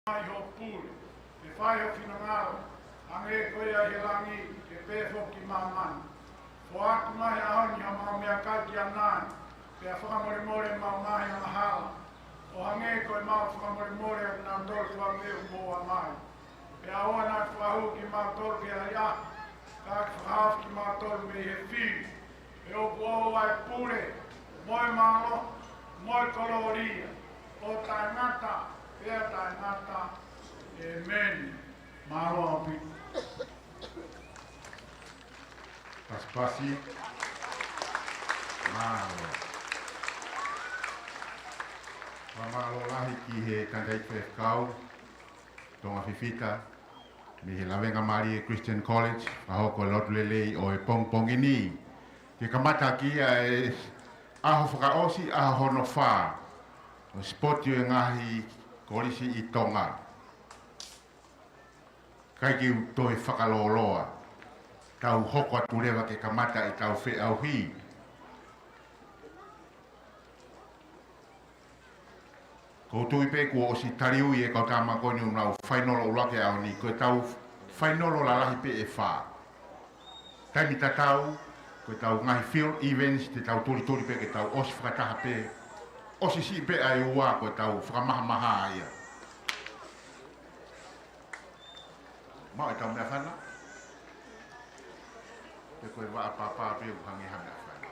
Mai ho pule, e fai ho fino ngalo, ange koe a helangi, e pēwho ki mamani. O aku mai ahoni ha mau mea kaki anai, pe a whakamore more mau mai a mahala. O hange koe mau whakamore more a nā tolu tua meu mo a mai. Pe a oa nā whahu ki mau tolu ki a ia, ka ki whahaf ki mau tolu me he whiu. E oku o ai pule, moe malo, moe koloria, o tai ngata, pea tai ngata, e meni, malo api. Paspasi, malo. Malo lahi ki he kantai kau, tonga fifita, mi he lawenga mari Christian College, ahoko lotulelei o e pong ini. Ke kamata ki e aho whakaosi, aho hono whā. O spoti e ngahi korisi i tonga. Kai ki toi whakaloloa. Tau hoko atu rewa ke kamata i tau whi au hi. Ko tui pe kua o si tariui e kau tāma koni unau whainolo ulake au ni. Ko tau whainolo la lahi pe e whā. Taimi ta tau, ko tau ngahi field events, te tau turi pe ke tau osi whakataha pe. Osi si pe ai ua ko tau whakamaha maha ia. Mau e tau mea whana. Te koe waa pāpā pe uhangi hana whana.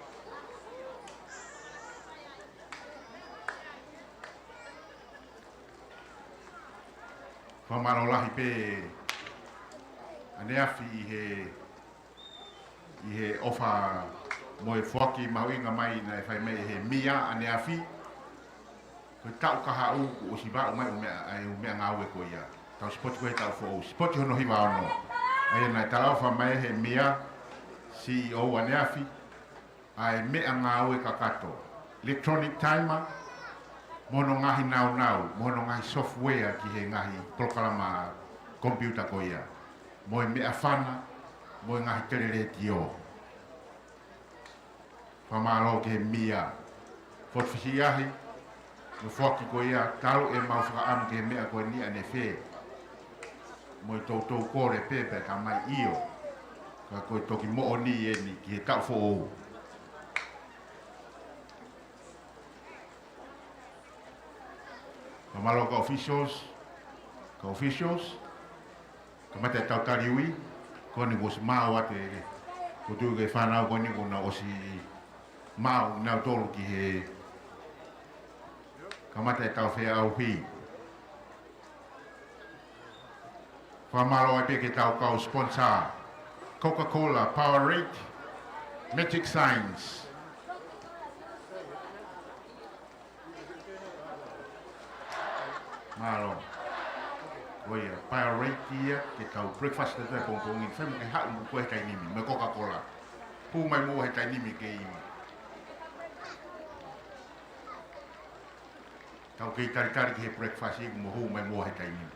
Whamaro lahi pe ane afi i he ofa moe whoaki mauinga mai na e whai mei he mia ane afi. Ko tau kaha u o si ba mai umea ngā ue ko ia. Tau spoti koe tau fo spoti hono hiwa ono. Ai nai tala ofa mai he mia CEO ane afi. Ai mea ngā ue kakato. Electronic timer. Mono ngahi nau, mono ngahi software ki he ngahi proklama computer ko ia. Moe mea whana, moe ngahi terere tio. Whamaro ke he mia. Fotfisi ahi, no whaki ko ia, talo e mau whakaamu ke he mea ko ni ane whē. Moe tautou kore pepe ka mai io. Ka koe toki mo o ni e ni ki he tau fo ou. Kamalo ka officials, kamata tau tariui, koni was mau ate, kutu ke whanau koni kuna osi mau nau tolu ki he, kamata tau whea au hi. Whamalo ate ke tau kau sponsor, Coca-Cola, Powerade, Magic Signs. Malo. Oia, Powerade ia ke tau breakfast te te pongpongi. Whai mo ke hau mo koe kai nimi, me Coca-Cola. Pū mai mua he kai nimi ke imi. Tau kei tari ki he breakfast i mo hū mai mua he kai nimi.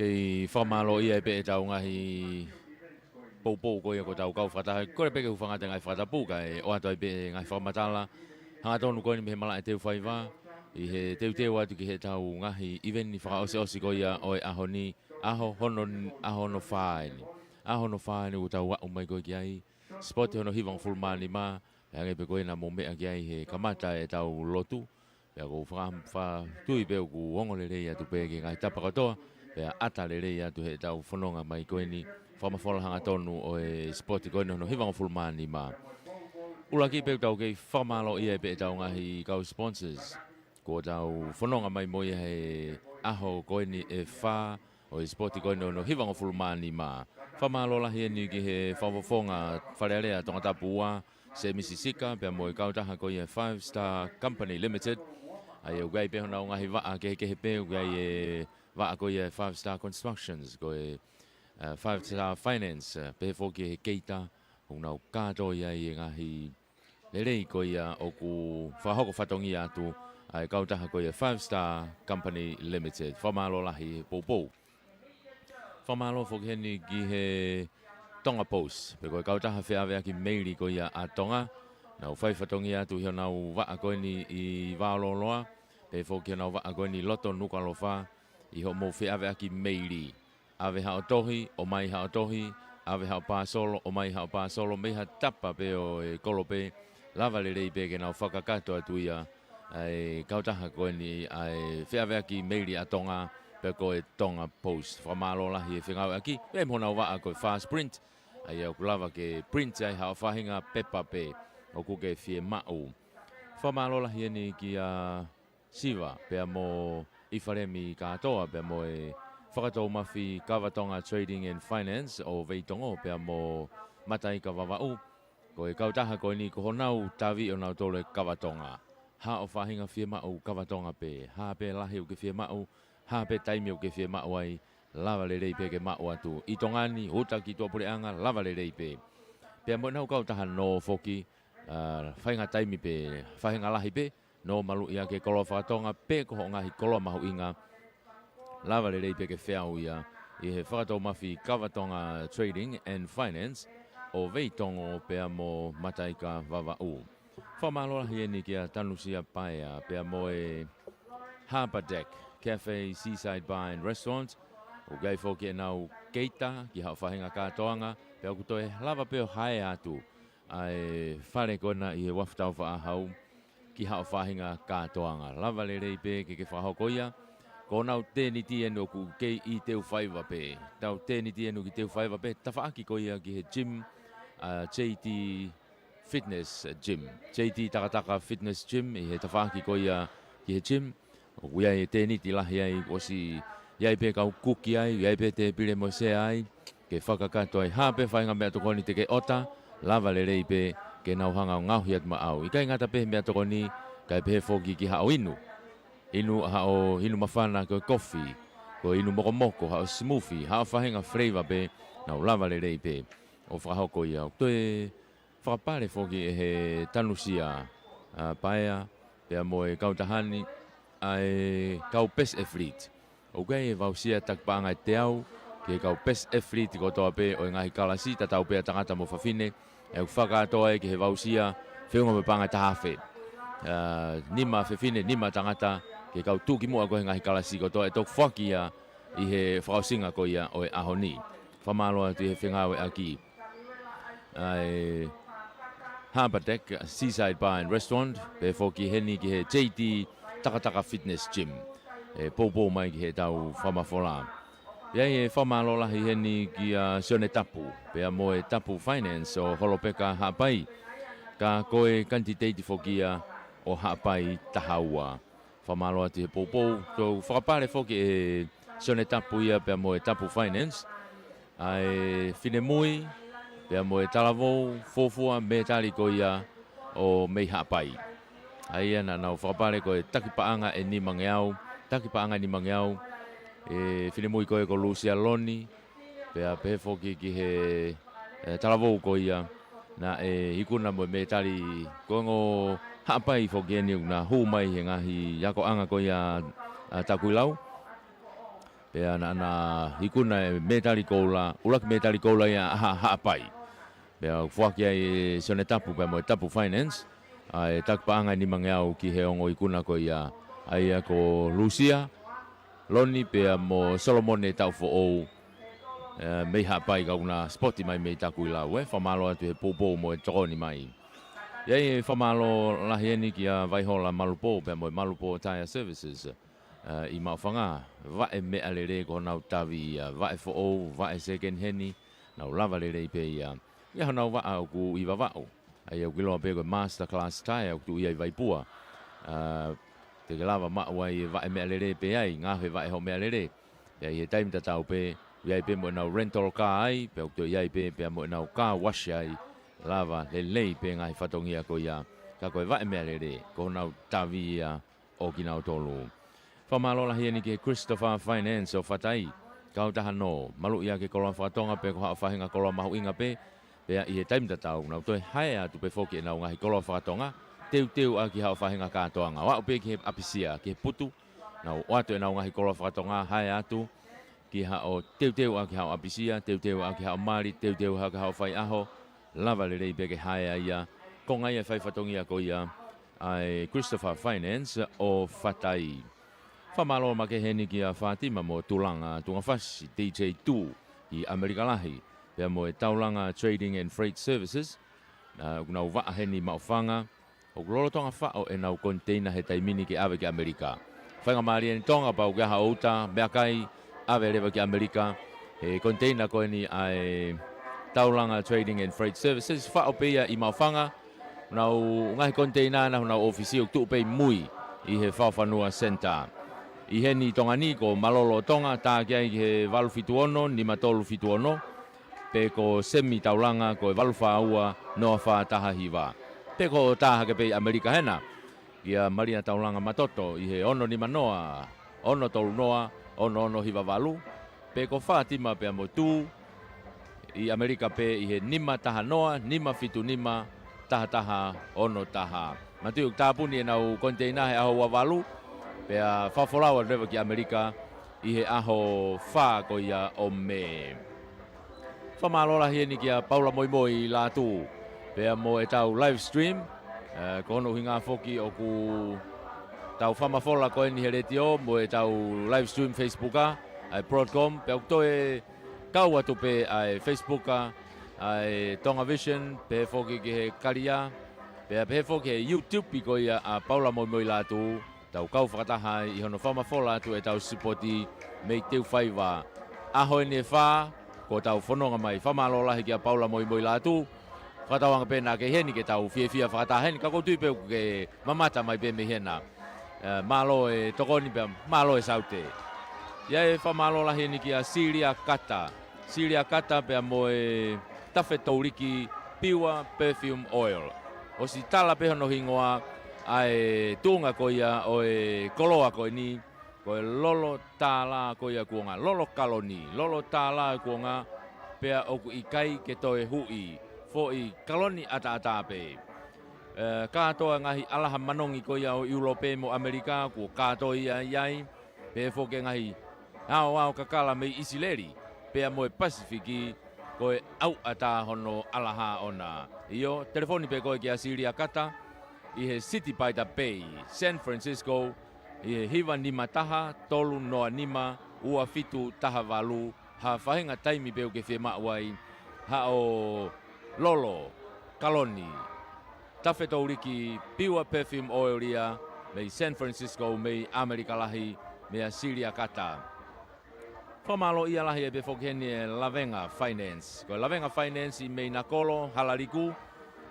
Kei whamalo ia e pe e tau ngahi pou ko ia ko tau kau whataha. Kore peke ufanga te ngai whatapu kai o ato i pe ngai whamatala. Hanga tonu koe ni me he mala e teu whaiva. I he teu atu ki he tau ngahi even ni whakaosi ko ia o e aho ni. Aho no whaeni. Aho no whaeni u tau wau mai koe ki ai. Spoti hono hivang fulmani ma. Hange pe koe na mo mea ki ai he kamata e tau lotu. Pea ko wha tui pe ku ongole rei atu pe ki ngai tapakatoa. Pea ata le rei atu he tau whanonga mai koe ni. Whamawhala hanga tonu o e spoti koe no hivanga fulmani ma. Ula ki pe tau kei whamalo ia pe tau ngahi kau sponsors. Ko tau whanonga mai mo ia he aho koe ni e wha o e spoti koe no hivanga fulmani ma. Whamalo lahi eni ki he whawafonga wharearea tonga tapua se Mississika pe mo e kautaha koe e 5 Star Company Limited. Ai ugai pe hona o ngahi waa ke he pe ugai e waa koe e 5 Star Constructions koe 5 Star Finance pe foki he keita unau kato ia i ngahi lerei ko ia o ku whahoko whatongi atu ai kautaha ko ia 5 Star Company Limited whamalo lahi poupou whamalo foki heni ki he tonga post pe ko kautaha fe ave ki maili ko ia a tonga na fai fatongi atu hio na wa ko ni I valoloa pe fo ki na wa ko ni loto nuka lofa I ho mo fe ave ki maili ave ha otohi o mai ha otohi ave ha pa solo o mai ha pa solo me ha tapa pe o e kolope lava le rei pe ke na whakakato atu ia ai kautaha ko ni ai fe ave ki maili a tonga pe ko e tonga post whamalo lahi e whengau aki e mona wa ko fast print ai au lava ke print ai ha whahinga pepa pe o ku ke fie mau whamalo lahi ni ki a siva pe mo I wharemi katoa pe mo e whakatou mawhi Kawatonga Trading and Finance o Veitongo pe mo matai ka wawau ko e kautaha ko ni ko honau tavi o nau tole Kawatonga ha o whahinga fie mau Kawatonga pe ha pe lahi o ke fie mau ha pe taimi o ke fie mau ai lava le rei pe ke mau atu I tongani huta ki tua pureanga lava le rei pe mo nau kautaha no foki whahinga taimi pe whahinga lahi pe no malu ia ke kolo whakatonga pe ko ngahi kolo mahu inga lava le rei pe ke whiau ia I he whakatou mawhi Kawatonga Trading and Finance o Veitongo pe mo mataika wawau whamalola hieni ki a tanusia paea pe mo e Harbour Deck Cafe, Seaside Bar and Restaurant o gai fōki e nau keita ki hao whahinga kātoanga pe au kutoe lava peo hae atu ai whare kona I he waftau whaahau ki hao whahinga kātoanga lava le rei pe ke whahokoia ko nau tēni tienu ku kei I teu whaiva pe tau tēni tienu ki teu whaiva pe ta whaaki koia ki he gym JT Fitness Gym JT Takataka Fitness Gym I he ta whaaki koia ki he gym o ia e tēni ti lahi ai o si iai pe kau kuki ai, iai pe te pire mo se ai, ke whakakato ai hape whainga mea tokoni te ke ota, lava le rei pe ke nau hanga o ngauhi at ma au. I kai ngata pe mea tokoni, kai pe whoki ki hao inu. Inu hao inu mawhana ko coffee, ko inu moko moko, hao smoothie, hao whahinga flavor pe, nau lava le rei pe, o whahoko ia. Toe whakapare whoki e he tanusia paea, pea mo e kautahani, ai kau pes athlete. O gai e vausia takpaanga te au, ke kau pes athlete ko toa pe o ngahi kalasi, tatau pea tangata mo whawhine, e whakatoa e ke he vausia, whiunga me panga tahafe. Nima whawhine, nima tangata, ke kau tūki mua ko he ngahi kalasi ko toa e tok whakia I he whausinga ko ia o e ahoni. Whamaloa tu he whengawe aki. Ai Harbour Deck, Seaside Bar and Restaurant, pe whoki heni ki he JT Takataka Fitness Gym. E popo mai ki he tau whamawhola. Iai e whamalola hi heni ki a Sione Tapu, pea mo e Tapu Finance o Holopeka Hapai. Ka koe kantiteiti whokia o Hapai Tahaua. Whamaloa ti he popo, so whakapare whoki e Sione Tapu ia pea mo e Tapu Finance. Ai Whinemui, pea mo e Talavou, Fofua, me tari ko ia o mei Hapai. Ai ana nau whakapare ko e takipaanga e ni mangeau, takipaanga ni mangeau, e Whinemui ko e ko Lucia Loni, pea pefoki ki he Talavou ko ia, na e hikuna mo me tari ko ngo hapai foki eni na hu mai he ngahi yako anga ko ia takuilau. Pea na hikuna e me tari ko la, ulak me tari ko la ia hapai. Pea fuaki ai Sione Tapu pea mo e Tapu Finance, ai takpaanga ni mangeau ki he ongo ikuna ko ia ai ko Lucia Loni pea mo Solomone tau fo o mei hapai ka una spoti mai mei taku ila we famalo atu he popo mo e tokoni mai iai famalo lahieni ki a vaihola Malupo pea mo Malupo Tire Services I mawhanga va e mea lere ko nau tavi va e fo o va e second heni nau lava lere pe ia ia nau va au ku I vavao ai au kiloa pe ko masterclass tire au tu ia vaipua te lava mawai va e mea lere pe ai ngahe va e ho mea lere ia time tatau pe iai pe mo nau rental car ai pe au iai pe mo nau car wash ai lava le lei pe ngai fatongia ko ia ka ko va e mea lere ko nau tavi ia o ki nau tolu famalola hieni ke Christopher Finance o fatai kau tahano malu ia ke kolon fatonga pe ko ha fahinga kolon mahu inga pe ia I time tatau nau toi hae atu pe foki nau ngahi kolon fatonga teu a ki ha fahinga katoanga wa pe ke apisia ke putu nau watu nau ngahi kolon fatonga hae atu ki hao teu a ki hao apisia, teu a ki hao mari, teu a ki hao whai aho, lava le rei peke hae ia, ko ngai e whai whatongi a ko ia, ai Christopher Finance o Whatai. Whamalo ma ke heni ki a Whatima mo tulanga tunga whasi DJ2 i Amerika lahi, pia mo e taulanga Trading and Freight Services, nau waa heni maofanga, o lolo tonga whao e nau container he taimini ki awe ki Amerika. Whainga maari ni tonga pau kia haouta, mea kai awe rewa ki Amerika, he container koe ni ai taulanga Trading and Freight Services, whao pia i maofanga, nau ngahi container na nau ofisi o tuupei mui i he whawhanua center. I he ni tonga ni ko malolo tonga, tā kia i he walu fitu ono, ni matolu fitu ono, pe ko semi taulanga ko e walu whaua noa whaataha hiwa. Pe ko tāha ke pei Amerika hena, ia Maria taulanga matoto i he ono ni manoa, ono tolu noa, ono hiwa walu, pe ko Whatima pe amo tū, i Amerika pe i he nima taha noa, nima fitu nima, taha ono taha. Matiu tāpuni e nau container he aho wawalu, pe a whawholawa rewa ki Amerika, i he aho wha ko ia o me. Whamalola hieni ki a Paula Moimoi la tū, pe a mo e tau live stream, ko hono hinga foki o ku tau whamawhola ko ni he retio, mo e tau live stream Facebooka, ai Broadcom, pe au toe kau atu pe ai Facebooka, ai Tonga Vision, pe foki ki he karia, pe foki he YouTube i ko ia a Paula Moimoi la tū, tau kau whakataha i hono whamawhola atu e tau supporti mei teu whaiwa. Aho ni e wha, ko tau whanonga mai whamalola hi ki a Paula Moimoi la tū, whakatawanga pēnā ke heni ke tau whia whakataha heni, kako tui pēu ke mamata mai pē me hena. Malo e tokoni pēm, malo e saute. Ia e whamalola heni ki a Siria Kata. Siria Kata pēa mo e tawhe tauriki Pure Perfume Oil. O si tala pēha no hingoa, ai tunga ko ia o e koloa ko ni, ko e lolo tāla ko ia kuonga, lolo kaloni, lolo tāla kuonga, pēa oku i kai ke toe hui, fo i kaloni ata pe. Kātoa ngahi alaha manongi ko ia o Europe mo Amerika, ko kātoa ia iai, pēa fo ke ngahi ao kakala mei isileri, pēa mo e Pasifiki, ko e au ata hono alaha ona. Io, telefoni pe ko e kia Siria Kata, i he City Paita Bay, San Francisco, i he hiwa nima taha, tolu noa nima, ua fitu taha walu, ha whahinga taimi peo ke whia mauai, ha o lolo, kaloni, tawhe tauriki, Pure Perfume Oil ia, mei San Francisco, mei Amerika lahi, mea Siria Kata. Whamalo ia lahi e pefokeni e Lavenga Finance. Ko Lavenga Finance i mei Nakolo, Halariku,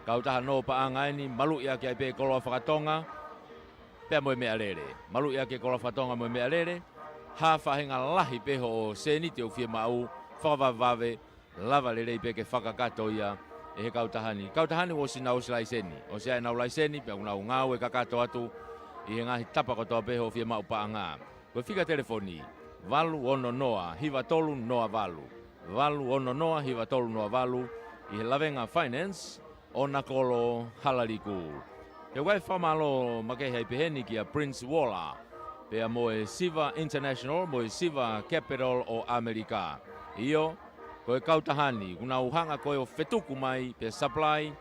kau taha no paangaini, malu ia kia pe koloa whakatonga, pea moe mea lere. Malu ia kia koloa whakatonga moe mea lere, ha whahinga lahi peho o seniti o whia mau, whakavavave, lava lere i peke whakakato ia, e he kautahani. Kautahani o si nau silaiseni, o si ai nau laiseni, pea unau ngau e kakato atu, i he ngahi tapakotoa peho o whia mau paanga. Koe whika telefoni, Valu ono noa, hiwa tolu noa valu. Valu ono noa, hiwa tolu noa valu, i he Lavenga Finance, o Nakolo Halariku. Te wai whamalo make hei peheni ki a Prince Walla, pea mo e Siva International, mo e Siva Capital o Amerika. Io, koe kautahani, kuna uhanga koe o whetuku mai, pea supply,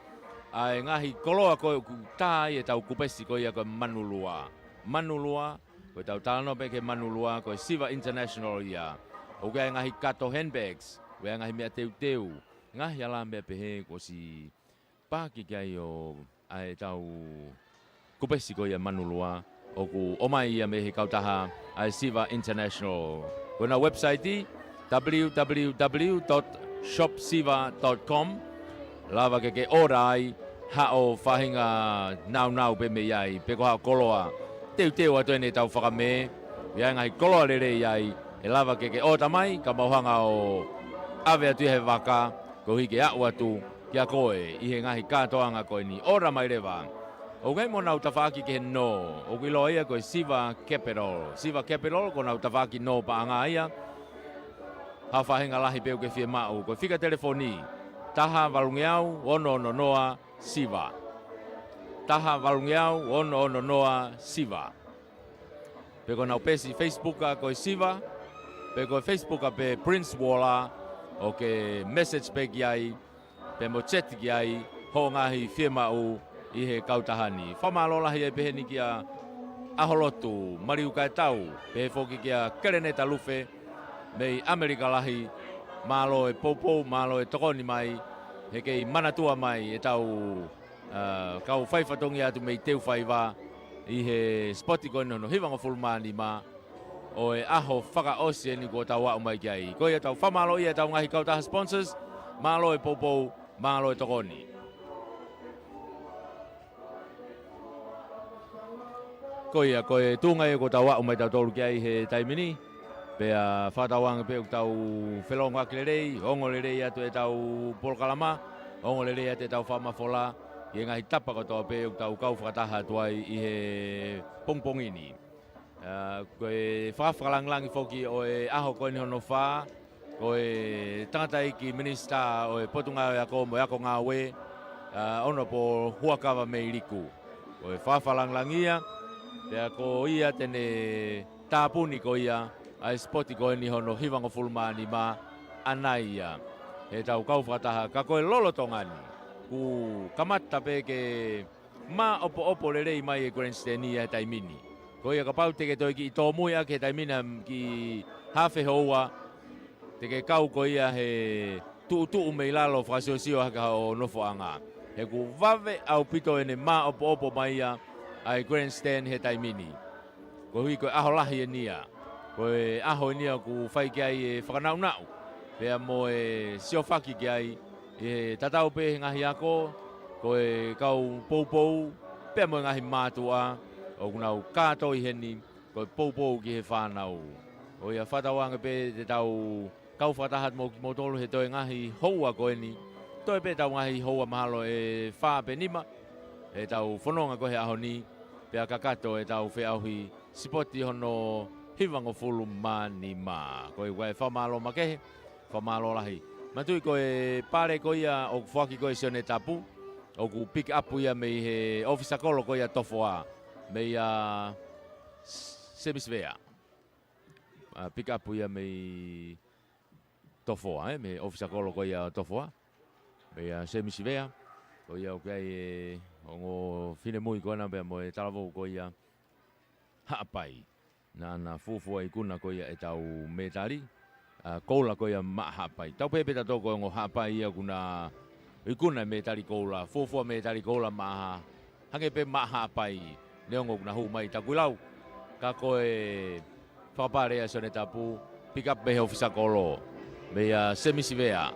ai ngahi koloa koe o tai e tau kupesi koe ia koe manulua. Manulua, koe tau talano peke manulua, koe Siva International ia. O kea ngahi kato handbags, koe ngahi mea teu. Ngahi ala mea pehe ko si pāki kia i o ai tau kupesi ko ia manulua o ku omai ia me he kautaha ai Siva International. Ko na website www.shopsiva.com lava ke orai hao whahinga nau pe me iai pe ko hao koloa teu atu ene tau whakame ia ngai koloa lere iai e lava ke o tamai ka mauhanga o ave atu he waka ko hike au atu kia koe, i he ngahi kātoanga koe ni, ora mai rewa. O gai mo nau tawhaki ke no, o kui loa ia koe Siva Capital. Siva Capital, ko nau tawhaki no paanga ia. Ha whahinga lahi peo ke whia mau, koe whika telefoni, taha walungiau, ono noa, Siva. Taha walungiau, ono noa, Siva. Peko nau pesi Facebooka koe Siva, pe ko Facebook a pe Prince Walla o ke message pe ki ai pe mo chat ki ai ho ngahi firma o I he kautahani. Whamalola hi e pehe ni kia aholotu mariu kai tau pehe foki kia kereneta lufe mei Amerika lahi malo e popo, malo e tokoni mai he kei manatua mai e tau kau whaifatongi atu mei teu whaiva I he spoti koe nono hiwanga fulmani ma o e aho whaka osi ni ko tau wau mai kia I. Koe e tau whamalo I e tau ngahi kautaha sponsors, malo e popo, malo e tokoni. Koe tunga e ko tau wau mai tau tolu kia I he taimini. Pea whatawanga pe tau whelonga ki lerei, ongo lerei atu e tau polkalama, ongo lerei atu e tau whamafola, I ngahi tapa ko tau pe tau kau whakataha tuai I he pongpongini. Koe whawhakalangi whoki o e aho koe ni hono wha, koe tangata iki minista o e potunga o ako mo ako ngā we, ono po huakawa mei riku. Koe whawhakalangia, pea ko ia tene tāpuni ko ia, ai spoti koe ni hono hiwanga fulmani ma anai ia. He tau kau whakataha, ka koe lolotongani. Ku kamata pe ke ma opo lerei mai e Grandstand ia he taimini. Ko ia ka pau teke toi ki I tō muia ke taimina ki hawhe hoa, teke kau ko ia he tuu mei lalo whakasiosio haka o nofo anga. He ku wawe au pito ene ma opo mai ia ai Grandstand he taimini. Ko hui koe aho lahi e nia. Koe aho e nia ku whai ki ai e whakanaunau. Pea mo e sio whaki ki ai e tatau pe ngahi ako, koe kau poupou, pea mo ngahi mātua, o kunau kātou I heni, koe poupou ki he whānau. O ia whatawanga pe te tau kau whatahat mo ki motolu he toi ngahi houa koe ni, toi pe tau ngahi houa mahalo e whā pe nima, e tau whanonga koe he aho ni, pea kakato e tau whiauhi sipoti hono hiwango fulu mani ma. Koe koe whamalo makehe, whamalo lahi. Matui koe pare ko ia o whaki koe sione tapu, o ku pick up ia mei he officer kolo ko ia tofoa, mei a semisvea. Pick up ia mei tofoa, mei officer kolo ko ia tofoa, mei a semisvea, ko ia o kai e ongo fine mui ko na pe mo e talavo ko ia haapai. Na fufua I kuna ko ia e tau metari. Koula ko ia ma hapai. Tau pepe ta toko ngo hapai ia kuna ikuna me tali koula, fofua me tali koula ma hange pe ma hapai. Neongo kuna hu mai ta kulau. Ka ko e whapare a sone tapu, pick up me ofisa kolo. Me semisivea,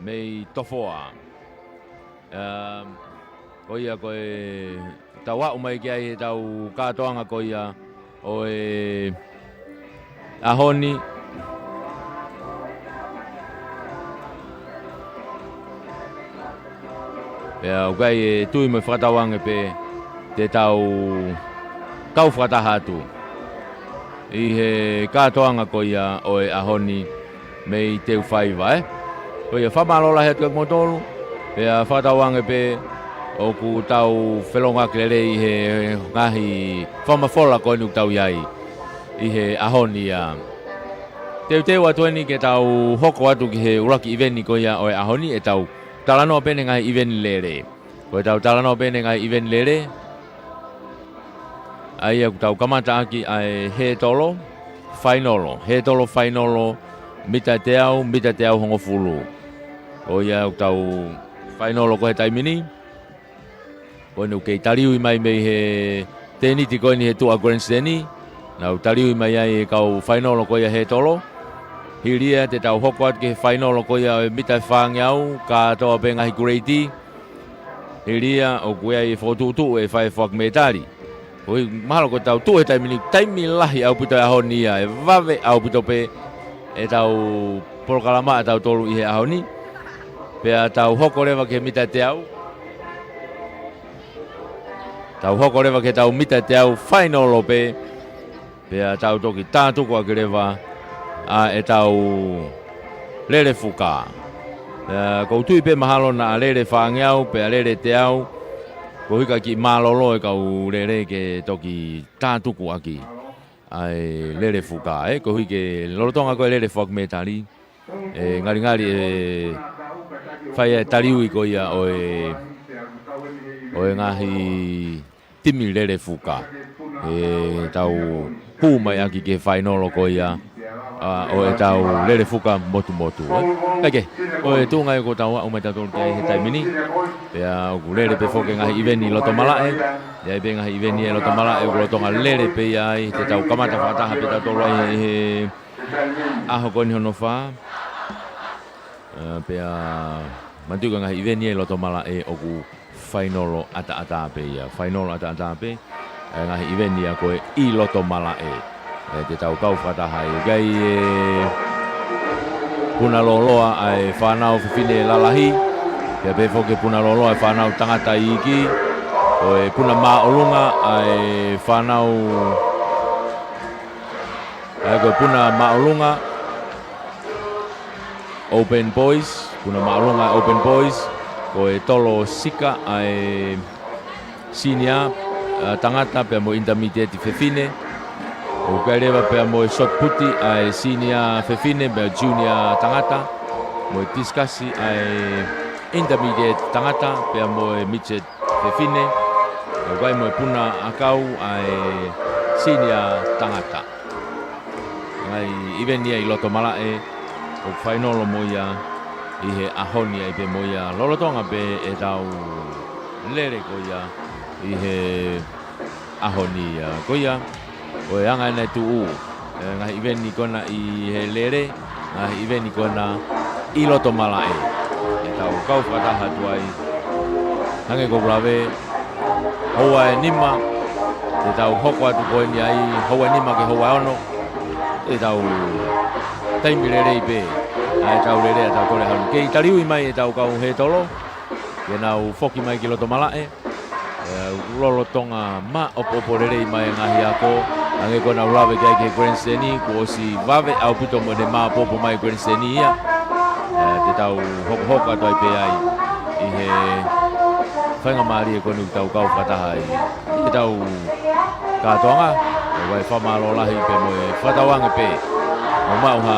me tofoa. Ko ia ko e tawa umai ki ai tau katoanga ko ia o e ahoni Pea o kai e tui me whakatawange pe te tau kau whakataha atu. I he kātoanga ko ia o e ahoni mei teu whaiva Ko ia whamalola he tuak motolu, pea whakatawange pe o ku tau whelonga klere I he ngahi whamafola ko nuk tau iai I he ahoni ia. Teu atueni ke tau hoko atu ki he uraki iveni ko ia o e ahoni e tau talano pene ngai event lere. Ko tau talano pene ngai event lere. Ai aku tau kamata aki ai he tolo finalo mita te au hongo fulu. Ko ia aku tau finalo ko he taimini. Ko no ke tariu mai mei he teniti ko ni he tua Grandstand. Na tariu mai ai kau finalo ko ia he tolo. Hiria te tau hoko at ke final ko ia mita whangiau ka toa pe ngahi grade. Hiria o kuea I whotutu e whai whak metari. Koi mahalo ko tau tu he taimi lahi au pito ahoni ia e wawe au pito pe e tau polkalama e tau tolu I he ahoni. Pea tau hoko rewa ke mita te au. Tau hoko rewa ke tau mita te au final o pe. Pea tau toki tātuko a ke rewa. E tau lere fuka. Ko tui pe mahalo na lere whangiau, pe lere te au. Ko hika ki malolo e kau lere ke toki tātuku aki. ai lele fuka ko hui ke lolotonga ko lele fok me tali ngari fai taliui ko ia o ngahi timi lele fuka tau pu mai aki ke final ko ia o tau lele fuka motu okay o tunga ko tau o mai tau ke tai mini ya ku lele pe foke ngahi event loto malae ya be ngahi event loto malae ko loto lele pe ai te tau kamata fata ha pe tau ai aho ko ni hono fa pe mantu ngahi event loto malae o ku final ata pe ya final ata pe ngahi event ya ko I loto malae te tau kau fata hai gai puna loloa ai whanau whiwhine lalahi pia pe foke puna loloa ai whanau tangata iki o puna maolunga ai whanau ai ko puna maolunga Open Boys puna maolunga Open Boys ko tolo sika ai senior tangata pia mo intermediate whiwhine o karewa pe mo shot puti ai senior fefine be junior tangata mo discussi ai intermediate tangata pe mo midget fefine o vai mo puna akau ai senior tangata ai even ia I loto malae o final mo ia I he ahoni ai pe mo ia lolotonga pe tau lere ko ia I he ahoni ko ia o anga na tu ngahi event ni kona I he lere ngahi event ni kona I loto malae tau kau fata hatuai hange ko brave hoa nima te tau hoko atu ko ni ai hoa nima ke hoa ono te tau taimi lere ipe ai tau lere tau kore halu ke tariui mai tau kau he tolo ke nau foki mai ki loto malae lolotonga ma opo lere mai ngahi ako ange ko na ulawe kai ke Grand Steni ko si vave au pito mo de ma popo mai Grand Steni ia te tau hoko atu ai pe ai I he whainga maari ko ni tau kau whatahai te tau katoanga wai whamalo lahi pe mo whatawanga pe mo mauha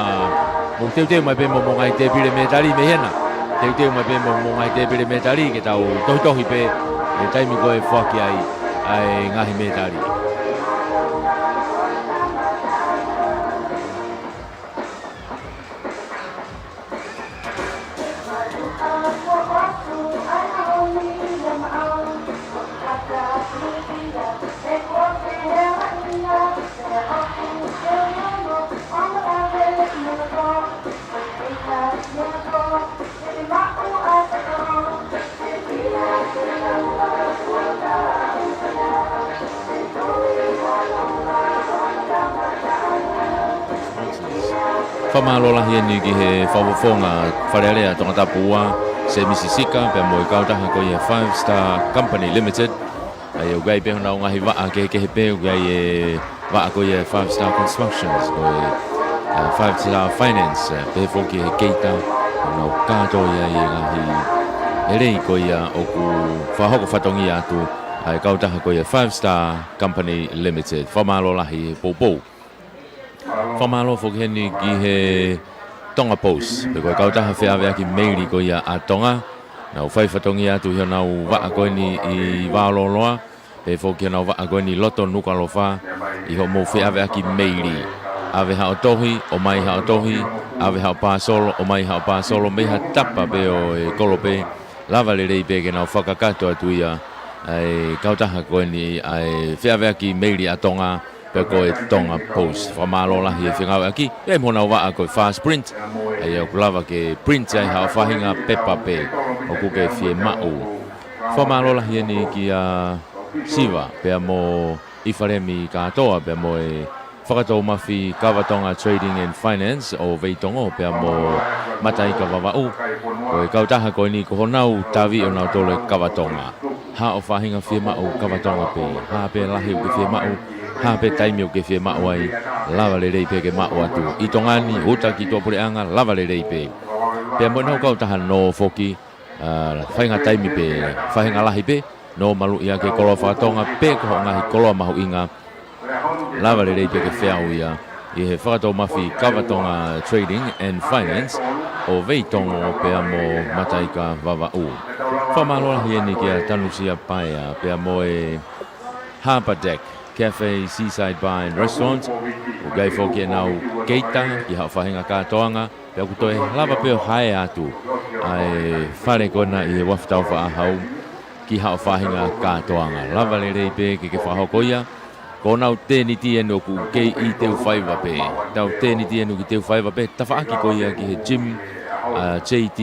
mo teu mai pe mo ngai te pire metari me hena teu mai pe mo ngai te pire metari ke tau tohi pe e taimi ko e whaki ai ngahi metari Whamalola hieni ki he whawafonga wharearea tonga tapua se Mississika pe mo I kautaha ko ia 5 Star Company Limited ai o gai pe hona o ngahi waa ke he pe o gai waa ko ia 5 Star Constructions ko 5 Star Finance pe foki he keita no kato ia ngahi erei ko ia o ku whahoko whatongi atu ai kautaha ko ia 5 Star Company Limited whamalola hi poupou whamalo foki heni ki he Tonga Post pe koe kautaha wheawe aki meiri ko ia a Tonga nau whai whatongi atu hio nau waa koe ni I waaloloa pe foki nau waa koe ni loto nukalofa I ho mo wheawe aki meiri ave hao tohi o mai hao tohi ave hao pāsolo o mai hao pāsolo meha tapa pe o kolope lava le rei pe ke nau whakakato atu ia ai kautaha koe ni ai wheawe aki meiri a Tonga pe koe Tonga Post whamalola hi e whingawe aki e mona waa koe fast print ai au lava ke print ai hao whahinga pepa pe o kuke fie mau whamalola hi ni ki a siva pe mo I wharemi katoa pe mo e whakatou mawhi Kawatonga Trading and Finance o Veitongo pe mo matai ka wawau koe kautaha koe ni ko honau tawi o nau tole Kawatonga ha o whahinga fie mau Kawatonga pe ha pe lahi o ke fie mau ha pe taimi o ke fie mau ai lava le rei pe ke mau atu I tongani uta ki tō pureanga lava le rei pe pe mo nau kautaha no foki whainga taimi pe whahinga lahi pe no malu ia ke koloa whakatonga pe ko ngahi koloa mahu inga lava le rei peke whiau ia I he whakato mafi Kawatonga Trading and Finance o veitongo pea mo mataika vavau. Whamalola hieni kia tanusia paia pea mo e Harbour Deck Cafe, Seaside Bar and Restaurant o gai fōki e nau keita ki hao whahinga kātoanga pea kutoe lava peo hae atu ai whare kona I he waftau whaahau ki hao whahinga kātoanga. Lava le rei pe ke whahokoia ko nau tēni tienu ku kei I teu whaiwa pe. Tau tēni tienu ki teu whaiwa pe. Ta whaaki ko ia ki he gym, JT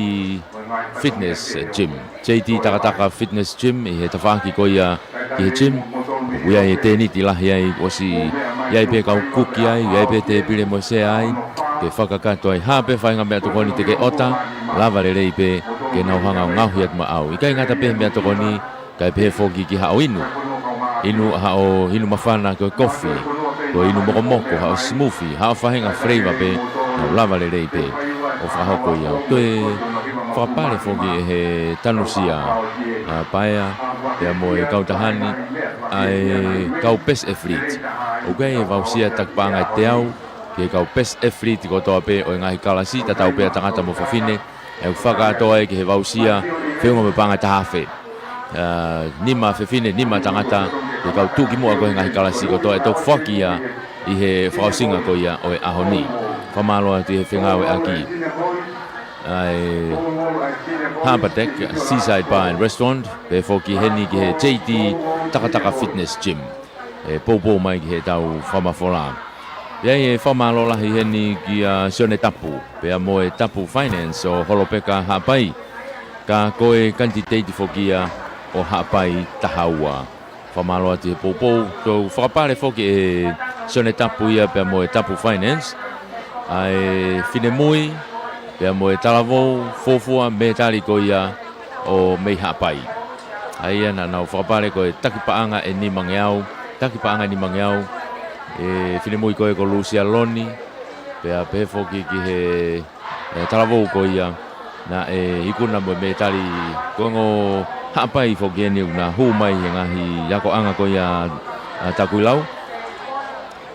Fitness Gym. JT Takataka Fitness Gym. I he ta whaaki ko ia ki he gym. Uia he tēni ti lahi ai osi iai pe kau kuki ai, iai pe te pire mo se ai. Ke whakakato ai hape whainga mea tokoni te ke ota. Lava le rei pe ke nau hanga o ngauhi at ma au. Ikai ngata pe mea tokoni kai pe whoki ki hao inu. Inu hao inu mawhana ko coffee, ko inu mokomoko, hao smoothie, hao whahenga flavor pe, hao lava le rei pe, o whahoko ia. Toe whapare whoki e he tanusia paea, pea mo e kautahani, ai kau pes e fleet. O gai e vausia takpanga e te au, ke kau pes e fleet ko toa pe o ngahi kalasi, tatau pe tangata mo whawhine, e whakatoa e ke he vausia, whiunga me panga tahafe. Nima whewhine, nima tangata, e kau tūki mua koe ngahi kalasi ko toa e tōk whaki ia I he whakaosinga ko ia o e ahoni. Whamaloa tu he whengawe aki. Harbour Deck, Seaside Bar and Restaurant, pe whoki heni ki he JT Takataka Fitness Gym. E pōpō mai ki he tau whamawhola. Iai e whamalola hi heni ki Sione Tapu, pea mo e Tapu Finance o Holopeka Hapai. Ka koe kantiteiti whoki ia o hapai tahaua. Whamaloa te pōpō, tō whakapare whoki e Sione Tapu ia pea mo e Tapu Finance. Ai whine mui, pea mo e talavou, fōfua, me tari ko ia o mei hapai. Ai ana nau whakapare ko e takipaanga e nimangeau, takipaanga ni mangeau. E whine mui ko e ko Lucia Loni, pea pe whoki ki he talavou ko ia. Na e ikuna mo me tari ko ngo hapai whoki eni na hu mai he ngahi yako anga ko ia takuilau.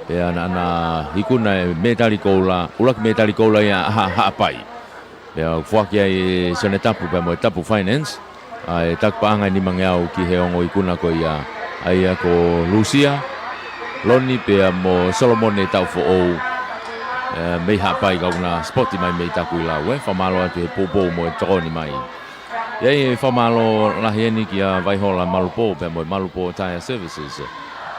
Pea na ikuna e me tari koula, ulaki me tari koula ia hapai. Pea whaki ai Sione Tapu pea mo e Tapu Finance. E takpaanga ni mangeau ki he ongo ikuna ko ia. Ai ko Lucia, Loni pea mo Solomone tau fo ou. Mei hapai kau na spoti mai mei takui lau whamalo atu he pōpō mo e tokoni mai. Iai e whamalo lahi eni ki a Vaihola Malupo pea mo e Malupo Tire Services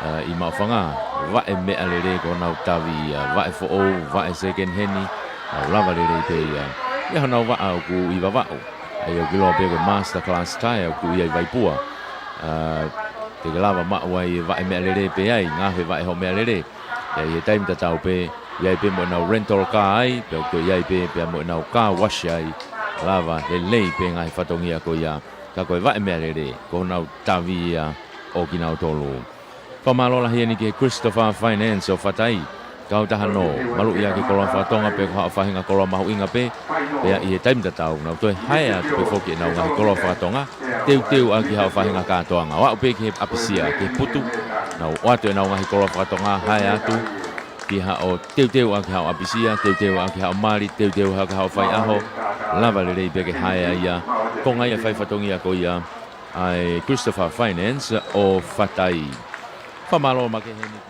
I mawhanga vae mea lere ko nau tawi vae fo'ou, vae second heni au lava lere pe ia. Ia hanau va'au ku I vava'u. Ai au kiloa pe ko Masterclass Tire ku iai Vaipua. Te ke lava ma'u ai vae mea lere pe ai, ngahe vae ho mea lere. Iai he taim tatau pe iai pe mo nau rental car ai, pe ko iai pe mo nau car wash ai, lava le lei pe ngai whatongia ko ia, ka koe vae mea lere, ko nau tawi ia o ki nau tolu. Whamalola hieni ke Christopher Finance o whatai, kau tahano, malu ia ke koloa whatonga pe ko hao whahinga koloa mahu inga pe, pea I he taim tatau, nau toi hae atu pe whoki nau ngahi koloa whatonga, teu a ki hao whahinga kātoanga, wau pe ki he apisia, ke putu, nau watu e nau ngahi koloa whatonga, hae atu, ki hao teu a ki hao apisia, teu a ki hao mari, teu a ki hao whai aho, lava le rei peke hae ia, ko ngai a whai whatongia ko ia, ai Christopher Finance o whatai. Whamalo ma ke heni.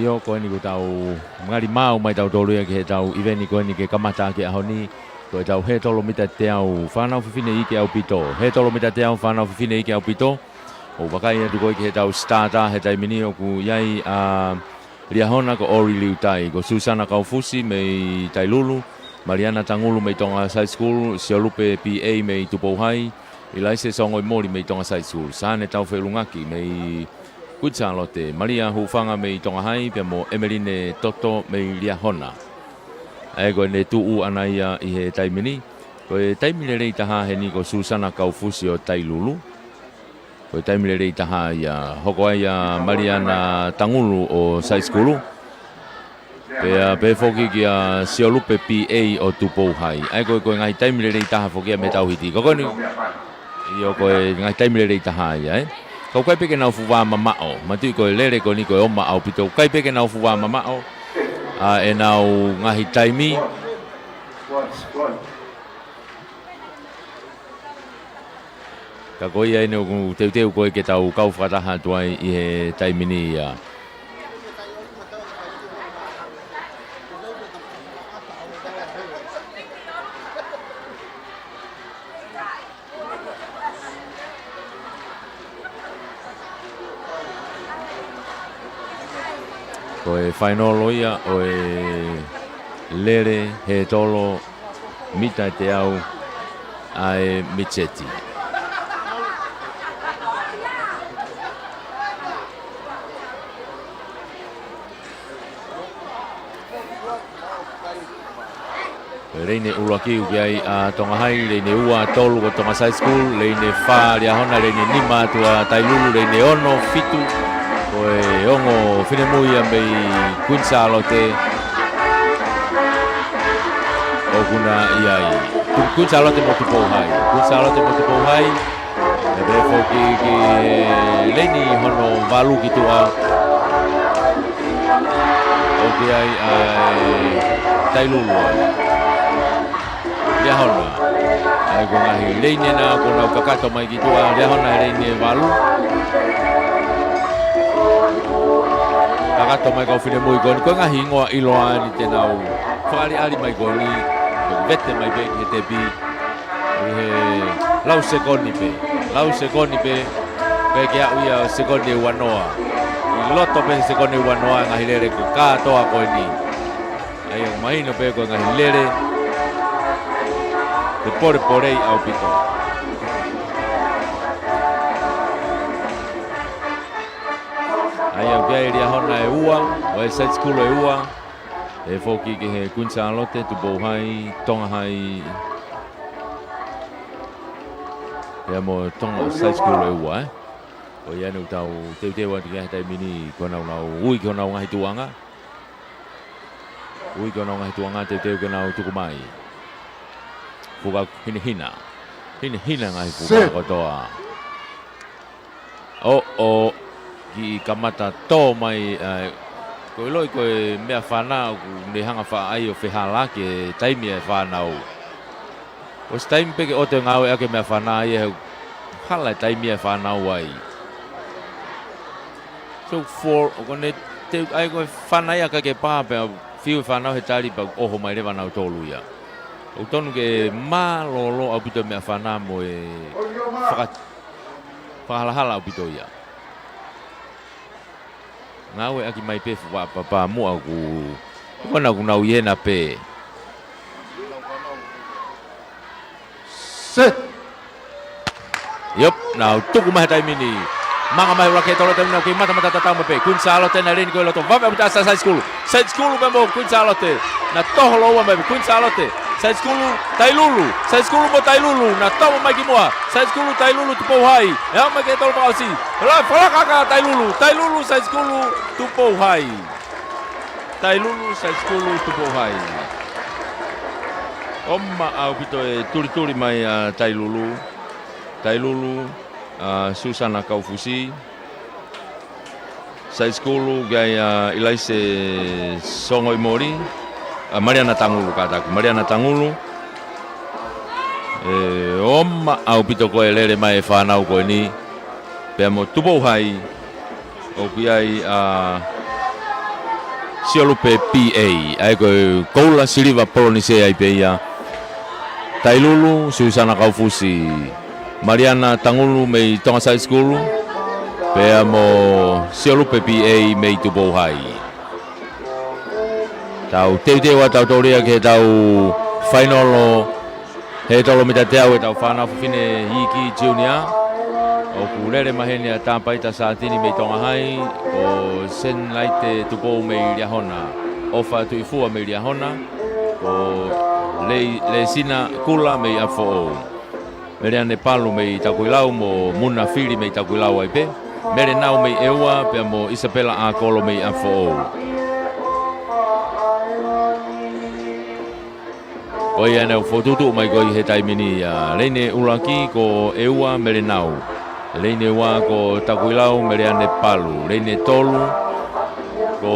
Io ko ni ko tau ngari mau mai tau tolu ia ke tau iveni ko ni ke kamata ke ahoni, ko tau he tolo mita te au whanau whiwhine I ke au pito, he tolo mita te au whanau whiwhine I ke au pito, o wakai atu ko I ke tau starter he taimini o ku iai Ria hona ko Ori Liutai, ko Susana Kaufusi mei Tailulu, Mariana Tangulu mei Tonga Side School, Siolupe PA mei Tupouhai, Ilaise Songoi Mori mei Tonga Side School, Sane Tau Whelungaki mei Kutsalote, Maria Hufanga mei Tonga Hai, pia mo Emeline Toto mei Ria hona. E koe ne tuu ana ia I he taimini, koe taimile rei taha he ni ko Susana Kaufusi o Tailulu, ko taimile rei taha ia hoko ai Mariana Tangulu o Side School. Pe foki ki a Siolupe PA o Tupouhai. Ai koe ngai taimile rei taha foki me tauhiti. Ko ni io koe ngai taimile rei taha ia Kau kai peke nau fuwa mamao, matui koe lere ko ni koe oma au pito. Kai peke nau fuwa mamao, e nau ngahi taimi. Ka koe ia ene o teu koe ke tau kau whakataha tuai i he taimini ia. Ko e whainolo ia o e lere he tolo mita te au a e Micheti. Reine ulaki uki ai a Tongahai, reine ua tolu ko Tonga High School, reine wha ria hona, reine nima tua Tailulu, reine ono, fitu. Ko e ongo whinemui a mei Queensalote o kuna iai. Queensalote mo Tupouhai. Queensalote mo Tupouhai. E brefo ki leini hono walu ki tua. O ki ai Tailulu ai. Ria hona. Ai ko ngahi leini na ko nau kakato mai ki tua. Ria hona leini walu. Kakato mai kau whine mui koni, koe ngahi ingoa iloa ni te nau whaari mai koni, vete mai pe he te pi, he lau sekoni pe, pe ke au ia sekoni wanoa, i loto pe sekoni wanoa ngahi lere ko katoa koe ni, ai ang mahino pe koe ngahi lere, te porei au pito. Ai au kia ria hona e ua, o e side school e ua, e whoki ki he Queensalote, Tupouhai, Tongahai, e mo Tonga side school e ua, o i anu tau teu ati kia he taimini ko nau ui ki nau ngahi tuanga, teu ki nau tukumai, fuka hina ngahi fuka kotoa. O ki kamata tō mai koe loi koe mea whanau ku ne hanga wha ai o whihala ke taimi e whanau. O si taimi peke o te ngāwe ake mea whanau ai e hala taimi e whanau ai. So for o kone te ai koe whanai aka ke pāpea whiu whanau he tari pa oho mai re whanau tōlu ia. O tonu ke mā lolo au pito mea whanau mo e whakalahala au pito ia. Ngawe aki mai pe fa papa mo aku kona ku nau yena pe set yop now tuku mai tai mini manga mai ura ke tolo te nau ke mata tau pe Queensalote na ren ko loto va pa sa side school me mo Queensalote na toholo wa me Queensalote side school mo Tailulu na tomo mai ki moa side school Tailulu Tupouhai e ama ke tolo pa si la fala kaka Tailulu side school Tupouhai Omma au pito e turi mai Tailulu Susana Kaufusi side school gai Ilaise Songoi Mori Mariana Tangulu Omma au pito koe lere mai whanau koe ni pea mo Tupouhai o piai Siolupe PA ai koe Koula Siliva Polonise ai peia Tailulu Susana Kaufusi Mariana Tangulu mei Tonga High School pea mo Siolupe PA mei Tupouhai tau teu tau toria ke tau final he tolo mita te au e tau whanau whine hiki junior o kulere maheni a tāpaita sa tini mei Tongahai o sen laite Tupou mei Riahona ofa tuifua mei Riahona o le sina kula mei Afo mere ane palu mei Takuilau mo Muna Fili mei Takuilau ai pe mere nau mei Eua pe mo Isabela a kolo mei Afo Oi ana fotutu mai koi he taimini reine ulaki ko Eua mere nau Leine wā ko takuilau me rea ne palu. Leine tolu ko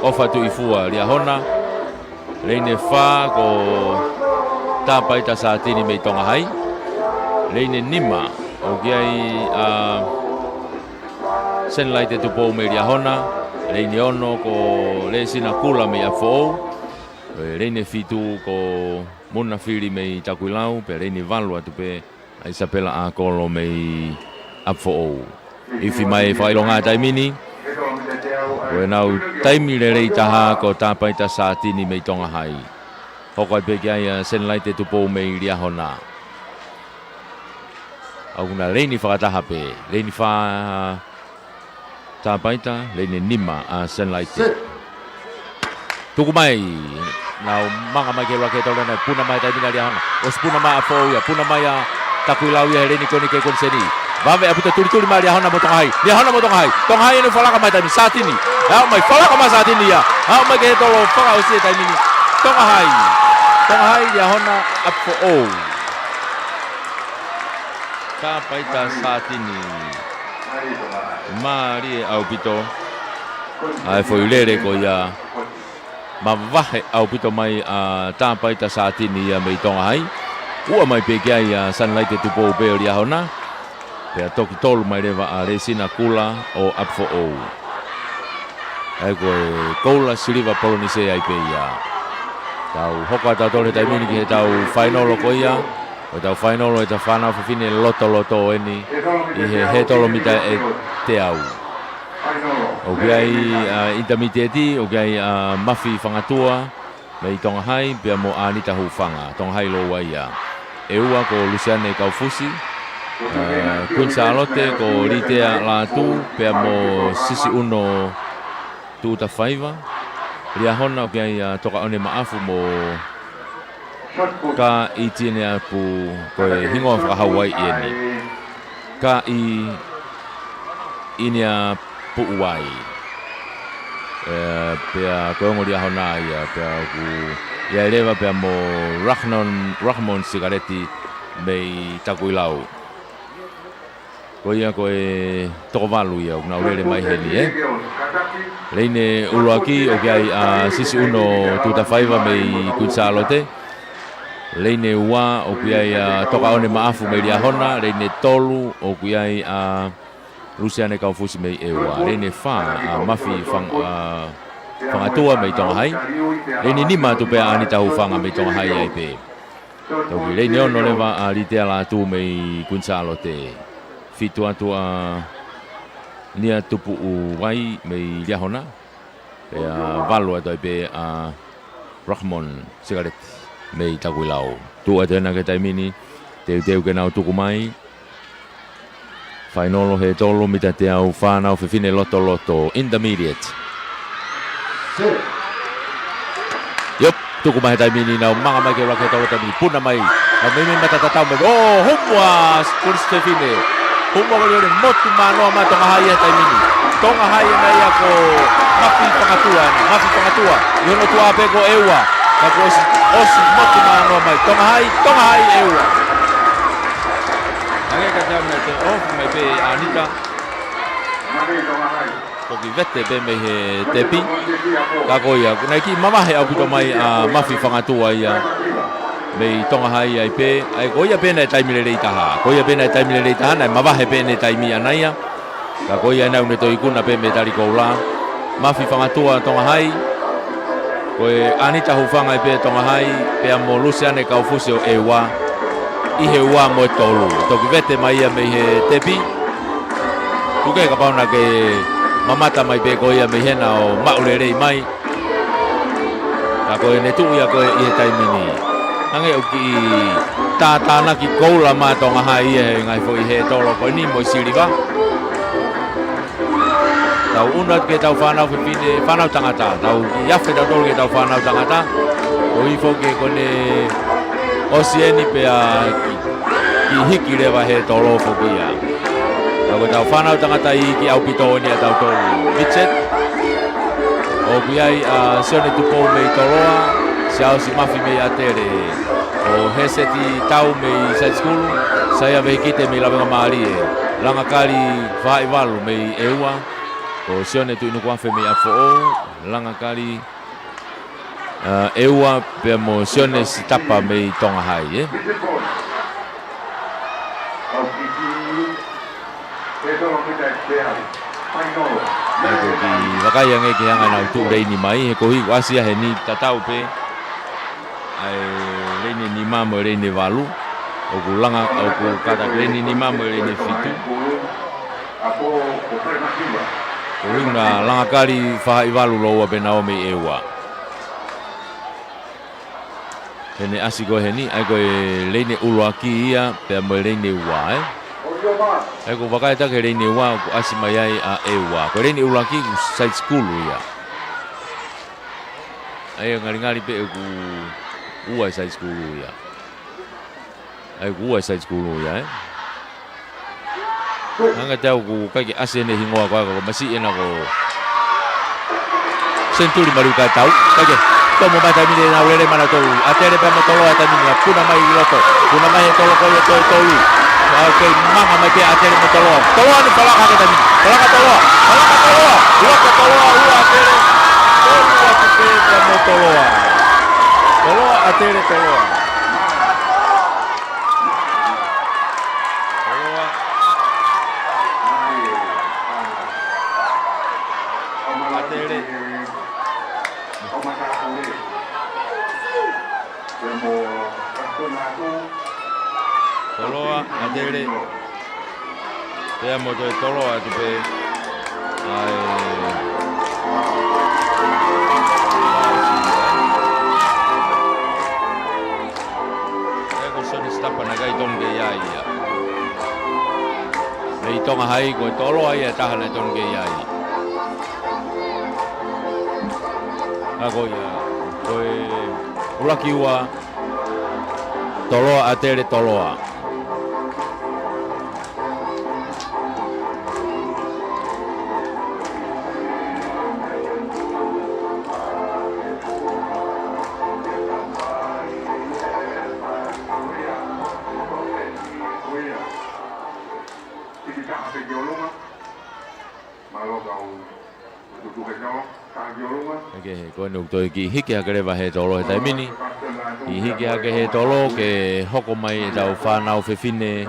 ofa tu ifua lia hona. Leine whā ko tāpai ta sātini mei tonga hai. Leine nima o kiai senlai te tupo me lia hona. Leine ono ko le sina kula mei a fōu. Leine fitu ko muna fili mei takuilau pe leine valu atu pe ai sapela a kolo mei apfo o. Ifi mai whailonga taimini. Koe nau taimi le rei taha ko tāpai ta sātini mei tonga hai. Hoko ai peke ai senlai te tupo mei lia hona. Au kuna leini whakataha pe. Leini wha tāpai ta, leini nima a senlai te. Tuku mai. Nau manga mai ke rake tau lena puna mai taimina lia hona. Os puna mai a fōu ia, puna mai a takuilau ia leini koni ke konseni. Vave aputa turi mai lia hona mo tonga hai. Lia hona mo tonga hai. Tonga hai enu whalaka mai taimini, sātini. Au mai whalaka mai sātini ia. Au mai ke tolo whaka o sie taimini. Tonga hai. Tonga hai lia hona apfo o. Tāpai ta sātini. Maari au pito. Ai whoilere ko ia. Ma wahe au pito mai a tāpai ta sātini ia mei tonga hai. Ua mai peke ai a sanlai te tupo beo lia hona. Pea toki tolu mai rewa a resina kula o apfo o. Ai koe koula siliva polonise ai pe ia. Tau hoko ata tole taimini ki he tau whainolo ko ia. O tau whainolo e ta whanau whiwhine loto eni. I he tolo mita e te au. O kiai intermiteti, o kiai mafi whangatua. Mei tonga hai, pia mo anita hu whanga. Tonga hai lo wa ia. E ua ko Luciane Kaufusi. Queen Charlotte ko ritea la tu pe mo sisi uno tu ta faiva ria hona ke ai toka one maafu mo ka itine apu ko hingo fra Hawaii eni ka inia pu uai pe ko ngo ria hona ia pe ku ia leva pe mo Rahmon sigareti mei takuilau. Koia koe toko walu ia, kuna urele mai heni Leine uruaki o kiai sisi uno tuta whaiva mei Kuitsalote. Leine ua o kiai toka one maafu mei lia hona. Leine tolu o kiai Luciane Kaufusi mei eua. Leine wha mafi whangatua mei tonga hai. Leine nima tupea anita hu whanga mei tonga hai ai pe. Toki leine ono lewa ritea la tu mei Kuitsalote. Fitu atu nia tupu wai mei lia hona. Pea valu atu pe Rahmon sigaret mei takuilau. Tu atena ke taimini, teu ke nau tuku mai. Whainolo he tolo mita te au whanau whiwhine loto intermediate. Yop, tuku mai he taimini nau manga mai ke rake tolo taimini. Puna mai, nau mimi matatatau mai. Oh, humwa, kuriste whine. Humwa ko yore motu manoa ma tonga hai e taimini. Tonga hai e nei ako mafi whakatua. Iono tua pe ko eua. Ka ko osi motu manoa mai. Tonga hai eua. Nage ka tau me te ofu mai pe anita. Koki vete pe me he tepi. Ka ko ia. Nei ki mamahe au pito mai mafi whakatua ia. Mei tonga hai ai pe, ai koia pena e taimile rei taha. Koia pena e taimile rei taha, nai mawahe pena e taimi anaia. Ka koia nau ne toi kuna pe me tari koula. Mafi whangatua tonga hai. Koe anita hufanga ai pe tonga hai, pea mo Luciane Kaufusi o ewa. Ihe ua mo e tolu. Toki vete mai ia mei he tepi. Tuke ka pauna ke mamata mai pe koia mei hena o maule rei mai. Ka koe ne tuu ia koe ihe taimini. Ange o ki tātāna ki koula mā tonga hai e ngai fo i he tolo koe ni mo siriwa. Tau unat ke tau whanau whiwhine, whanau tangata. Tau iawhe tau tolo ke tau whanau tangata. O i fo ke kone osieni pea ki hiki rewa he tolo fo kia. Tau ke tau whanau tangata i ki au pitoni a tau tolo. Mitset. O ki ai sione tupo mei toloa. Siao si mafi mei atere O heseti tau me side school, saya vehikite me lawenga maali e. Langa kali vai valu me eua, o sione tu inu kuafe me afo o, langa kali eua pe mo sione si tapa me tonga hai e. Eko ki wakai ange ki hanga na utu reini mai, eko hi wasia he ni tatau pe, ai reini ni mamo reini valu, oku langa, oku kata reini ni mamo reini fitu. Ko ringa langa kari whahai valu loa pe nao me eua. Hene asi koe he ni, ai koe reini ulua ki ia, pe mo reini ua Eko wakai take reini ua, ku asi mai ai a eua. Ko reini ulua ki ku side school ia. Ai ngari pe ku ua side school ia. Ai ku ua side school ia Hanga tau ku kai ase ne hingoa ko masi ena ko. Senturi maru ka tau. Kai tomo mata mine na urere mana tau. Atere pa motolo ata mine puna mai loto. Puna mai tolo ko yo tau. Oke, mama mai pe atere motolo. Tolo anu pala ka ta mine. Pala ka tolo. Pala ka tolo. Ua ka tolo ua atere. Tolo atere pa motolo. Tolo atere tolo. Toloa atere pe mo to toloa tu pe ai ego soni stapa na gai donge ia ia ei tonga hai ko toloa ia tahana donge ia ago ia koe ulaki ua toloa atere toloa ko no to ki hike agreva he tolo he taimini i hike ake he tolo ke hoko mai tau whanau whewhine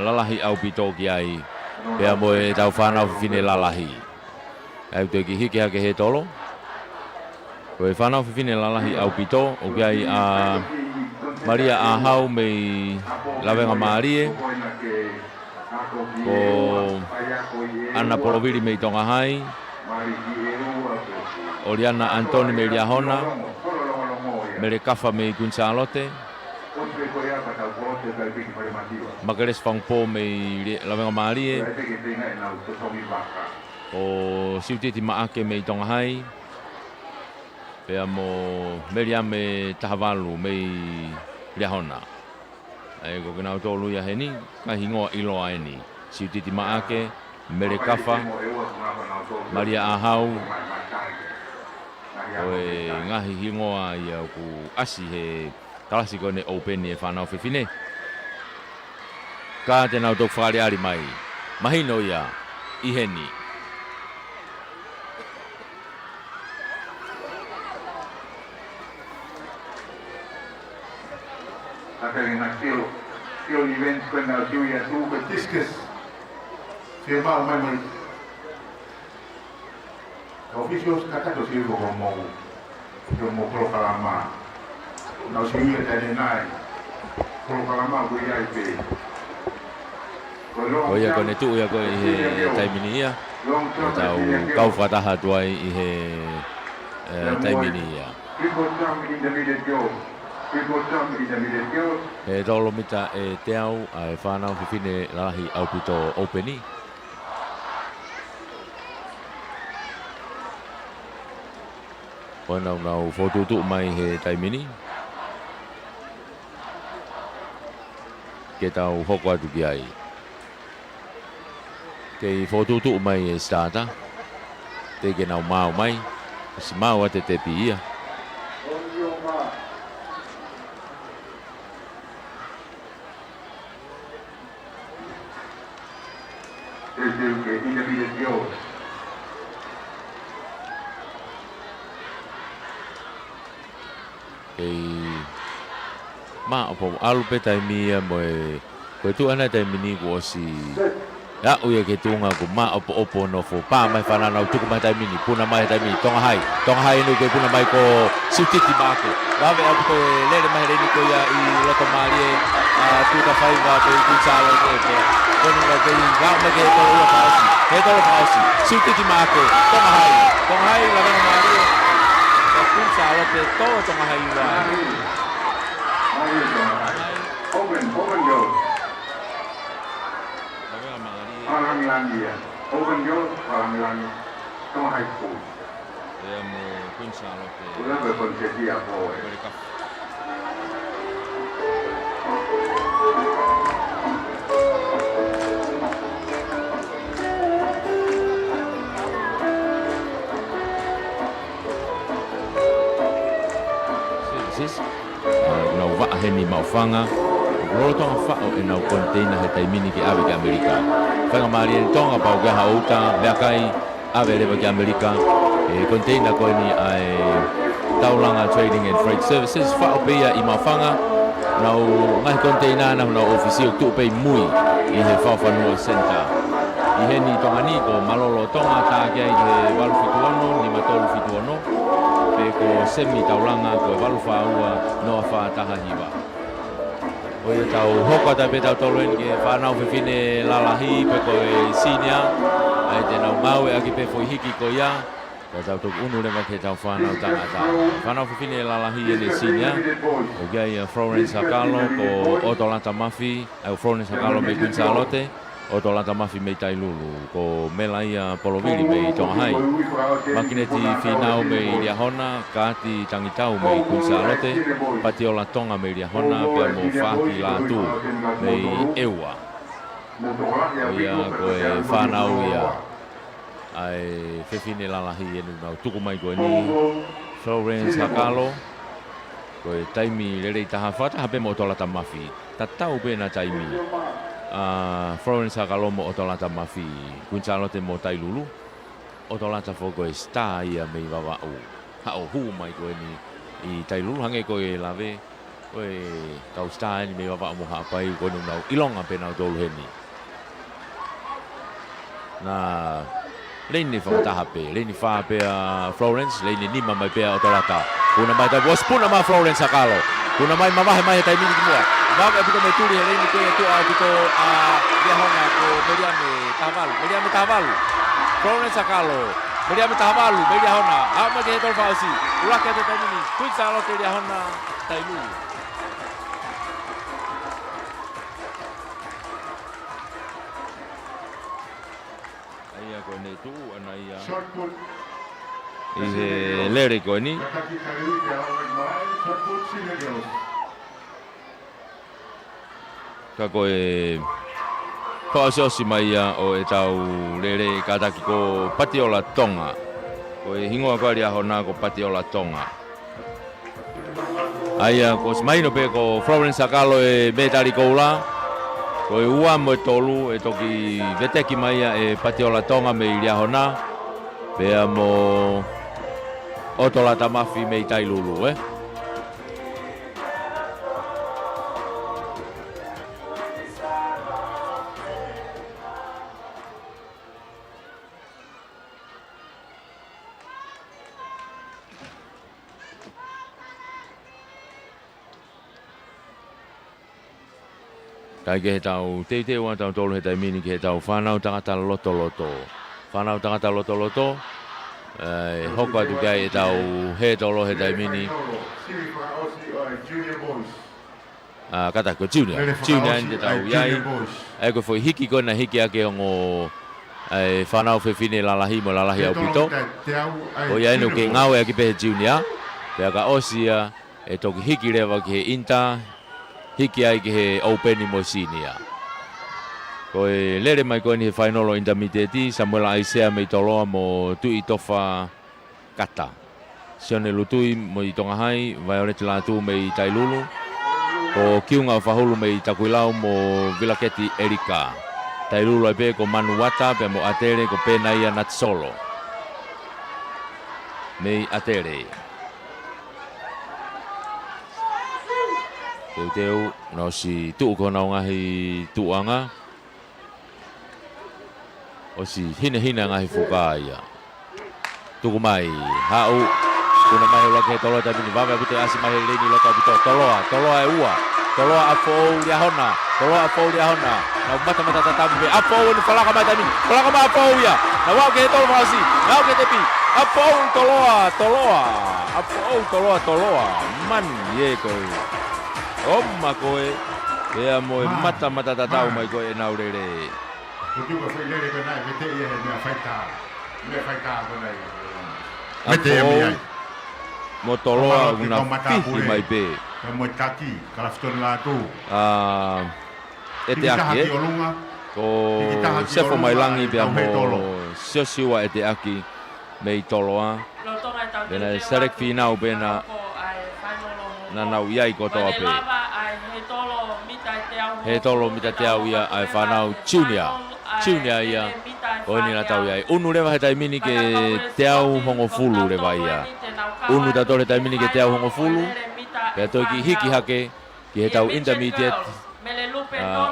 lalahi au pito ki ai pea mo e tau whanau whewhine lalahi au to ki hike ake he tolo ko e whanau whewhine lalahi au pito o ki ai a Maria Ahau mei lawenga maarie ko Ana Poloviri mei tonga hai Oriana Antoni me Liahona, Mere Kafa me Gunchalote, Magares Fangpo me Lawenga Marie, o Siutiti Maake me Tongahai, pea mo Meriam me Tahavalu me Liahona. Ai ko kena tolu ia heni, ka hingoa iloa eni. Siutiti Maake, Mere Kafa, Maria Ahau, Oe ngahi hingoa ia ku asi he klasiko ne open e whanau whiwhine. Ka te nau tōk whare mai. Mahino ia, iheni. Still events when I'll do ya too, but discus. Feel about my money. Officials kata tu sih mau kalau kalama, nau sih ada naik, kalau kalama gue ya itu. Oh ya kau netu ya kau ihe time ini ya, tahu kau fatah tuai ihe time ini ya. Tolo mita teau whanau whiwhine lahi au pito openi. Pona nau fotutu mai he taimini. Ke tau hoko atu ki ai. Ke fotutu mai e stata. Te ke nau mau mai. Si mau ate te pi ia. ma opo alu pe taimia mo ko tu ana taimini ko si ya uye ke tunga ko ma opo no fo pa mai fana na tu ko mai taimini puna mai taimini tonga hai no ko puna mai ko sutiti ba ko wa ve apo ko le mai re ni ko ya I loto mari tu ta fai va pe tu salo ko ko no ko ga ma ke to lo pa si sutiti ma ko tonga hai la ve mari tu salo pe to tonga hai wa Open go. Palangilandia. Open go. Palangilandia. Trong high school. Udah berkonsepsi apa? Nau va'a heni maufaga rolo tonga fa'o e nau container he taimini ke ave ke Amerika whanga maari ni tonga pau ke hauta mea kai ave lewa ke Amerika e container koe ni ai Taulanga Trading and Freight Services fa'o peia I maufaga nau ngai container na nau ofisio tu pei mui I he whawhanua center I heni tonga ni ko malolo tonga tā kia I he walu fituano ni matolu fituano pe ko semi taulanga ko walu whaua noa whaataha hiwa. O ia tau hoko ta pe tau tolu ke whanau whiwhine lalahi pe ko e sinia ai te nau mau e aki pe fo hiki ko ia ka tau tuk unu lewa ke tau whanau tangata. Whanau whiwhine lalahi e ne sinia o kia ia Florence Hakalo ko Otolanta Mafi au Florence Hakalo me Kunsalote Otolanta Mafi me Tailulu ko mela ia Polovili me Tonghai makineti finau me Iliahona kati tangitau me Kunsalote patiola tonga me Iliahona pe mo faki la tu me Ewa ia ko e whanau ia ai fefine lalahi enu nau tuku mai ko ni Florence Hakalo ko e taimi lele taha whata hape mo Otolanta Mafi tatau pe na taimi Florence Hakalo mo Otolanta Mafi Kunsalote mo Tailulu Otolanta fogo e star ia me wawau hao hu mai ko ni I Tailulu hange ko e lave ko e tau star ni me wawau mo hapai ko nau ilonga pe nau tolu heni na leini whamataha pe leini wha pe Florence leini nima mai pe Otolanta puna mai tai was puna mai Florence Hakalo puna mai mawahe mai tai mini mua Bawa kita mai tuli hari ini kau tu kita dia honga ko Meriame Tavalu Florence Hakalo Meriame Tavalu Meria hona ama ke tol fausi ulah ke tai mini Kunsalote dia hona Tailu Aya ko ne tu anaya Short put. Ihe lere ko ni Short put Senegal. ka koe whaosiosi mai ia o e tau lere kataki ko Patiola Tonga. Ko e hingoa koe ria hona ko Patiola Tonga. Aia ko smaino pe ko Florence Hakalo e metari koula. Ko e ua mo e tolu e toki veteki mai ia e Patiola Tonga me i ria hona. Pea mo Otolanta Mafi me i Tailulu Tai ke tau te wa tau tolu he tai mini ke tau whanau tangata loto. Whanau tangata loto. Hoko atu kai e tau he tolo he tai mini. Kata ko junior ni tau iai. Ai ko foi hiki ko na hiki ake ongo whanau whewhine lalahi mo lalahi au pito. O iai no ke ngau e aki pe junior. Pea ka osia e toki hiki rewa ki he inta. Hiki ai ki he open mo senior. Ko e lere mai ko ni he final intermediate Samuel Aisea me toloa mo tui tofa kata. Sione lutui mo I tonga hai Violet Latu me Tailulu. Ko kiunga whahulu me Takuilau mo Vilaketi Erika. Tairulo e pe ko Manuata pe mo Atere ko pena ia Natsolo. Mei Atere. Teu no si tu ko na ngahi tuanga. O si hina ngahi fukaia. Tuku mai hau kuna mai lo ke tolo tapi ni baba bute asi mai leni lo tapi toloa e ua. Toloa afo dia hona. Na mata tatabu be afo ni falaka mai tani. Falaka mai afo ya. Na wa ke tolo masi. Na ke tepi. Afo toloa. Man ye ko. Oma koe, ea moe mata tatau mai koe na urere. Kutu ko foi lele ko nai mete ia he mea faita ko nai. Mete ia mo toloa una fihi mai pe. Ka mo taki, kala fton la tu. Ete aki ko sefo mai langi pe mo siosiwa ete aki mei toloa. Bena serek finau bena na nau iai ko toa pe. He tolo mita te au ia ai whanau Junior ia. O ni na tau iai. Unu rewa he taimini ke te au hongo fulu rewa ia. Unu tato he taimini ke te au hongo fulu. Pea toi ki hiki hake ki he tau intermediate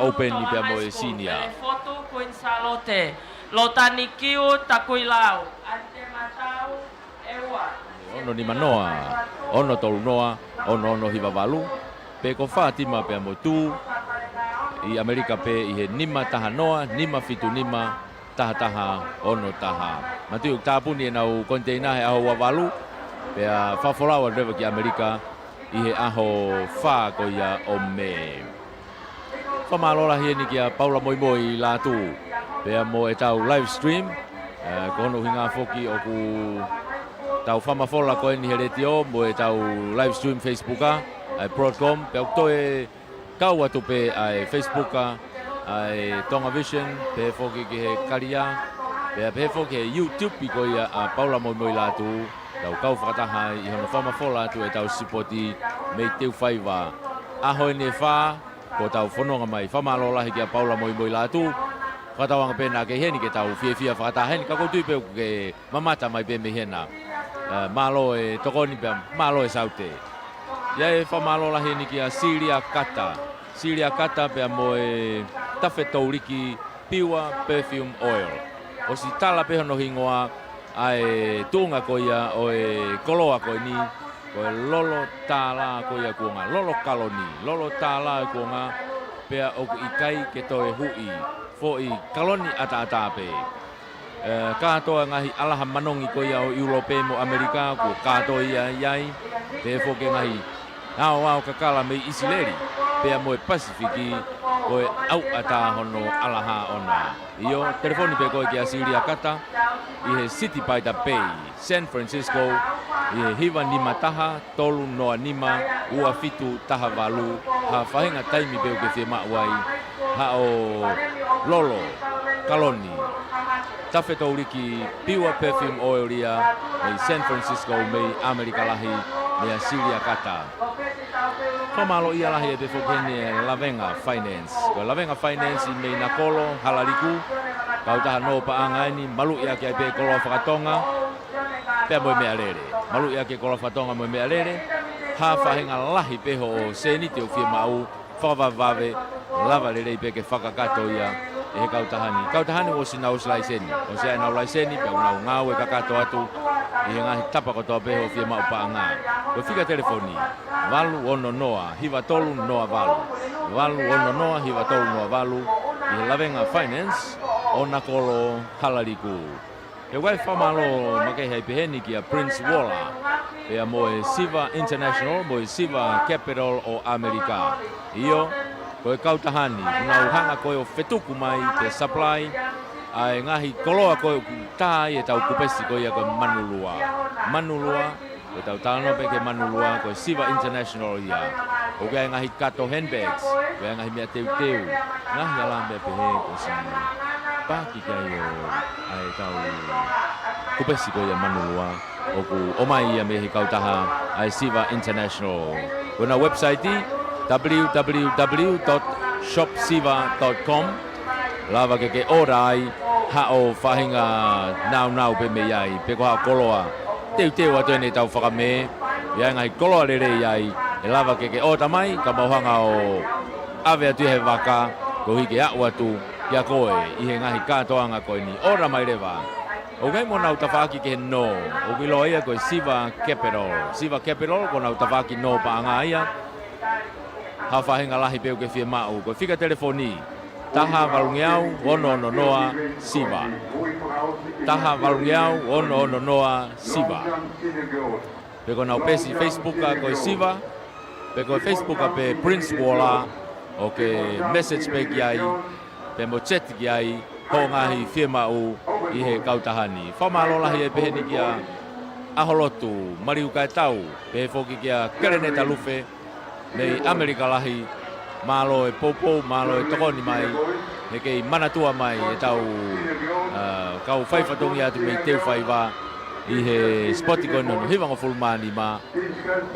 open ni pea moe senior. Lotani kiu takui lau. Ante matau ewa. Ono ni manoa. Ono tolu noa. Ono hiva walu. Pe ko Fatima pe mo tu i Amerika pe i he nima taha noa, nima fitu nima taha ono taha. Matiu tapuni nau container he aho walu pe a fafolawa rewa ki Amerika i he aho fa ko ia o me. Famalola hieni ki a Paula Moimoi la tu pe a mo e tau live stream ko no hinga foki o ku tau famafola ko ni heretio mo e tau live stream Facebooka ai Broadcom pe okto e kau atu pe ai Facebooka ai Tonga Vision pe foki ki he karia pe foki he YouTube ko ia a Paula Moimoi la tu tau kau whakataha i hono famafola tu e tau sipoti mei teu whaiva aho ne fa ko tau whanonga mai whamalola ki a Paula Moimoi la tu whakatawanga pena ke heni ke tau fia whakataha heni kako tui pe ke mamata mai pe me hena malo e tokoni pe malo e saute ia e whamalola heni ki a Syria Kata pe mo e tafe tauriki Pure Perfume Oil o si tala pe hono hingoa ai tunga ko ia o e koloa ko ni ko lolo tala ko ia kuanga lolo kaloni lolo tala kuanga pe o ikai ke to e hui fo i kaloni ata pe katoa ngahi alaha manongi ko ia o Europe mo Amerika ko katoa ia iai pe fo ke ngahi au kakala me isileri pe mo Pasifiki ko au ata hono alaha ona io telefoni pe ko ki Syria Kata i he City Paita Bay San Francisco i he hiva nima taha tolu noa nima ua fitu taha walu ha whahinga taimi pe ke te mawai ha o lolo kaloni tafe tauriki Pure Perfume Oil ia mei San Francisco mei Amerika lahi mea Syria Kata Kamalo ia lahi e te whokene Lavenga Finance. Ko Lavenga Finance i mei nakolo halaliku. Kau taha no paanga ini malu ia ki ai pe kolo whakatonga. Pea moe mea lere. Malu ia ki kolo whakatonga moe mea lere. Ha whahinga lahi peho o seni te o fia mau. Whakavavave lava lere i pe ke whakakato ia. E he kautahani. Kautahani o si nau slai seni. O si ai nau lai seni pea unau ngau e kakato atu. I he ngahi tapa kotoa peho fia mau paanga. Ko fika telefoni. Valu ono noa, hiva tolu noa valu. Valu ono noa, hiva tolu noa valu. I Lavenga Finance, ona kolo halaliku. E wai whamalo make hei peheni ki a Prince Walla. E a moe Siva International, moe Siva Capital o Amerika. Io, koe kautahani, unau hanga koe o fetuku mai te supply. Ai ngahi koloa koe tai e tau kupesi koe koe manulua. Manulua. Ko tau tano pe ke manulua ko Siva International ia. O ke ngahi kato handbags, ko ngahi mea teu. Ngahi ala me pe he ko si paki kai o ai tau kupesi ko ia manulua. O ku omai ia me he kau taha ai Siva International. Ko na website www.shopsiva.com lava ke ora ai ha o whahinga nau pe me iai pe ko ha koloa teu atu nei tau whakame ia ngai koloa rere iai e lava ke o tamai ka mauhanga o ave atu he waka ko hike a watu ia koe i he ngahi katoanga koe ni ora mai rewa o gai mo nau tawhaki ke no o kilo ia koe Siva Capital ko nau tawhaki no pa anga ia ha whahinga lahi peu ke fie mau ko fika telefoni taha valungiau ono noa Siva taha valungiau ono noa Siva pe ko nau pesi Facebooka ko Siva pe ko Facebooka pe Prince Wala o ke message pe kiai pe mo chat kiai ho ngahi fie mau i he kautahani whamalo lahi e peheni kia aholotu mariu kai tau pe foki kia kereneta lufe nei Amerika lahi malo e popo malo e tokoni mai he kei manatua mai e tau kau whaifatongi atu mei teu whaiva i he spoti koe nono hiwanga fulmani ma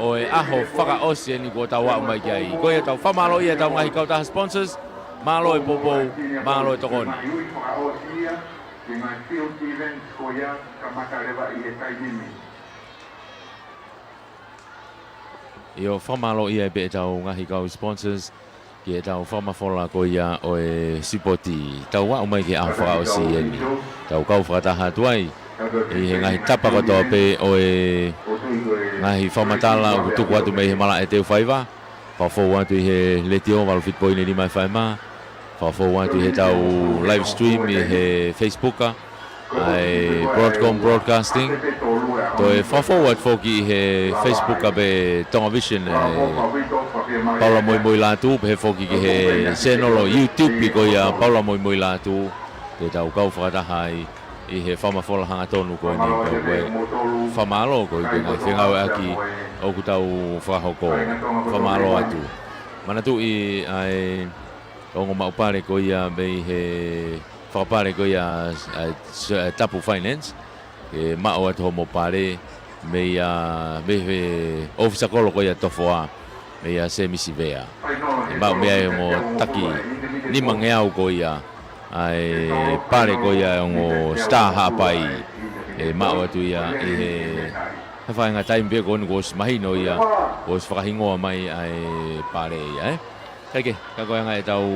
o e aho whaka osi ni ko tau wau mai kiai ko e tau whamalo i e tau ngahi kautaha sponsors malo e popo malo e tokoni Io whamalo ia be tau ngahi kau sponsors ki e tau whamafola ko ia o e sipoti tau wau mai ki aho whaka osi ni tau kau whakataha tuai i he ngahi tapa kotoa pe o e ngahi whamatala o tuku atu mei he mala e teu whaiva whafou atu i he letio walu fitpoi ni mai whaima whafou atu i he tau live stream i he Facebooka ai Broadcom Broadcasting to e whafou atu foki i he Facebooka pe Tonga Vision Paula Moimoi Latu pe he foki ki he senolo YouTube i ko ia Paula Moimoi Latu te tau kau whakataha i he whamafola hanga tonu ko ni koe whamalo ko i ngai whengau aki o ku tau whahoko whamalo atu manatu i ai ongo maupare ko ia bei he whapare ko ia Tapu Finance ke mao atu homo pare mei he ofisa kolo ko ia tofoa mei a semisivea e mau mea mo taki ni mangeau ko ia ai pare ko ia ngo star hapai e mau atu ia e he whainga time pe ko ngos mahino ia os whakahingoa mai ai pare ia Kaike ka ko nga tau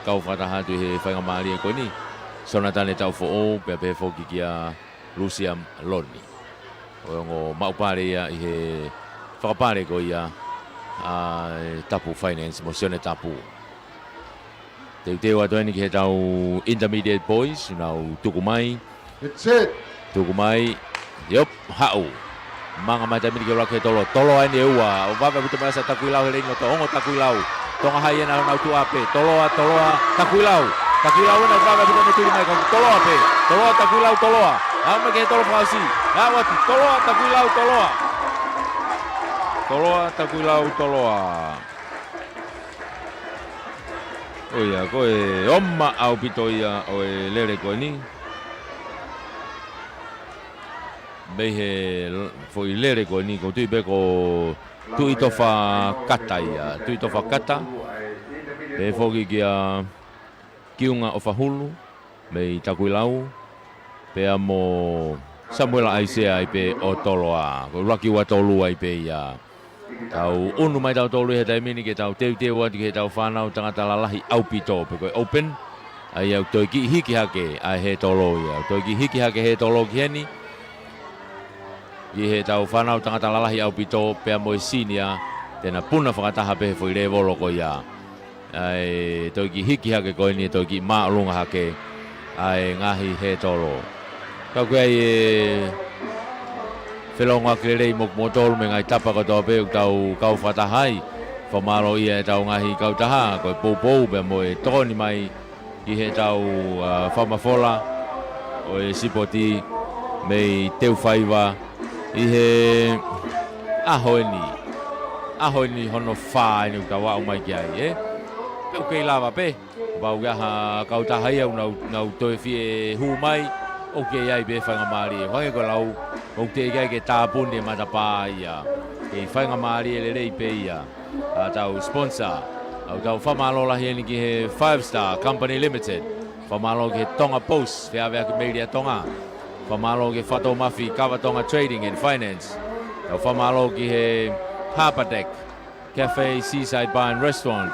kau whataha tu he whainga maari ko ni sona tane tau fo o pe fo kia Lucian Loni o ngo mau pare ia i he whakapare ko ia Tapu Finance Motione Tapu Teu atu ni ki he tau intermediate boys nau tuku mai That's it. tuku mai yop hau manga mai tamini ke lake tolo ai ni ua o baba buta masa takuilau he ringo to ongo takuilau tonga hai na nau tu ape toloa takuilau na baba buta me tuli mai ko toloa takuilau ama ke tolo fasi awa toloa Oia, koe oma au pito ia o e lere koe ni. Mei he foi lere koe ni, ko tui beko tui tofa kata ia. Tui tofa kata, pe foki kia kiunga o whahulu, mei takuilau, pe amo Samuela Aisea i pe o toloa. Ko raki wa tolu ai pe ia. Tau unu mai tau tolu he taimini ke tau teu atu ke tau whanau tangata lalahi au pito pe koe open ai au toi ki hiki hake ai he tolo ia toi ki hiki hake he tolo ki heni i he tau whanau tangata lalahi au pito pe amoi sinia tena puna whakataha pe he fwoi revolo ko ia ai toi ki hiki hake koe ni toi ki maalunga hake ai ngahi he tolo kau koe ai Whelonga klerei mok motolu me ngai tapa ko tau peu tau kau whatahai whamalo ia e tau ngahi kau taha koe poupou pe moe toni mai i he tau whamafola o e sipoti mei teu whaiva i he ahoeni hono whae ni tau wau mai ki ai peu kei lava pe wau gaha kau taha ia nau toe fie hu mai o ke ai be whainga maari e whange ko lau o te ikai ke tāpuni e matapā ia ke whainga maari e le rei pe ia a tau sponsor au tau whamalola hieni ki he 5 Star Company Limited Whamalo ke Tonga Post, Whiawea ke Media Tonga. Whamalo ke Whato Mafi, Kawatonga Trading and Finance. Whamalo ki he Harbour Deck, Cafe, Seaside Bar and Restaurant.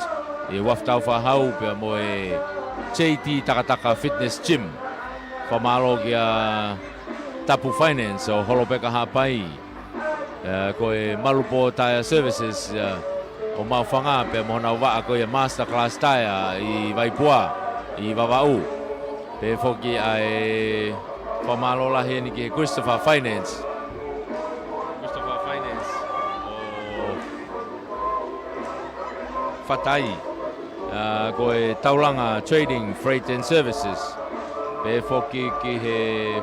E waftau whahau pia mo e JT Takataka Fitness Gym. Whamalo ki a Tapu Finance o Holopeka Hapai. Ko e Malupo Tire Services o Mawhanga pia mo na waa ko e Masterclass Tire i Vaipua, i Vavau. Pe foki a e Whamalo lahi ni ki Christopher Finance. Fatai, ko e Tauranga Trading, Freight and Services. Pe foki ki he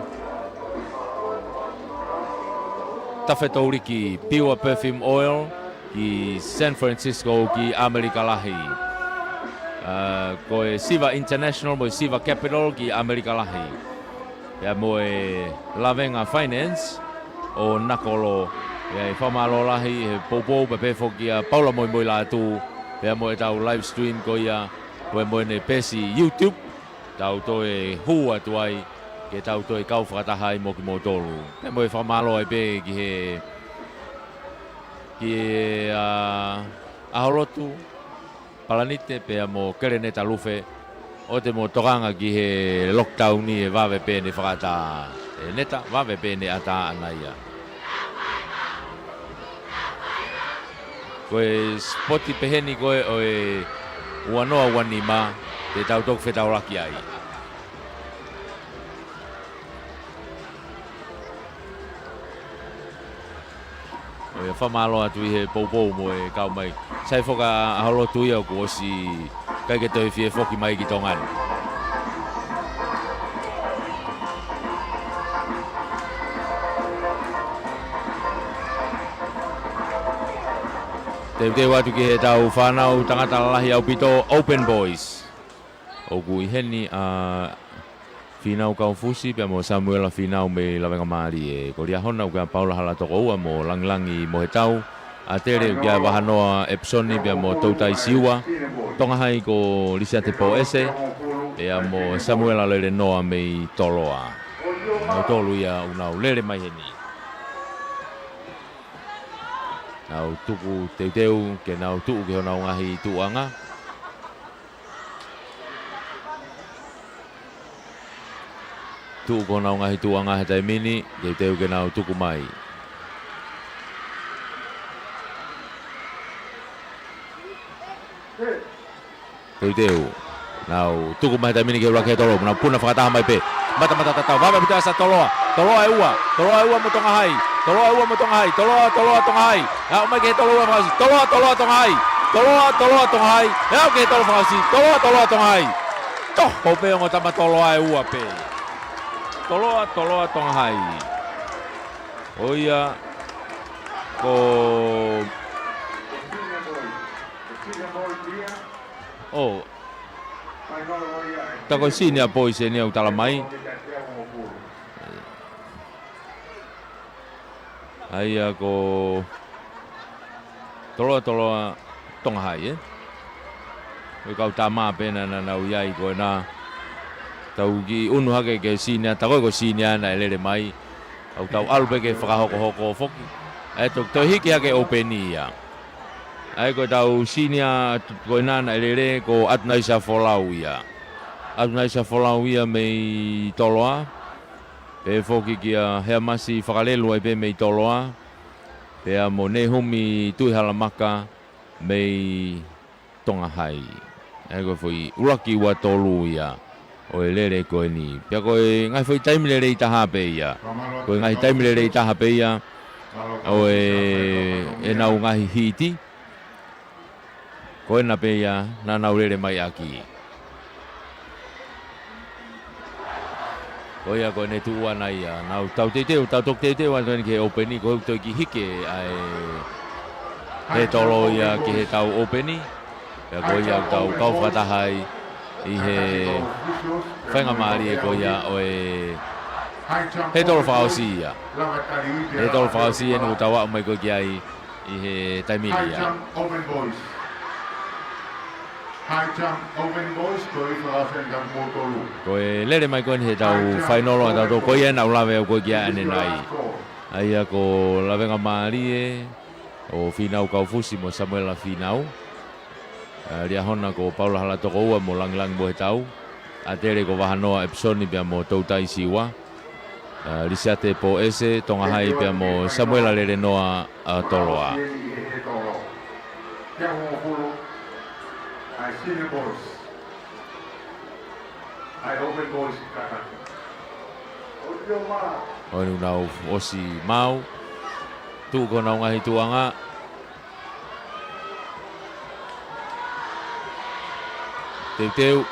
Tawhetouriki Pure Perfume Oil ki San Francisco ki Amerika lahi. Ko e Siva International mo e Siva Capital ki Amerika lahi. Pe mo e Lavenga Finance o Nakolo. E whamalo lahi he popo pe foki a Paula moi la tu. Pea mo e tau live stream ko ia, koe mo ne pesi YouTube, tau toi hua tuai, ke tau toi kau whakatahai mo ki mo tolu. Pea mo e whamalo e pe ki he aholotu, palanite, pea mo kereneta lufe, o te mo tokanga ki he lockdown ni e wawe pe ne whakata neta, wawe pe ne ata anaia. Koe spoti peheni koe o e uanoa wanima te tau tok whetau laki ai. O e whamalo atu i he poupou mo e kau mai. Sai whoka aholo tui au ko osi kai ke toi fie whoki mai ki tongani. Te watu ki he tau whanau tangata lahi au pito Open Boys. O kui heni a whinau kau fusi pia mo Samuela whinau me lawenga maari e koria hona ukia Paula hala toko ua mo langilangi mo he tau. A tere ukia wahanoa Epsoni pia mo Tautai Siua. Tonga hai ko Lisia te po ese. Pia mo Samuela lele noa me toloa. Mo tolu ia unau lele mai heni. Nau tuku teuteu ke nau tuku ke honau ngahi tuanga. Tuku ke honau ngahi tuanga he tai mini, teuteu ke nau tuku mai. Teuteu, nau tuku mai tai mini ke ura ke tolo, nau puna whakataha mai pe. Mata tatau, wawa pita asa toloa, toloa e ua mo tonga hai. Toloa ua mo tonga hai, toloa tonga hai. Au mai ke toloa whakasi, toloa tonga hai. Toloa tonga hai. Au ke toloa whakasi, toloa tonga hai. Toho pe ongo tama toloa e ua pe. Toloa tonga hai. Oia ko oh. Tako sini a boys e ni au tala mai. Aia ko toloa tonga hai e kau tama pena na nau iai ko na tau ki unu hake ke sinia tako ko sinia na elere mai au tau albe ke whakahoko foki e tok to hiki hake openi ia ai ko tau sinia ko na elere ko atnaisa folau ia mei toloa pe foki kia hea masi whakalelu ai pe mei toloa. Pe a mo ne humi tui halamaka mei tonga hai. Ego foi uraki wa tolu ia. O e lere koe ni. Pea koe ngai foi taimilere i taha pe ia. Koe ngai taimilere i taha pe ia. O e nau ngahi hiti. Koe na pe ia na nau lere mai aki. Oia ko ne tua na ia nau tau tok teiteu anu ke openi ko to ki hike ai he tolo ia ki he tau openi e ko ia tau kau whatahai i he whenga maari e ko ia o e he tolo whaosi ia he tolo whaosi e nuku tawa mai ko ki ai i he taimili ia High jump open boys ko i whakasen ka mōtolu. Ko e lere mai koe ni he tau whainolo a tau ko ia nau lawe au koe kia ane nai. Aia ko lawenga maarie o whinau kaufusi mo Samuela Whinau. Ria hona ko Paula Halatoko ua mo langilangi mo he tau. A tere ko wahanoa Epsoni pia mo Tautai Siwa. Lisiate po ese tonga hai pia mo Samuela lere noa toloa. I see the boys. I open boys kakako. O nu nau osi mau. Tu ko nau ngahi tuanga. Teu.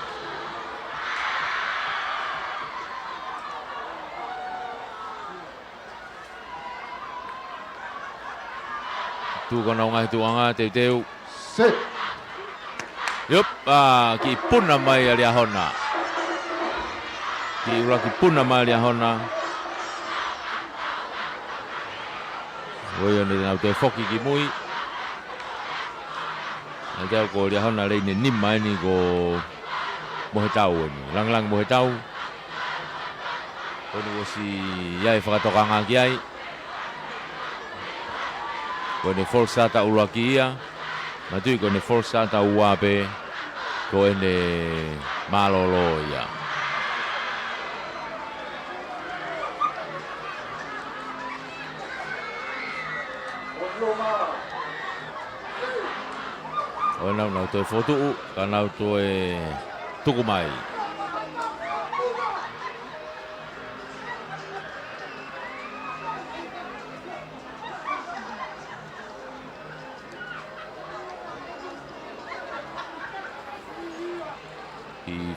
Tu ko nau ngahi tuanga teu. Set. Yup, ki puna mai ali hona. Ki ura ki puna mai ali hona. Woyo ni nau te foki ki mui. Na teo ko ali hona rei ni nima ni ko mohetau ni. Lang mohetau. Onu si yai whakatokanga ki ai. Ko ni folsata ura ki ia. Matui ko ne folsata uape ko ene malolo ia. O nau toe fotu ka nau toe tuku mai.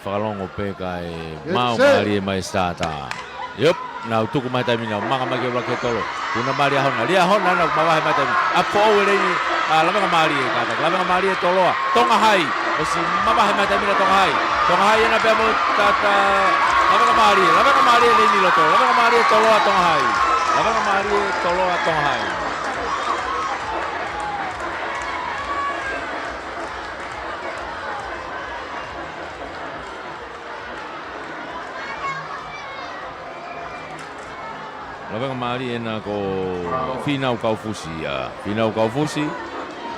Whakalongo pe kai mau mari mai stata. Yup, nau tuku mai tai mina manga mai ke ke tolo. Kuna mari hona, lia hona nau mawa mai tai. Apo ore ni lama mari kata. Lama mari tolo. Tonga hai. Osi mawa mai tai mina tonga hai. Tonga hai na pe mo tata. Lama mari ni lo tolo. Lama mari tolo tonga hai. Lama mari tolo tonga hai. Lawenga mari ena ko Whinau Kaufusi ya. Whinau Kaufusi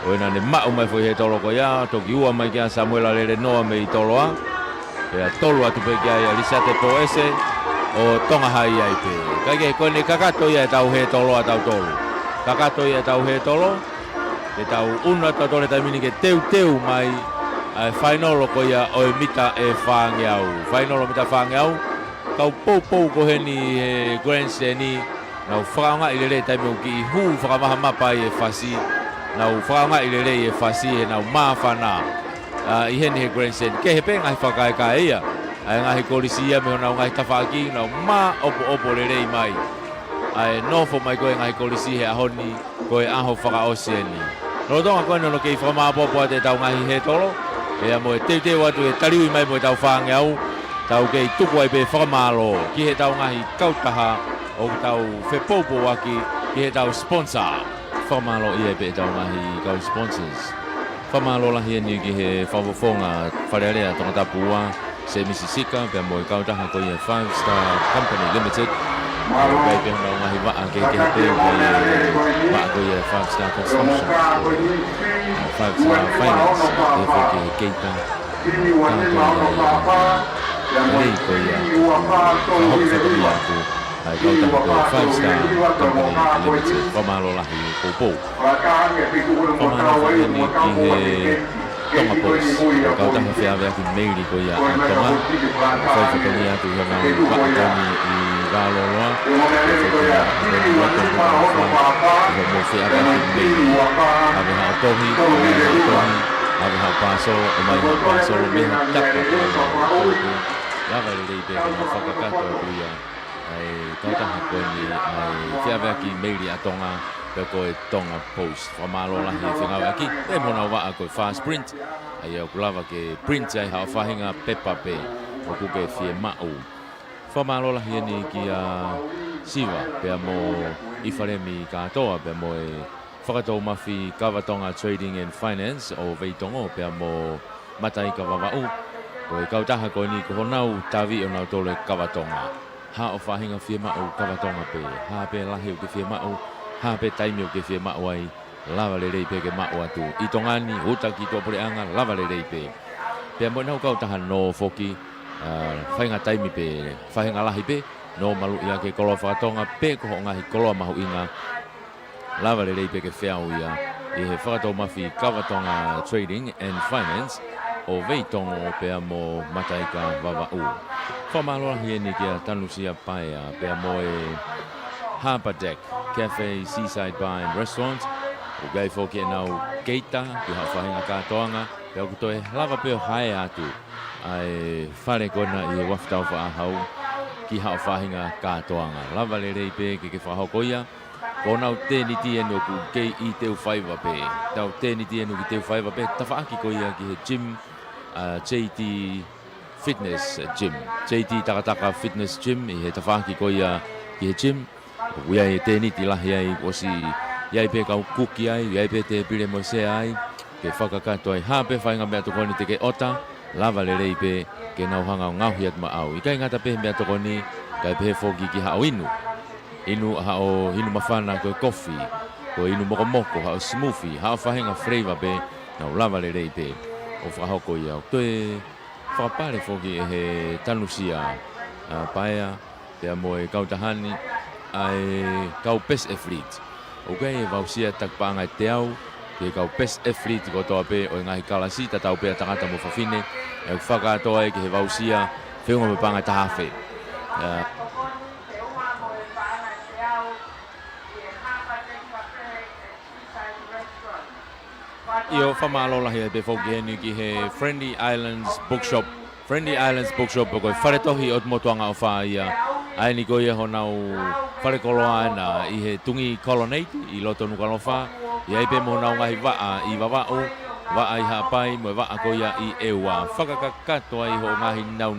o ena ne mau mai foi he tolo ko ia toki ua mai kia Samuela lere noa me i toloa. Pea tolu atu pe kia ia Lisate po ese o tonga hai ai pe. Kaike koe ne kakato ia e tau he toloa tau tolu. Kakato ia e tau he tolo. E tau una tau tole tai mini ke teu mai whainolo ko ia o e mita e whaangeau. Whainolo mita whaangeau. Kau pou ko heni e grandstand ni nau whakanga i lere tai meu ki i hu whakamaha mapa i e whasi nau whakanga i lere i e whasi he nau mawhana i heni he grandstand ke he pe ngahi whakai ka ia ai ngahi korisia me nau ngahi tawhaki nau ma opo lere i mai ai nofo mai koe ngahi korisi he ahoni koe aho whakaosi ni no tonga koe no kei whakamaha popo te tau ngahi he tolo e mo e teu atu e tariui mai mo e tau whaangeau tau kei tuku ai pe whakamalo ki he tau ngahi kautaha o tau whepopo waki ki he tau sponsor. Whakamalo i ai pe tau ngahi kau sponsors. Whakamalo lahi eni ki he whawafonga wharearea tonga tapua se Mississika pe mo i kautaha ko i e 5 Star Company Limited. Kai pe hona ngahi waa ke he teo ki waa ko i e 5 Star Construction. 5 Star Finance e whaki he keita. Nei ko ia hoksa ko ia ko ai kau tahu 5 Star Company Limited pamalo lahi popo pamalo ini ki he tonga pos kau tahu fiava ki meili ko ia tonga foi ko ia tu ia na pakani i valoroa ko ia ni wato ko mo fiava ki meili ave ha tohi ave ha paso e mai ha paso lo me taka lava le pe ko whakakato ko ia ai tautaha ko ni ai whiawea ki meili a tonga pe ko e tonga post whamalo lahi whingawe aki e mona waa ko fast print ai au lava ke print ai hao whahinga pepa pe o kuke fie mau whamalo lahi ni ki a siwa pe mo i wharemi katoa pe mo e whakatou mawhi Kawatonga Trading and Finance o Veitongo pe mo matai ka vava'u. Ko e kautaha ko ni ko honau tavi o nau tole kavatonga. Ha o whahinga whia ma'u kavatonga pe. Ha pe lahi o ke whia ma'u. Ha pe taimi o ke whia ma'u ai. Lava le rei pe ke ma'u atu. I tongani, uta ki tō pureanga, lava le rei pe. Pea mo nau kautaha no foki. Whainga taimi pe, whahinga lahi pe. No malu ia ke koloa whakatonga pe ko ho ngahi koloa mahu inga. Lava le rei pe ke whiau ia. I he whakato mawhi Kavatonga Trading and Finance. O veitongo pea mo mataika vava'u. Whamaloa hieni kia tanusia paea pea mo e Harbour Deck Cafe, Seaside Bar and Restaurant. O gai fōki e nau keita ki hao whahinga kātoanga. Pea kuto e lava peo hae atu. Ai whare kona i e waftau whaahau ki hao whahinga kātoanga. Lava le rei pe ke whahokoia. Ko nau tēni tienu ku kei i teu whaiva pe. Tau tēni tienu ki teu whaiva pe. Tawhaaki koia ki he gym. JT Fitness Gym. JT Takataka Fitness Gym. I he tawhaaki koia ki he gym. Ia e tēni ti lahi ai osi. Iai pe kau kuki ai. Iai pe te pire mo se ai. Ke whakakato ai hape whainga mea tokoni te ke ota. Lava le rei pe ke nau hanga o ngauhi at maau. I kai ngata pe mea tokoni. Kai pe whoki ki hao inu. Inu hao inu mawhana koe coffee. Ko inu mokomoko hao smoothie. Hao whahinga flavor pe. Nau lava le rei pe. O whahoko ia. Toe whakapare whoki e he tanusia paea. Pea mo e kautahani. Ai kau pes e fleet. O kai e vausia takpanga e te au. Ke kau pes e fleet ko toa pe o ngahi kalasi. Tatau pe tangata mo whawhine. E whakatoa e ke he vausia. Whiunga me panga tahawhi. Io whamalo lahi e pe whoki henu ki he Friendly Islands Bookshop. Friendly Islands Bookshop o koe wharetohi o motuanga o wha ia. Ai ni koe ho nau wharekoloa ana i he tungi Colonnade i loto nukalofa. I ai pe mo nau ngahi waa i wawao. Waa i hapai mo waa koia i ewa. Whakakakato ai ho ngahi nau.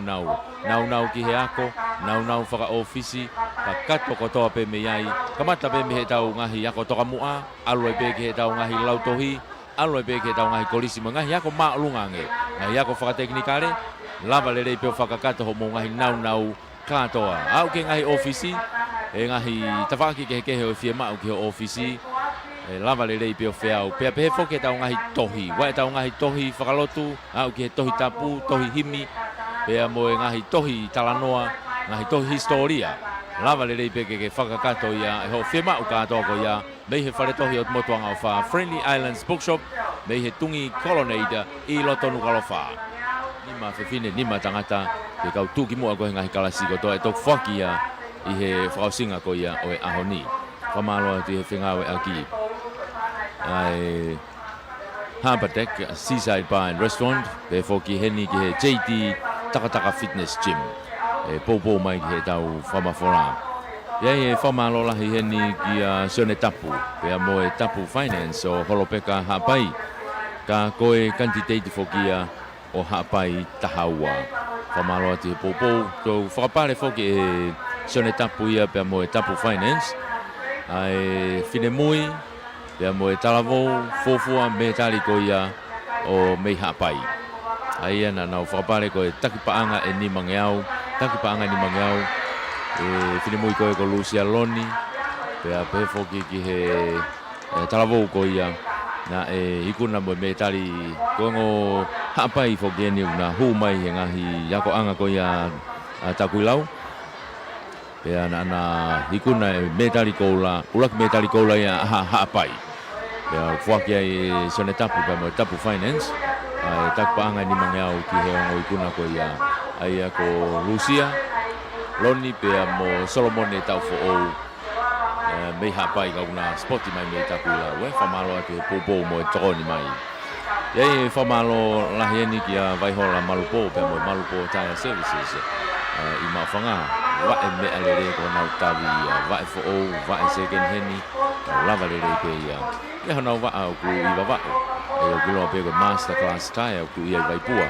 Nau ki he ako. Nau whakaofisi. Kakato kotoa pe me iai. Kamata pe me he tau ngahi ako toka mua. Aloi pe ki he tau ngahi lautohi. Aloi pe ke tau ngahi kolisi mo ngahi ako maalunga nge. Ngahi ako whakateknikare. Lava le rei peo whakakato ho mo ngahi nau katoa. Au ke ngahi ofisi. E ngahi tawhaki ke kehe o whia mau ki ho ofisi. E lava le rei peo whiau. Pea pehe fo ke tau ngahi tohi. Wai tau ngahi tohi whakalotu. Au ke tohi tapu, tohi himi. Pea mo e ngahi tohi talanoa. Ngahi tohi historia. Lava le rei peke ke whakakato ia. E ho whia mau katoa ko ia. Mei he wharetohi o motuanga o wha Friendly Islands Bookshop. Mei he tungi Colonnade i loto nukalofa. Nima whewhine, nima tangata. Ke kau tūki mua koe ngahi kalasi ko toa e tōk whaki ia. I he whakaosinga ko ia o e ahoni. Whamaloa tu he whingawe aki. Ai Harbour Deck, Seaside Bar and Restaurant. Pe whoki heni ki he JT Takataka Fitness Gym. E pōpō mai ki he tau whamawhora. Iai e whamalo lahi heni ki a Sone Tapu. Pea mo e Tapu Finance o Holopeka Hapai. Ka koe kantiteiti whokia o Hapai Tahaua. Whamalo ati he pōpō. Tō whakapare whoki e Sone Tapu ia pea mo e Tapu Finance. Ai Whinemui. Pea mo e Talavou, Fofua, me tali ko ia o mei Hapai. Ai ana nau whakapare ko e takipaanga e ni mangeau. Takipaanga ni mangeau. E Whinemui koe ko Lucia Loni. Pea pefoki ki he Talavou ko ia. Na e ikuna mo me tali ko ngo Hapai foki eni na hu mai he ngahi yako anga ko ia Takuilau. Pea na ikuna e me tali ko la. Ulak me tali ko la ia Hapai. Pea fuaki ai Sone Tapu pa mo Tapu Finance. Ai takipaanga ni mangeau ki he ngo ikuna ko ia. Ai ko Lucia Loni pea mo Solomon e tau fo'ou mei hapai ka una spoti mai mei takula. We whamalo atu he pōpō mo e tokoni mai. Iei e whamalo lahieni ki a Vaihola Malupo pea mo Malupo Tire Services. I mawhanga wae me alere ko nau tawi wae fo'ou, wae second heni. Lava lere pe ia. Ia hanau wae au ku i wawao. E o kuloa pe ko Masterclass Tire au ku ia i Vaipua.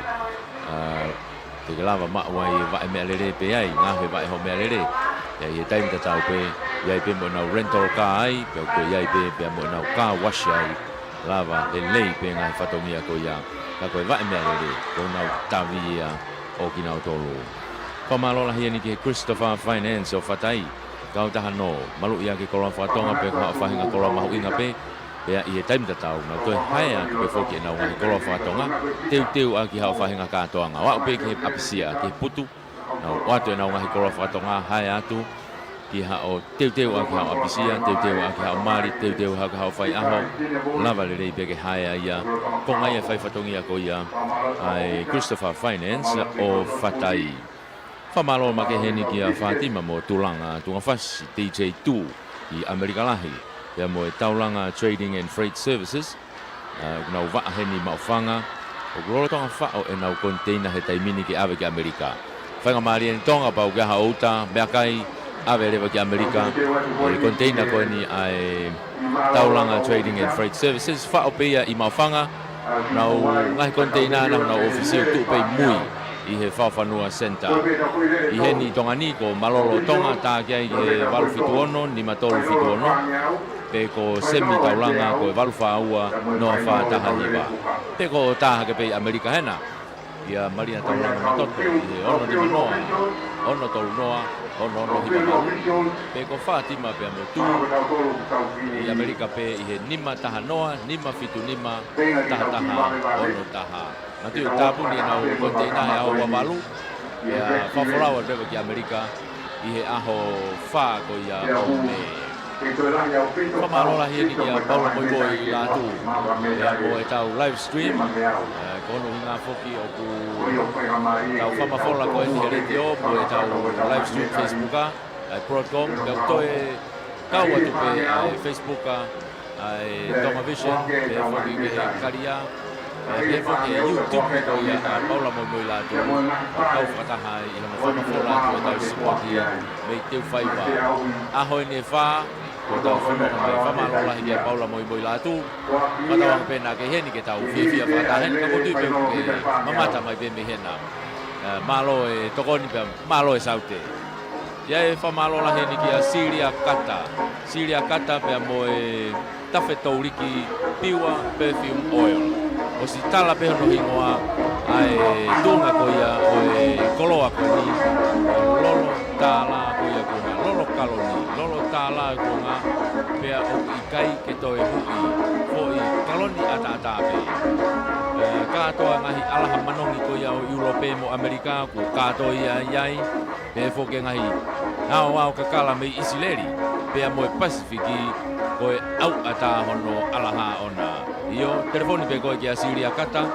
Te lava mawai wae me alere pe ai, ngahe wae ho me alere. Ia taimi ta tau pe, iai pe mo nau rental car ai, pe iai pe mo nau car wash ai. Lava e lei pe ngai whatongia ko ia. ka koe vai mea le ko nau tavi ia o ki nau tolu. Whamalola hia ni ki Christopher Finance o Fatai, kau taha no, malu ia ki koroa whatonga pe kua whahinga koroa mahu inga pe, pea i he taimatatau, nau toi haea ki pe whoki e nau ngahi koroa whatonga, teu a ki hao whahinga kātoanga, wau pe ki he apisia, ki he putu, nau watu e nau ngahi koroa whatonga, haea atu, ki hao teu a ki hao apisia, teu a ki hao mari, teu a ki hao whai aho, lava le rei pe ke haea ia, ko ngai e whai whatongi a ko ia, ai Christopher Finance o Fatai. Whamalo ma ke heni ki a Fatima mo tulanga tunga whasi DJ2 i Amerika Lahi. Pea mo e taulanga Trading and Freight Services. Nau waa heni maufanga. O gloro tonga whao e nau container he taimini ki awe ki Amerika. Whainga maari e tonga pau ke haouta, mea kai awe rewa ki Amerika. E container ko ni ai taulanga Trading and Freight Services. Whao pia i maufanga. Nau ngahi container nau ofisio tu pei mui. I he whawhanua center. I he ni tonga ni ko malolo tonga tā kia i he walu fitu ono, ni matolu fitu ono. Pe ko semi taulanga ko e walu whaua noa whātaha hiwa. Pe ko tāha ke pei Amerika hena. Ia marina taulanga matoto. I he ono ni manoa, ono tolu noa, ono hiwa maru. Pe ko whātima pe amo tū. I Amerika pe i he nima taha noa, nima fitu nima, taha ono taha. Nanti tapu ni nau container e aho wamalu. Ia whawhalawa rewa ki Amerika. I he aho wha ko ia o me. Whamalola hia ni ki a Paula Moiboi i lātu. Ia mo e tau live stream. Kono hinga whoki o ku tau whamawhola ko e ni reti o. Mo e tau live stream Facebooka. Prodcom. Kau toe kau atu pe Facebooka. Tonga Vision. Pe whoki ke karia. Dia foki YouTube ko ia Paula Moiboi lātu. Kau whakataha i hana whamawhola ko e tau support ia. Mei teu whaiwa. Aho ni wha. Ko tau whanaka mai whamalola hi a Paula Moiboi lātu. Matawang pena ke heni ke tau whiwhia whakatahen. Ka ko tui pe ke mamata mai pe me hena. Malo e tokoni pe malo e saute. Ia e whamalola heni ki a Syria Kata. Syria Kata pe mo e tawhe tauriki piwa perfume oil. O si tala pe hono hingoa ai tunga ko ia o e koloa ko ni lolo tala ko ia ko nga lolo kaloni lolo tala ko nga pe o ikai ke to e hui fo i kaloni ata pe ka to ngahi alaha manongi ko ia o Europe mo Amerika ko ka to ia iai pe fo ke ngahi au ka kala me isileri pe mo e Pasifiki ko e au ata hono alaha ona io telefoni pe ko ki a Syria Kata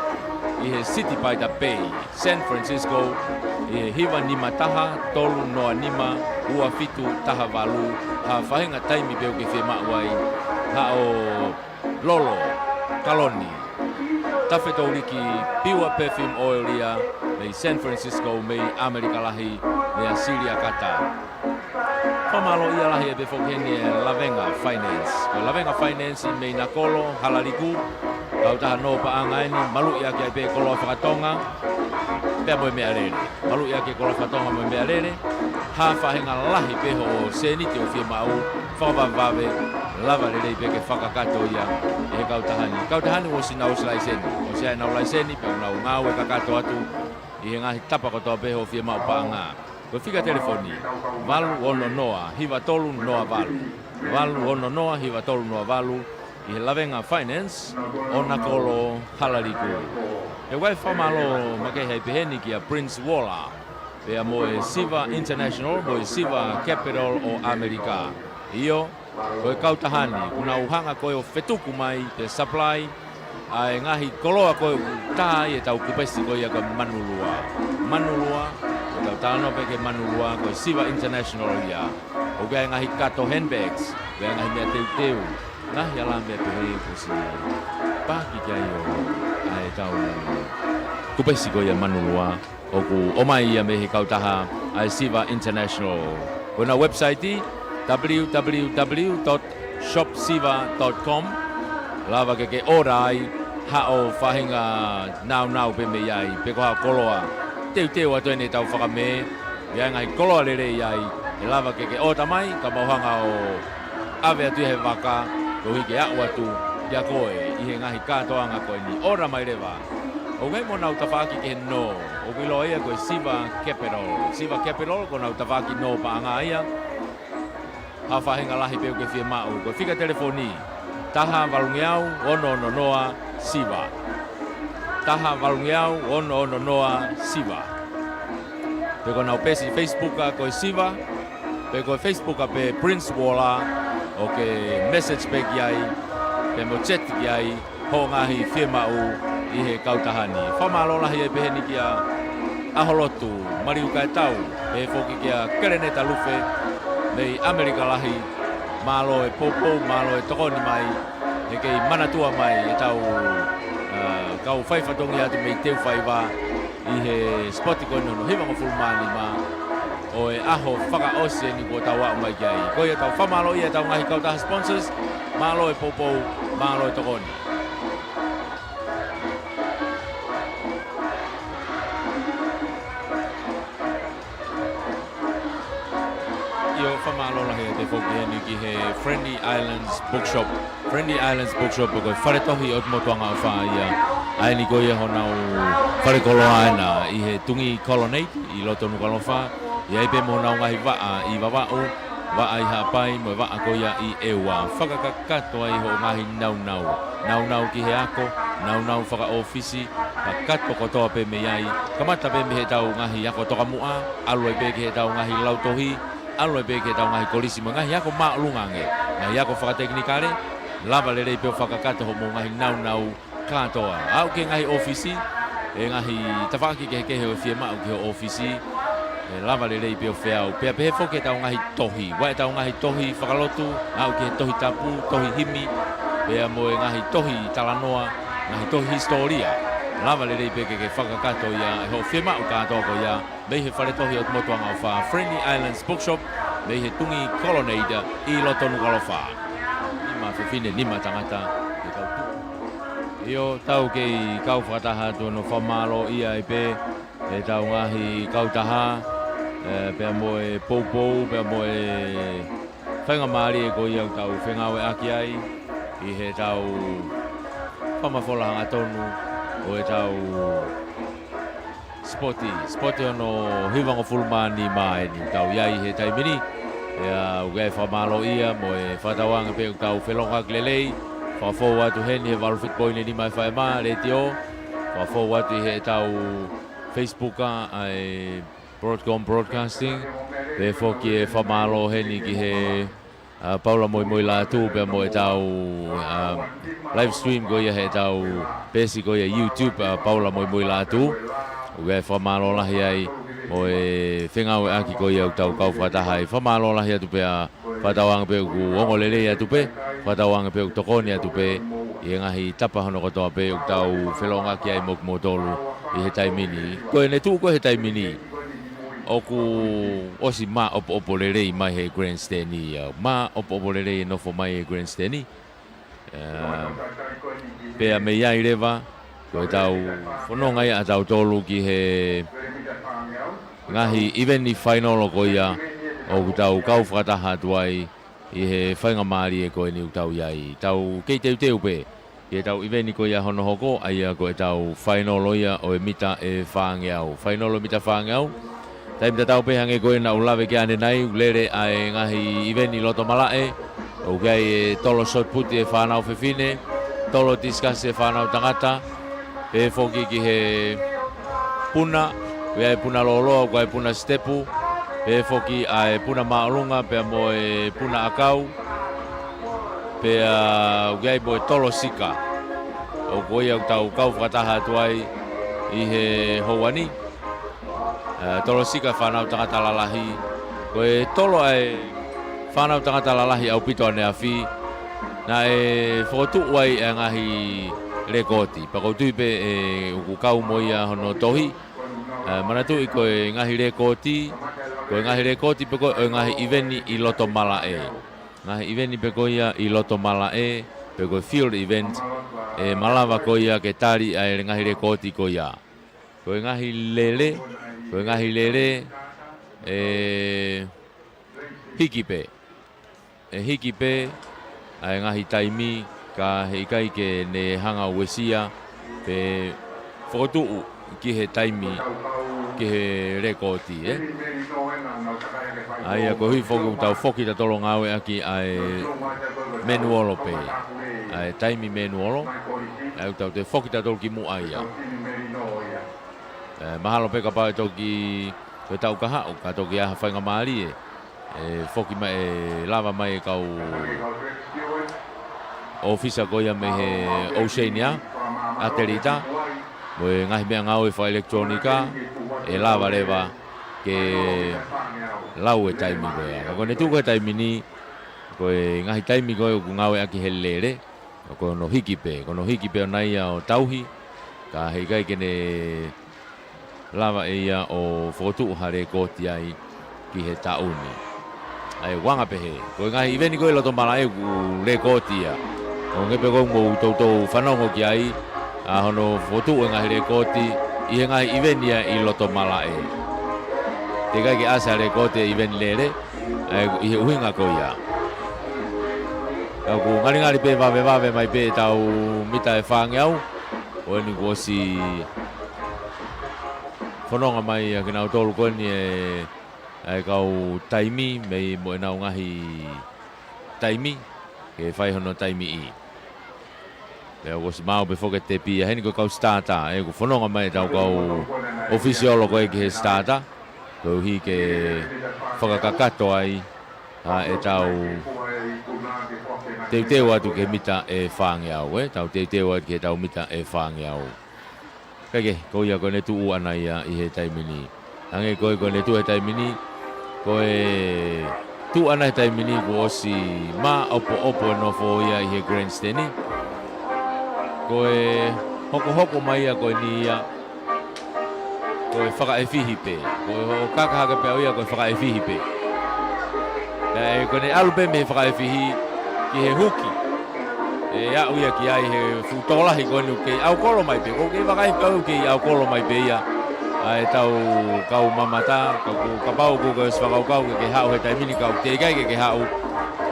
i he City Paita Bay, San Francisco, i he hiwa nima taha, tolu noa nima, ua fitu taha walu, ha whahinga taimi peo ke whema wai, ha o lolo, kaloni, tawhe tauriki, piwa perfume oil ia, mei San Francisco, mei Amerika Lahi, mea Syria Kata. Whamalo ia lahi e pewhokeni e Lavenga Finance. Lavenga Finance i mei nakolo, halariku, kau taha no paangaini, malu ia ki ai pe koloa whakatonga, pea moe mea rere. Malu ia ki koloa whakatonga moe mea rere, ha whahenga lahi peho o seniti o whia mau, whakawawave, lava rere pe ke whakakato ia, e he kau tahani. Kau tahani o si nau slai seni, o si ai nau lai seni, pe nau ngau e kakato atu, i he ngahi tapa kotoa peho o whia mau paanga. Ko fika telefoni, valu ono noa, hiwa tolu noa valu. Valu ono noa, hiwa tolu noa valu. I he Lavenga Finance, o nakolo halariku. E wai whamalo make hei peheni ki a Prince Walla. Pea mo e Siva International, mo e Siva Capital o Amerika. Io, ko e kautahani, kuna uhanga koe o fetuku mai te supply, ai ngahi koloa koe tā i e tau kupesi koe ia ka manulua. Manulua, kau tāno peke manulua ko Siva International ia. O kai ngahi kato handbags, kai ngahi mea teu. Ngahi ala mea pehe ko si pāki kia i o ai tau kupesi ko ia manulua. O ku omai ia mehe kau taha ai Siva International. Ko na website i www.shopsiva.com. Lava ke orai hao whahinga nau pe me iai. Peko hao koloa. Teu atu ene tau whakame, ia ngai koloa lere iai, e lava ke o tamai, ka mauhanga o ave atu he waka, ko hike au atu, ia koe, i he ngahi katoanga koe ni ora mai rewa, O ngai mo nau tawhaki ke no. O kilo ia koe Siva Capital. Siva Capital ko nau tawhaki no pa anga ia. Hawhahinga lahi peo ke fie mau. Ko whika telefoni. Taha valungiau ono ono noa Siva. Taha valungiau ono ono noa Siva. Peko nau pesi Facebook koe Siva. Peko Facebook pe Prince Walla. O ke message pe kiai. Pe mo chat kiai. Ho ngahi fie mau. I he kautahani. Whamalo lahi e peheni kia aholotu, mariu kai tau, e whoki kia kereneta lufe, mei Amerika lahi, malo e popo, malo e tokoni mai, e kei manatua mai e tau kau whaifatongi atu mei teu whaiwa, i he spoti koe nono hiwango fulmani ma, o e aho whaka ose ni kua tau au mai kiai. Koe e tau whamalo i e tau ngahi kautaha sponsors, malo e popo, malo e tokoni. Whamalola he te whoki henu ki he Friendly Islands Bookshop. Friendly Islands Bookshop ko wharetohi o tumotuanga o whaia. Aini ko ia honau wharekoloa aina i he tungi Colonnade i loto nukalofa. I aipe mo nau ngahi waa i wawao. Waa i hapai mo waa ko ia i ewa. Whakakakato ai ho ngahi nau. Nau ki he ako. Nau whakaofisi. Kakato kotoa pe me iai. Kamata pe me he tau ngahi ako toka mua. Alue pe ki he tau ngahi lautohi. Alo e peke tau ngahi kolisi mo ngahi ako maulungange. Ngahi ako whakateknikare, lava le rei peo whakakata ho mo ngahi nau katoa. Au ke ngahi ofisi, e ngahi tawhaki ke kehe o fie mau ke o ofisi, e lava le rei peo whiau. Pea pehe whoke tau ngahi tohi, wae tau ngahi tohi whakalotu, au ke tohi tapu, tohi himi, pea mo e ngahi tohi talanoa, ngahi tohi historia. Lava le rei peke ke whakakato ia, e ho fie mau katoa ko ia, mei he wharetohi o tumotuanga o wha Friendly Islands Bookshop, mei he tungi Colonnade i loto nukalofa. Nima whiwhine, nima tangata, e kau tu. Io tau kei kau whakataha tuano whamalo ia e pe, e tau ngahi kautaha, pea mo e poupou, pea mo e whainga maari e ko ia tau whengawe aki ai, i he tau whamawhola hanga tonu, o e tau Spoti ono hiwango fulmani mai ni tau iai he taimini. Ea ugai whamalo ia mo e whatawanga pe tau whelonga klelei. Whawhau atu heni he walfit poine ni mai whaema re tio. Whawhau atu he tau Facebooka ai Broadcom Broadcasting. Pe whoki e whamalo heni ki he Paula moi la tu pe mo e tau live stream ko ia he tau pesi ko ia YouTube Paula moi la tu. Ugai whamalo lahi ai o e whengau e aki ko iau tau kau whatahai. Whamalo lahi atu pea whatawanga peu ku ongolele atu pe, whatawanga peu tokoni atu pe, i ngahi tapa hono kotoa pe tau whelonga ki ai mok motolu i he taimini. Koe ne tu ko he taimini. Oku osi ma opo lerei mai he grandstand ni iau. Ma opo lerei nofo mai he grandstand ni. Pea me iai rewa. Koe tau whanonga ia tau tolu ki he ngahi even ni final o ko ia o tau kau whakataha tuai i he whainga maari e koe ni tau iai. Tau kei teu pe, i tau even ni ko ia hono hoko, aia koe tau final o ia o e mita e whaangeau. Final o mita whaangeau. Taimita tau pe hange koe na ulawe ke ane nai, lere ai ngahi even ni loto malae, o gai e tolo shot put e whanau whewhine, tolo discuss e whanau tangata, e whoki ki he puna, e puna loloa, e puna stepu, e whoki a e puna maorunga, pe mo e puna akau, pe gai mo e tolo sika. O koe au tau kau whakataha tuai i he houani. Tolo sika whanau tangata lalahi. Koe tolo ai whanau tangata lalahi au pito ane awhi. Na e whakotu wai e ngahi rekoti. Pakotui pe e uku kau moia hono tohi. Manatu i koe ngahi rekoti. Koe ngahi rekoti pe koe ngahi eveni i loto mala e. Ngahi eveni pe koe i loto mala e. Pe koe field event. E malawa koe ia ke tari ai ngahi rekoti koe ia. Koe ngahi lele. Koe ngahi lele. Hiki pe. Hiki pe. Ai ngahi taimi. Ka heikai ke ne hanga uesia. Pe fotu ki he taimi ki he rekoti ai ko hui foku tau foki ta tolo ngawe aki ai menuolo pe ai taimi menuolo ai tau te foki ta tolo ki mu ai ya mahalo pe ka pa to ki ko tau ka ha ka to ki a fa ngamali foki mai lava mai kau ofisa ko ya me he Oceania Atelita mo ngai me ngau fa electronica lava leva ke lau e taimi ko ya ko ne tu ko taimi ni ko ngai taimi ko ngau aki helele ko no hikipe nai ya o tauhi ka he kai kene lava ia o fotu hare ko ti ai ki he tauni ai wanga pe he ko ngai veni ko lo to mala e le ko ti ya o nge pe ko mo to fanongo ki ai a hono fotu ngai le ko ti i ngai iveni ia i lo to mala e te kai ki asa le ko ti iveni lele ai i uinga ko ya ko ngari pe va mai pe tau mita e fangau o ni ko si fononga mai a kina tolu ko ni e kau taimi me mo na ngahi taimi ke fai hono taimi i le o si mau be foke te pi hen ko kau starta e ko fononga mai tau kau official ko ke starta ko hi ke foka kakato ai a e tau te watu ke mita e whangiau tau te watu ke tau mita e whangiau kage ko ia ko ne tu ana ia i he taimini ange ko ne tu he taimini ko e tu ana he taimini ko si ma opo no fo ia i he grandstand ko e hoko mai ia ko ni ia ko e whaka e fihi pe ko e kakahaka pe ia ko e whaka e fihi pe ko ne alupe me whaka e fihi ki he huki ya uia ki ai he futola hi konu ke au kolo mai pe ko ke vakai kau ke au kolo mai pe ia ai tau kau mamata ka pau ko ke swa kau ke hau he tai mini kau te kai ke hau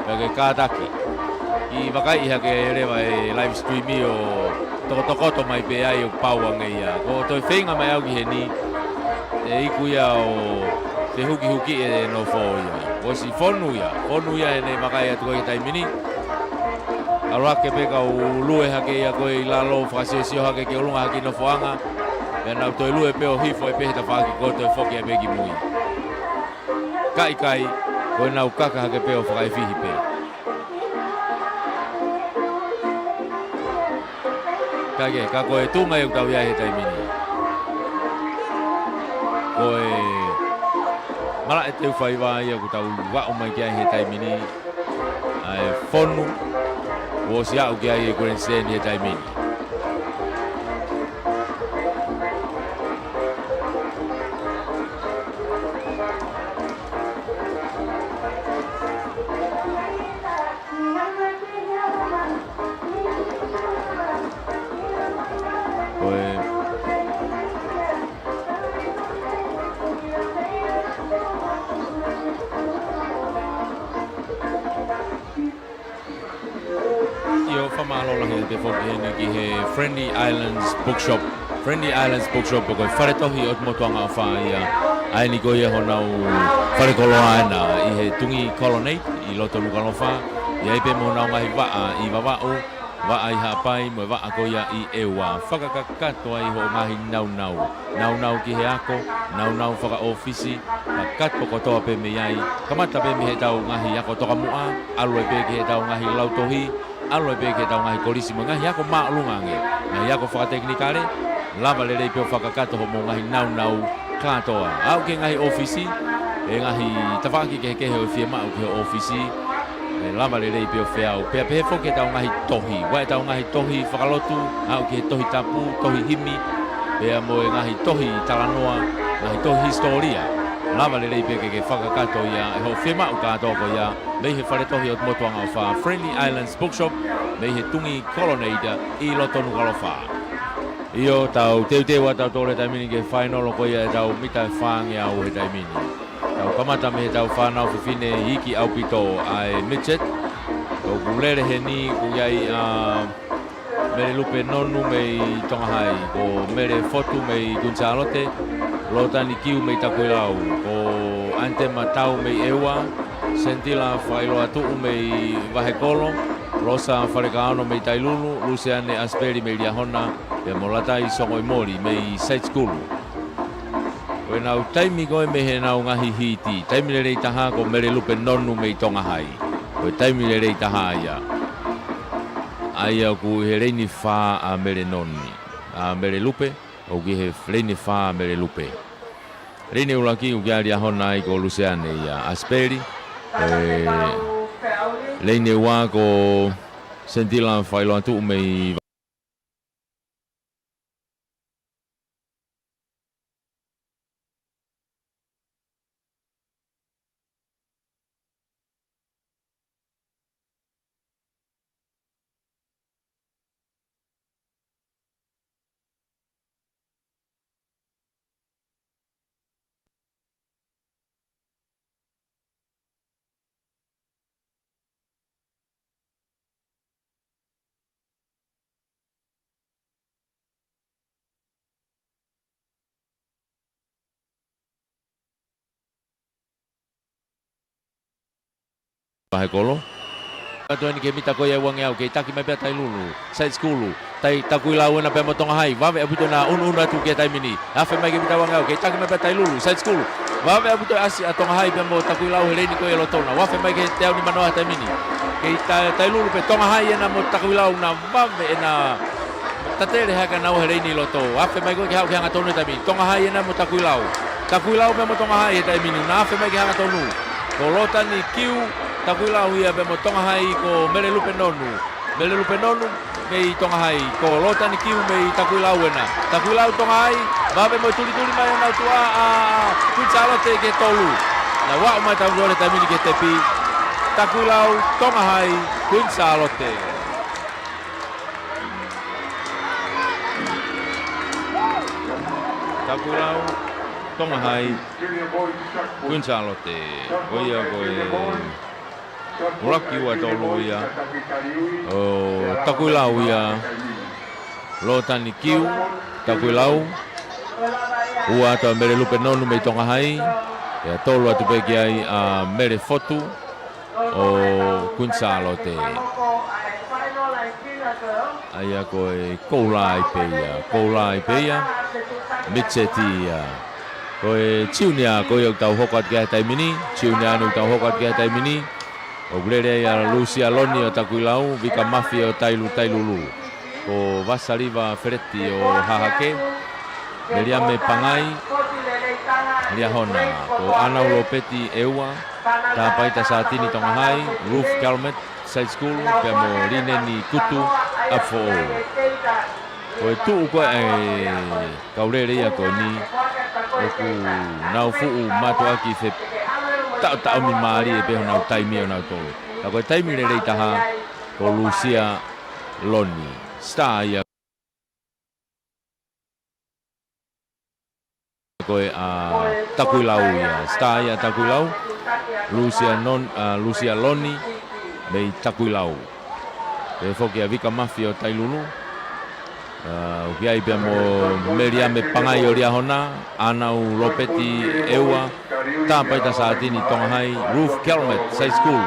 ke kataki i vakai ha ke rewa e live stream o to mai pe ai o pau anga ia ko to fenga mai au ki he ni e iku ia o te huki e no fo ia o si fonu ia ne vakai atu ke tai mini Alwa ke peka o lue hake ia koe i lalo whakasesio hake ke olunga hake no whaanga e nau toi lue peo hifo e peheta whake koe toi whoki e peki mui kai koe nau kaka hake peo whakai whihi pe kake ka koe tunga e utau ia he taimini koe mara e teu whaiwa ia kutau wao mai kia he taimini ai whonu o si au kia i grandstand he taimini. Friendly Islands Bookshop. Friendly Islands Bookshop ko whare tohi o motuanga o whaia ai ni ko ia honau whare koloa ana i he tungi colonnade i loto lukalofa i ai pe mo nau ngahi waa i wawao waa i hapai mo waa ko ia i ewa whakakakato ai ho ngahi nau ki he ako nau whaka ofisi kato kotoa pe me iai kamata pe me he tau ngahi ako toka mua alue pe ki he tau ngahi lautohi aloi pe ke tau ngahi kolisi mo ngahi ako maalunga nge ngahi ako whakateknikare lava le rei peo whakakato ho mo ngahi nau katoa au ke ngahi ofisi e ngahi tawhaki ke kehe o fie mau ke ofisi lava le rei peo whiau pea pehe fo ke tau ngahi tohi wae tau ngahi tohi whakalotu au ke tohi tapu tohi himi pea mo e ngahi tohi talanoa ngahi tohi historia lava le rei peo ke whakakato ia e ho fie mau katoa ko ia mei he whare tohi o motuanga o wha Friendly Islands Bookshop mei he tungi colonnade i loto nukalofa io tau teu tau tore taimini ke whainolo ko ia e tau mita whaangi au he taimini tau kamata me he tau whanau whiwhine hiki au pito ai Mitchet o kulere he ni ku iai mere lupe nonu mei tongahai ko mere fotu mei Gonzalote lo tani kiu mei takoilau ko ante matau mei ewa sentila failo atu mei vahekolo Rosa Farekaano mei tailulu Luciane Asperi mei liahona pe molatai songoi mori mei side school Koe nau taimi koe me he nau ngahi hiti taimi le rei taha ko mere lupe nonu mei tongahai koe taimi le rei taha ia Aia ku he reini wha a mere noni a mere lupe o ki he reini wha a mere lupe reini ulaki u kia ria hona ai ko Luciane ia Asperi reini ua ko sentila whailo atu mei Pahekolo. Tuan ke mita ko ya wang yau ke taki mai tai lulu. Side school. Tai takui lau na pe motong hai. Vave abuto na un tu ke tai mini. Afe mai ke mita wang yau ke taki mai tai lulu. Side school. Vave abuto asi atong hai pe mo takui lau heleni ko yelo tona. Wafe mai ke teu ni manoa tai mini. Ke tai lulu pe tong hai na mo takui lau na vave na tatere ha ka na heleni loto. Afe mai ko ke hau ke hanga tonu tai mini. Tong hai na mo takui lau. Takui lau pe mo tong hai tai mini. Na afe mai ke hanga tonu. Kolota ni kiu takui lau ia be mo tonga hai ko mere lupe nonu mei tonga hai ko lota ni kiu mei takui lau ena takui lau tonga hai ba be mo tuli mai na tua a Gonzalote ke tolu na wa mai tau role tamini ke tepi takui lau tonga hai Gonzalote takui lau tonga hai Gonzalote oia koe Raki ua tolu ia takui lau ia lo tani kiu takui lau ua ata mere lupe nonu mei tonga hai ia tolu atu peki ai a mere fotu o Gonzalote aia koe koulai peia mitseti ia koe ciunia koe au tau hokat kia tai mini ciunia anu tau hokat kia tai mini o grere ya Lucia Loni o takui lau vika mafia o tailulu o Vasariva Ferretti o hahake meriame pangai lia hona o Ana Lopeti eua ta paita saat ini tonga hai Ruth Calmet Side School pemo rineni kutu afo o tu ko kaurere ya ko ni o ku nau fu mato aki fe tau mi mari e peho nau taimi o nau tolu. Ta koe taimi le rei taha ko Lucia Loni. Star ia koe a takui lau ia. Star ia takui lau. Lucia Loni mei takui lau. E foki a vika mafia o tailulu. Ukiai pia mo meriame pangai o ria hona. Anau Lopeti eua. Tapaita saat ini tonga hai Ruth Calmet Side School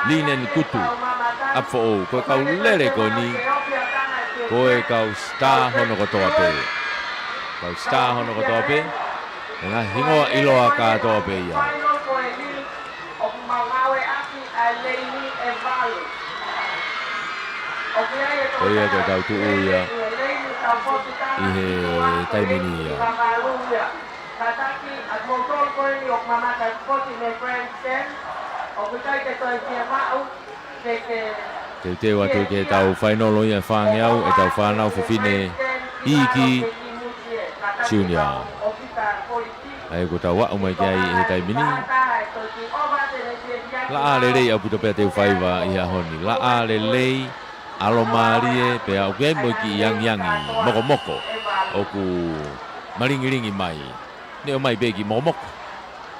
linen kutu apfo o koe kau lere koe ni koe kau star hono kotoa pe nga hingoa iloa katoa pe ia koe ia koe kau tuu ia ihe taimini ia Kataki at motor ko ni ok mama ka sport in friends ten o kutai ke to ia mau ke te watu ke tau final ia fangiau e tau fanau fofine iki junior ai ko tau wa mai kai e tai mini la ale rei apu to pe te faiva ia honi la ale lei alomarie pe au ke mo ki yang moko o ku maringi mai ne o mai begi momok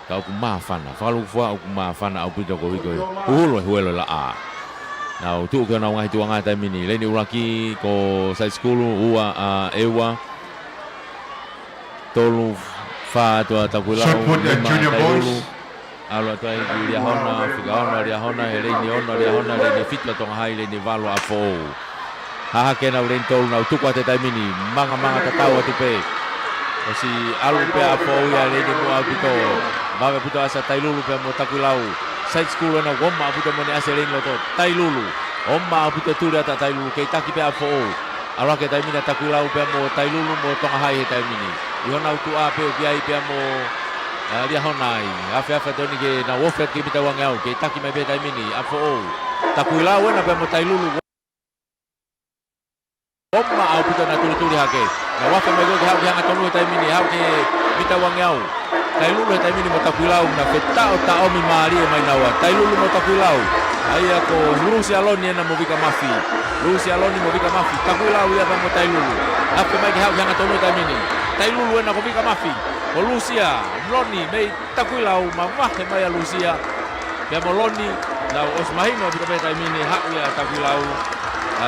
ka ku mafana falu fua ku mafana au pito ko hiko hulo la a Nau tu ke nau ngai tuanga tai mini. Leni uraki ko side school ua ewa. Tolu fa tua takulau. Shot put at junior boys. Alo tai lia hona, figaona lia hona, heleni ona lia hona, leni fitla tonga hai leni valo a fo. Haha kena ulen tolu nau tuku ate tai mini. Manga tatau atu pe. Osi alu pe a fo ya leni mua pito. Mawe puto asa tai lulu pe mo takulau. Side school na woma puto mo ni ase leni loto. Tai lulu. Oma puto turi ata tai lulu. Kei taki pe a fo. Alo ke tai mini takulau pe mo tai lulu mo tonga hai he tai mini. Ihona utu a pe o biai pe mo lia honai. Afe doni ke na wofet ke bita wangau. Kei taki mai pe tai mini. A fo. Takulau na pe mo tai lulu. Oma au puto na turi hake. Na wafa mai go ke hau ke hanga tonu tai mini. Hau ke bita wangau. Tai lulu tai mini mo takulau na fetao taomi maari mai nawa. Tai lulu mo takulau. Ai ako Lucia Loni na mo vika mafi. Lucia Loni mo vika mafi. Takulau ia pa mo tai lulu. Ape mai ke hau ke hanga tonu tai mini. Tai lulu na ko vika mafi. O Lucia Loni mai takulau mama ke mai Lucia. Ke mo Loni na osmahino vika pe tai mini hau ia takulau.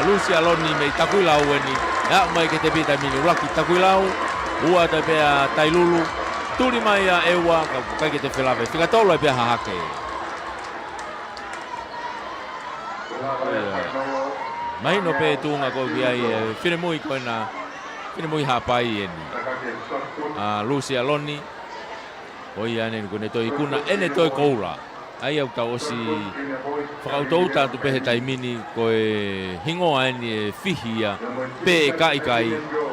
Lucia Loni mai takulau ni. Ya mai ke te vita mini raki takulau. Ua ta pe tai lulu. Turi mai a ewa ka ke te whelave. Whika tolo e pia hahake. Mai no pe tunga ko ki ai whine mui koe na whine mui hapai eni. Lucia Loni. O ia ane ko ne toi kuna ene toi koura. Ai au tau osi whakautouta tu pehe tai mini koe hingoa eni e whihia pe kai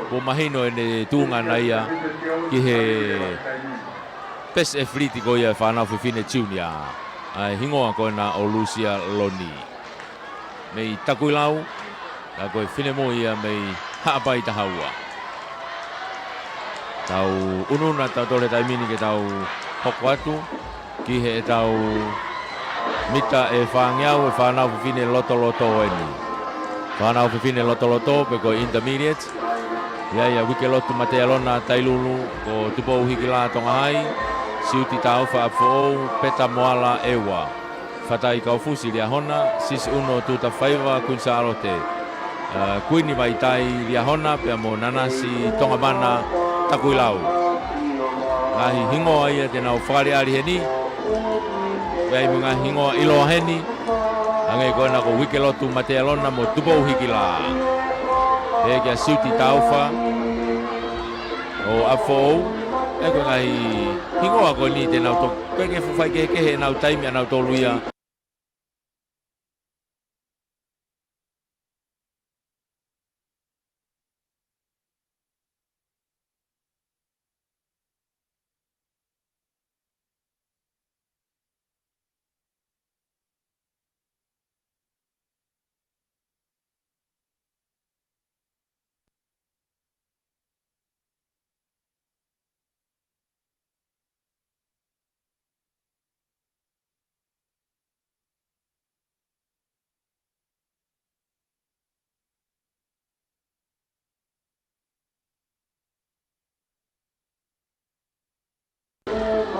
ko mahino ene tunga na ia ki he pes e friti ko ia whanau whiwhine junior. Ai hingoa koe na o Lucia Loni. Mei takuilau, na koe whine mo ia mei haapai tahaua. Tau ununa tau tole tai mini ke tau hoko atu, ki he tau mita e whangiau e whanau whiwhine loto eni. Whanau whiwhine loto pe koe intermediate. Ia wike lotu mate alona tailulu ko tupo uhiki la tonga hai. Siuti tau wha apfo peta moala ewa. Whatai kau fusi lia hona, sisi uno tuta whaiva kunsa alote. Kuini mai tai lia hona pia mo nanasi tonga mana takuilau. Ngahi hingoa ia te nau whakari ari heni. Pia mga hingoa iloa heni. Ange koe na ko wike lotu mate alona mo tupo uhiki la. Ega siuti taufa o afo e ko ngai hingoa ko ni te nau to ke fufai ke he nau taimi nau toluia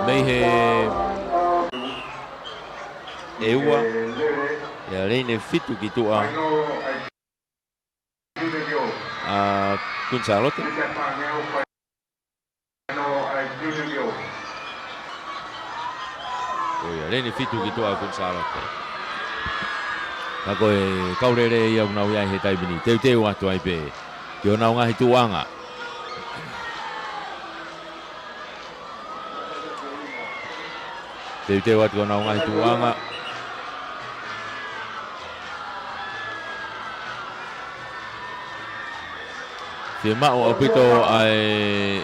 mei he eua ya reine fitu ki tua kunsa lote ya reine fitu ki tua kunsa lote na koe kaurere ia unau ia he taimini teu atu ai pe ki o nau ngahi tuanga Teu atu o nau ngahi tuanga Te mao au pito ai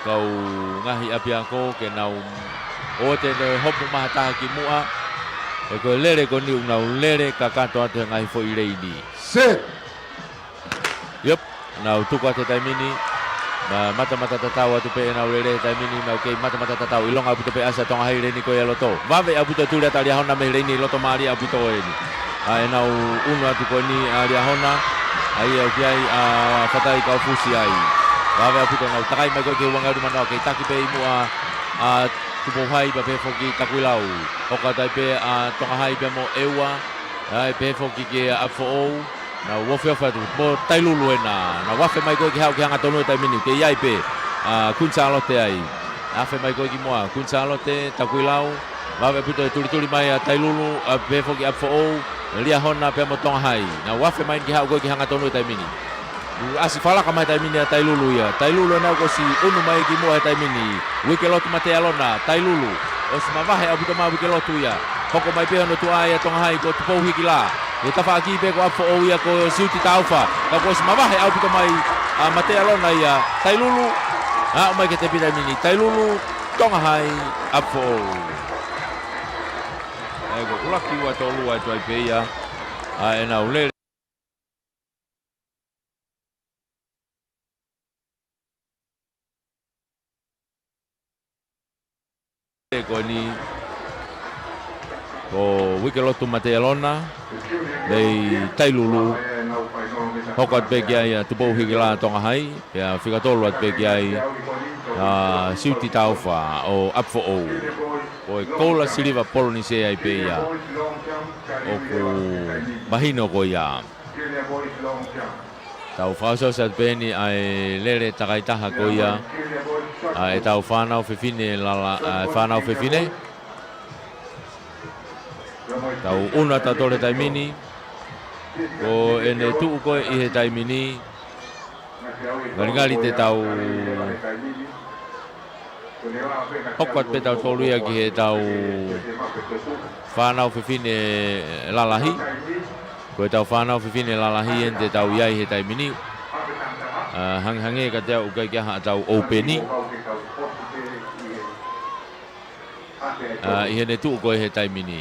kau ngahi apiako ke nau o te hopu mahataha ki mua e koe lere ko ni unau lere ka kato atu ngahi fo i reini Set! Yep, nau tuku ate taimini mata tatau atu pe nau lere taimini nau kei mata tatau ilong abu pe asa tonga hai reni ko ya loto vave abu to tulia talia hona me reni loto mari abu to eni ai nau unu atu ko ni aria hona ai au kiai fatai kau fusi ai vave abu to nau takai mai ko ke wanga du manao ke taki pe imu tupo hai pa pe foki takuilau. Hoka tai pe a tonga hai pe mo eua. Ai pe foki ke a fo na wofe fa tu mo tailulu na wafe mai ko ki hau ki hanga tonu tai mini ke iai pe a kunsalo te ai. Afe mai ko ki moa kunsalo te takuilau. Wawe puto e tuli mai a tailulu a pe foki a fo lia hona pe mo tonga hai. Na wafe mai ki hau ko ki hanga tonu tai mini. Asi fala ka mai tai mini tai lulu ya. Tai lulu na ko si unu mai ki mo tai mini. Wike lotu mate alona tai lulu. O si mavahe abu ma wike lotu ya. Hoko mai pe no tu ai tonga hai ko tupo hiki la. E tafa ki pe ko afo o ya ko siuti taufa. Ka ko si mavahe abu mai mate alona ya. Tai lulu. A mai ke te pita mini. Tai lulu tonga hai afo. Ai ko ulaki wa tolu ai toi pe ya. A na ule ko ni ko wike lotu mate alona dei tailulu hokat pe kia tupo higila tonga hai ya fika tolu at pe kia siuti taufa o apfo o ko kola siliva poloni se ai pe ya o ku mahino ko ya tau fauso sa peni ai lele takaitaha ko ya e tau whanau whiwhine lala whanau whiwhine tau una tatore taimini ko ene tuu koe i he taimini ngaringali te tau hokat pe tau toluia ki he tau whanau whiwhine lalahi ko e tau whanau whiwhine lalahi en te tau iai he taimini hanghange ka te au kai kia haa tau openi i hene tuu koe he taimini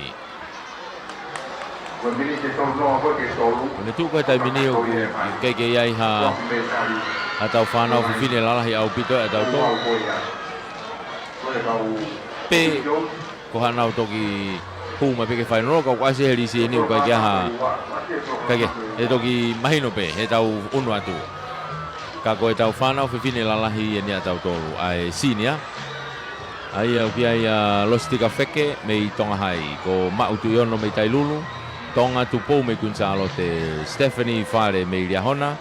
hene tuu koe taimini o kai kia iai ha tau whanau whiwhine lalahi au pito e tau to pe ko hanau toki huma peke whainoro ka kwasi he risi eni o kai kia ha kai kia he toki mahino pe he tau unu atu ka koe tau whanau whiwhine lalahi e nia tau tolu ai sinia ai au kia ia lostika wheke mei tonga hai ko mautu iono mei tai lulu tonga tupou mei kunsalo te Stephanie Whare mei Riahona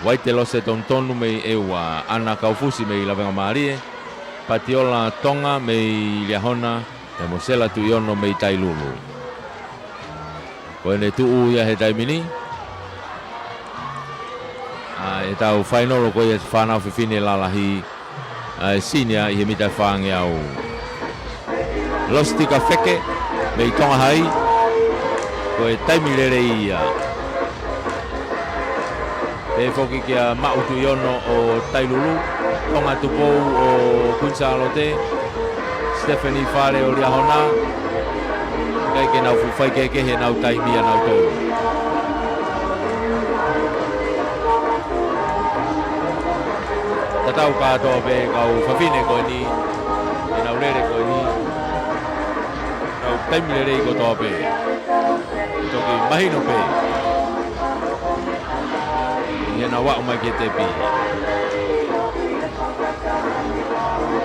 waite lose tontonu mei eua ana kaufusi mei lawenga maarie patiola tonga mei Riahona e mosela tu iono mei tai lulu ko ene tuu ia he taimini e tau whainoro koe e whanau whiwhine lalahi sinia i he mita whange au lostika wheke mei tonga hai koe taimilere ia e whoki kia mautu iono o tailulu tonga tupou o kunsalote Stephanie Whare o Riahona kai ke nau fuwhai ke he nau taimia nau tō tatau katoa pe kau whawhine koe ni e nau rere koe ni nau taimilere i kotoa pe toki mahino pe i hena wau mai ke te pi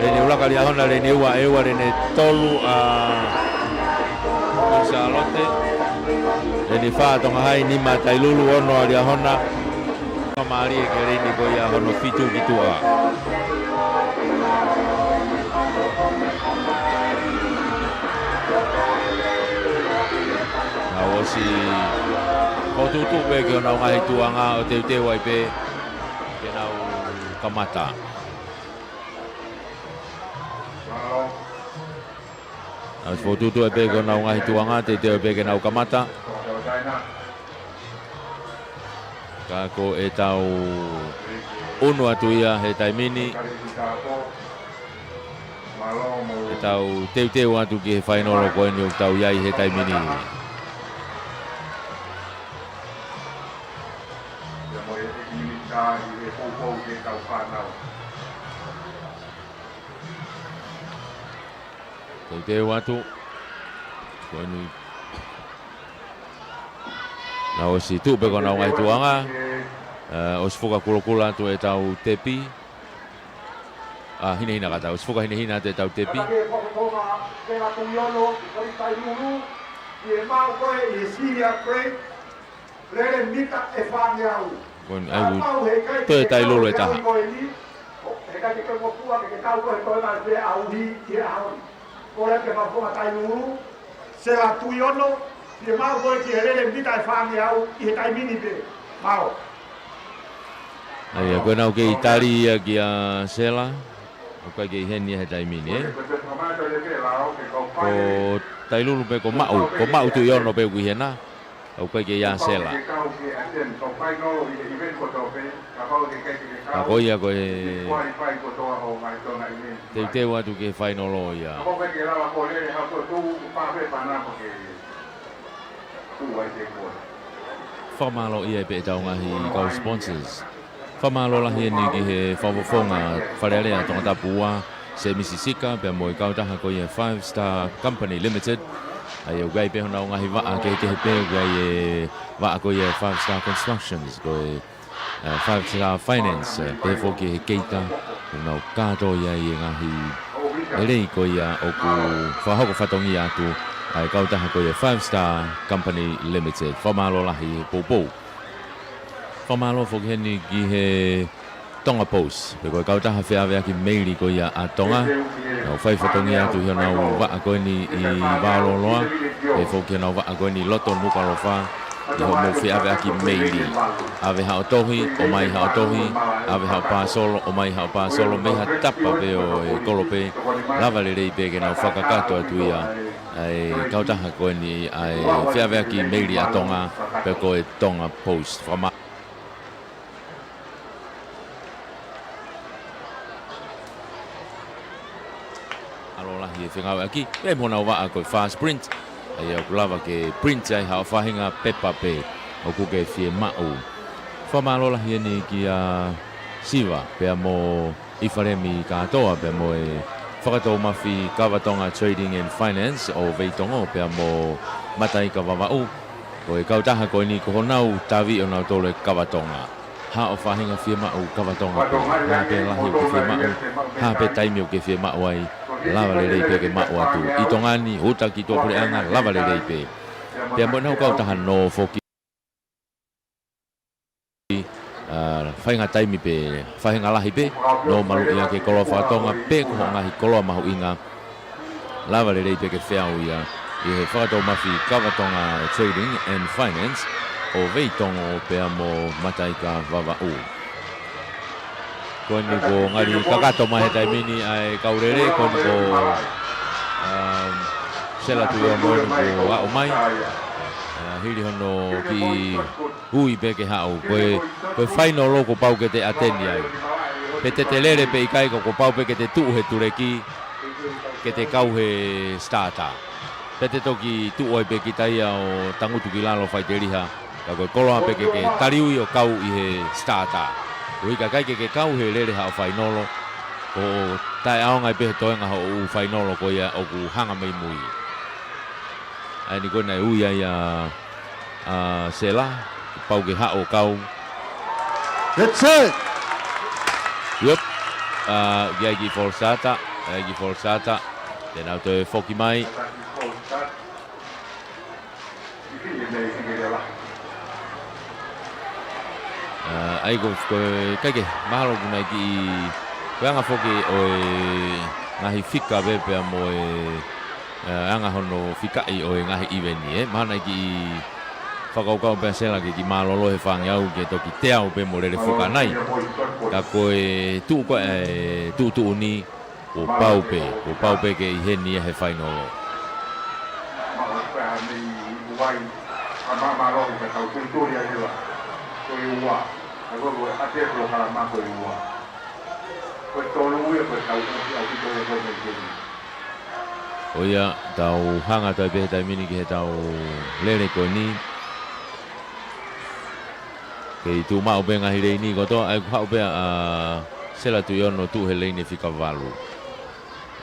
rene ulaka Riahona rene eua rene tolu a Kunsalote rene whātonga hai nima tailulu ono a Riahona maari e ke rene ko ia hono fitu kitua na osi ko tutu pe ke ona ngahi tuanga o te te wai pe ke nau kamata na fo tutu e pe ke ona ngahi tuanga te te pe ke nau kamata ka ko e tau unu atu ia he taimini e tau teu atu ki he whainoro koe ni o tau iai he taimini teu atu koe ni na o si tu pe kona ngai tuanga o si foka kula tu e tau tepi hina kata usfuka hina te tau tepi kon ai to tai lolo e taha se la tuiono e mau voi che le vita e fami au e tai mini be mau ai ko na ke Italia ki a Sela o ka ke heni he tai mini ko tai lulu pe ko mau tu iono pe ku hena o ka ke ya Sela a ko ia ko te wa tu ke final o ia Whamalo ia pe tau ngahi kau sponsors. Whamalo lahi ni ki he whawafonga wharearea tonga tapua se Mississika pe moi kau taha ko ia 5 Star Company Limited. Ai ugai pe hona ngahi waa ke he pe ugai waa ko ia 5 Star Constructions ko 5 Star Finance pe fo ki he keita no kato ia i ngahi elei ko ia o ku whahoko whatongi atu ai kau taha ko ia 5 Star Company Limited whamalo lahi popo whamalo whokiheni ki he Tonga Post pe koe kau taha whiawea ki meiri ko ia a Tonga nau whai whatongi atu hio nau waa koe ni i Wāloloa pe whokia nau waa koe ni Loto Nukarofa i ho mo whiawea ki meiri ave hao tohi o mai hao tohi ave hao pāsolo o mai hao pāsolo meha tapa pe o e kolope lava le rei pe ke nau whakakato atu ia ai kau taha koe ni ai whiawea ki meiri a Tonga pe koe Tonga Post whama alola hi e whengau aki e mona o waa koe fast print ai au lava ke print ai hao whahinga pepa pe o kuke fie mao whamalola hi ni ki a siwa pe mo i wharemi katoa pe mo e whakatou mawhi Kawatonga Trading and Finance o Veitongo pe mo matai ka wawau ko e kautaha ko ni ko honau tawi o nau tole Kawatonga ha o whahinga fie mao Kawatonga ha pe lahi o fie mao ha pe taimi o ke fie mao ai lava le rei pe ke mao atu i tongani huta ki tō pureanga lava le rei pe pe mo nau kautaha no foki whainga taimi pe whainga lahi pe no malu ia ke koloa whakatonga pe ko ngahi koloa mahu inga lava le rei pe ke whiau ia i he whakatau mawhi Kawatonga Trading and Finance o Veitongo pe mo matai ka wawau koni ko ngari kakato mahe taimini ai kaurere koni ko sela tu yo mo ko wa o mai hiri hono ki hui pe ke hau koe final lo ko pau ke te ateni ai pe te telere pe ikai ko pau pe ke te tu he tureki ke te kau he starta pe te toki tu oi pe ki tai o tangutu ki lalo fai te riha ka koe koloa pe ke tariui o kau i he starta ui ka kai ke kau he lere hao final ko tai aonga pe toenga ho u final ko ia o ku hanga mai mui ai ni ko nei ui ai Sela pau ke hao kau That's it. Yup Giagi Forsata Then out to Foki mai ai ko kai ke mahalo kuna ki anga Foki o ngahi fika be pe mo anga hono fika i o ngahi iveni mana ki whakaukau pe Sela ki malolo he whangiau ke toki te au pe mo re whukanai ka koe tu ni o pau pe ke i heni he whainolo o ia tau hanga tau pe tai mini ki he tau lere koe ni ke tu mau be ngahi rei ni ko to ai hau be Sela tu yono tu he leine fika valu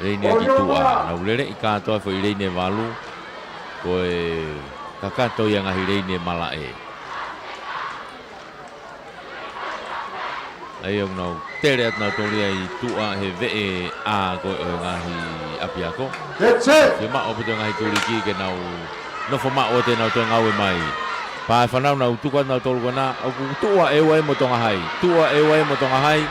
leine ki tu na ulere i ka to fo leine valu ko kakato yang ngahi leine malae ai au nau tere at nau tori ai tua he ve'e a ko o ngahi apiako ye ma o puto ngahi turi ki ke nau no fo ma o te nau to ngau e mai pa whanau nau tuka nau tolu kona au tua e wai mo tonga hai tua e wai mo tonga hai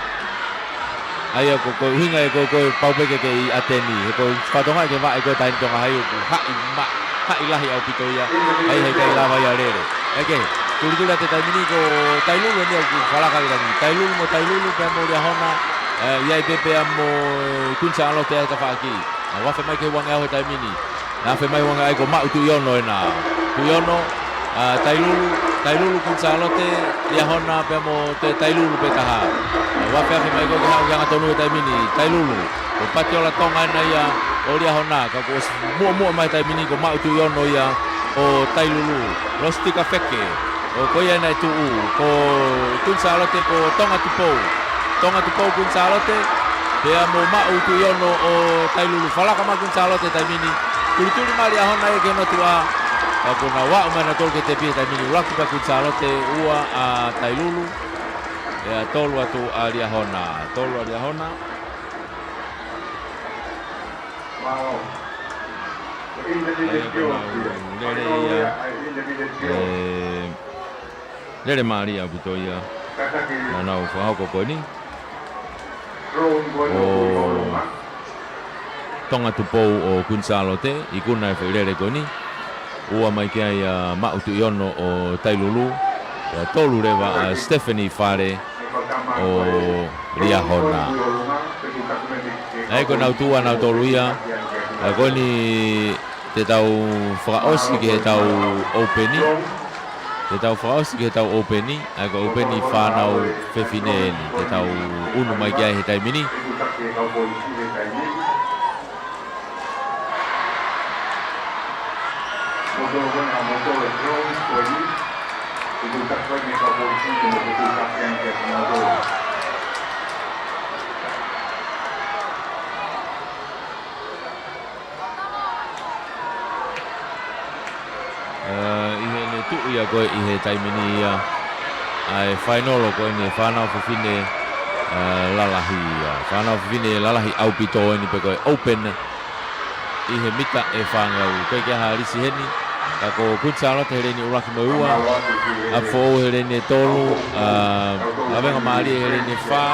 ai ko ko hinga e ko paupeke ke i ateni e ko whatonga ke wa e ko tain tonga hai ku hai lahi au pito ia ai hei kai lava ia rere eke tuli te taimini ko tailulu ni au whalaka ki rangi tailulu pe mo ria hona iai pepe mo kunsa alo te ta whaki na wafe mai ke wange au he taimini na wafe mai wange ai ko mau tu iono e na tu iono tailulu kunsa alo te ria hona pe mo te tailulu pe taha wafe mai ko ke hau yanga tonu e taimini tailulu ko pati ola tonga na ia o ria hona ka ko mua mai taimini ko mau tu iono ia o tailulu rostika feke o koia na tu ko kunsa alote ko tonga tupou kunsa alote pe mo mau tu iono o tailulu falaka ma kunsa alote taimini tuli mali ahona e ke no tua ko na wa ma na tol ke te pi taimini ula ka kunsa alote ua a tailulu e tolu atu ali ahona Wow. Lere Maria Butoia na o whahoko koni o tonga tupou o Kunsalote i kuna e whairere koni ua mai kia i mautu iono o Tailulu tolu rewa Stephanie Fare o Riahona ai ko nau tua nau toluia koni te tau whakaosi ki he tau openi te tau whakaosi ki he tau openi ai ko openi whanau whewhineeni te tau unu mai kia he taimini ia ko i he taimini ia ai finalo ko ni whanau whiwhine lalahi au pito ni pe ko open i he mita e whangau koe kia ha risi heni ka ko kutsalo te hereni uraki moua a fo hereni tolu a venga maari hereni wha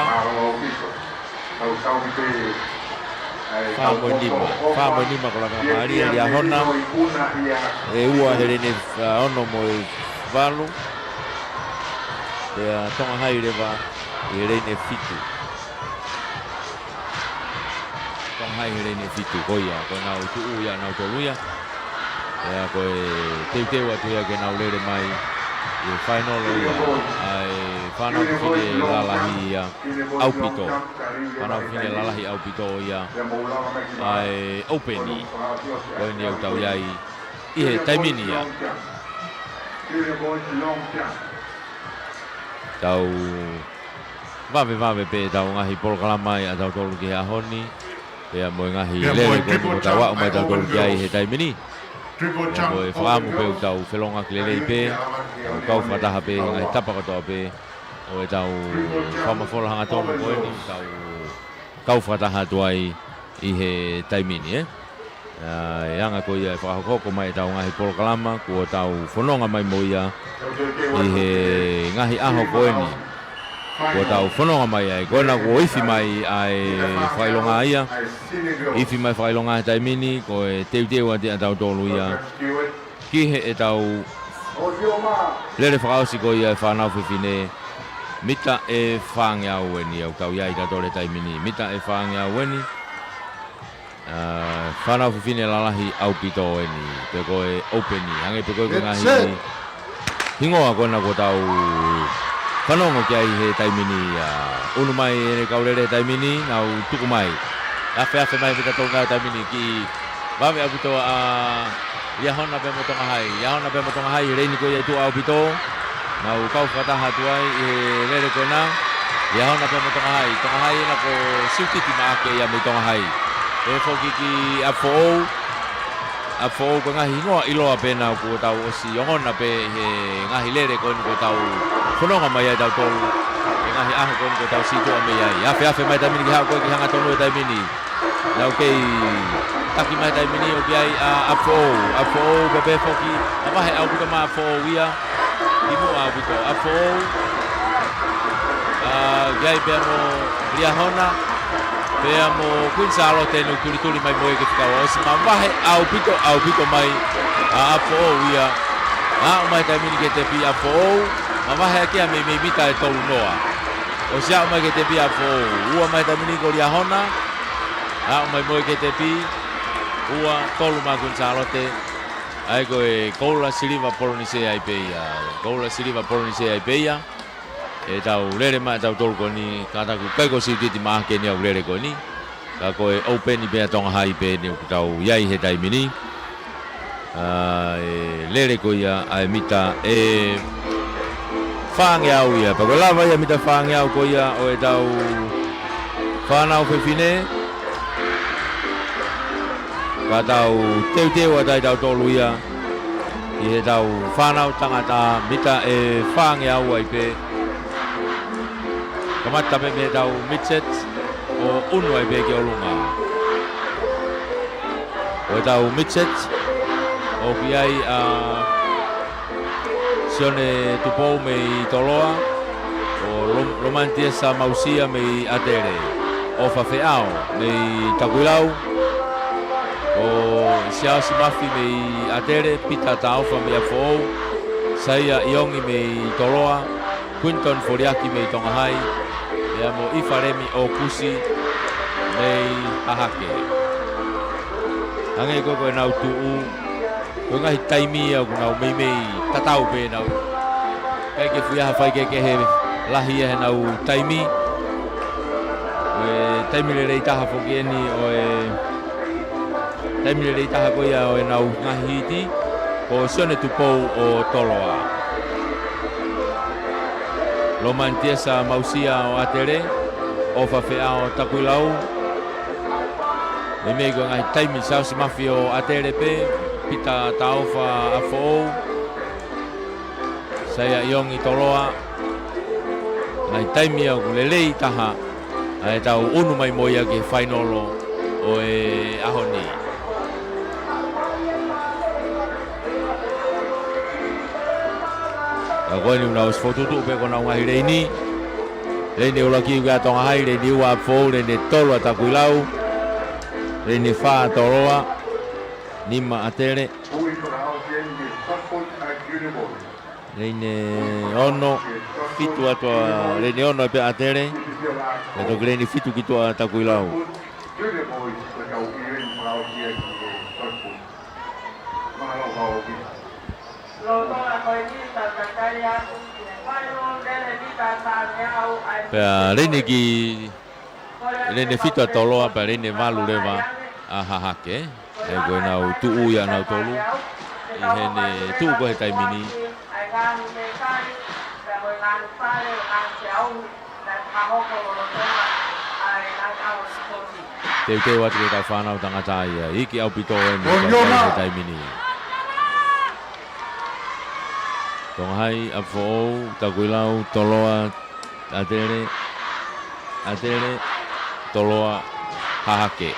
Whamonima ko laka maari e ria hona e ua herene ono mo e walu e tonga hai rewa e herene fitu tonga hai herene fitu koia ko nau tu uia nau toluia e ko e teuteu atu ia ke nau lere mai e whainolo ia ai whanau whine lalahi ia aupito whanau whine lalahi aupito ia ai openi koe ni au tau iai i he taimini ia tau vave pe tau ngahi polokalama ia tau tolu ki hea honi pea moe ngahi lele koe tau wau mai tau tolu ki ai he taimini koe whaamu pe tau whelonga ki lelei pe kau whataha pe ngai tapa katoa pe o e tau whamawhola hanga tonu koe ni tau kau whataha tuai i he taimini e anga ko ia whakahoko mai tau ngahi polokalama kua tau whanonga mai mo ia i he ngahi aho koe ni kua tau whanonga mai ai koe na kua ifi mai ai whailonga ia ifi mai whailonga he taimini koe teu ati a tau tolu ia ki he e tau lere whakaosi ko ia e whanau whiwhine mita e whangea ueni au kau iai ka tole taimini mita e whangea ueni whanau whiwhine lalahi au pito ueni pe koe openi hange pe koe ngahi hingoa kona ko tau whanongo ki ai he taimini unu mai ene kaurere taimini nau tuku mai afe mai pita tonga taimini ki vave au pito ia hona pe motonga hai reini ko ia tu au pito nau kau whataha tuai i lere koe nā ia hona pe motonga hai na ko siutiti maake ia me tonga hai e whoki ki a fōu ko ngahi ngoa iloa pēnā ko tau osi ongona pe he ngahi lere ko ni ko tau whanonga mai ai tau tolu ngahi aho ko tau situ ame ai afe mai tamini ki ha ko ki hanga tonu tamini na okay taki mai tamini o ki ai afo bebe foki ama he au ko ma afo wia imu au ko afo gai bemo Liahona bemo Quinzalo tenu tuli mai moe ki ka o si ma he au pito mai afo wia mai tamini ki te pi afo ma he ki ame me mita e tolu noa o sia mai ke te pi afo ua mai tamini ko Liahona mai moe ke te pi ua tolu ma Gonzalo te ai ko e Koula Siliva Polonise ai peia Koula Siliva Polonise ai peia e tau lere mai tau tolu ko ni kata ku kai ko si ti ma ke ni au lere ko ni ka ko e open i pe tonga hai pe ni ku tau yai he tai mini lere ko ia ai mita e whāngeau ia, pa ko lava ia mita whāngeau ko ia o e tau whānau whiwhine ka tau teu a tai tau tolu ia i he tau whānau tangata mita e whāngeau ai pe kamata pe me tau mitset o unu ai pe ki olunga o e tau mitset o ki ai sione tupou me i toloa o romantiesa mausia me i atere o whawheao me i takuilau o siao si mafi me i atere pita tauwha me a whou saia iongi me i toloa Quinton Foriaki me i tongahai e amo Ifaremi o kusi me i ahake hange koko e nau tuu ko ngahi taimi au nau mei tatau pe nau kai ke fuia fai ke he lahi he nau taimi taimi le taha fokieni o taimi le taha ko ia o nau ngahi ti ko sione tupou o toloa Romantiesa mausia o atere o fafea o takuilau me ko ngahi taimi sao si mafi o atere pe pita taufa afou saya iongi toloa nai taimi au lelei taha ai tau unu mai moia ke finalo o e ahoni agora una os foto tu pe kona ngai reini ola ki ga tonga hai reini wa afou reini tolo atakuilau reini fa toloa Nima atere Reine ono fitu atua Reine ono pe atere Eto Reine fitu kitu atakuilau Pea Reine ki Reine fitu atoloa pe Reine malu leva ahahake e koe nau tuu ia nau tolu i hene tuu koe he taimini teu atu ke tau whanau tangata ia iki au pito e me he taimini tongahai afou takuilau toloa atere toloa hahake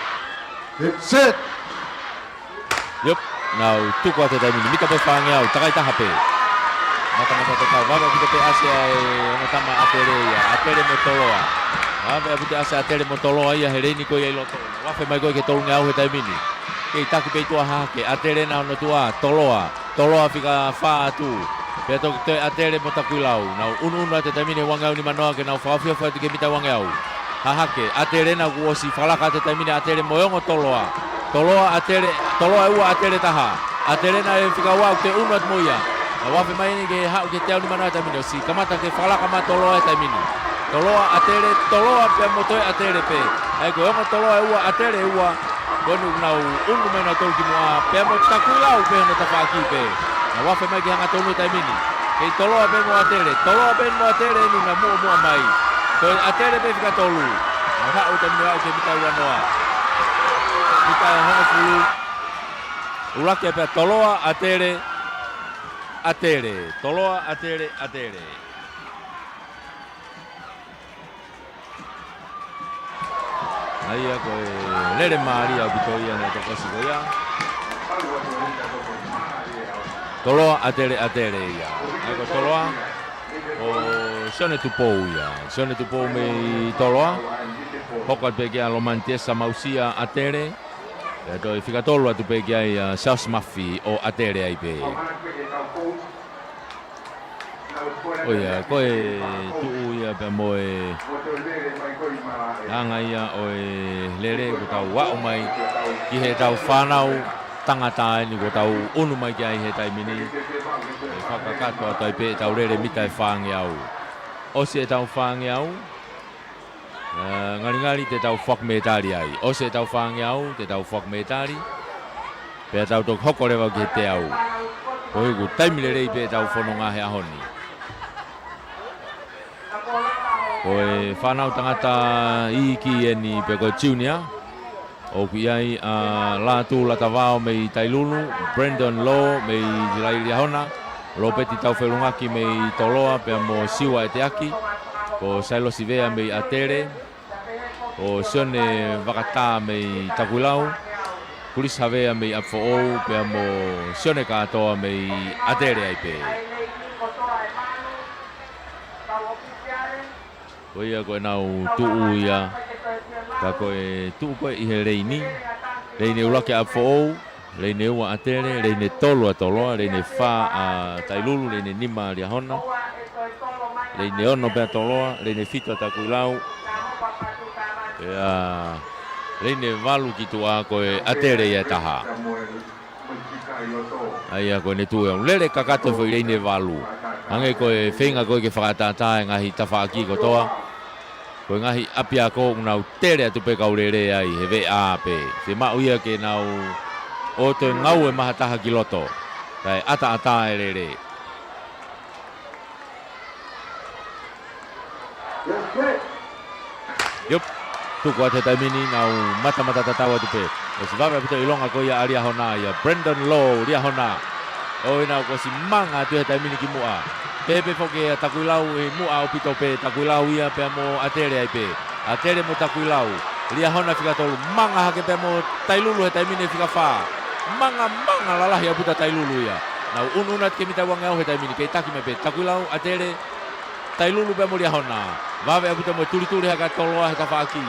Set. Yup, now tuku ate taimini mita pe whangeau takai tahape mata te kau baba kita pe ase ona tama atere mo toloa baba kita ase atere mo toloa ia hereni ko ia loto wafe mai ko ke tolu ngau he taimini ke taki pe tua hake atere na ono tua toloa fika fa tu pe to te atere mo takuilau na unu ate taimini wangau ni manoa ke na fa ke mita wangau hahake atere na guosi falaka te taimini atere moyongo toloa atere toloa ua atere taha atere na e fika wau te unat moia na wafe mai ni ke hau ke teo ni mana taimini si kamata ke falaka ma toloa taimini toloa atere toloa pe motoe atere pe ai ko yongo toloa ua atere ua konu nau unu mai na tolu ki moa pe mo takulau pe no tafaki pe na wafe mai ke hanga tolu taimini ke toloa pe mo atere ni na mua mai to atere pe fika tolu ha o te mea ke mita ua noa mita ha fulu urake pe toloa atere toloa atere Aia ko lere Maria Victoria na to kasi ko ya. Toloa atere ya. Ako toloa o sone tupou ya. Sone tupou me toloa. Hoko pe kia lo mantiesa mausia atere. Ya to fika tolo atu pe kia South Mafi o atere ai pe. Oia, koe tuu ia pe moe anga ia oe lere ko tau wao mai ki he tau whanau tangata ni ko tau unu mai ki ai he taimini e whakakato atai pe tau lere mitai whangi au osi e tau whangi au ngari te tau whakmetari ai osi e tau whangi au te tau whakmetari pe tau tok hoko rewa ki he te au koe ku taimilere pe tau whanonga he ahoni Oe whanau tangata iki eni pe ko junior o ki ai lātu latawao mei Tailulu Brandon Law mei Jilai Riahona lo peti tau whelungaki mei Toloa pe mo siwa e te aki ko Sailo Sivea mei Atere o Sione Vakata mei Takulau Kulis Havea mei Apfo'ou pe mo Sione katoa mei Atere ai pe Oia koe nau tuu ia ka koe tuu koe i he reini reine ulake a fo'ou reine ua atere reine tolu a toloa reine wha a Tailulu reine nima a Riahona reine ono pe a toloa reine fito a Takuilau reine valu ki tua koe atere ia taha aia koe ne tuu lere kakato foi reine valu ange koe whenga koe ke whakatata e ngahi tawhaaki kotoa koe ngahi apia ko unau tere atu pe kaurere ai he ve a pe te mau ia ke nau o te ngau e maha taha ki loto kai ata e rere yup tuku a te taimini nau mata tatawa tu pe e si vawe apito ilonga ko ia aria hona ia Brandon Law ria hona o inau ko si manga tu he taimini ki mua Pepe foke Takuilau e mua o pito pe Takuilau ia pe mo atere ai pe atere mo Takuilau Riahona fika tolu manga hake pe mo Tailulu he taimine fika fa manga lalahi aputa Tailulu ia nau ununat ke mita wangau he taimine ke taki me pe Takuilau atere Tailulu pe mo Riahona vawe aputa mo turi haka toloa he tafaki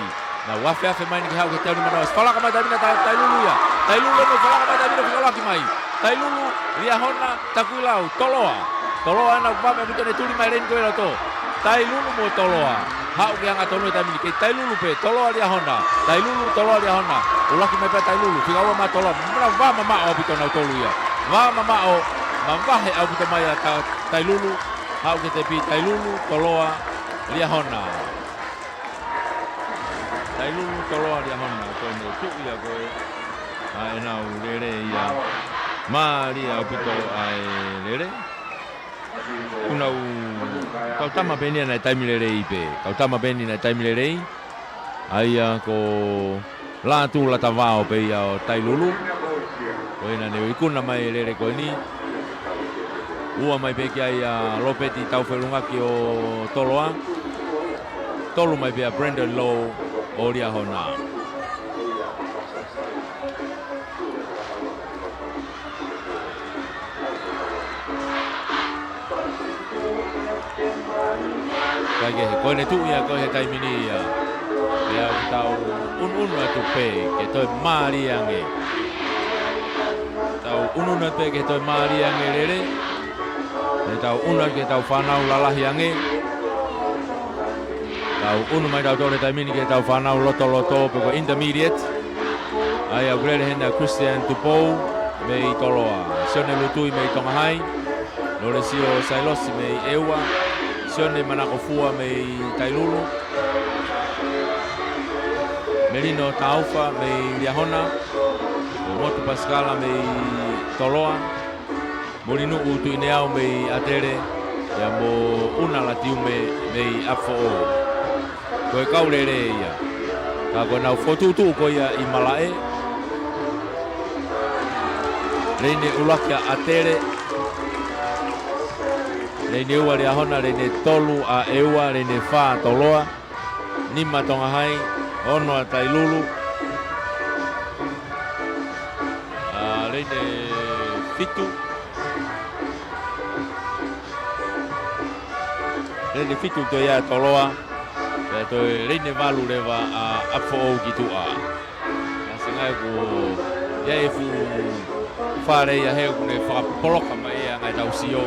nau wafe maini ke hau ke teori manawas falaka mai taimine Tailulu ia Tailulu no falaka mai taimine fika laki mai Tailulu Riahona Takuilau Toloa na vame buto ne tuli mai ren koe to. Tailulu mo toloa. Hau ke anga tonu taimini ke Tailulu pe toloa Riahona. Tailulu toloa Riahona. Ulaki me pe Tailulu. Fika ma toloa. Mena va mama o buto na tolu ia. Va mama o mavahe au buto mai Tailulu. Hau ke te pi Tailulu toloa Riahona. Tailulu toloa Riahona. Koe mo tu ia koe. Ai na urere ia. Maria au buto ai rere. Unau kau tama beni na taimile rei pe kau tama beni na taimile rei aia ko lātu latawao pe ia o Tailulu ko ina ne ikuna mai rere ko ni ua mai pe ki ai lopeti tau whelungaki o Toloa tolu mai pe Brandon Law o Riahona Kage koe ne tu ia koe he taimini ia ia tau unu atu pe ke toi Mariange tau unu pe ke toi Mariange rere e tau unu ke tau whanau lalahi ange tau unu mai tau tore taimini ke tau whanau loto pe ko intermediate ai au grele henda Christian Tupou mei Toloa Sione Lutui mei Tongahai Loresio Sailosi mei Eua Sione Manakofua mei Tailulu Melino Taufa mei Riahona Motu Pascala mei Toloa Molinu Utu Ineau mei Atere ya mo una latiume mei Apfo'ou koe kaurere ia ka koe nau fotutu ko ia i Malae reine ulakia Atere reine ua Riahona reine tolu a Eua reine wha Toloa Nima Tongahai ono a tai lulu. Leine fitu. Leine fitu to ia toloa. Pe to leine valu leva a afo o ki tu a. Asinga ko ia e fu fare ia he ko ne fa poloka mai ia ngai tau sio.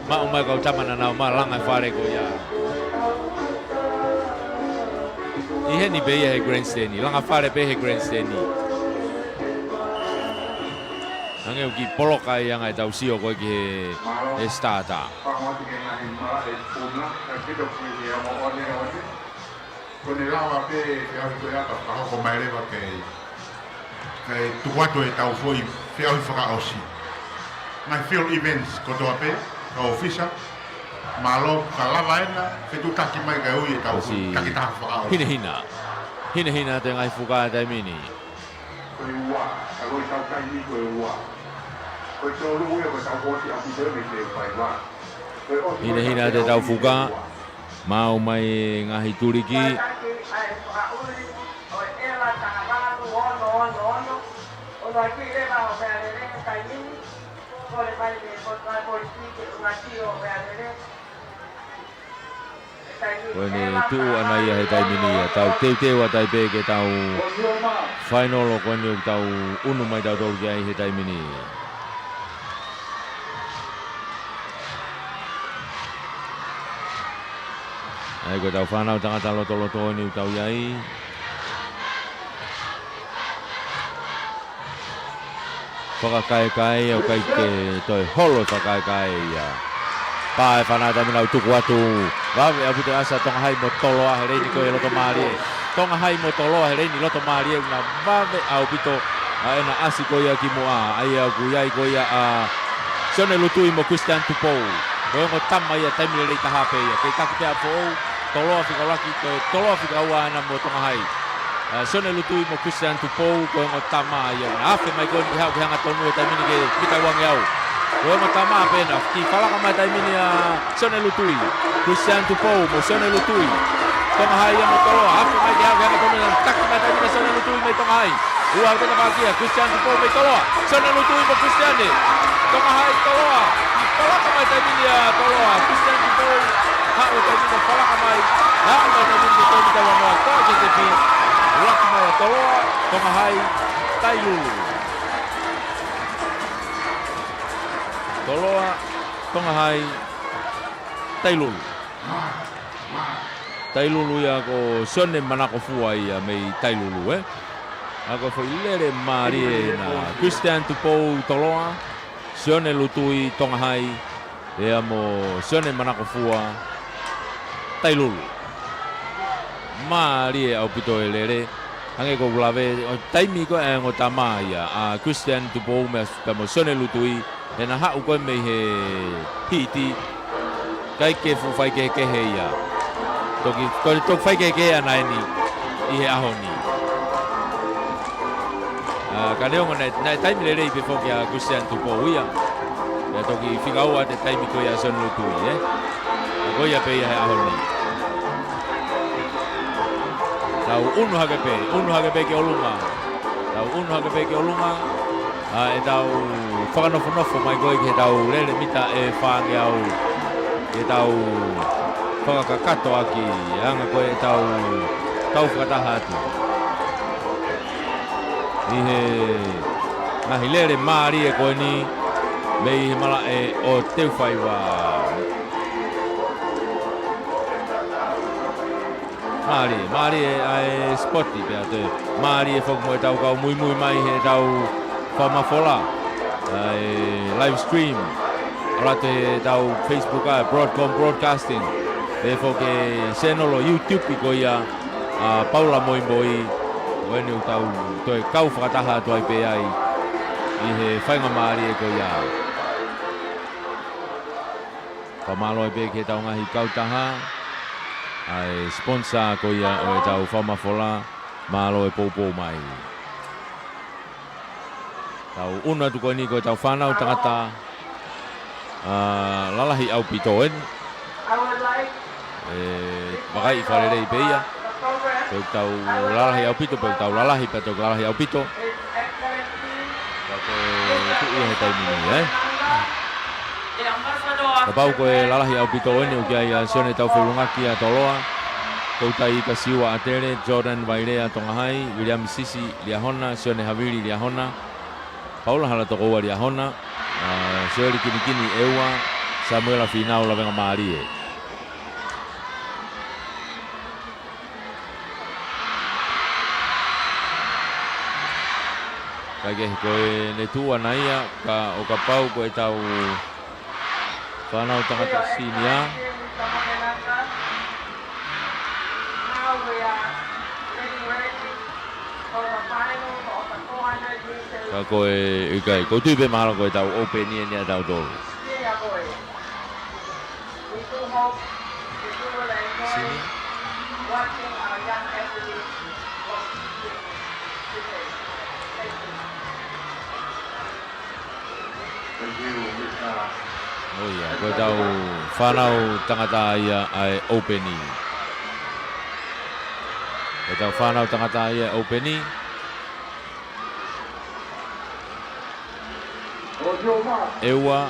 Ma o mai ko tamana na ma langa fare ko ia. I he ni be ia he grandstand ni langa fare be he grandstand ni. Angeu ki poloka ia ngai tau sio ko ki he starta. Kone lawa pe te au koe ata whakahoko mai rewa kei tuwato e tau foi te au whakaosi. Ngai field events kotoa pe, ka ofisa, malo ka lawa ena, whetu taki mai kai ui e tau foi, taki taha whakaosi. Hina hina. Hina hina te ngai whukaa tai mini. Koe ua, a koe tau kai ni koe ua. Koe tau ruu e koe tau kōti a pite me te whai wā. Hina hina te tau whukaa. Mau mai ngahi turiki. Koe ni tuu ana ia he taimini ia. Tau teu a tai pe ke tau final o koe ni tau unu mai tau tau kia he taimini. Ai ko tau whanau tangata loto ni utau iai. Whakakai au kai ke toi holo whakakai ia. Pae whanau tamina utuku atu. Wawe apu te asa tonga hai mo toloa he reini koe loto maari. Tonga hai mo toloa he reini loto maari. Una wawe au pito ena asi ko ia ki mua. Ai au ku iai ko ia a Sione lutui mo Christian Tupou. Koe mo tama ia taimile rei tahape ia. Kei taki te apo ou. Toloa whika laki, toloa whika ua ana mo tonga hai. Sione lutui mo Christian Tupou, koe mo tama ia. Afe mai koe ni hau ki hanga tonu e taimini ke kita wangi au. Koe mo tama pena, ki whalaka mai taimini a Sione lutui. Christian Tupou mo Sione lutui. Tonga hai ia mo toloa, afe mai ki hau ki hanga tonu e taki mai taimini Sione lutui mai tonga hai. Ua hau tena kakia, Christian Tupou mai toloa. Sione lutui mo Christian de. Tonga hai toloa. Whalaka mai taimini a toloa. Christian Tupou. Hau taimini whalaka mai. Hau mai taimini tonu tawa noa. Koe ke te pi. Whalaka mai a toloa. Tonga hai. Tai lulu. Toloa. Tonga hai. Tai lulu. Tai lulu ia ko Sione manako fua ia mei tai lulu Ako foi lere marie na Christian Tupou toloa. Sione lutui tonga hai. Ea mo Sione manako fua. Tai lulu. Marie au pito e lere. Hange ko ulave. Taimi ko e ngo tama ia. A Christian Tupou me mo Sione lutui. E na hau koe mei he hiti. Kai ke fu fai ke he ia. Toki kore tok fai ke ana ni. I he ahoni. Ka leo na taimi le rei pe foki a Christian Tupou ia. Ya toki whikaua te taimi ko ia Sione lutui Ko ia pe ia he ahoni. Tau unu hake pe ke olunga. Tau unu hake pe ke olunga. E tau whakanofo mai koe ke tau lele mita e whange au. E tau whakakato aki. Anga koe tau whakataha atu. I he ngahi lere maari e koe ni mei he mala e o teu whaiwa. Maari e ai spoti pia te. Maari e whak mo e tau kau mui mai he tau whamafola. Live stream. Alate tau Facebook a broadcasting. Te whak e senolo YouTube i ko ia Paula Moimboi. Wene u tau toi kau whakataha toi pe ai I he whainga maari e ko ia. Whamalo e pe ke tau ngahi kautaha. Ai sponsor ko ia o e tau whamafola. Malo e poupou mai. Tau una tu koe ni ko tau whanau tangata. Lalahi au pitoen. wakai wharere i peia. Pau tau lalahi au pito, pau tau lalahi, pau tau lalahi au pito. Ka koe tui he taimini, Ka pau koe lalahi au pito ene ukia ia sione tau whirungaki a toloa. Kau tai ka siua atere, Jordan Vairea Tongahai, William Sisi Liahona, Sione Havili Liahona, Paula Hala Tokoua Liahona, Siori Kinikini Ewa, Samuela Finau Lavenga Marie. Kage koe ne tua naia ka o ka pau koe tau whanau tangata sinia. Ka koe ikai ko tui pe mahalo koe tau open ni ni tau dolu. Sini. Oh iya, koe tau whanau tangata ia ai open ni. Koe tau whanau tangata ia open ni. Ewa,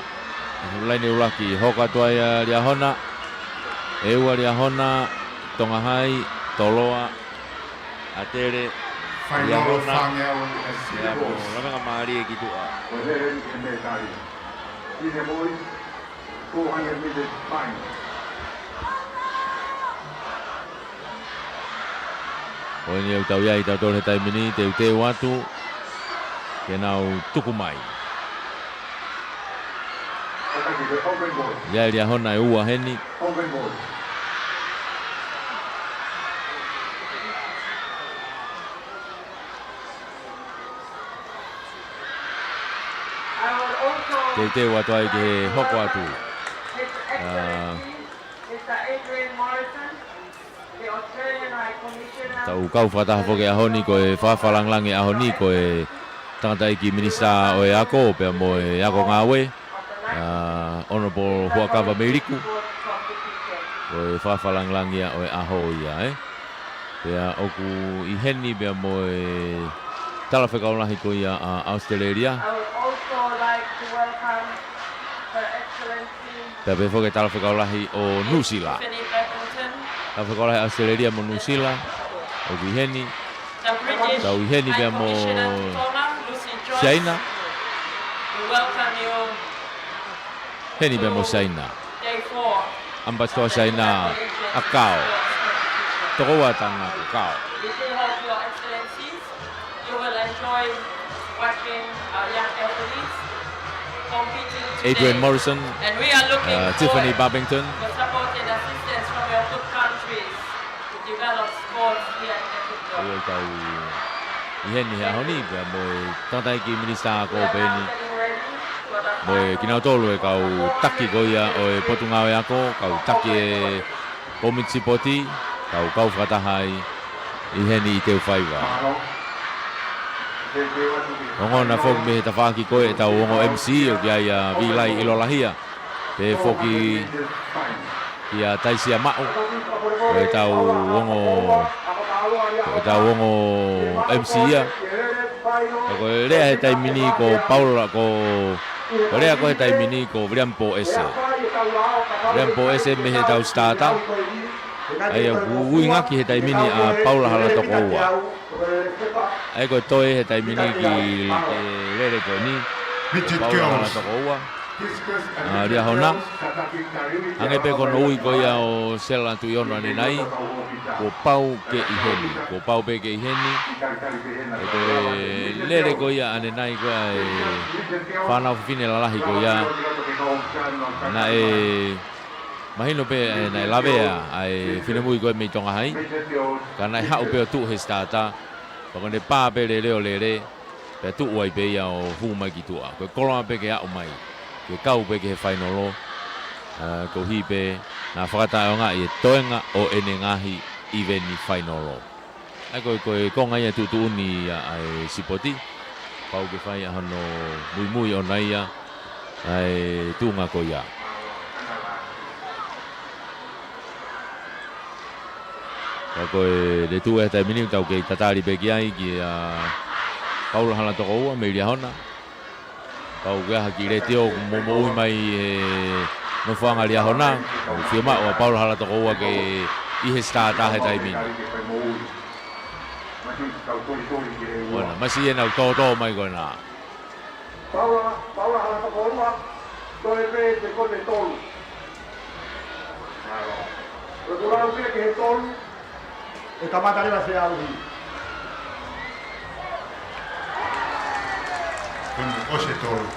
laini ulaki, hoka tua ia Liahona, Ewa Liahona, Tongahai, Toloa, Atere, Liahona, Lamenga Marie gitu. O ni tau ia i tau tole taimini, te watu, kenau tukumai. Ya Liahona e ua heni. Te watu ai ke hoko atu. Tau kau whataha whoke ahoni ko e whawhalangi ahoni ko e tangata iki minista o e ako pia mo e ako ngawe. Honorable Huakava Meriku o e whawhalangi o e aho ia pia oku i heni pia mo e talawhekaulahi ko ia a Australia. Pia pe whoke talawhekaulahi o New Zealand. Talawhekaulahi Australia mo New Zealand. Oku i heni. Tau i heni pia mo China. Heni pia mo China. Ambassador China akau. Tokoa tanga akau. Adrian Morrison, Tiffany Babington. Iheni hahoni pia mo tantai ki minista ko peni. Moi kinau tolu e kau taki ko ia o e potungao e ako, kau taki e Komitsi Poti, kau whatahai i heni i teu whaiwa. Ongo na whoki me he tawhaki koe e tau ongo MC o kia ia vilai ilolahia. Pe whoki ia taisia mao o e tau ongo MC ia. Ko rea he taimini ko Paula ko rea ko he taimini ko Vriampo Ese. Vriampo Ese me he tau stata. Ai ui ngaki he taimini a Paula hala toko ua. Ai ko toe he taimini ki lere ko ni Paula hala toko ua. Ria hona. Ange pe kono ui ko ia o sela tu iono ane nai. Ko pau ke iheni. Ko pau pe ke iheni. Ko lere ko ia ane nai ko ai whanau whine lalahi ko ia. Na e mahino pe nai lavea ai whine mui ko e mei tonga hai. Ka nai hau pe o tu he stata. Pako ne pā pe le leo le re. Pe tu uai pe ia o hu mai ki tua. Ko koloma pe ke au mai. Ke kau pe ke he whainolo. Ko hi pe na whakata o ngā i e toenga o ene ngahi i veni whainolo. Ai koe konga ia tutu uni ai sipoti. Pau ke whai ahano mui mui o naia ai tunga ko ia. koe le tu e tai mini tau ke tatari pe ki ai ki Paulo hala to ua me lia hona. Pau ga ki le tio mo mai no fanga lia hona. Fia ma o Paulo hala to ua ke I he sta ta he tai mini. Bueno, masi en auto to mai gona. Paula hala to ua. Toi pe te kone tolu. Procurado que é tolo. E tamata leva se aluhi. O se tolu.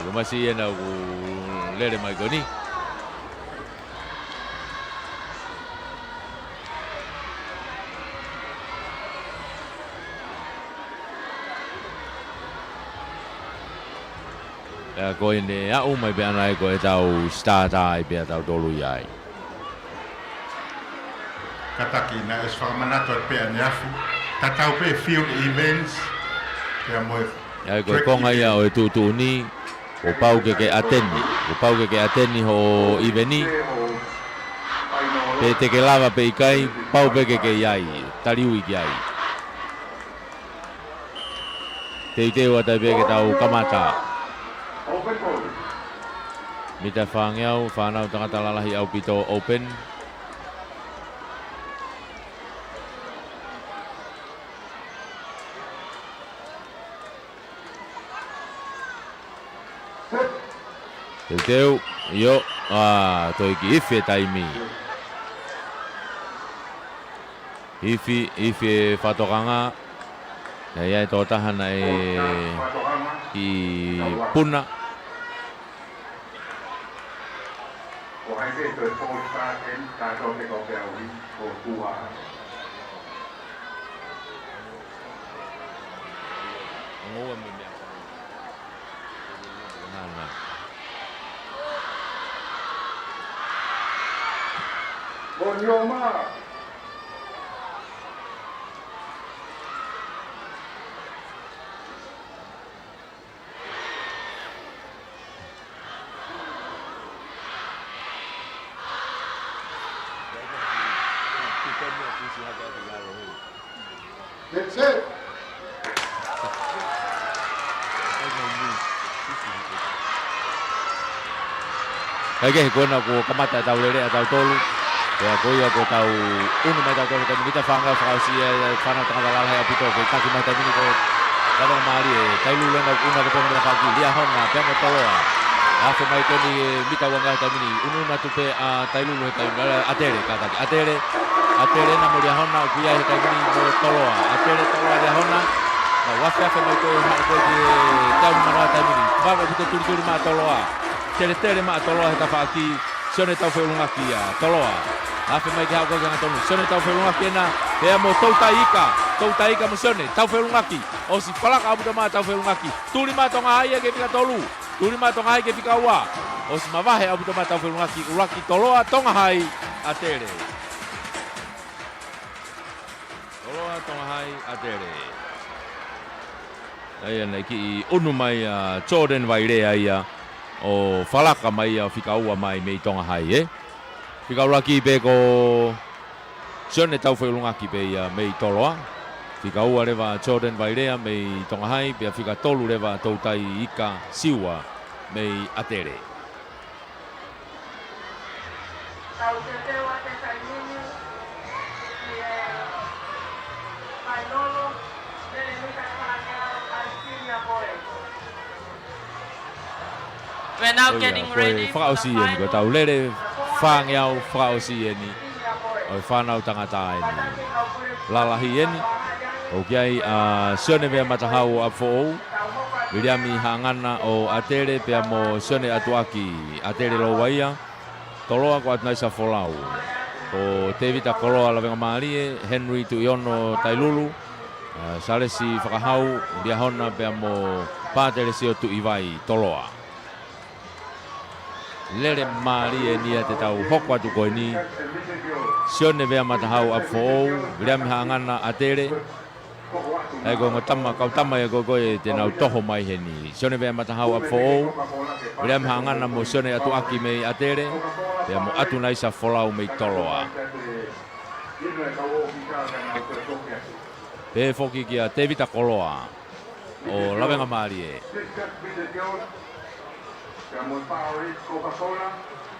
O masi en au lere mai goni. Ko ine a mai be ana ko e tau start ai be tau tolu ai. Kataki na es whamanato pe aniafu. Tatau pe field events. Pea moe. Ai ko konga ia o tu ni o pau ke ateni. O pau ke ateni ho iveni. Pe te ke lava pe ikai, pau pe ke iai. Tariu i ai. Te o ta be ke tau kamata. Mita whangeau, whanau tangata lalahi au pito open. Teu, yo, toi ki ifi taimi. Ifi whatokanga. Ia tō tahana ki puna. O hai se to ko ta en ta to te ko pe au ko tua. Ngoa mi mea. Nana. Bonyoma. That's it. Kaya kona ko kamata tau lere atau tolu. Ya ko ia ko tau unu mai tau tolu kita fanga frausi fana tanga lala ya pito ke taki mai tani ko kada mari tai lu lena una ko pemera pagi dia hona pemo toloa. Afu mai tani mita wanga tani unu na tupe tai lu tai atere kata atere na moria hona ku ia tai ni toloa atere toloa dia hona. Na wafa mai ko ha ko di tau mara tani va ko turi ma toloa. Tere ma toloa he tafa aki sone tau whaulunga ki a toloa. Afe mai ki hao koe kanga tonu. Sone tau whaulunga ki ena hea mo tauta ika mo sone tau whaulunga ki. O si palaka amuta maa tau whaulunga ki. Turi maa tonga hai ke whika tolu. Turi maa tonga hai ke whika ua. O si mawahe amuta maa tau whaulunga ki. Uraki toloa tonga hai a tere. Toloa tonga hai a tere. Aia nei ki unu mai a Jordan Vairea ia. O falaka mai a whika ua mai mei tonga hai Whika ua ki pe ko Sone tau whaulunga ki pe ia mei toloa. Whika ua rewa Jordan Vairea mei tonga hai. Pea whika tolu rewa tautai ika siua mei atere. Tau te teo a te taimini. Mai lolo. Nere mita whanakea ai sinia moe. We're now getting ready for the final. Ko tau lere whangeau whaosi eni. O whanau tangata eni. Lalahi eni. O kiai Sone mea matahau a fo'ou. Wiriami hangana o atere pea mo Sone atuaki atere lo waia. Toloa ko atnaisa folau. O Tevita koloa la venga maalie. Henry Tuiono Tailulu. Salesi whakahau. Biahona pea mo pātere sio tu iwai toloa. Lere mari ni te tau hoko atu koe ni. Sione vea matahau a fo'ou. Wiriami hangana atere. Ai ko ngotama kau tama e gogoe te nau toho mai he ni. Sione vea matahau a fo'ou. Wiriami hangana mo sione atu aki mei atere. Pea mo atu naisa folau mei toloa. Pe foki kia te vita koloa. O lavenga marie.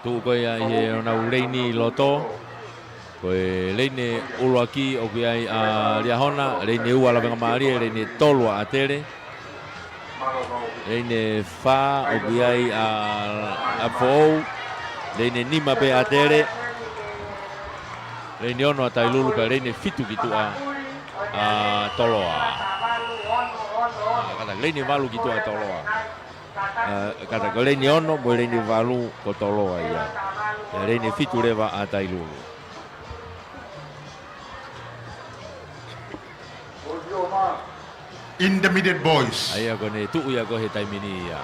Tu ko ia he ona uleini loto. Ko leine uloaki o ki ai a Riahona, leine ua lavenga marie, leine tolua atere. Leine fa o ki ai a fou. Leine nima pe atere. Leine ono atai lulu pe leine fitu kitua a toloa. Kata leine valu kitua toloa. Kata ko leine ono mo leine valu ko toloa ia. Leine fitu leva atai lulu. Intermediate boys. Aya ko ne tu ia ko he taimini ia.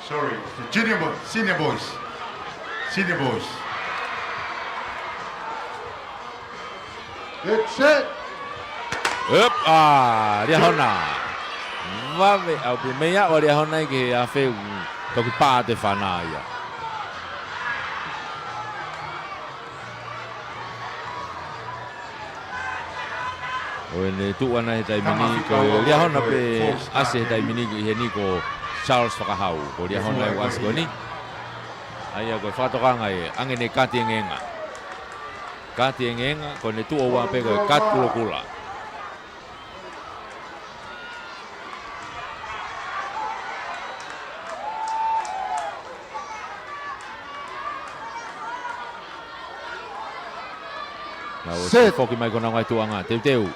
Sorry, junior boys, senior boys. Senior boys. It's it. Up Riahona. Vave au primeira o Riahona que a feu toki pa de fanaia. Oene tu ana he taimini ko Riahona pe ase he taimini he ni ko Charles Whakahau ko Riahona e wasko ni. Aia ko whatokanga e angene kati ngenga. Kati ngenga ko ne tu o wape ko kat kula. Now foki mai kona ngai tuanga teu.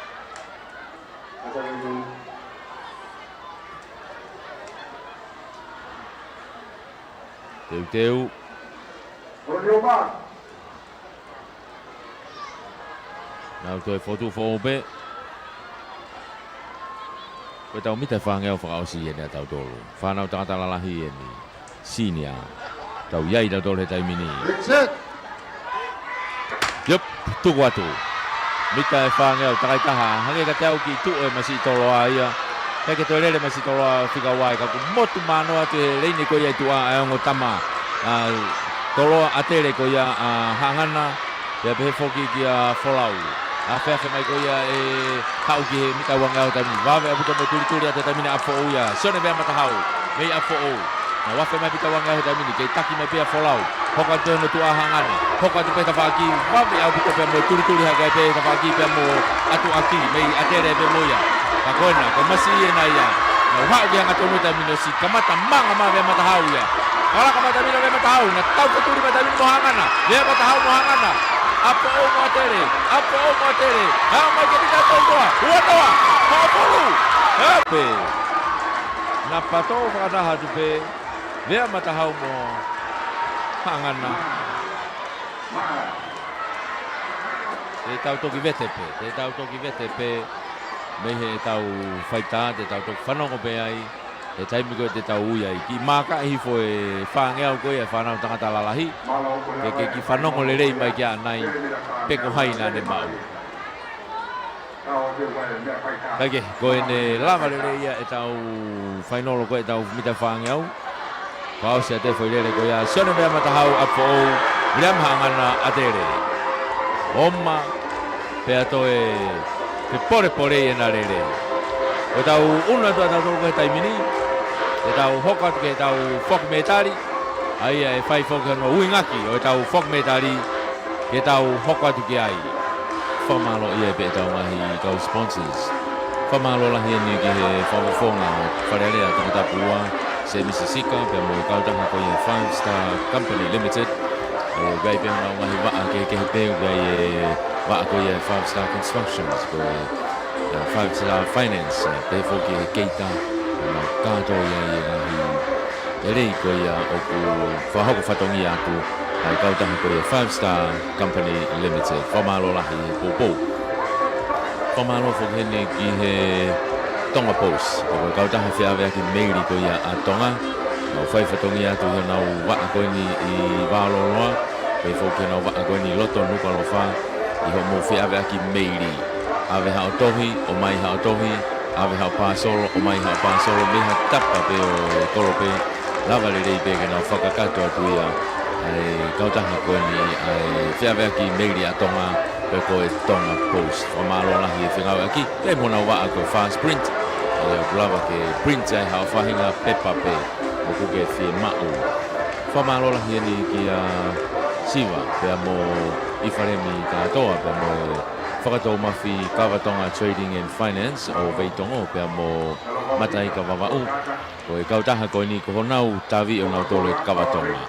Teu. Now toi fotu fobe. Ko tau mita whangea o whakausi e nea tau tolu. Whanau tangata lalahi e ni sinia. Tau iai tau tolu he taimini. Yup, tuku atu. Mita e whangea o takai taha. Hange ka tau ki tu e masi toloa ia. Kake toi lele masi toloa whika wai. Kaku motu mano atu he leini ko ia tua e ongo tama. Toloa atere ko ia hangana. Ia pehe foki ki a wholau. Awhewhe mai ko ia e hau ki he mita wangau taimi. Wawe aputa mo turi ate taimina a who'ou ia. Sone vea matahau. Mei a who'ou. Na wafe mai mita wangau he taimini. Kei taki mai pia wholau. Hoka te no tu ahangana. Hoka te peta whaki. Wawe aputa pia mo turi hakai peta whaki pia mo atu aki. Mei atere pe moia. Ka koena. Ka masi e na ia. Na uhau ki hanga tonu taimino si. Kamata manga ma vea matahau ia. Kala kamata mino vea matahau. Na tau katuri mai taimino mohangana. Vea matahau mohangana. Apa o matere, hau mai ke kita toa, uatoa, maapulu, hape, na pato whakataha tupe, vea matahau mo hangana, te tau toki vetepe, mehe tau whaita, te tau toki whanongo pe ai, te taimi koe te tau ui ai, ki maka hi fo e whangeau koe e whanau tangata lalahi, ke ki whanongo le rei mai kia nai, peko haina ne mau. Kake, koe ne lava le rei e tau whainolo koe e tau mita whangeau, kau se te foi lele koe a sone mea matahau a po ou, riam hangana a tere. Oma, pe ato e, pe pore e na rere. O tau una tua tau tolu koe taimini, e tau hoka ke tau fok metari, ai e fai fok no uingaki, o tau fok metari, ke tau hoka tu ki ai. Whamalo ia pe tau ngahi kau sponsors. Whamalo lahi ni ki he whawafonga o wharelea tangata pua, se Mississika, pe mo kau tanga ko ia 5 Star Company Limited, e gai pe ngau ngahi waa ke he peo gai e waa ko ia 5 Star Constructions, ko 5 Star Finance, pe foki he keita, ma kato ia i ngahi e rei ko ia o ku whahoko whatongi atu, ai kau taha ko ia 5 Star Company Limited, whamalo lahi he popo. Whamalo foki hene ki he Tonga Post, ko kau taha whiawea ki meiri ko ia a Tonga, o whai whatongi atu he nau waa ko ni i Wāloloa, pe foki nau waa ko ni Loto Nukalofa, i ho mo whiawea ki meiri. Ave hao tohi, o mai hao tohi, ave hao pāsolo, o mai hao pāsolo, me ha tapa pe o tolope, o lava le rei pe ke na whakakato atu ia ai kautaha koe ni ai whiawea ki meiri atonga pe koe tonga post whamalo lahi e whengau aki kei mona waa koe fast sprint e kulava ke print ai hao whahinga pepa pe o kuke whie mau whamalo lahi ni ki a siwa pe mo i wharemi katoa pe mo whakatou mawhi kawatonga trading and finance o veitongo pe mo matai ka wawau koe kautaha koe ni ko honau tawi o nau tole kawatonga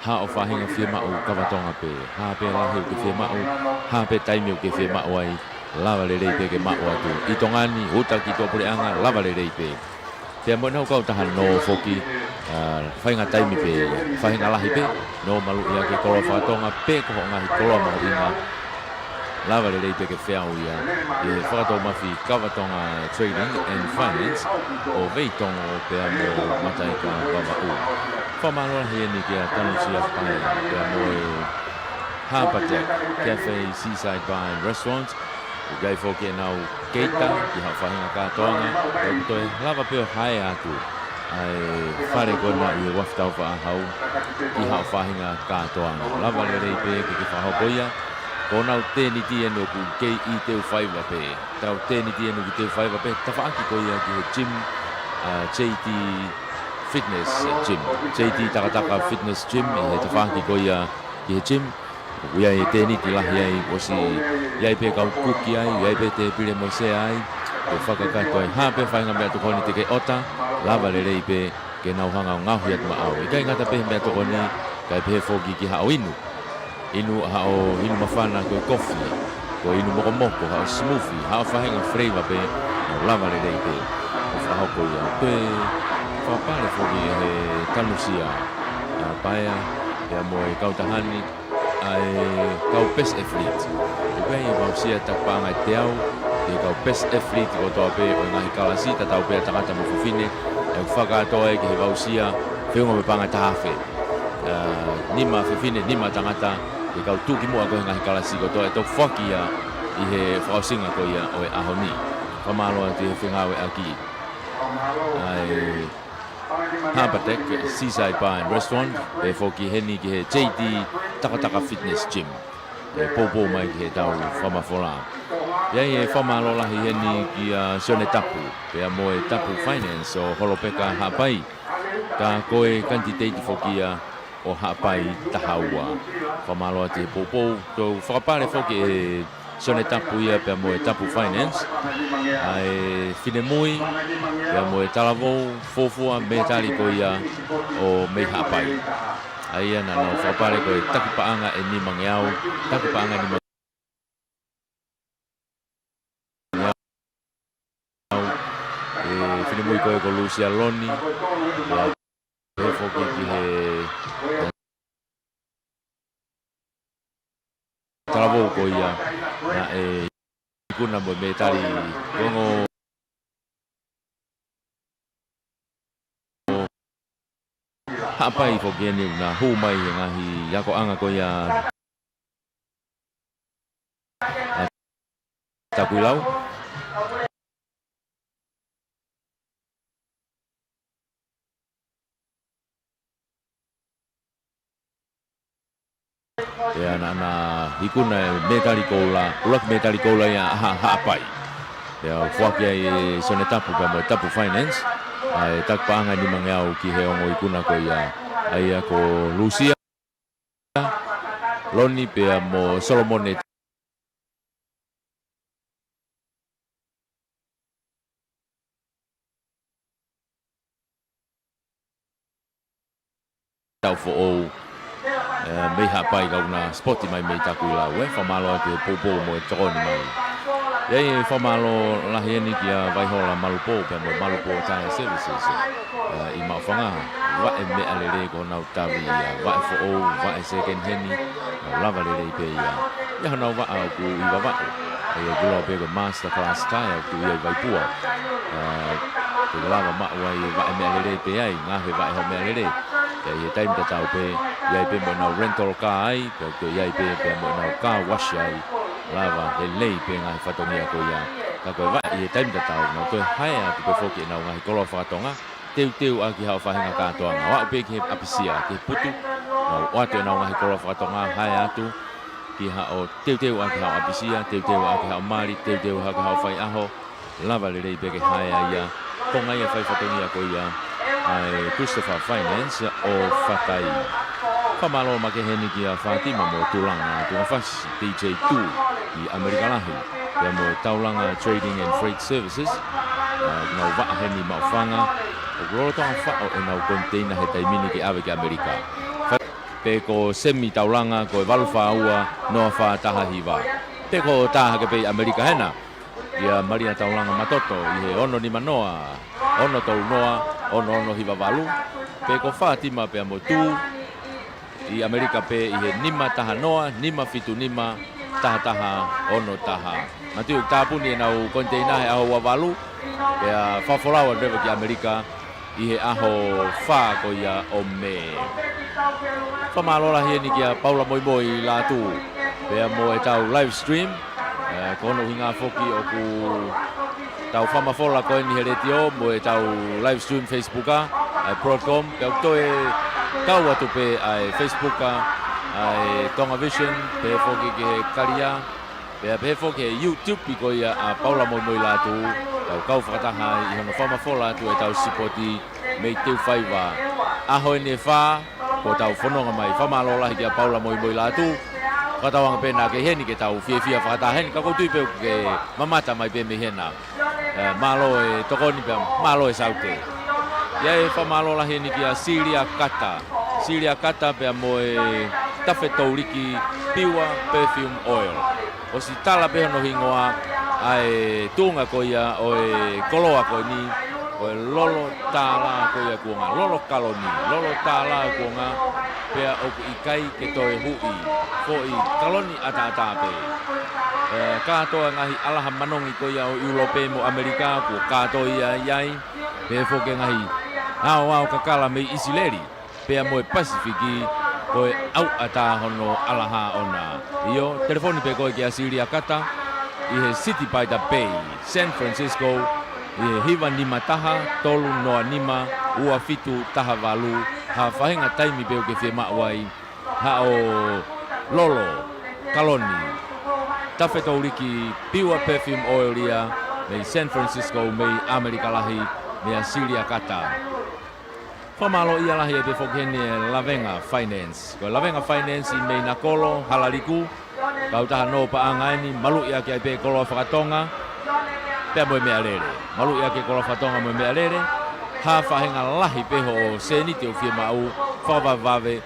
ha o whahinga whie mau kawatonga pe ha pe lahi o ke whie mau ha pe taimi o ke whie mau ai lava le rei pe ke mau atu i tongani huta ki tōpure anga lava le rei pe te mo nau kautaha no foki whainga taimi pe whahinga lahi pe no malu ia ke kolo whakatonga pe ko ngahi kolo mau inga lava le rei pe ke whiau ia i whakatou mawhi kawatonga trading and finance o veitongo o pea mo matai ka wawau whamaloa hea ni kia tanusia pai pea mo e Hapatek Cafe Seaside Bar and Restaurant o gai fōki e nau keita ki hau whahinga kātoanga e kutoe lava peo hae atu ai whare kona i e waftau whaahau ki hau whahinga kātoanga lava le rei pe ke whahokoia ko nau tēni tienu ku kei i teu whaiwa pe tau tēni tienu ki teu whaiwa pe ta whaaki koia ki he gym JT Fitness Gym JT Takataka Fitness Gym e he ta whaaki koia ki he gym ia e tēni ti lahi ai osi iai pe kau kuki ai iai pe te pire moise ai e whakakato ai hape whainga mea tukoni te ke ota lava le rei pe ke nau hanga o ngahui atu maau i kai ngata pe mea tukoni kai pe whoki ki hao inu inu hao inu mawhana koe kofi ko inu mokomoko hao smoothie hao whahinga freiva pe lava le rei pe o whahoko ia pe whapare whoki e he tanusia paea pea mo e kautahani ai kau pes athlete e pei e wausia takpanga te au e kau pes athlete ko toa pe o ngahi kalasi ta tau pe takata mo fufine e whakatoa e ke he wausia whiunga me panga tahawhe nima fufine nima tangata e kau tuki mua ko he ngahi kalasi ko toa e tau whakia i he whausinga ko ia o e ahoni whamaloa te he whingawe aki ai Hapatek Seaside Bar and Restaurant e whoki heni ki he JT Takataka Fitness Gym e popo mai ki he tau whamawhola iai e whamalolahi heni ki a Sione Tapu pea mo e Tapu Finance o Holopeka Hapai ka koe kantiteiti whokia o Hapai Tahaua whamaloa te popo tau whakapare whoki e Sione Tapu ia pea mo e Tapu Finance ai Finemui pea mo e Talavou Fofua me tali ko ia o mei Hapai ai ana no whapare ko e takipaanga e ni mangiau takipaanga ni mangiau e Finemui ko e ko Lucia Loni e whoki ki he Talavou ko ia na e kuna mo me tali kongo hapai fo geni na hu mai ngahi yako anga ko ya takulau ya na hikuna metali kola ulak metali kola ya hapai ya fuaki ai Sione Tapu ka mo Tapu Finance ai takpaanga ni mangiau ki he ongo ikuna ko ia ai ko Lucia Loni pe mo Solomon tau fo o me hapai ka una spoti mai me takula we famalo ke popo mo toni mai Yai whamalo lahi ni kia waihola malupo pe mo malupo tae services i mawhanga wa e me alere ko nau tawi wa e fo wa e second heni lava lere pe ia ia nau wa au ku i wa e gula pe ko master class tae ku ia vai pua ke lava ma wa e me alere pe ai nga he wa e ho me alere ia time ta tau pe ia pe mo nau rental car ai ke ia pe mo nau car wash ai lava e lei pe ngai whatonia ko ia ka koe wa i e taimi ta tau no koe hae atu pe whoki e nau ngai kolo whakatonga teu a ki hao whahinga kātoanga. Wa upe ki he apisia, ki he putu. No, watu e nao ngahi koroa whakatonga hae atu. Ki hao teu a ki hao apisia, teu a ki hao mari, teu a ki hao whai aho. Lava le rei peke hae a ia. Ko ngai a whai whatongia ko ia. Ai Christopher Finance o Whatai. Whamalo ma ke heni ki a Fatima mo tūlanga. Tunga whasi DJ2 i Amerika Lahi. Pea mo taulanga Trading and Freight Services. Ngau waa heni mau whanga. O roro tonga whao e nau container he taimini ke awe ke Amerika. Pe ko semi taulanga ko e walu whaua noa wha taha hiwa. Pe ko taha ke pei Amerika hena. Ia Maria taulanga matoto i he ono ni manoa. Ono tau noa, ono hiwa walu. Pe ko Fatima pe mo tu i Amerika pe i he nima taha noa, nima fitu nima, taha ono taha. Matiu tāpuni e nau container he aho wawalu. Pe a whawholawa rewa ki Amerika i he aho wha ko ia o me. Whamalola hieni ki a Paula Moimoi lātu. Pe a mo e tau live stream. Ko ono hinga foki o ku tau whamafola ko ni he retio. Mo e tau live stream Facebooka. Broadcom. Pe au toe kau atu pe ai Facebooka. Ai Tonga Vision. Pe foki ki he karia. Pe foki he YouTube i ko ia a Paula Moimoi lātu. Tau kau whakataha i hono whamafola tu e tau sipoti mei teu whaiwa. Aho e ne wha, ko tau whanonga mai whamalola ki a Paula Moimoi lātu. Whakatawanga pēnā ke heni ke tau whiawhia whakataha heni. Kako tui pēu ke mamata mai pē me hena. Malo e tokoni pēu, malo e saute. Ia e whamalola heni ki a Siria Kata. Siria Kata pēa mo e tawhe tauriki piwa perfume oil. O si tala pēha no hingoa ai tunga ko ia o e koloa ko ni o e lolo tala ko ia kuanga lolo kaloni lolo tala kuanga pea o ku ikai ke toe hui fo i kaloni ata pe katoa ngahi alaha manongi ko ia o Europe mo Amerika ko kato ia iai pe fo ke ngahi au kakala me isileri pea mo e Pasifiki ko e au ata hono alaha ona io telefoni pe ko ke a Siria Kata i he City by the Bay, San Francisco, i he hiwa nima taha, tolu noa nima, ua fitu taha walu, ha whahinga taimi peo ke whi mawai, ha o lolo, kaloni, tawhe tauriki, piwa perfume oil ia, mei San Francisco, mei Amerika Lahi, mea Siria Kata. Whamalo ia lahi e pe whokhene Lavenga Finance. Ko Lavenga Finance i mei Nakolo, Halaliku, kau taha no paanga ini malu ia ke pe koloa whakatonga pea moe mea lere malu ia ke koloa whakatonga moe mea lere ha whahenga lahi peho o senite o whia mau whawavave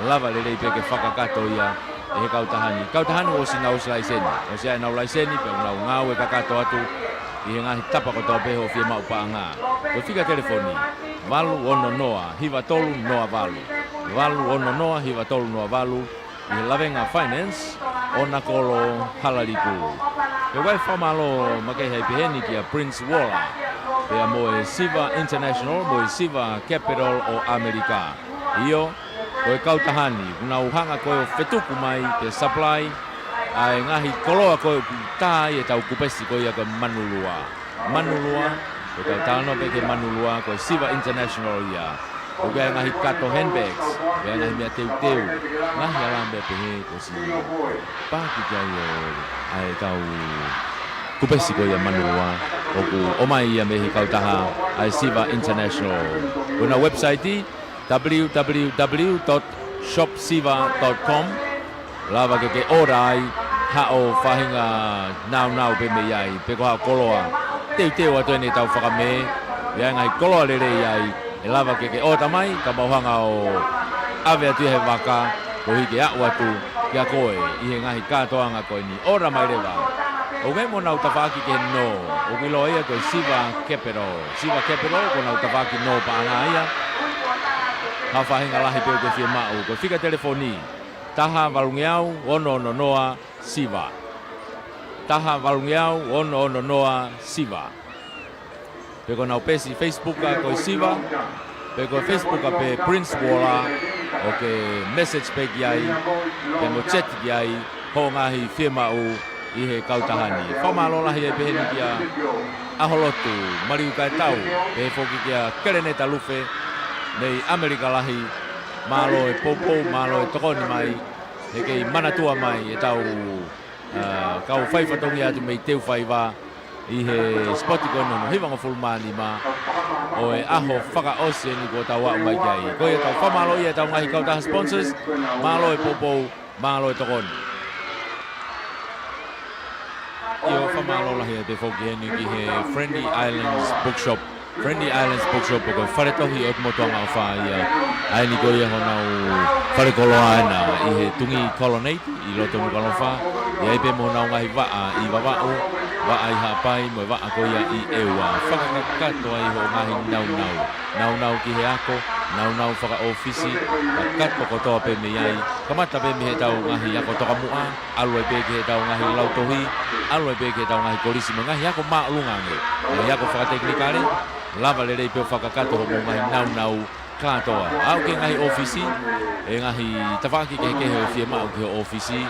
lava lere pe ke whakakato ia e he kau tahani o si nau laiseni o si ai nau laiseni pe nau ngau e kakato atu i he ngahi tapa kotoa peho o whia mau paanga ko whika telefoni valu ono noa hiwa tolu noa valu valu ono noa hiwa tolu noa valu i Lavenga Finance o Nakolo Halaliku. Pe wai whamalo make hei peheni ki a Prince Walla. Pea mo e Siva International, mo e Siva Capital o Amerika. Io, ko e kautahani, kuna uhanga ko e whetuku mai pe supply, ai ngahi koloa ko e tai e tau kupesi ko ia ka manulua. Manulua, ko tau tano pe ke manulua ko e Siva International ia. O kaya ngahi kato handbags, kaya ngahi mea teu. Ngahi alambe pehe ko si paki kaya ai tau kupesi ko ia manua. O ku omai ia mehi kau taha ai Siva International. Kuna website i www.shopsiva.com. Lava ke orai hao whahinga nau pe me iai. Pe ko hao koloa. Teu atu ene tau whakame. Kaya ngahi koloa lere iai. E lava ke o tamai, ka mauhanga o awe atu he waka, ko hike au atu ki a koe, i he ngahi kātoanga koe ni ora mai rewa. O ngai mo nau tawhaki ke no, o kilo ia koe Siva Capital. Siva Capital, ko nau tawhaki no paanga ia. Ha whahinga lahi peo ke whia mau, ko whika telefoni, taha walungeau, ono noa Siva. Taha walungeau, ono noa Siva. Pe ko nau pesi Facebooka ko Siva, pe ko Facebooka pe Prince Walla, o ke message pe ki ai, pe mo chat ki ai, ho ngahi whia mau, I he kautahani. Whamalola hi e peheni kia aholotu, mariu kai tau, e whoki kia kereneta lufe, nei Amerika lahi, malo e popo, malo e tokoni mai, he kei manatua mai e tau kau whaifatongi atu mei teu whaiva, I he spoti koe nono, hiwanga fulmani ma, o e aho whaka ose ni ko tau au mai kiai. Koe e tau whamalo I e tau ngahi kautaha sponsors, malo e popo, malo e tokoni. Io whamalo lahi e te whoki heni ki he Friendly Islands Bookshop. Friendly Islands Bookshop ko wharetohi o motoanga o wha ia. Ai ni koe honau wharekoloa ana I he tungi Colonnade I loto mukalofa. Ia ipe mo nau ngahi waa I wawao. Waa I hapai mo waa koia I ewa. Whakakato ai ho ngahi nau. Nau ki he ako. Nau whaka ofisi. Kato kotoa pe me iai. Kamata pe me he tau ngahi ako toka mua. Alue pe ki he tau ngahi lautohi. Alue pe ki he tau ngahi kolisi. Ngahi ako maa lungange. Ngahi ako whakateknikare. Lava le peo whakakato ho ngahi nau katoa. Au ke ngahi ofisi. E ngahi tawaki ke he fia mau ki he ofisi.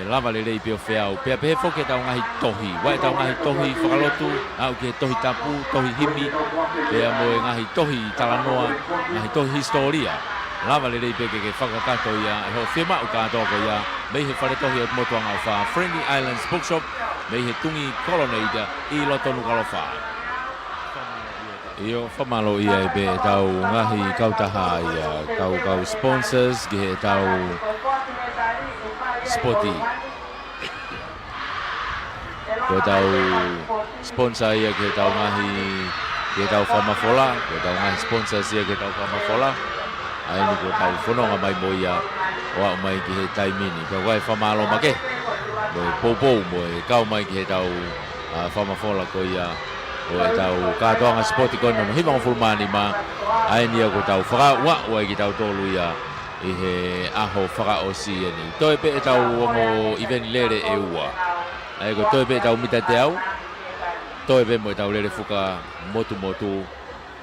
Lava le peo whiau. Pea pehe whoke tau ngahi tohi. Wai tau ngahi tohi whakalotu. Au ke tohi tapu, tohi himi. Pea mo e ngahi tohi talanoa. Ngahi tohi historia. Lava le peo ke whakakato ia. E ho fia mau katoa ko ia. Mei he whare tohi o motuanga o wha. Friendly Islands Bookshop. Mei he tungi Colonnade I loto nukalofa. Io whamalo ia e be tau ngahi kautaha ia. Kau sponsors ki he tau Spoti. Ko tau sponsor ia ke tau ngahi ke tau whamafola. Ko tau ngahi sponsors ia ke tau whamafola. Ai ni ko tau whanonga mai mo ia. Oa mai ki he taimini. Ka wai whamalo make. Mo e poupou mo e kau mai ki he tau whamafola ko ia. O e tau katoanga Spoti ko nono himanga fulmani ma. Ai ni ko tau whaka ua ki tau tolu ia. I he aho whaka o si ni. Toi pe e tau ongo Iveni lere e ua. Ai ko toi pe e tau mita te au. Toi pe mo e tau lere fuka motu.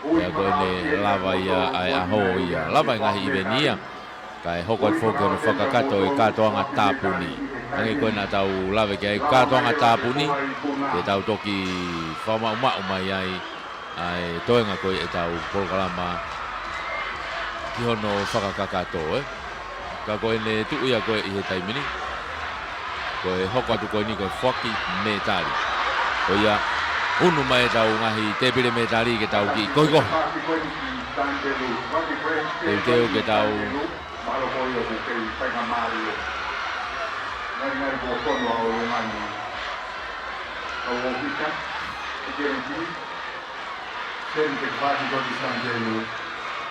Ia ko ene lava ia ai aho ia. Lava ngahi Iveni ia. Kai hoko at whoke ono whakakato e katoanga tāpuni. Angi koe nā tau lawe ki ai katoanga tāpuni. E tau toki whamau mai ai. Ai toenga koe e tau polokalama. Ki hono whakakakato Ka koe ne tuu ia koe I he taimini. Koe hoko atu koe ni koe whaki me tari. Ko ia unu mai tau ngahi tepire me tari ke tau ki kohi. Teo ke tau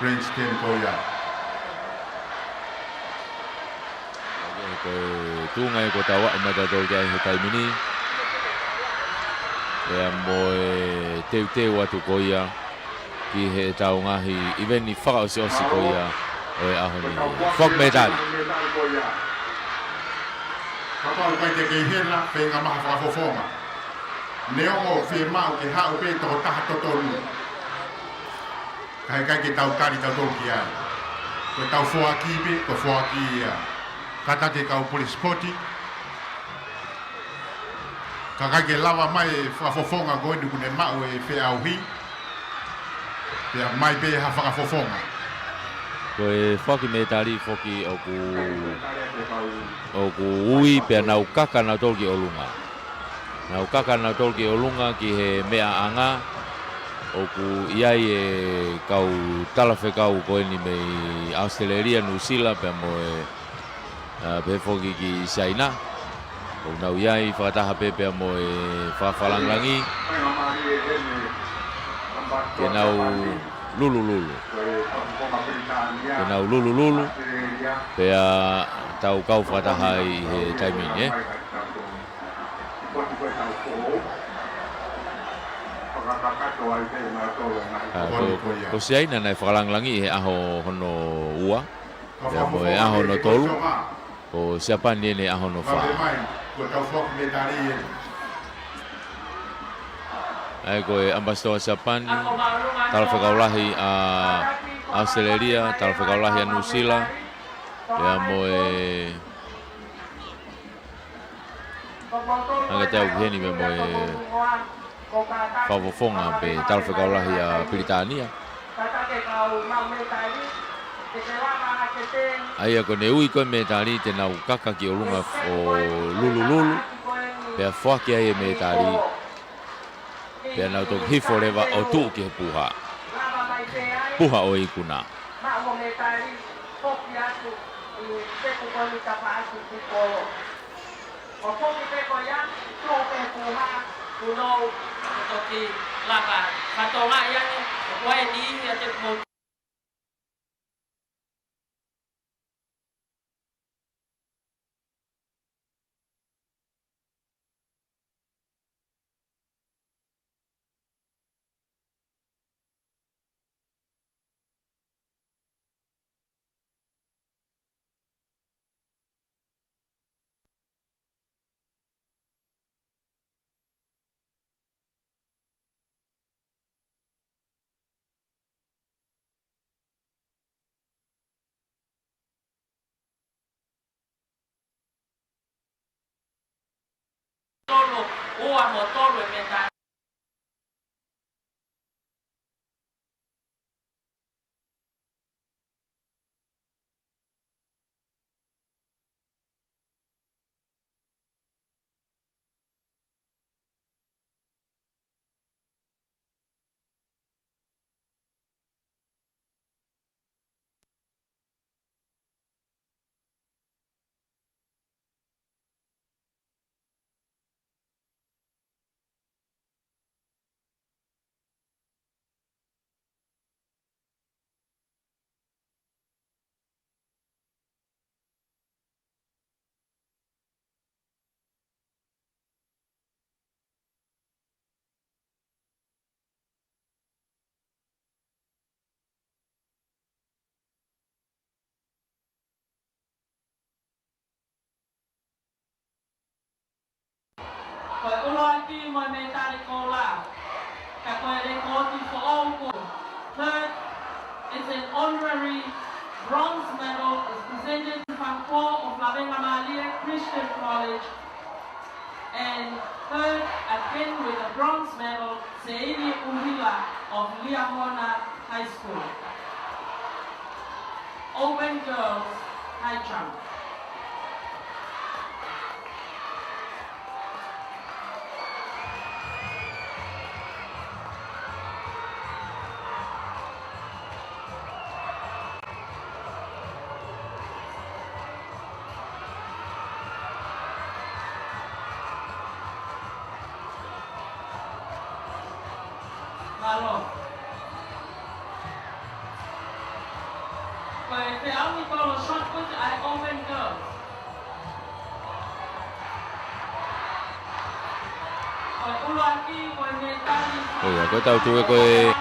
Prince Ken Koya. Koe tungai ko tawa mai tau kia he taimini. Ea moe teu atu koia. Ki he tau ngahi Iveni whakaosi koia. O e aho ni whak medali. Kapau kai te kei hena whenga maha whakafofonga. Neongo whi mau ke hao pe toho taha totonu. Kai ke tau kari tau toki ai. Ko tau whoaki pe, ko whoaki ia. Kata ke kau poli Spoti. Ka ke lava mai whakafofonga koe ni kune mau e whi au hi. Pea mai pe ha whakafofonga. Koe whaki medali whaki o ku ui pea nau kaka nau tolki o lunga. Nau kaka nau tolki o lunga ki he mea anga. O ku iai e kau talafe kau koe ni mei Australia, New Zealand pea mo e pe whoki ki Saina. O nau iai whakataha pe pea mo e whawhalanglangi. Ke nau lulu. Ke nau lulu. Pea tau kau whakataha I he taimini Ko siaina nai whakalanglangi he aho hono ua. Pea mo e aho no tolu. Ko siapa ni ne aho no wha. Ai koe ambassador Japan, tala whakaulahi a Australia, tala whakaulahi a New Zealand. Pea mo e Anga te au heni me mo e whawawhonga pe talwhakaulahi a Britania. Aia ko ne ui koe me tari te nau kaka ki o lunga o lulu. Pea whaki ai e me tari. Pea nau tok hifo rewa o tuu ki he puha. Puha o ikuna. Third is an honorary bronze medal is presented to Pankor of Lavenga Malia Christian College. And third, again with a bronze medal, Seini Uhila of Liahona High School. Open girls high jump. Oia, koe tau tue koe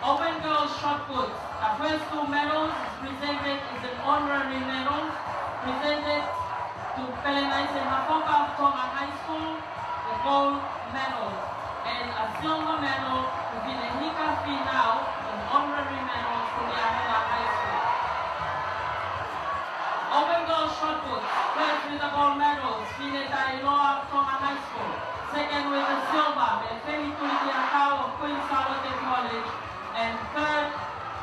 Open girls shot put. The first two medals presented is an honorary medal presented to Pelenaise Mapoka of Tonga High School, the gold medal, and a silver medal to Vinehika Finau, an honorary medal from Liahona High School. Open girls shot put. First with the gold medals, Vineta Iloa of Tonga High School. Second with the silver, Melfemi Tuliki Akau of Queen Charlotte College. And third,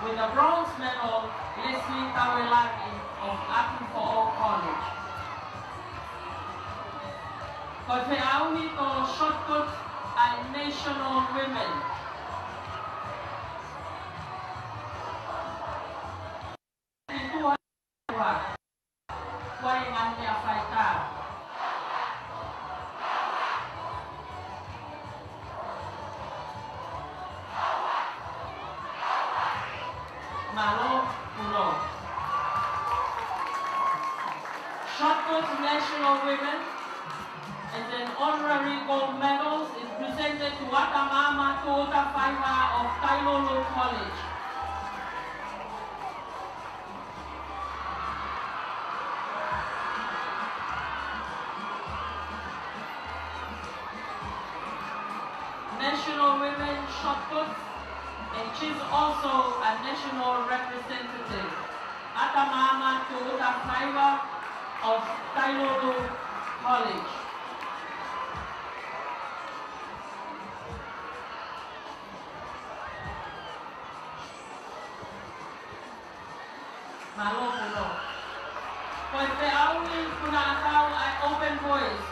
with the bronze medal, Leslie Tawelaki of Api for All College. Ko te auhi to shot put and national women. national women as an honorary gold medal is presented to Watamama Tuota Faiva of Kailolo College. National women shot put, and she's also a national representative. Atamama Tuota Faiva of Kailolo College. Malopulo. Koi te auni kuna atau ai open voice.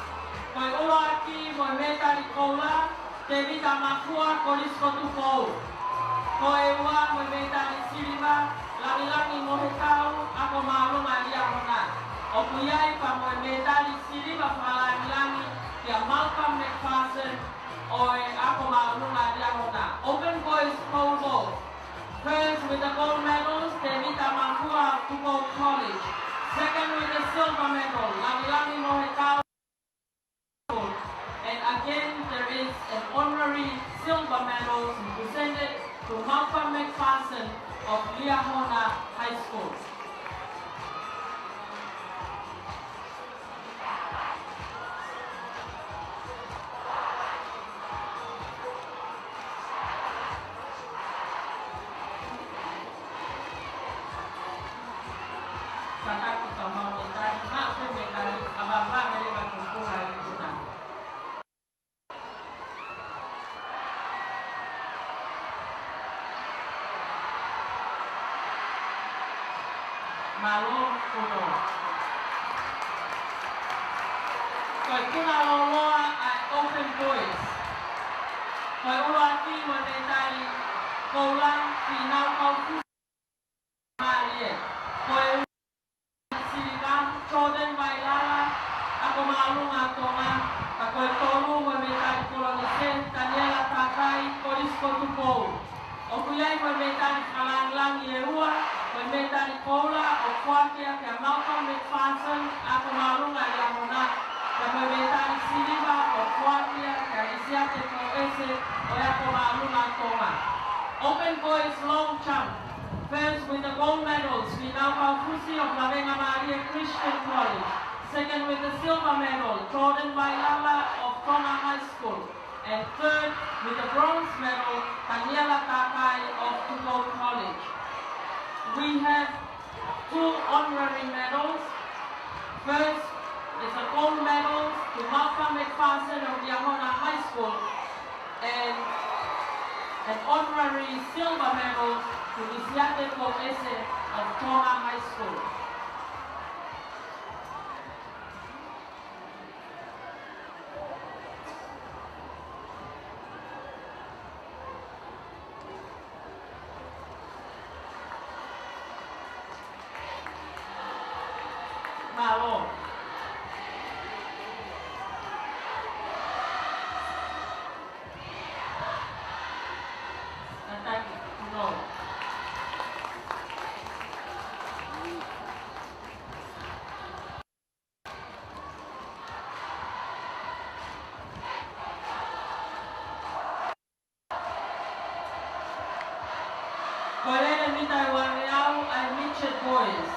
Koi olo aki mo metari koula, te vita makua korisko tupou. Koi ua mo metari siliva, langi mo hetau, ako maalunga lia hona. O kuyai pa mo metari siliva langi, kia Malcolm McPherson, oi ako maalunga lia hona. Open voice polo. First with the gold medals, Devita Mahua Tupo College. Second with the silver medal, Langi Mohetau. And again, there is an honorary silver medal presented to Malcolm McPherson of Liahona High School. Malo kuno. Koi kuna loa ai open voice. Koi uaki mo netari koulang finau kau kumarie. Koi silikan Jordan Bailala ako maalunga tonga. Koi tolu mo netari kolonisen Daniela Takai korisko tupou. Okuyai mo netari kalanglang yerua. Metari kola o kuakia kia Malcolm McPherson ako marunga ya mona kama metari siliva o kuakia kia isiate ko ese o ako marunga tonga. Open boys long jump. First with the gold medals, Finau Fusi of Lavenga Maria Christian College. Second with the silver medal, Jordan Bailala of Tonga High School. And third with the bronze medal, Daniela Takai of Tupo College. We have two honorary medals. First is a gold medal to Malcolm McPherson of Liahona High School and an honorary silver medal to Isiate Koese of Tonga High School. Malo. Thank you. No. Kolele mitai wangeau ai Mitchell Boys.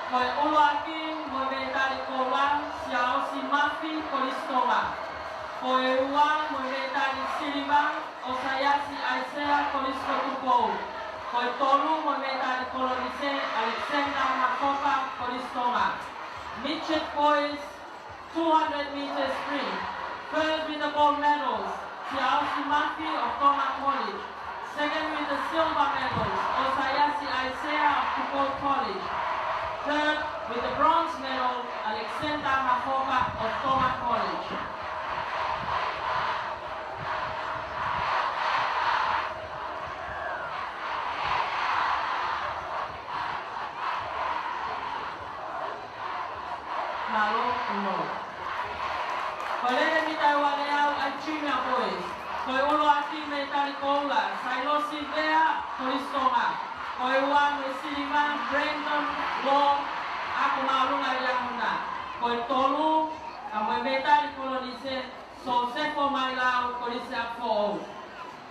Koi uluaki mo metari kolang siao si mafi kolistola. Koi uang mo metari silibang o sayasi Isaiah kolisto tupou. Koi tolu mo metari kolonise Alexander Makopa kolistola. Midget boys 200 meters free. First with the gold medals, siao si mafi of Tonga College. Second with the silver medals, Osayasi Isaiah of Tupou College. Third, with the bronze medal, Alexander Makopa of Tonga College. Malo uno. Kolele mitai waleau ai China boys. Koi ulo aki metari koula, Sailo Silvea, Koistonga. Koi uang me Siliman, Brandon, Long, ako maulunga yahuna. Koe tolu, a moe metari kolonise, so sefo mai lau kolise ako.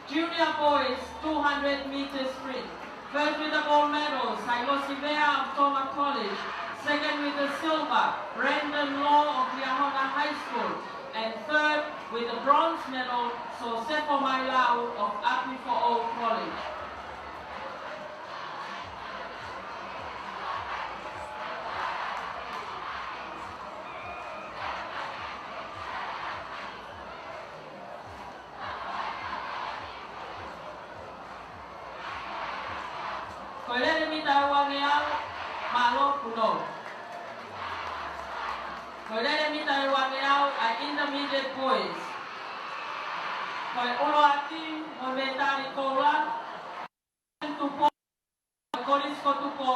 Junior boys 200 meters sprint. First with the gold medals, Sailosi Bea of Toma College. Second with the silver, Brandon Law of Yahona High School. And third with the bronze medal, Sosefo Mailau of Api4O College. Koilele mita wangeau, malo kuno. Koilele mita wangeau, intermediate boys. Koi ulo ati, momentari kola, tupo, korisko tupo.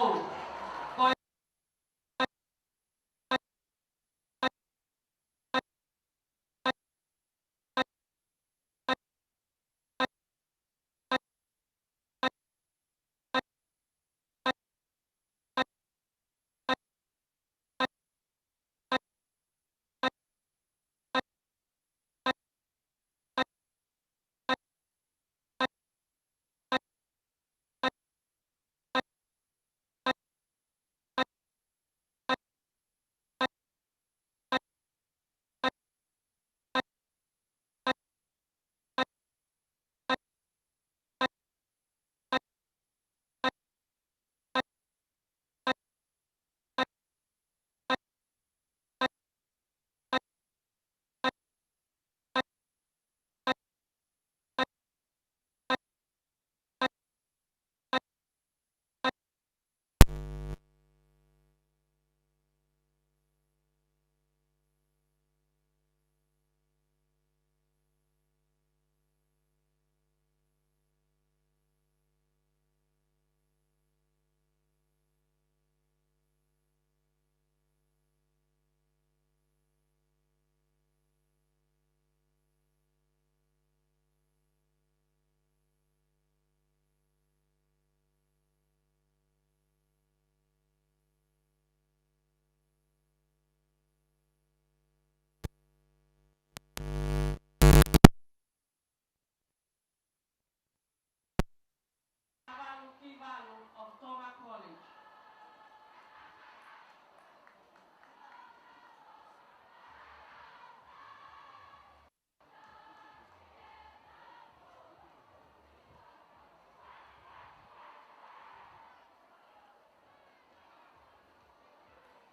Of Toma College.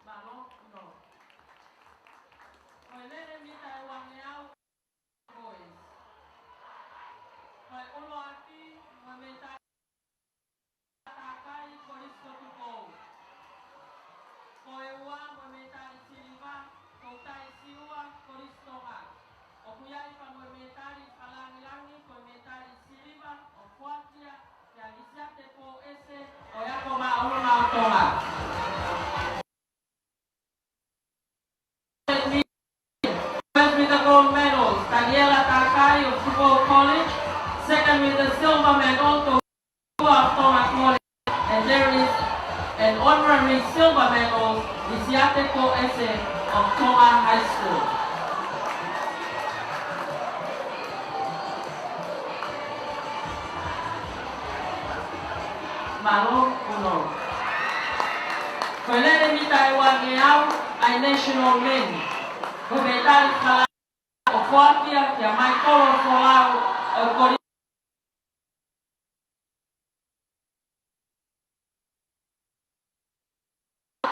Malo, no. Koilele mita wangeau boys. Koi ulo ati, momentari takai korisko tupo. Koi ua momentari siliva, kotai siua koristonga. Okuyai pa momentari palangi-langi, momentari siliva, okuatia, ya lisiate po ese, oyako maulu mautonga. First with the gold medals, Daniela Takai of Football College. Second with the silver medal, Tohua of Toma College. And there is an honorary silver medal, Isiateko Ese of Toma High School. Malo uno. Koilele mitai wangeau, ai national men. Komentari kala ofuatia ya Michael Folau kori.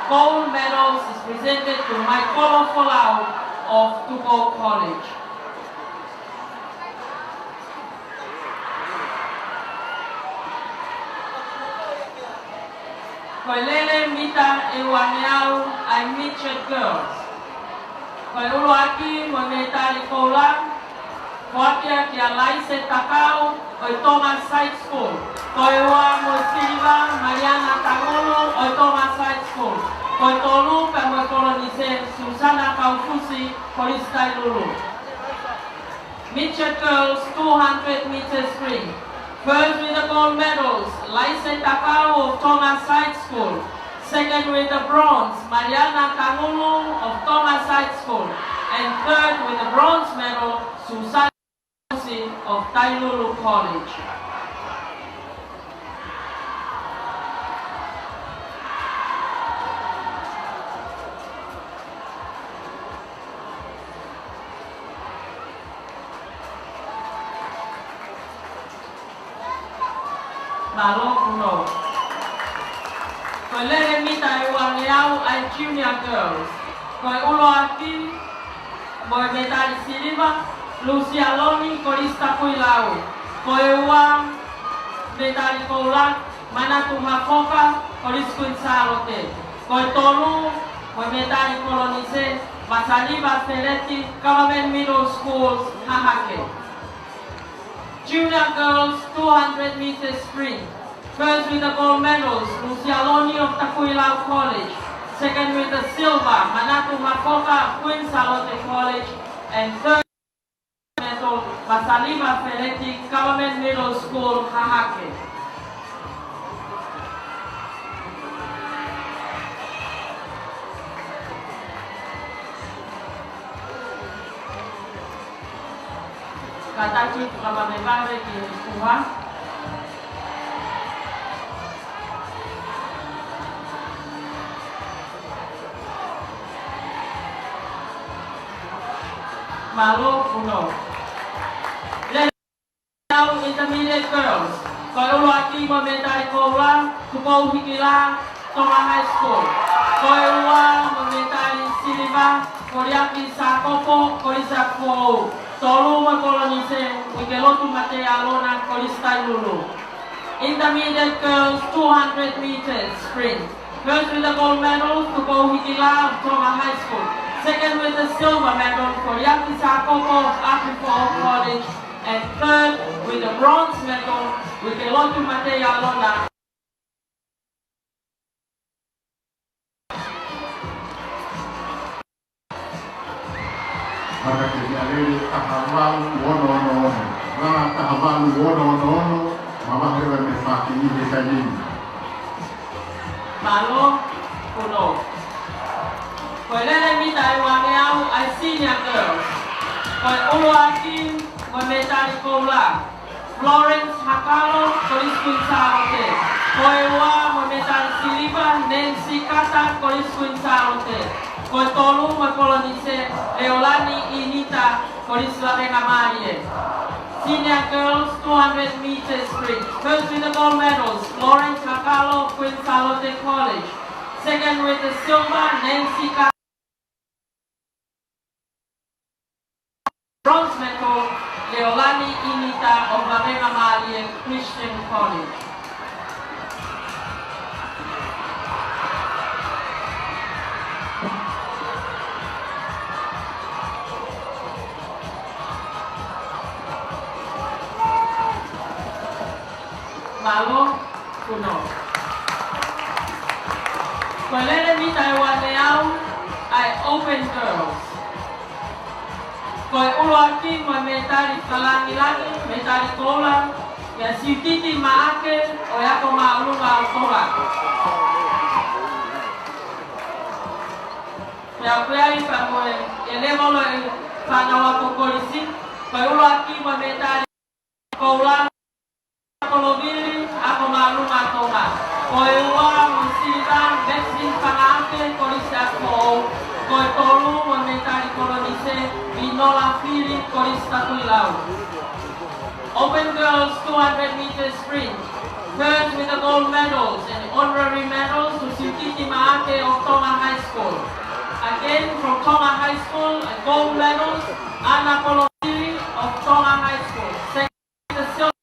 Gold medals is presented to Michael Folau of Tupo College. Koilele mita ewaneau ai Mitchell girls. Koi ulo aki mo metari kola, koakia kia laise takau, oi Thomas Side School. Koi ua mo Silva, Mariana Tangolo, oi Thomas Side School. Koi tolu pe mo kolonise Susana Kaufusi, Koristai Lulu. Mitchell girls 200 meters sprint. First with the gold medals, Laise Takau of Thomas Side School. Second with the bronze, Mariana Kangulu of Thomas High School. And third with the bronze medal, Susan of Tailulu College. Malo Kuno. Koe lehe mita e wangeau ai junior girls. Koe ulo aki, moe metali siliva, Lucia Loni, korista puilau. Koe ua, metali koulak, Manatu Hafoka, koriskuin salote. Koe tolu, moe metali kolonise, Masaliva Ferretti, Government Middle Schools, Hahake. Junior girls 200 meters sprint. First with the gold medals, Lucia Loni of Takuilau College. Second with the silver, Manatu Hafoka of Queen Salote College. And third medal, Masaliva Ferretti, Government Middle School, Hahake. Kataki tukababebare kilikuwa Malo Kuno. Now intermediate girls. Koe aki mo metari koula, Tupou Hikila, Toma High School. Koe ua mo metari Siliva, Koriaki Sakopo, Korisa Kou. Tolu mo kolonise, Wikelotu Mate Alona, Korista Lulu. Intermediate girls 200 meters sprint. First with the gold medal, Tupou Hikila, Toma High School. Second with the silver medal for Yaki Sakopo of Africa College. And third with the bronze medal with Elotu Mate Alona. Maka kejadian tahawal wono tahawal wono mama hewan mefaki ini kaji. Malo Kuno. Koelele mita iwangeau ai senior girls. Koe uluaki koe metari koula. Florence Hakalo, Koriskuin Sarote. Koe ua koe metari Siliva, Nancy Kata, Koriskuin Sarote. Koe tolu koe kolonise Leolani Inita, Korislavenga Marie. Senior girls 200 meters sprint. First with the gold medals, Florence Hakalo, Queen Salote College. Second with the silver, Nancy Kata. Bronze medal, Leolani Inita of Lavenga Marie Christian College. Malo Kuno. Koelele mita iwaneau ai open girls. Koe uluaki koe metari kalangi-langi, metari kola, ya siutiti maake o yako maulunga alkola. Ya kueai pa koe elevolo e whanawako kolisi, koe uluaki koe metari kola, kolovili, ako maulunga alkola. Koe ua monsita, besin whanaake, kolisi ako koe tolu koe metari kolonise, Vinola Fili, Korista Tuilau. Open girls 200 meters sprint. Third with the gold medals and honorary medals to Siutiti Maake of Tonga High School. Again from Tonga High School, and gold medals, Anna Kolofili of Tonga High School. Second with the silver,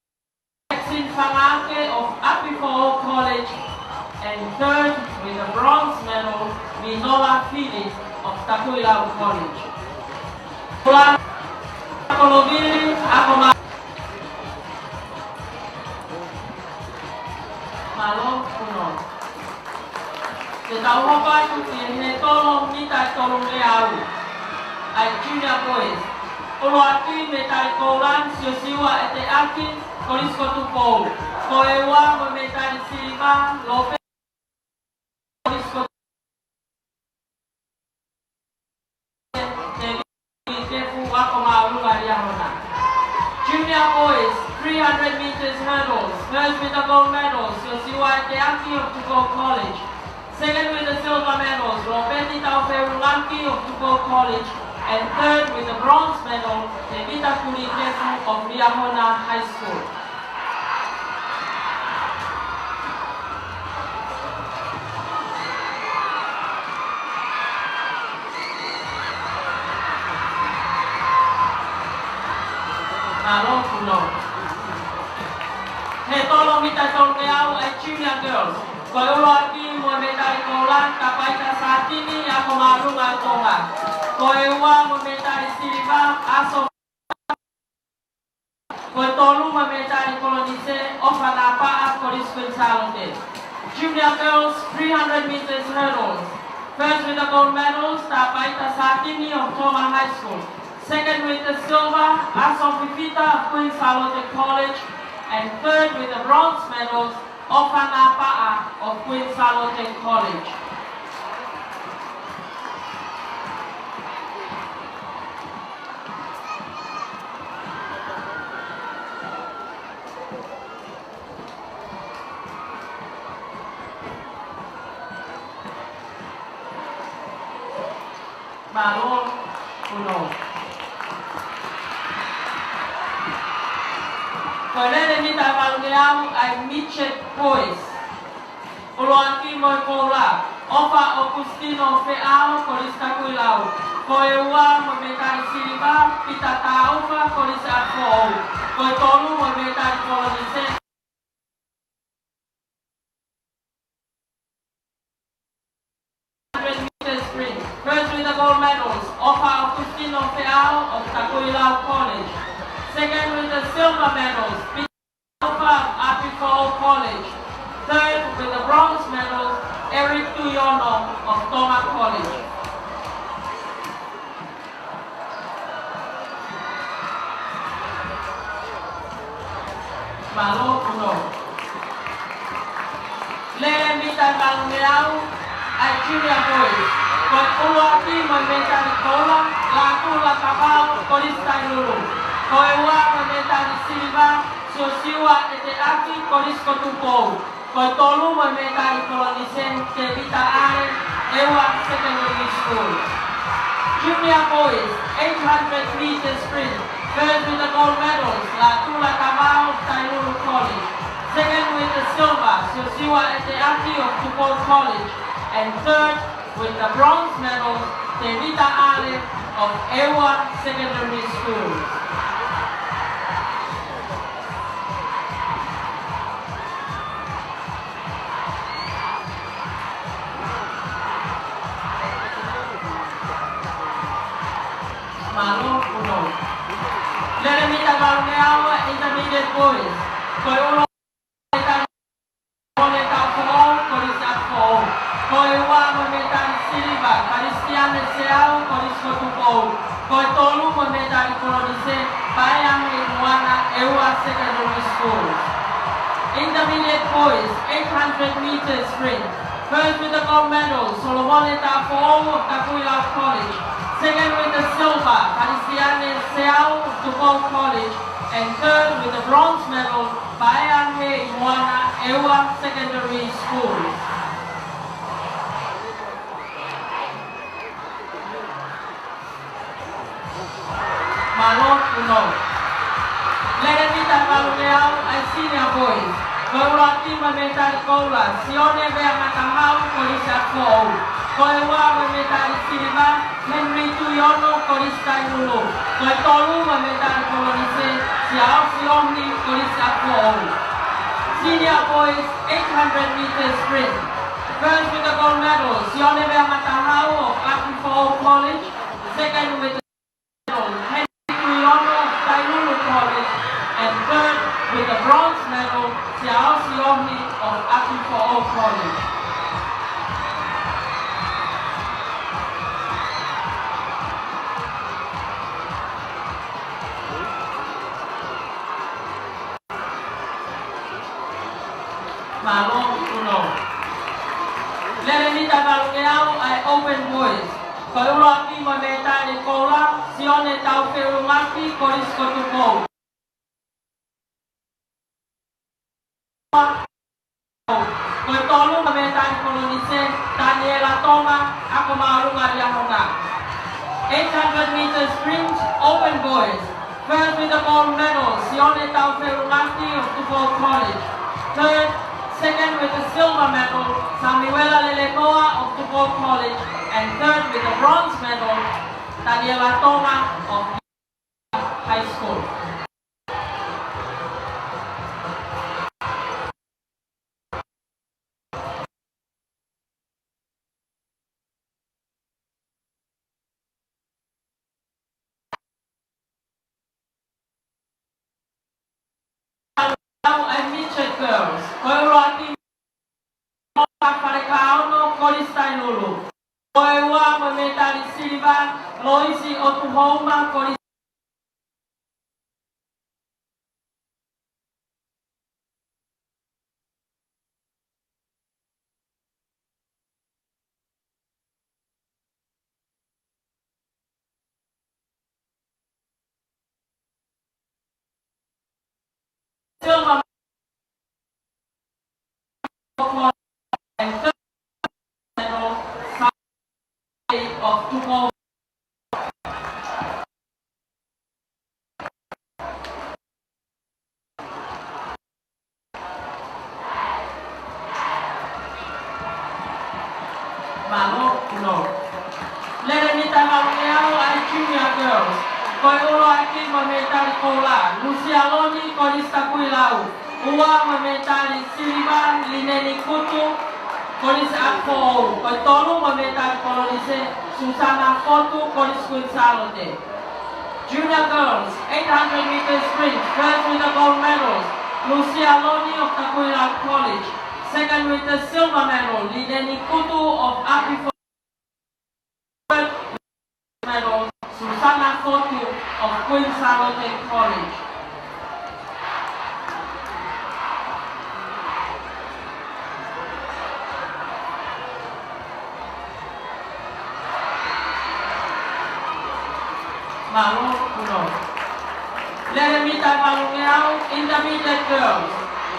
Maxine Fangake of Apifo College. And third with the bronze medal, Vinola Fili of Takuilau College. Kolovili, ako Malo Kuno. Te tau hopa tuki he tolo mita tolong leau. Ai junior boys. Olo aki me tai kolan siwa ete aki korisko tupou. Koe wa me tai Siliva, Lope Junior boys, 300 meters hurdles. First with the gold medals, Yosiwa Teaki of Tuko College. Second with the silver medals, Roberti Tauferulanki of Tuko College. And third with the bronze medal, Devita Kurikefu of Riahona High School. Malo puno. He tolo mita tolkeau ay junior girls. Koyo lagi mo medali kolan kapaita saat ini ako marung ay tonga. Koyo mo medali silver aso. Koyo tolu mo medali kolonise ofanapa at kolis pensalonte. Junior girls 300 meters hurdles. First with the gold medals kapaita saat ini of Tonga High School. Second with the silver, Asom Fifita of Queen Charlotte College. And third with the bronze medals, Ofanapa of Queen Charlotte College. Balon uno. Koilele mita valgeau ai Mitchet Boys. Oloaki moi kola. Opa Augustino Feao kolista kuilau. Koeua mo metai silva pita taufa kolisa fou. Koitolu mo metai kolonise. Sprint. First with the gold medals, Opa Augustino Feao of Takuilau College. Second with the silver medals, Opa Apifo College. Third with the bronze medals, Eric Tuyono of Tonga College. Malo uno. Lele mita balmeau ay junior boys. Koi uloaki mo metani kola, laku la kapau kolista lulu. Koewa mo metani silva, sosiwa ete aki kolisko tupou. Koi tolu mo metani kolonisen te vita are, Ewa Secondary School. Junior boys, 800 meters sprint. First with the gold medals, laku la kapau Tailulu College. Second with the silver, sosiwa ete aki of Tupou College. And third with the bronze medal, Tevita Ale of Ewa Secondary School. Malo uno. Leremita Balneao Intermediate Boys. Koyo Koewa memetani silva, Cristiane Seau, Corisco Tupou. Koetolu memetani kolonise, Bayang Inuana, Ewa Secondary School. Intermediate boys, 800 meters sprint. First with the gold medal, Solomone Tafou of Takuilau College. Second with the silver, Cristiane Seau of Tupou College. And third with the bronze medal, Bayang Inuana, Ewa Secondary School. Malo uno. Leremita Balneau ay senior boys. Koewa memetani kola. Sione Bea Matamau kolisa kou. Koewa memetani silva. Henry Tuyono kolisa lulu. Koetolu memetani kolonise. Siao Siomni kolisa kou. Senior boys 800 meters sprint. First with the gold medal. Sione Bea Matamau of Apifo College. Second with the Henry Tailulu College, and third with the bronze medal, Xiao Xiongni of Apifo College. Malo uno. Leremita Balneau ay open boys. Koewa memetani kola, Sione Tauferulanki, Corisco Tupou. Koe tolu ma medali kolonise Daniela Tonga ako maurunga Yahonga. 800 meter sprint open boys. First with the gold medal, Sione Tauferumati of Tupou College. Third, second with the silver medal, Samuela Lelekoa of Tupou College. And third with the bronze medal, Daniela Tonga of High School. Now I mentioned girls. Koirati Parekauno Koristainulu. Koiwa Mametari Silva, Loisi Otuhoma Koris. Silva and third medal of Tupou. Malo no. Leremita Maungeau and junior girls. Koiuro Aki Mametari Kola, Lucialoni Korista Kuilau, Ua Mametari Silva, Lineni Kutu, Koris Akpo, Koitolu Mametari Kolonise, Susana Fotu, Koris Kunsalote. Junior girls, 800 meter sprint, first with the gold medals, Lucialoni of Takuilau College, second with the silver medal, Lineni Kutu of Apipo. Medal, Susana Fotu of Queen Charlotte College. Malo Puno. Leremita Malungeau, intermediate girls.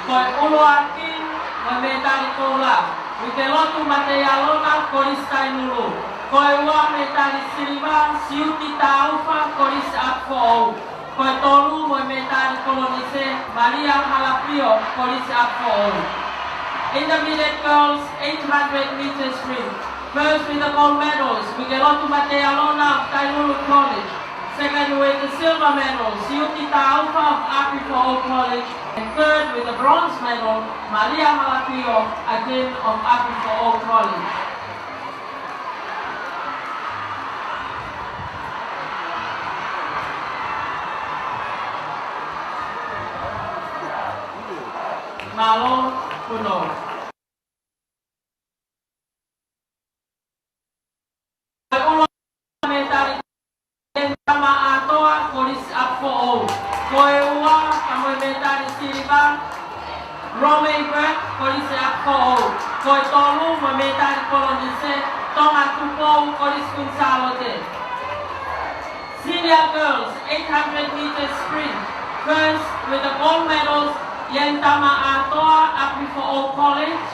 Koi Uluakin, Mametari Kola. Wikelotu Matealona, Koristainulu. Koiwa Metari Silva, Siuti Taufa, Koris Akpo. Koitolu Metari Kolonise, Maria Halapio, Koris Akpo. Intermediate girls, 800 meter sprint. First with the gold medals, Miguelotu Matealona of Tailulu College. Second with the silver medal, Siuti Taufa of Apipo College. And third with the bronze medal, Maria Halapio, again of Apipo College. Malo Puno. Metari Tama Atoa Koris Akpo. Koewa Kametari Silva, Romeberg Koris Akpo. Koitolu Metari Kolonise, Tonga Tupou Koris Kunsalote. Senior girls 800 meter sprint. First with the gold medals, Yentama Atoa, Apipo College.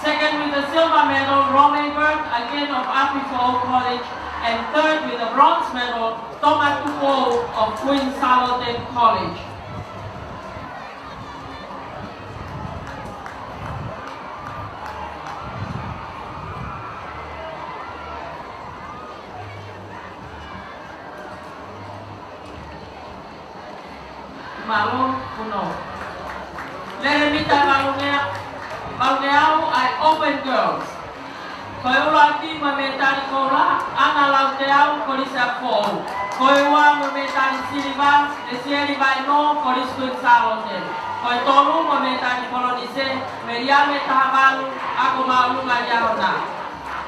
Second with the silver medal, Romeberg, again of Apipo College. And third with the bronze medal, Tonga Tupou of Queen Charlotte College. Malo Puno. Leremita Malungeau ay open girls. Koiulati Mametari Kola, Ana Lauteau, Koris Akpo. Koiwa Mametari Silva, Desieri Vaino, Koris Kunsalote. Koitolu Mametari Kolonise, Meriame Tahabalu, Ako Maulunga Yahona.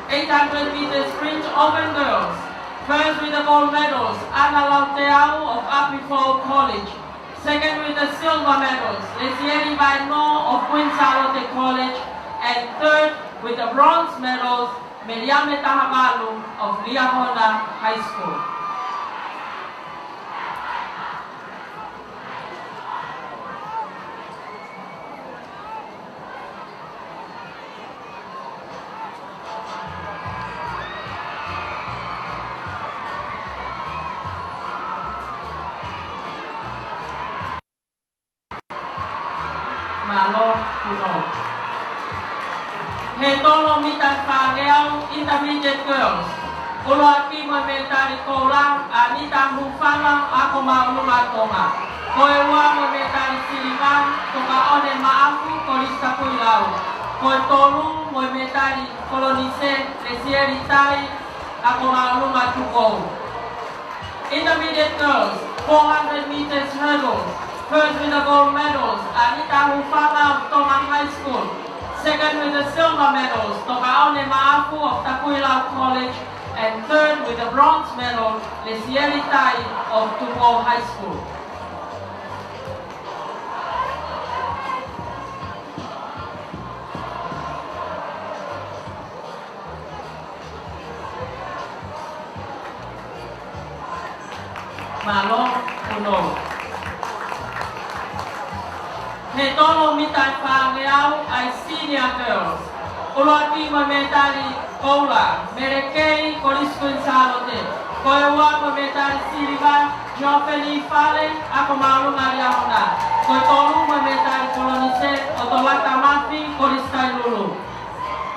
800 meter sprint open girls. First with the gold medals, Ana Lauteau of Apipo College. Second with the silver medals, Desieri Vaino of Queen Charlotte College. And third with the bronze medals, Meriame Tahabalu of Liahona High School. Malo Puno. He tolo mita whangeau intermediate girls. Ulo aki mo me tari kola, anita hufala ako maulunga tonga. Koe ua mo me tari silivan, toka one maafu korista kuilau. Koe tolu mo me tari kolonise, lesieri tai, ako maulunga tukou. Intermediate girls, 400 meters hurdles. First with the gold medals, Anita Hufala of Tonga High School. Second with the silver medals, Tokaone Maafu of Takuilau College. And third with the bronze medal, Lesieri Tai of Tupo High School. Malo Puno. He tolo mitai whangeau ai senior girls. Uloati mo metari koula, merekei koriskuin salote. Koe ua mo metari siliva, Jofeli fale, ako maulunga riahona. Koe tolu mo metari kolonise, otolata mafi koriskai lulu.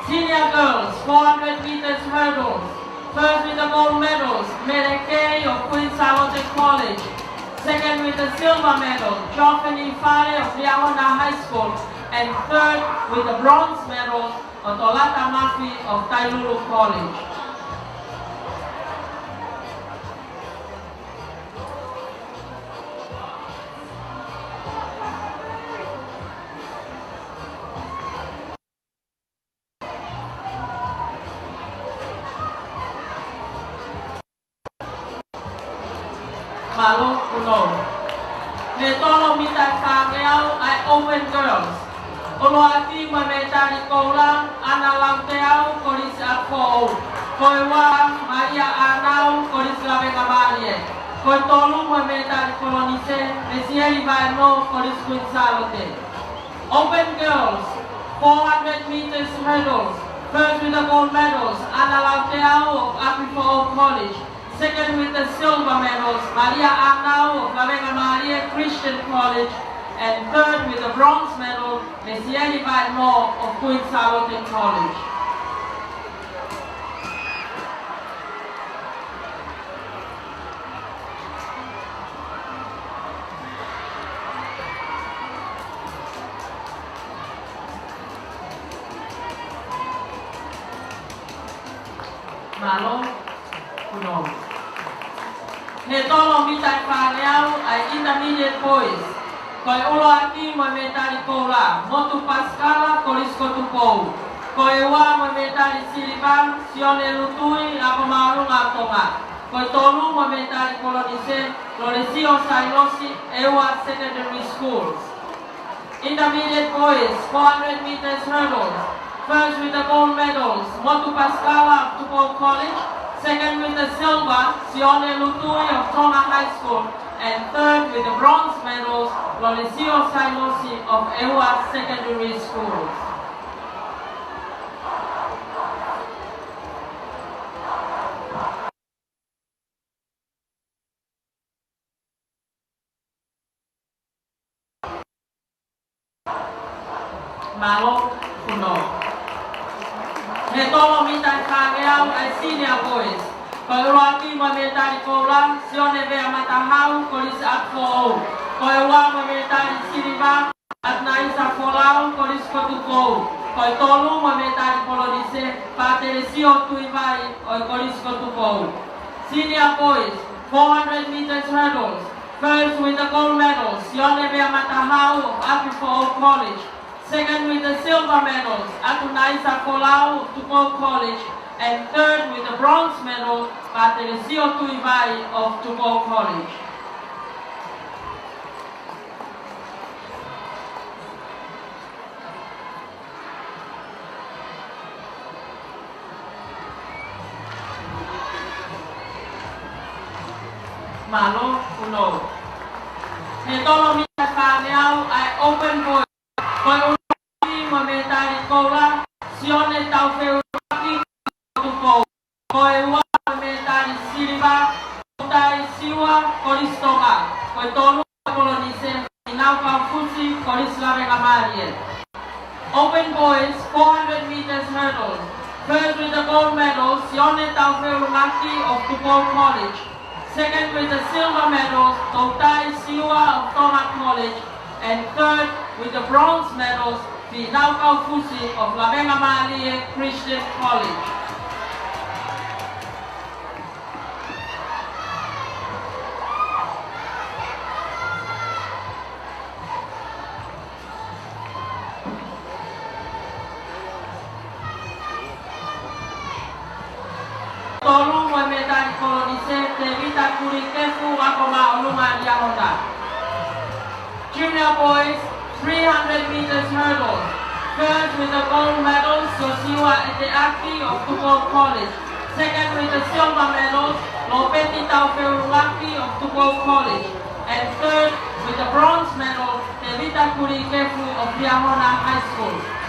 Senior girls, 400 meters hurdles. First with the gold medals, Merekei of Queen Salote College. Second with the silver medal, Jofeni Fale of Liahona High School. And third with the bronze medal, Otolata Mafi of Tailulu College. Malo Puno. He tolo mitai whangeau ai open girls. Oloati mo metari koula, ana lauteau koris ako. Koe wa Maria Anau koris labenga marie. Koe tolu mo metari kolonise, lesieri vaeno koris kuinsalote. Open girls, 400 meters hurdles. First with the gold medals, Ana Lauteau of Aprifo College. Second with the silver medals, Maria Anau of Lavenga Maria Christian College. And third with the bronze medal, Messieri Vaino of Queen Salote College. Malo Puno. He tolo mitai whangeau ai intermediate boys. Koe ulo aki mo metari koula, motu Pascala korisko tupou. Koe ua mo metari silivan, sione lutui ako maurunga tonga. Koe tolu mo metari kolonise, Loresio Sailosi, Ewa Secondary Schools. Intermediate boys, 400 meters hurdles. First with the gold medals, Motu Pascala of Tupou College. Second with the silver, Sione Lutui of Tonga High School. And third with the bronze medals, Loresio Sailosi of Ewa Secondary Schools. Malo Puno. He tolo mitai whangeau ai senior boys. Koe uaki mo metari koula, sione vea matahau, koris at fo'ou. Koe ua mo metari siliva, at naisa folau, koris kotukou. Koe tolu mo metari kolonise, pateresio tuivai, oi koris kotukou. Senior boys, 400 meters hurdles. First with the gold medals, sione vea matahau of Aprifo College. Second with the silver medals, Atunaisa Folau of Tupou College. And third with the bronze medal, Pateresio Tuivai of Tupou College. Malo Puno. He tolo mitai whangeau ai open boy. Koe uaki mo metari koula, sione tau feuaki tupou. Koe ua mo metari siliva, utai siwa koristonga. Koe tolu kolonise, Naukafusi Korislave Gamaliel. Open boys 400 meters hurdle. First with the gold medal, Sione Taufeulaki of Tupou College. Second with the silver medals, Tautai Siwa of Tona College. And third with the bronze medals, the Naukafusi of Lavenga Malie Christian College. Tolu mo medali kolonise te vita kuri kefu akoma olunga diahonda. Junior boys 300 meters hurdle. First with the gold medal, Sosiwa Eteaki of Tupou College. Second with the silver medal, Lopeti Taufeulaki of Tupou College. And third with the bronze medal, Tevita Kuri Kefu of Diahona High School.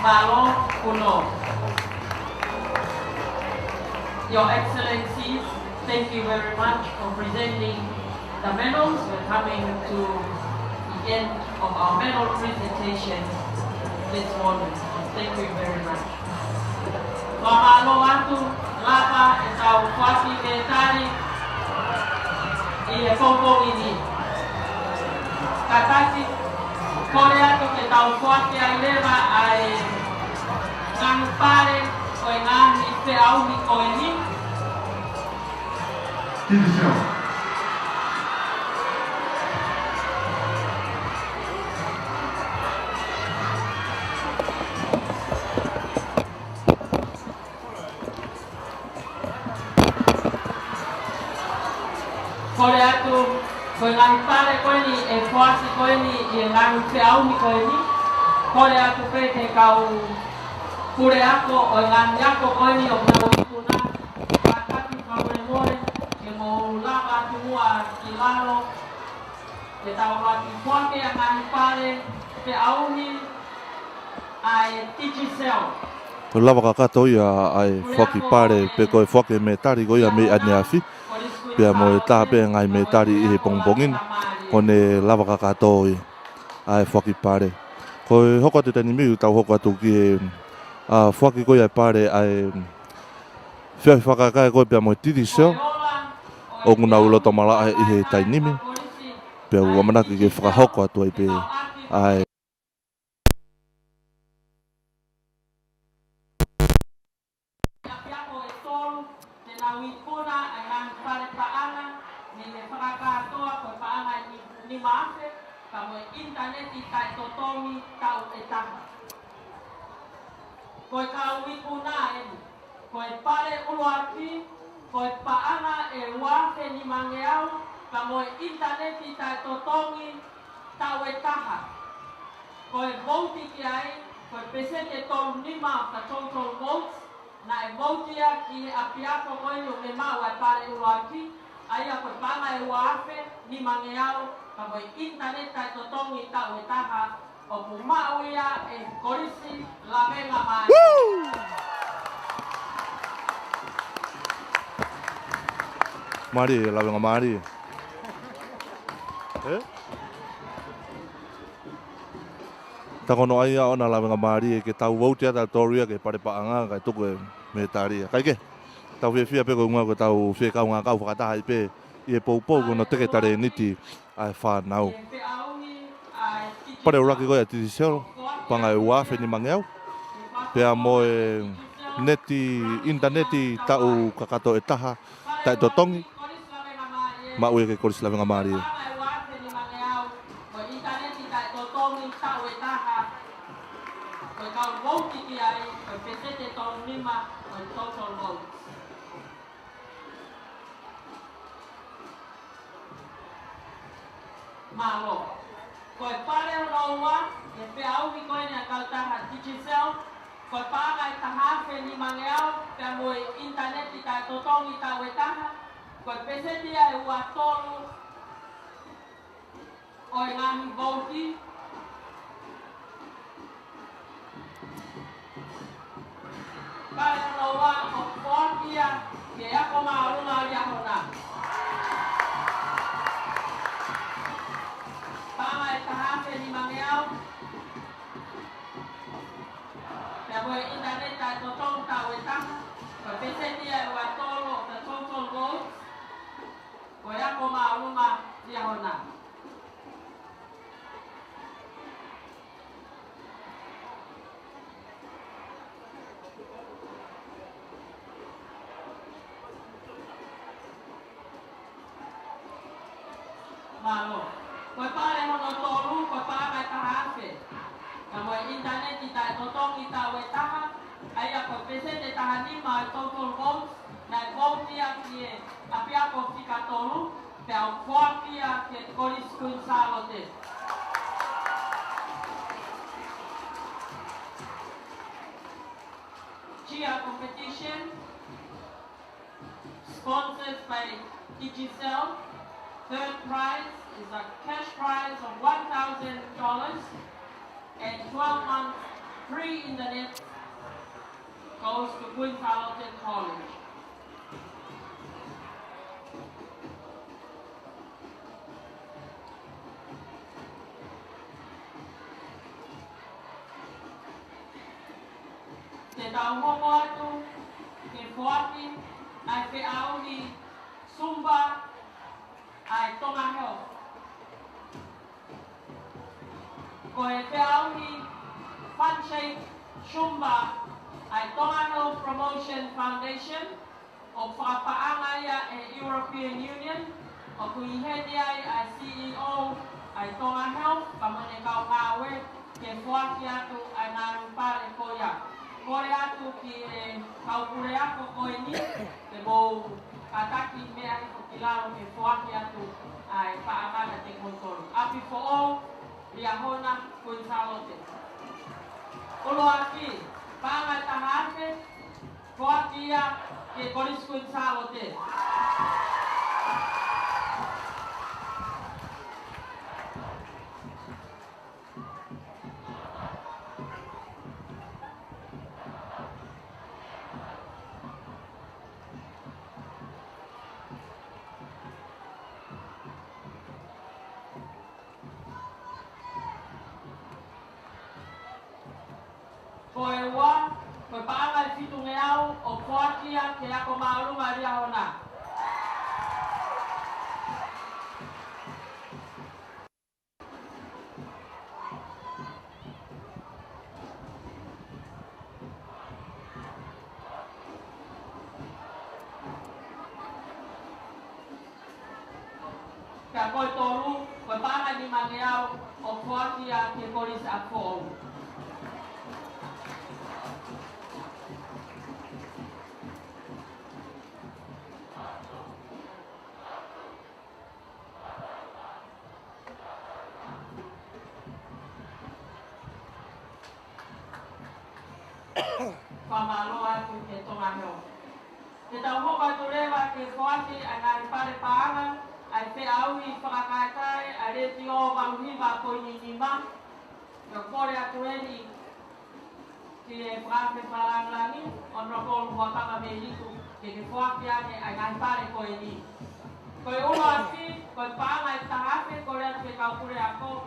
Malo Kuno. Your Excellencies, thank you very much for presenting the medals. We're coming to the end of our medal presentation this morning. Thank you very much. Mahalo watu lapa etau kuasi metari i popo ini. Katasi Korea to ke tau kuasi ai leva ai ngang pare o ngang i te au ni ko ini. Divisão. Korea to ko ngang pare ko ini e kuasi ko ini i ngang te au ni ko ini. Korea to pe te kau Korea ko o ngang yako ko ini o na kuna kakati kaure more ke mo lava tua kilalo ke tau laki kuake a ngang pare te au ni ai tiki sel. Ko lava kakato ia ai whaki pare pe koe whake me tari ko ia me ane afi. Pea mo e tā pe ngai me tari i he pongpongin. Ko ne lava kakato ia ai whaki pare. Ko e hoko te tani miu tau hoko atu ki e whaki ko ia pare ai whia whakakai koe pea mo e tiri seo. O nguna uloto mala i he tainimi. Pea ua manaki ke whakahoko atu ai pe ai Koe kaui kuna e, koe pare uluaki, koe paana e wafe ni mangeau, ka moe interneti tai totongi tau e taha. Koe vouti ki ai, koe pesete tolu nima ka total votes, na e voutia ki apiako koe ni me mau e pare uluaki, aia koe paana e wafe ni mangeau, ka moe interneti tai totongi tau e taha, o pumau ia e korisi Lavenga Malie. Marie, Lavenga Malie. Takono ai a ona Lavenga Malie ke tau voutia ta toria ke pare paanga ka tuku e me taria. Kai ke? Tau fia pe ko unga ko tau fia ka unga ka whakataha i pe i e poupou ko no teke tare niti ai whanau. Pare uraki koe a titi seo, panga e wafe ni mangeau. Pea mo e neti, interneti tau kakato e taha, tai totongi. Ma ue ke korisi Lavenga Malie. Malo. Koe pare roa, e pe au ki koe ni a kautaha Digicel, koe pāga i tahafe ni mangeau, pe moe interneti tai totongi tau e taha, koe pesetia e ua tolu, o e ngāhi vouti, kia ke ako maulunga ria hona. Panga e tahape ni mangeau. Pea moe internet ai totong tau e taha. Ko peseti ai ua tolo the total goals. Ko e ako maulunga ria hona. Malo. Koe pare hono tolu, koe pare tahape. Ka moe internet i tae totong i tau e taha. Aia koe pesete taha nima e total votes. Na e votea ki e apia ko fika tolu. Pe au kuakia ke Koris Queen Charlotte. Cheer competition. Sponsored by Digicel. Third prize is a cash prize of $1,000 and 12 months free internet goes to Queen Charlotte College. Te tau hongo atu, ke whoaki, ai whi au ni Sumba, ai tonga heo. Ko e te au ni Funshake Shumba, ai tonga heo Promotion Foundation, o whakapaanga ia e European Union, o kui hedi ai CEO, ai tonga heo, kamane kau ngawe, ke whoaki atu ai ngā rupare koia. Kore atu ki e kaupure ako koe ni, te mou kataki mea i ko kilaro ke whoaki atu ai whaamana te kontoro. Api fo o, ria hona Queen Charlotte. Olo aki, pāngai tahate, whoaki ia ke Koris Queen Charlotte. Ko e ua, ko e paanga i fitu ngeau o whoakia ke ako maurunga ria hona. Ka koe tolu, ko e paanga ni mangeau o whoakia ke Koris Afou. Whamaloa atu ke tonga heo. Te tau hoka tu rewa ke whoati a ngāi pare paanga, ai te auhi whakakaekai, a reti o maluhiwa koe ni nima. Ka kore atu eri ki e whakape wharanglani, on rokolu wakanga me liku ke whoati ane a ngāi pare koe ni. Koe ulo ati, koe paanga e tahape, kore atu ke kaupure ako.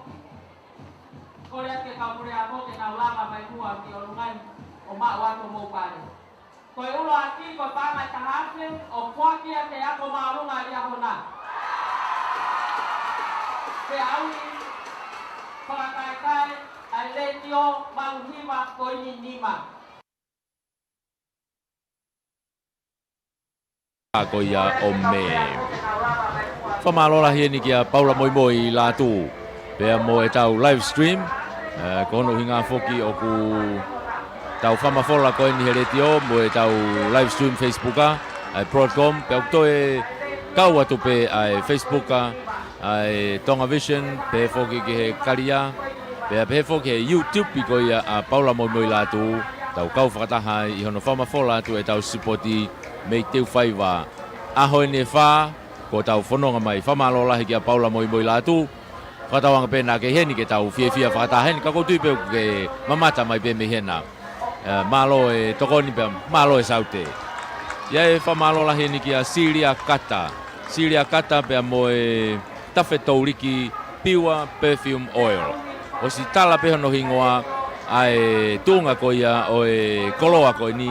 Kore atu ke kaupure ako ke naulanga mai hua ki o lungai. O maa wako mou pare. Koe ulo aki, koe pāngai tahape, o whoakia te ako maarunga ria hona. Te aui, whakakaekai, ai letio, maluhiwa, koe ni nima. Ko ia o me. Whamalola hieni kia Paula Moimoi la tu. Pea mo e tau live stream. Kono hinga foki o ku tau whamafola koe ni heretio mo e tau live stream Facebooka. Ai Broadcom. Pea uktoe kau atu pe ai Facebooka. Ai Tonga Vision. Pe foki ki he Karia. Pea pe foki he YouTube i ko ia a Paula Moimoi la tu. Tau kau whakataha i hono whamafola atu e tau supporti mei teu whaiwa. Aho e ne wha, ko tau whanonga mai whamalola hiki a Paula Moimoi la tu. Whatawanga pēnā ke heni ke tau whiawhia whakataheni, ka koutu pēu ke mamata mai pē me hena. Malo e tokoni pēm, malo e saute. ia e whamalo lahi ni kia Silia Kata. Silia Kata pia mo e tafe tauriki Pure Perfume Oil. O si tala peho no hingoa ai tunga ko ia o e koloa ko ni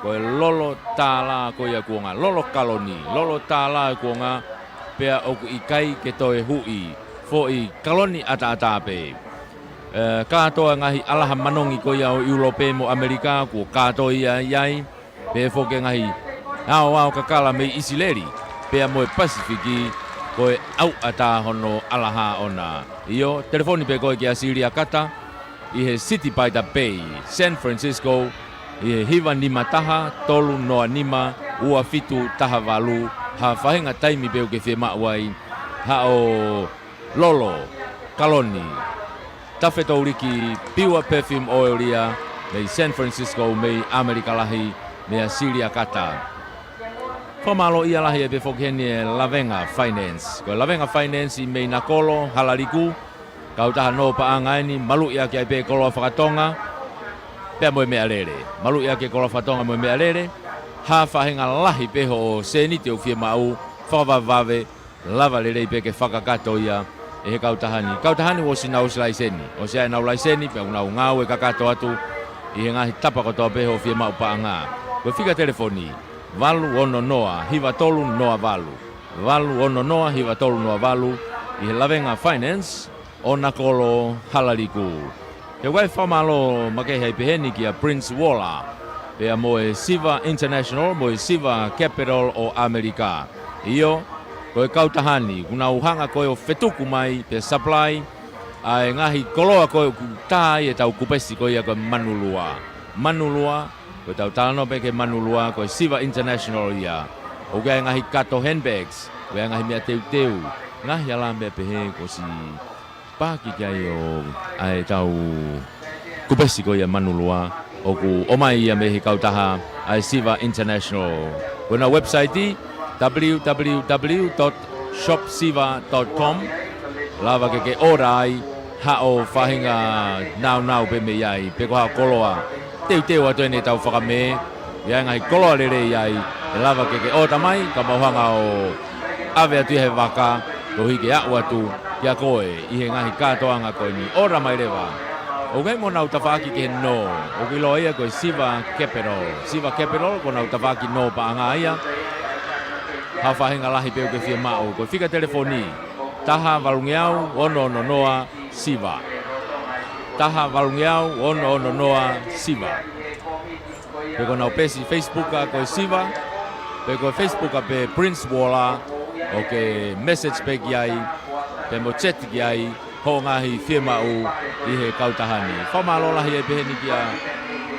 ko e lolo tala ko ia kuonga lolo kaloni lolo tala kuonga pea o ikai ke toe hui fo i kaloni ata pe katoa ngahi alaha manongi ko ia o Europe mo Amerika ko katoa ia iai pe fo ke ngahi ao kakala me isileri pea mo Pasifiki ko e au ata hono alaha ona io telefoni pe ko kia Silia Kata i he City by the Bay San Francisco i he hiva nima taha tolu noa nima ua fitu taha valu ha whahinga taimi peo ke whima wai ha o lolo kaloni tafe tauriki Pure Perfume Oil ia mei San Francisco mei Amerika lahi mea Silia Kata whamalo ia lahi e pe whokeni e Lavenga Finance ko Lavenga Finance i mei Nakolo halariku kau taha no paangaini malu ia ke pe koloa whakatonga pea moe mea lere malu ia ke koloa whakatonga moe mea lere ha whahinga lahi peho o senite o fie mau whakavavave lava lere pe ke whakakato ia e he kautahani o si nau laiseni o si ai nau laiseni pe unau ngau e kakato atu i he ngahi tapa kotoa peho o fie mau paanga koe whika telefoni valu ono noa hiva tolu noa valu valu ono noa hiva tolu noa valu i he Lavenga Finance o Nakolo halariku Te wai whamalo makehei peheni ki a Prince Waller pea moe Siva International moe Siva Capital o Amerika iyo koe kautahani kuna uhanga koe o fetuku mai pe supply ai ngahi koloa koe tai e tau kupesi koe ia koe manulua koe tau talano peke manulua koe Siva International ia o kai ngahi kato handbags koe ngahi mea teu ngahi alambe pehe ko si paki kai o ai tau kupesi ko ia manulua o ku omai ia mehi kautaha ai Siva International. Kona website www.shopsiva.com lava ke orai hao whahinga nau pe me iai pe ko ha koloa teu atu ene tau whakame ia ngai koloa lere iai lava ke o tamai ka mauhanga o ave atu he waka ko hike au atu ia koe i he ngahi katoanga koe ni ora mai rewa o gai mo nau tawhaki ke no o ki loa ia koe Siva Capital ko nau tawhaki no pa anga ia ha whahinga lahi peo ke whia mao koe whika telefoni taha valungiau ono noa Siva taha valungiau ono noa Siva pe ko nau pesi Facebooka koe Siva pe koe Facebooka pe Prince Waller o ke message pe kiai pe mo chat kiai ho ngahi whia i he kautahani whamalo lahi e peheni kia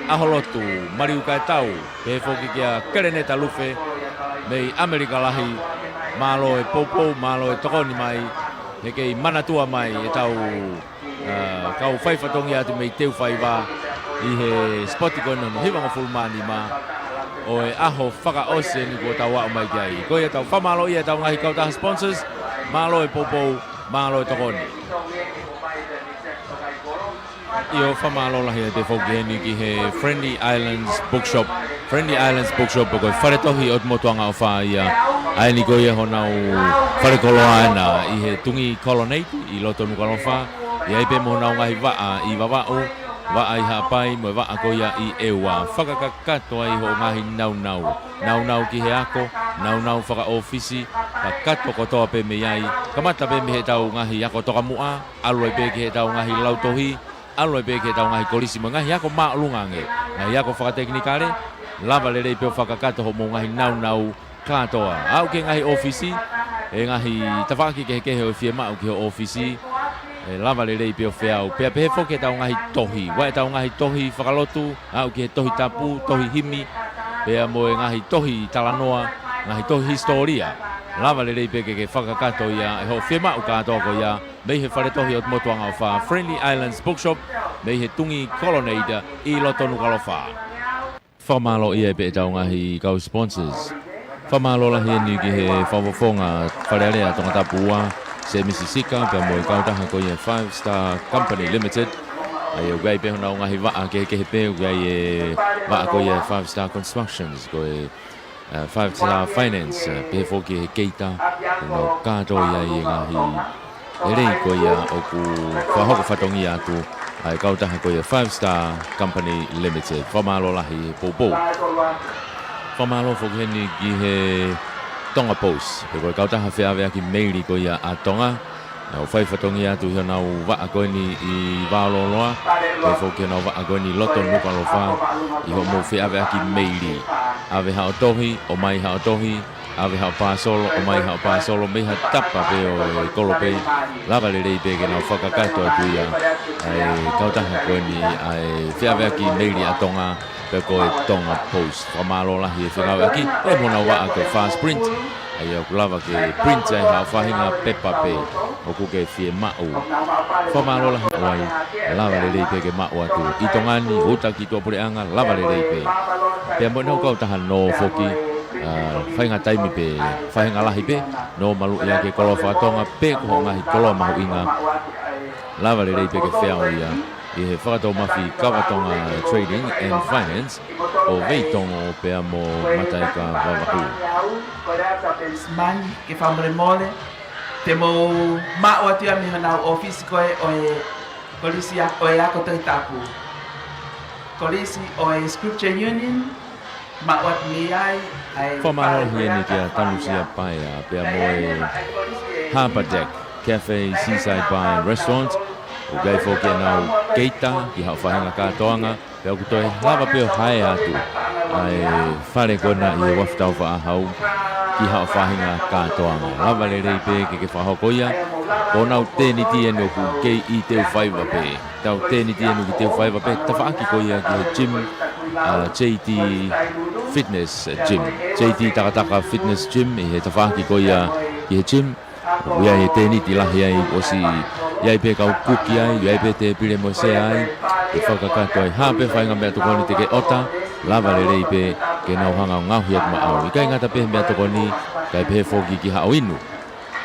aholotu mariu kai tau pe whoki kia kereneta lufe mei Amerika lahi malo e popo malo e tokoni mai he kei manatua mai e tau kau whaifatongi atu mei teu whaiva i he spotiko no hiwanga fulmani ma o e aho whaka ose ni ko tau wau mai kiai ko e tau whamalo i e tau ngahi kautaha sponsors malo e popo malo e tokoni Io whamalo lahi e te whaukeheni ki he Friendly Islands Bookshop ko wharetohi o motuanga o wha ia aeni ko ia honau wharekoloa ana i he tungi colonnade i loto nukalo wha i aipe mo honau ngahi waa i wawao waa i hapai mo waa ko ia i ewa whakakakato ai ho ngahi nau ki he ako nau whaka ofisi ka kato kotoa pe me iai kamata pe me he tau ngahi ako toka mua aloi pe ki he tau ngahi lautohi aloi pe ki he tau ngahi kolisi mo ngahi ako maalungange ngahi ako whakateknikare lava lere pe whakakato ho mo ngahi nau katoa au ke ngahi ofisi e ngahi tawhaki ke he o whia mau ki he ofisi e lava lere pe o whiau pe he whoke tau ngahi tohi wai tau ngahi tohi whakalotu au ki he tohi tapu tohi himi pe mo e ngahi tohi talanoa ngahi tohi historia lava lere pe ke whakakato ia e ho whia mau katoa ko ia mei he wharetohi o motuanga o wha Friendly Islands Bookshop mei he tungi colonnade i loto nukalofa whamalo ia pe tau ngahi kau sponsors whamalo lahi ni ki he whawafonga wharearea tonga tapua se Mississika pe mo kau taha ko ia 5 Star Company Limited ai o gai pe honau ngahi waa ke he pe o gai e waa ko ia 5 Star Constructions ko e 5 Star Finance pe foki he keita no kato ia i ngahi rei ko ia o ku whahoko whatongi atu ai kautaha ko ia 5 Star Company Limited whamalo lahi popo whamalo foki heni ki he Tonga Post pe ko kautaha whiawea ki meiri ko ia a Tonga o whai whatongi atu hia nau waa koe ni i wāloloa pe foki nau waa koe ni loto nuka lo wha i ho mo whiawea ki meiri ave hao tohi o mai hao tohi ave hao pasolo o mai hao pasolo me ha tapa pe o kolope lava le rei pe ke nau whakakato atu ia ai kautaha koe ni ai whiawea ki meiri a Tonga pe koe Tonga Post whamalo lahi e whingau aki e mona waa ko fast print ai au lava ke print ai hao whahinga pepa pe o kuke fie ma'u whamalo lahi oai lava le rei pe ke ma'u atu i tongani uta ki tua pureanga lava le rei pe pe mo no kautaha no foki whainga taimi pe whahinga lahi pe no malu ia ke kolo whatonga pe ko ngahi kolo mahu inga lava le rei pe ke whiao ia i he whakatau mafi kawatonga Trading and Finance o veitongo pe mo matai ka wawahu man ke whamare mole te mo ma'o atu a miha nau office koe o e polisi o e ako te tapu polisi o e Scripture Union ma'o atu mi ai whamaro hieni kia tanusia pai a pe mo e Harbour Deck Cafe Seaside Bar and Restaurant o gai foki nau keita ki hao whahinga kātoanga pe au kutoe lava peo hae atu ai whare kona i e waftau wha ahau ki hao whahinga kātoanga lava le rei pe ke whahokoia o nau tēni tia no ku kei i teu whaiva pe tau tēni tia no ki teu whaiva pe ta whaaki koia ki he gym JT Fitness Gym JT Takataka Fitness Gym i he ta whaaki koia ki he gym ia he tēni ti lahi ai o si iai pe kau kuki ai, iai pe te pire mo se ai, e whakakato ai hape whainga mea tokoni te ke ota, lava le rei pe ke nau hanga o ngauhi at maau. I kai ngata pe mea tokoni, kai pe foki ki hao inu.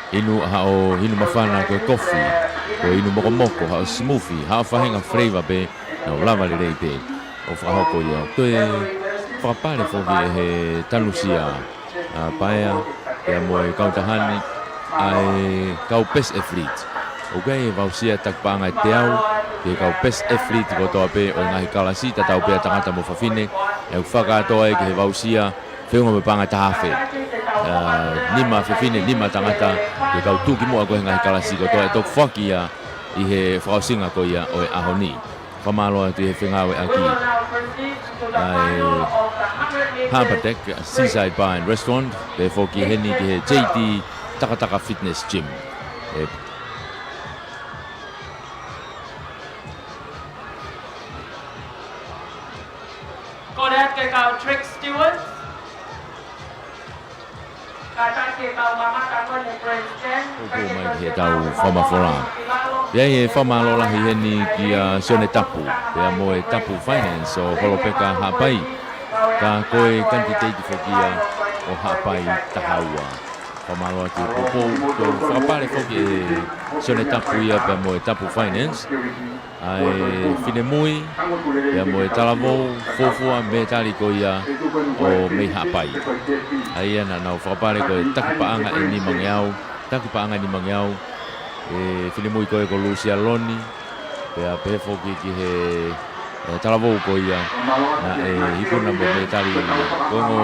Inu hao inu mawhana koe kofi, ko inu moko moko, hao smoothie, hao whahinga flavor pe, nau lava le rei pe, o whahoko ia. Koe whakapare foki e he tanusia paea, e moe kautahani, ai kau pes athlete. O gai e vausia takpanga te au, ke kau best athlete ko toa pe o ngahi kalasi, ta tau pe a tangata mo whawhine, e whakatoa e ke he vausia, whiunga me panga tahawhi. Nima whawhine, nima tangata, ke kau tuki mua ko he ngahi kalasi ko toa e tok whakia i he whausinga ko ia o e ahoni. Whamaloa tu he whingawe aki. Harbour Deck, Seaside Bar and Restaurant, pe whoki heni ki he JT Takataka Fitness Gym. Kodak ke kau Trick Stewart. Kata ke kau mama takon le president. Ko mai he tau whamawhora. Ia he whamalola hi heni ki a Sione Tapu. Pea mo e Tapu Finance o Holopeka Hapai. Ka koe kantiteiti whokia o Hapai tahaua. Whamaloa te popo. Ko whapare whoki e Sione Tapu ia pea mo e Tapu Finance. Ai fine mui, ia mo e talavou, fofua me tali ko ia o mei hapai. Ai ana nau whakapare ko e takipaanga e ni mangiau, takipaanga ni mangiau, e fine mui ko e ko Lucia Loni, pea pefoki ki he talavou ko ia, na e hikuna mo me tali ko ngo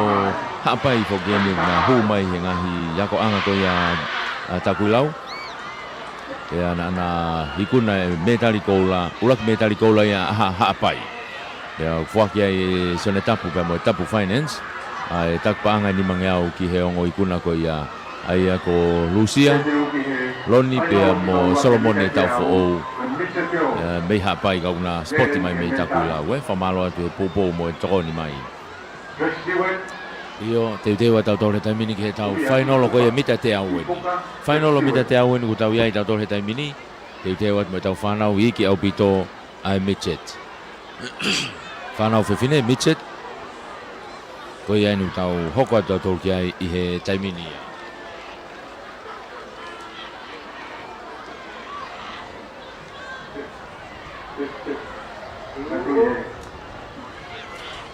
hapai foki eni na hu mai he ngahi yako anga ko ia takuilau. Ia na hikuna metali koula, ulak metali koula ia hapai. Ia fuaki ai Sione Tapu pe mo Tapu Finance. Ai takpaanga ni mangiau ki he ongo hikuna ko ia ai ko Lucia. Loni pe mo Solomon e tau fo o. Mei hapai ka una spoti mai mei takula. We famalo atu e popo mo e tokoni mai. Io te teu tau tore taimini ki he tau whainolo ko ia mita te auen. Whainolo mita te auen ku tau iai tau tore taimini. Te teu at mo tau whanau i ki au pito ai Mitchet. Whanau whiwhine Mitchet. Ko iai nu tau hoko atu tau ki ai i he taimini.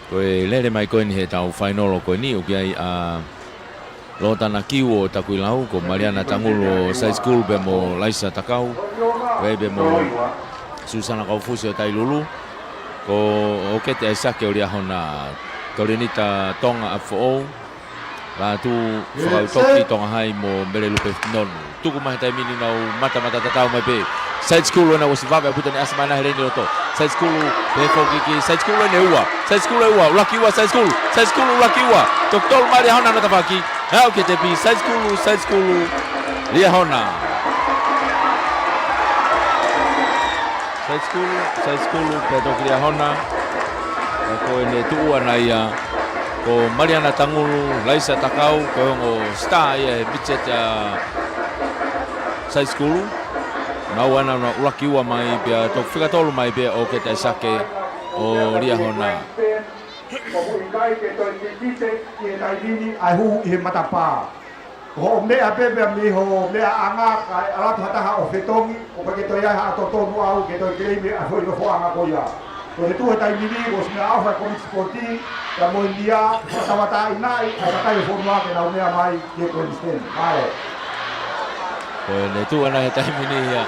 Koe lere mai koe ni he tau whainolo koe ni, uki ai a lo tana kiu o Takuilau, ko Mariana Tangulo Side School be mo Laisa Takau, koe be mo Susana Kaufusi o Tailulu, ko o kete ai sake o ria hona Korenita Tonga a Fo'ou, la tu whakau toki tonga hai mo Mere Lupe Nonu. Tuku mahi tai mini nau mata tatau mai pe. Side School ona wasi vawe puta ni asamana hereni roto. Side School pe fokiki, Side School ene ua. Side School e ua, ulaki ua Side School. Side School ulaki ua. Tokotolu mari hona na tafaki. Hau ke te pi Side School lia hona. Side School pe toki lia hona. Ko ene tuua na ia. Ko Mariana Tangulu, Laisa Takau, ko o star ia bitchet Side School. Nau ana na ulaki ua mai pia tok whikatolu mai pia o ke tai sake o ria hona. Ai hu I matapa. Ho mea bebe mi ho mea anga kai ala hataha o fetongi o ke to ia ha to no au ke to krimi a foi no fo anga ko ia. Ko tu tai mini ko sna alfa ko sporti ka mo India tawata inai ai ka kai forma ke na mea mai ke ko disten. Ai. Ko ne tu ana he tai mini ia.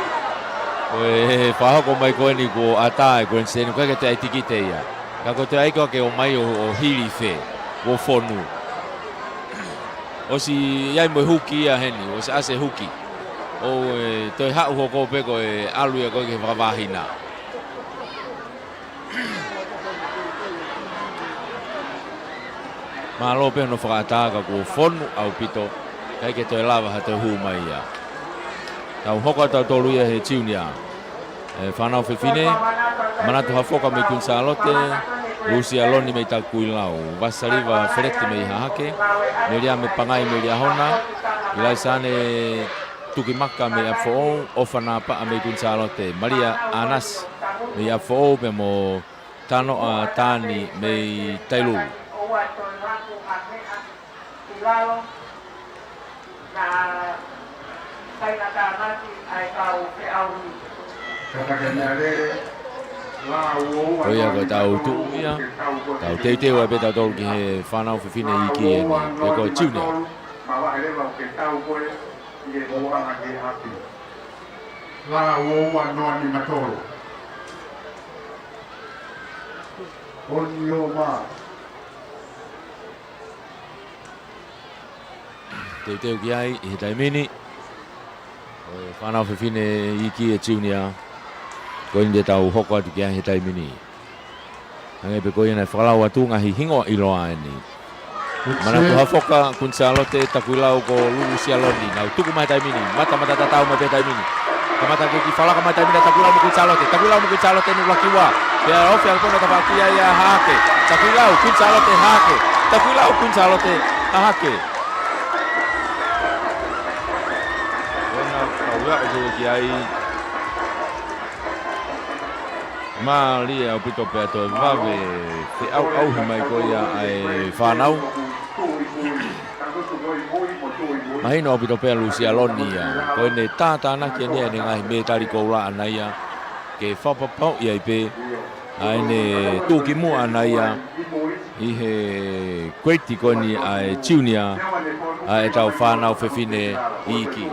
Ko e whahako mai koe ni ko atai ko ensenu ka ke te aitikite ia. Ka ko te aiko ke o mai o hiri whe, o whonu. O si iai mo huki ia heni, o si ase huki. O toi hau hoko peko e alu ia koe ke whakawahina. Maa lo pe no whakataka ko whonu au pito, kai ke toi lava ha toi hu mai ia. Tau hoka tau tolu ia he tiunia. Whanau Whiwhine, manatu hafoka me Kunsalote, Lucia Loni me Takuilau, Vasariva Ferete me Hahake, Meria me Pangai me Hona, Ilaisane Tukimaka me Afo, Ofanapa me Kunsalote, Maria Anas me Afo, Bemo Tano a Tani me Tailu. Oia ko tau tu ia, tau te wa pe tau tolu ki he whanau Whiwhine I ki e ni, pe ko tiune. La uoua noa ni matoro. Oni o ma. Te ki ai, I he taimini. Whanau Whiwhine I ki e tiune a. Ko inde tau hoko atu ki ai he taimini. Hange pe ko ina whakalau atu ngahi hingoa I loa e ni. Manatu hafoka Kunsalote Takuilau ko Lucia Loni. Nau tuku mai taimini, mata tatau mai pe taimini. Kamata ke ki whalaka mai taimini Takuilau mo Kunsalote. Takuilau mo Kunsalote ni lakiwa. Pea ofi al kona tapakia ia hake. Takuilau Kunsalote hake. Takuilau Kunsalote hake. Ona kauia o ki ai. Ma lia o pito pe to vave te au mai ko ia ai whanau. Mahino o pito pe Lucia Loni ia. Ko ne tata na ke ne ngai me tari ko la ana ia. Ke whapapau ia I pe. Ai ne tuki mu ana ia. I he kweti ko ni ai tiunia. Ai tau whanau Whiwhine I ki.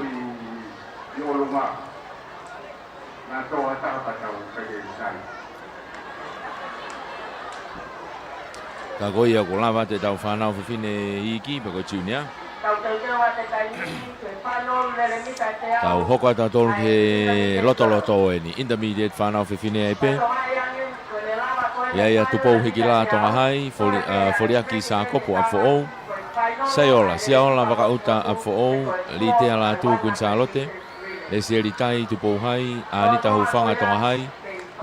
Ka goia ko lava te tau whanau Whiwhine I ki pe ko tiunia. Tau hoko tau tolu ke loto e ni intermediate whanau Whiwhine ai pe. Ia tupou hiki la tonga hai, foliaki sa kopo a fo'ou. Siaola wakauta a fo'ou, li tea la tu Kunsalote. Le sieri tai tupou hai, anita hufanga tonga hai.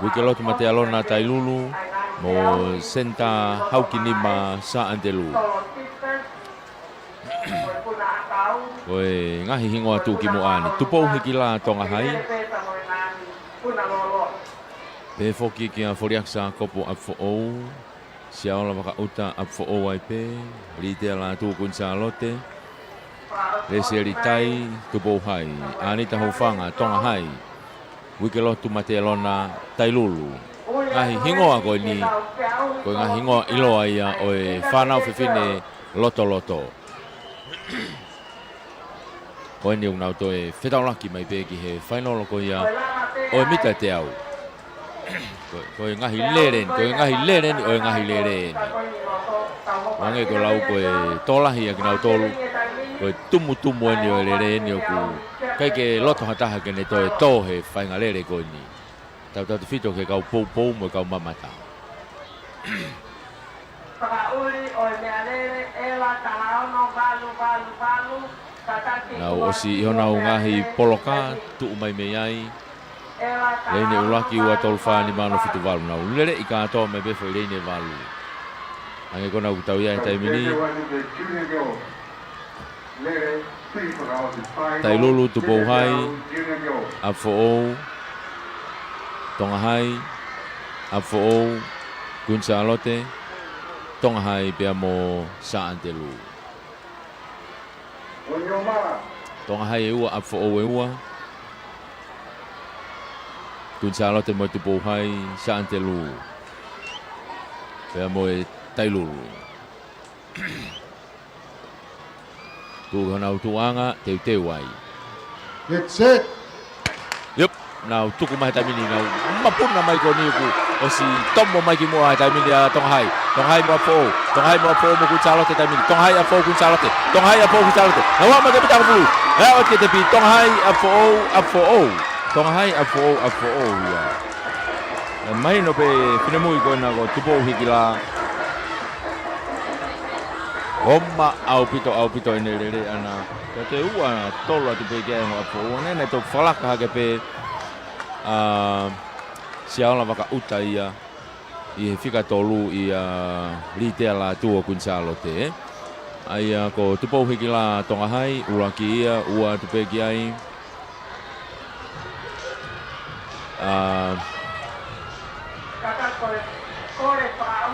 Wikilotu matea lona Tailulu, mo senta haukinima sa antelu. Koe ngahi hingo atu ki mo ani. Tupou hiki la tonga hai. Pe foki ki a foriaksa kopo a fo'ou. Siaola wakauta a fo'ou ai pe. Li tea la tu Kunsalote. Le sieri tai tupou hai. Anita hufanga tonga hai. Wikelotu Matelona Tailulu. Ngahi hingoa koe ni, koe ngahi hingoa iloa ia o e whanau whiwhine loto. Koe ni unau to e whetaulaki mai pēki he whainolo koe ia o e mita te au. Koe ngahi leren, o e ngahi leren. Wange ko lau koe tolahi a kinau tolu, koe tumu eni o e leren o ku kaike loto hataha kene to e tō he whainga lere koe ni. Tau te whito ke kau pou mo kau mamata. Nau osi ihona o ngahi poloka tu umai me ai. Leine ulaki ua tolwhani mano fitu walu. Nau lere i kātoa me befo i leine walu. Ange kona u tau ia e taimini. Tailulu tu pouhai. Afo'ou. Tongahai. Afo'ou. Gunsalote. Tongahai pia mo Saantelu. Tongahai e ua Afo'ou e ua. Gunsalote mo tu pouhai Saantelu. Pia mo e Tailulu. Tuhana utuanga teu ai. That's it. Yup, nau tuku mai tamini nau mapuna mai ko niku. O si tomo mai ki mo ai tamini a Tonghai. Tonghai mo mo Gunsalote tamini. Tonghai a fo Gunsalote. Nau ma ke pita bulu. Ya o ke te pi Tonghai a fo. Tonghai a fo ya. Mai no pe pinamui ko na go tupo hikila. Homma au pito ene lele ana. Te ua tolo tu pe ke mo apo nene to falaka hake pe siaola waka uta ia I fika tolu ia litea la tuo Gunsalote. Ai ko tupo hiki la Tongahai ulaki ia ua tu pe ki ai.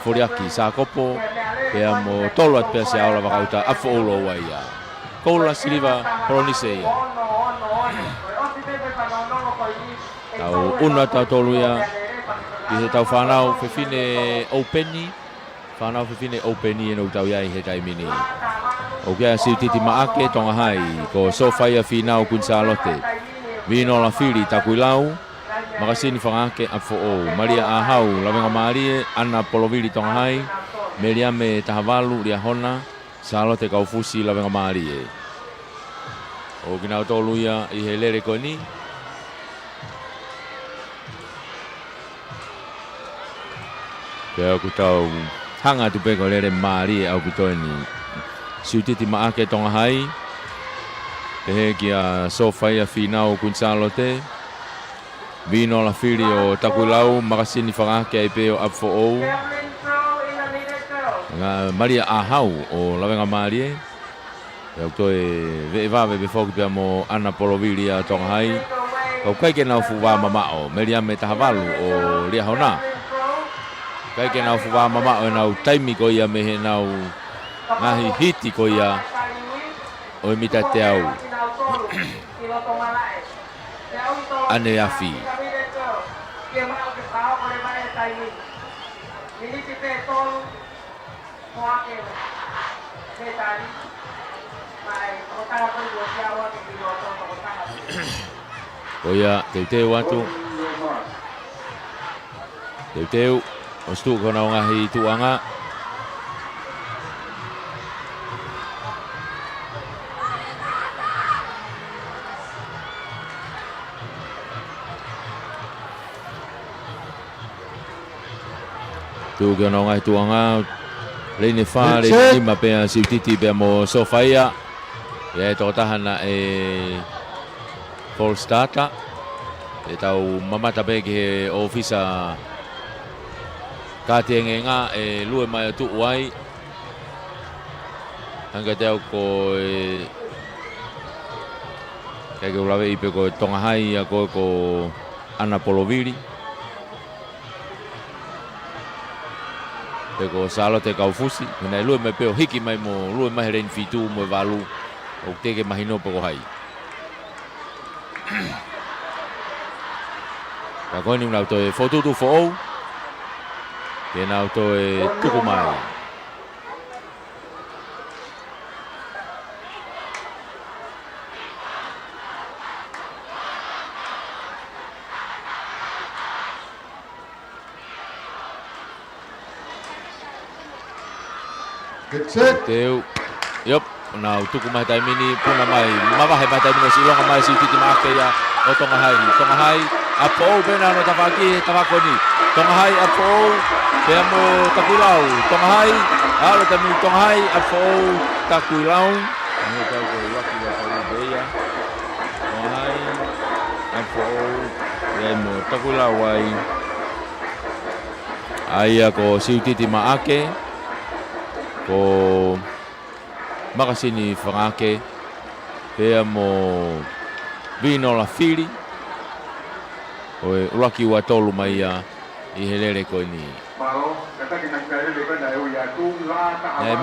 Foriaki sakopo pea mo tolu at pea siaola waka uta afo ulo wa ia. Koula siliva Polonisea. Tau una tau tolu ia. I he tau whanau whiwhine openi. Whanau whiwhine openi e no tau iai he taimini. O kia siutiti maake Tongahai ko sofaya whinau Gunsalote. Vino la whiri takuilau. Makasini whangake a fo'o. Maria ahau lawenga marie ana poloviri Tongahai. Meriame tahavalu lia hona. Salote kaufusi lawenga marie. O kinau tolu ia I he lere ko ni. Kaya aku tahu hanga tu peko lere marie au pitoni. Siutiti maake Tongahai. Pehe kia sofaya finau Gunsalote. Vino la fili o takulau makasini whangake ai peo apfo'ou. Nga Maria ahau o lawenga marie. Kau toe ve'ewawe befoki pia mo ana polovili a Tongahai. Kau kaike nau fuwa mamao. Meriame tahavalu o lia hona. Kaike nau fuwa mamao nau taimi ko ia mehe nau ngahi hiti ko ia o imita te au. Ane afi. Oia, teu atu. Teu. Ostu kona ngahi tuanga. Tu kona ngahi tuanga. Leine wha, leine ima pea siutiti pea mo sofaya. Ia e tokotahana e false starter. E tau mamata peki he ofisa kātienge ngā e lue mai atu uai. Hanga teo ko e kei ulawe ipe ko Tongahai a ko ana poloviri. Te ko Salote kaufusi. Hina lue mai peo hiki mai mo lue mai rein fitu mo walu. O teke mahino poko hai. Ka koe ni unau toi fotutu fo'ou. Ke nau toi tuku mai. Teu. Yop, nau tuku mai tai mini puna mai. Mawahe mai tai mini si longa mai si titi maake ya o Tonga Hai. Tonga Hai apo bena no tawaki tawakoni. Tonga Hai apo pe mo takulau. Tonga Hai alo tami Tonga Hai apo takulau. Ni tau ko waki wa tau beya. Tonga Hai apo pe mo takulau ai. Ai ko si titi maake. Ko makasini whangake pea mo vino la whiri oe uraki ua tolu mai ia I helere koe ni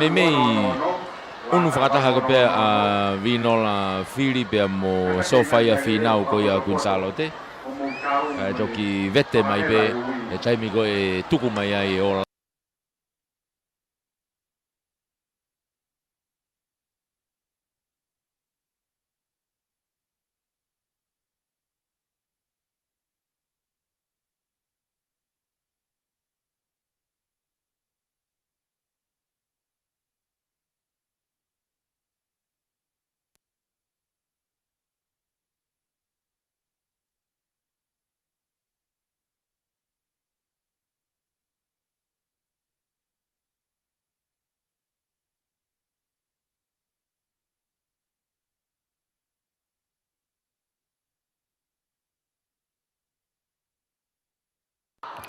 mei unu whakataha ko pea a vino la whiri pea mo sofa ia whinau ko ia Kunsalote e toki vete mai pe e taimi ko e tuku mai ai ola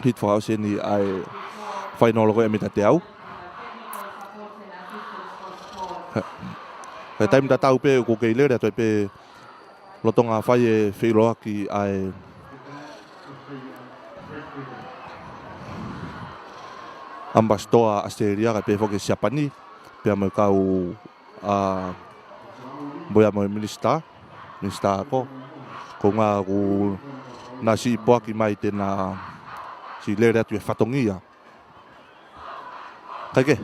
hit for house ni ai final ko emita te au he time da tau pe ko ke lere to pe lotonga fai e filo aki ai ambastoa Australia ka pe fo ke Japani pe mo kau a boya mo minister ko nga ku nasi poaki mai te na si lere atu e whatongia. Kai ke?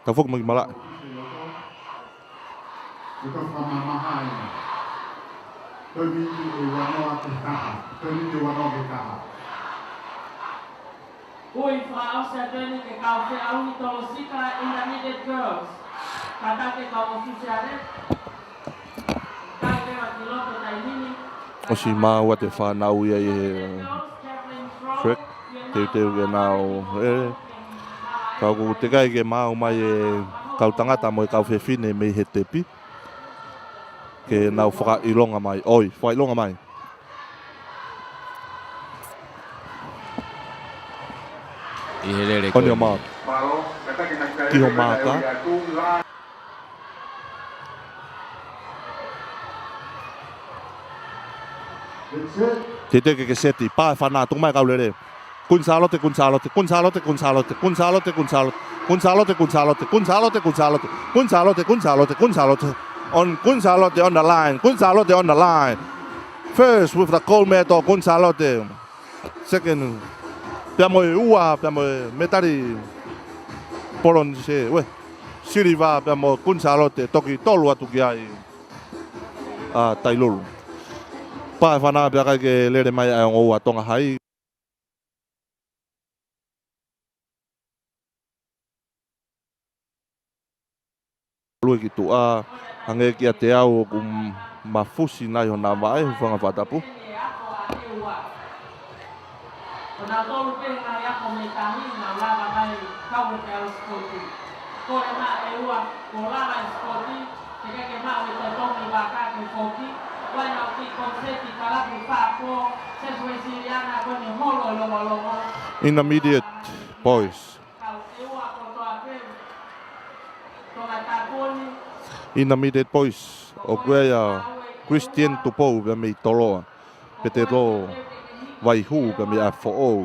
Tau whoku magi mala. Ui whaosa tēne ke kau te auni tolo sika intermediate girls. Kata ke kau ofisiare. Kai ke waki loto tai nini. O si māua te whanau ia e Shrek, teu ke nao kau ku te kai ke māu mai e kau tangata mo e kau whewhine mei he tepi ke nao whakailonga mai, whakailonga mai. I helere koe. Oni o maa. Kiho maa ka. Te teke ke seti, pā e whanā, tung mai kau lere. Kunsalote. On Kunsalote on the line. First with the gold medal, Kunsalote. Second, pia mo ua, pia mo metari. Poron se, Siriva, pia mo Kunsalote, toki tolu atu ki ai. Tailulu. Pā e whanā pia kai ke lere mai ai o ua Tonga Hai. Lue ki tu a hange ki a te au ku mafusi nai hona vai whanga whatapu. Ona tolu pe ngai ako me tahi na lava mai kau te au skoti. Ko e ma e ua ko lava skoti, te ke ma we te tongi waka ke foki. Wai na ki konseti kalapu whapo, se sue siriana kone holo longo. Intermediate boys. Intermediate boys o kuea Christian Tupou pe me toloa. Pe te ro vai hu pe me a fo'ou.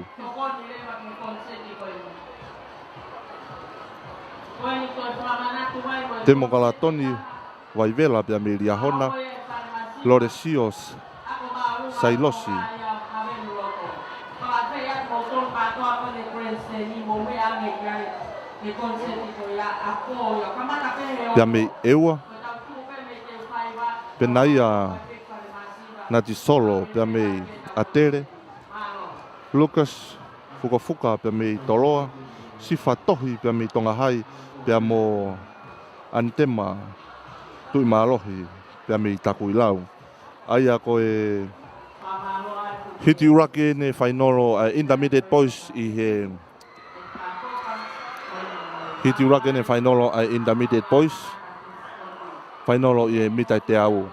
Te mokala toni vai vela pe me lia hona. Loresios Sailosi. Pia me eua. Penai Nati Solo pia me Atere. Lucas Fuka pia me Toloa. Sifa Tohi pia me Tongahai pia mo Antema Tui Malohi pia me Takuilau. Aia koe hiti urake ne whainoro Intermediate Boys I he hiti urake ne whainoro Intermediate Boys whainoro I he mitai te au.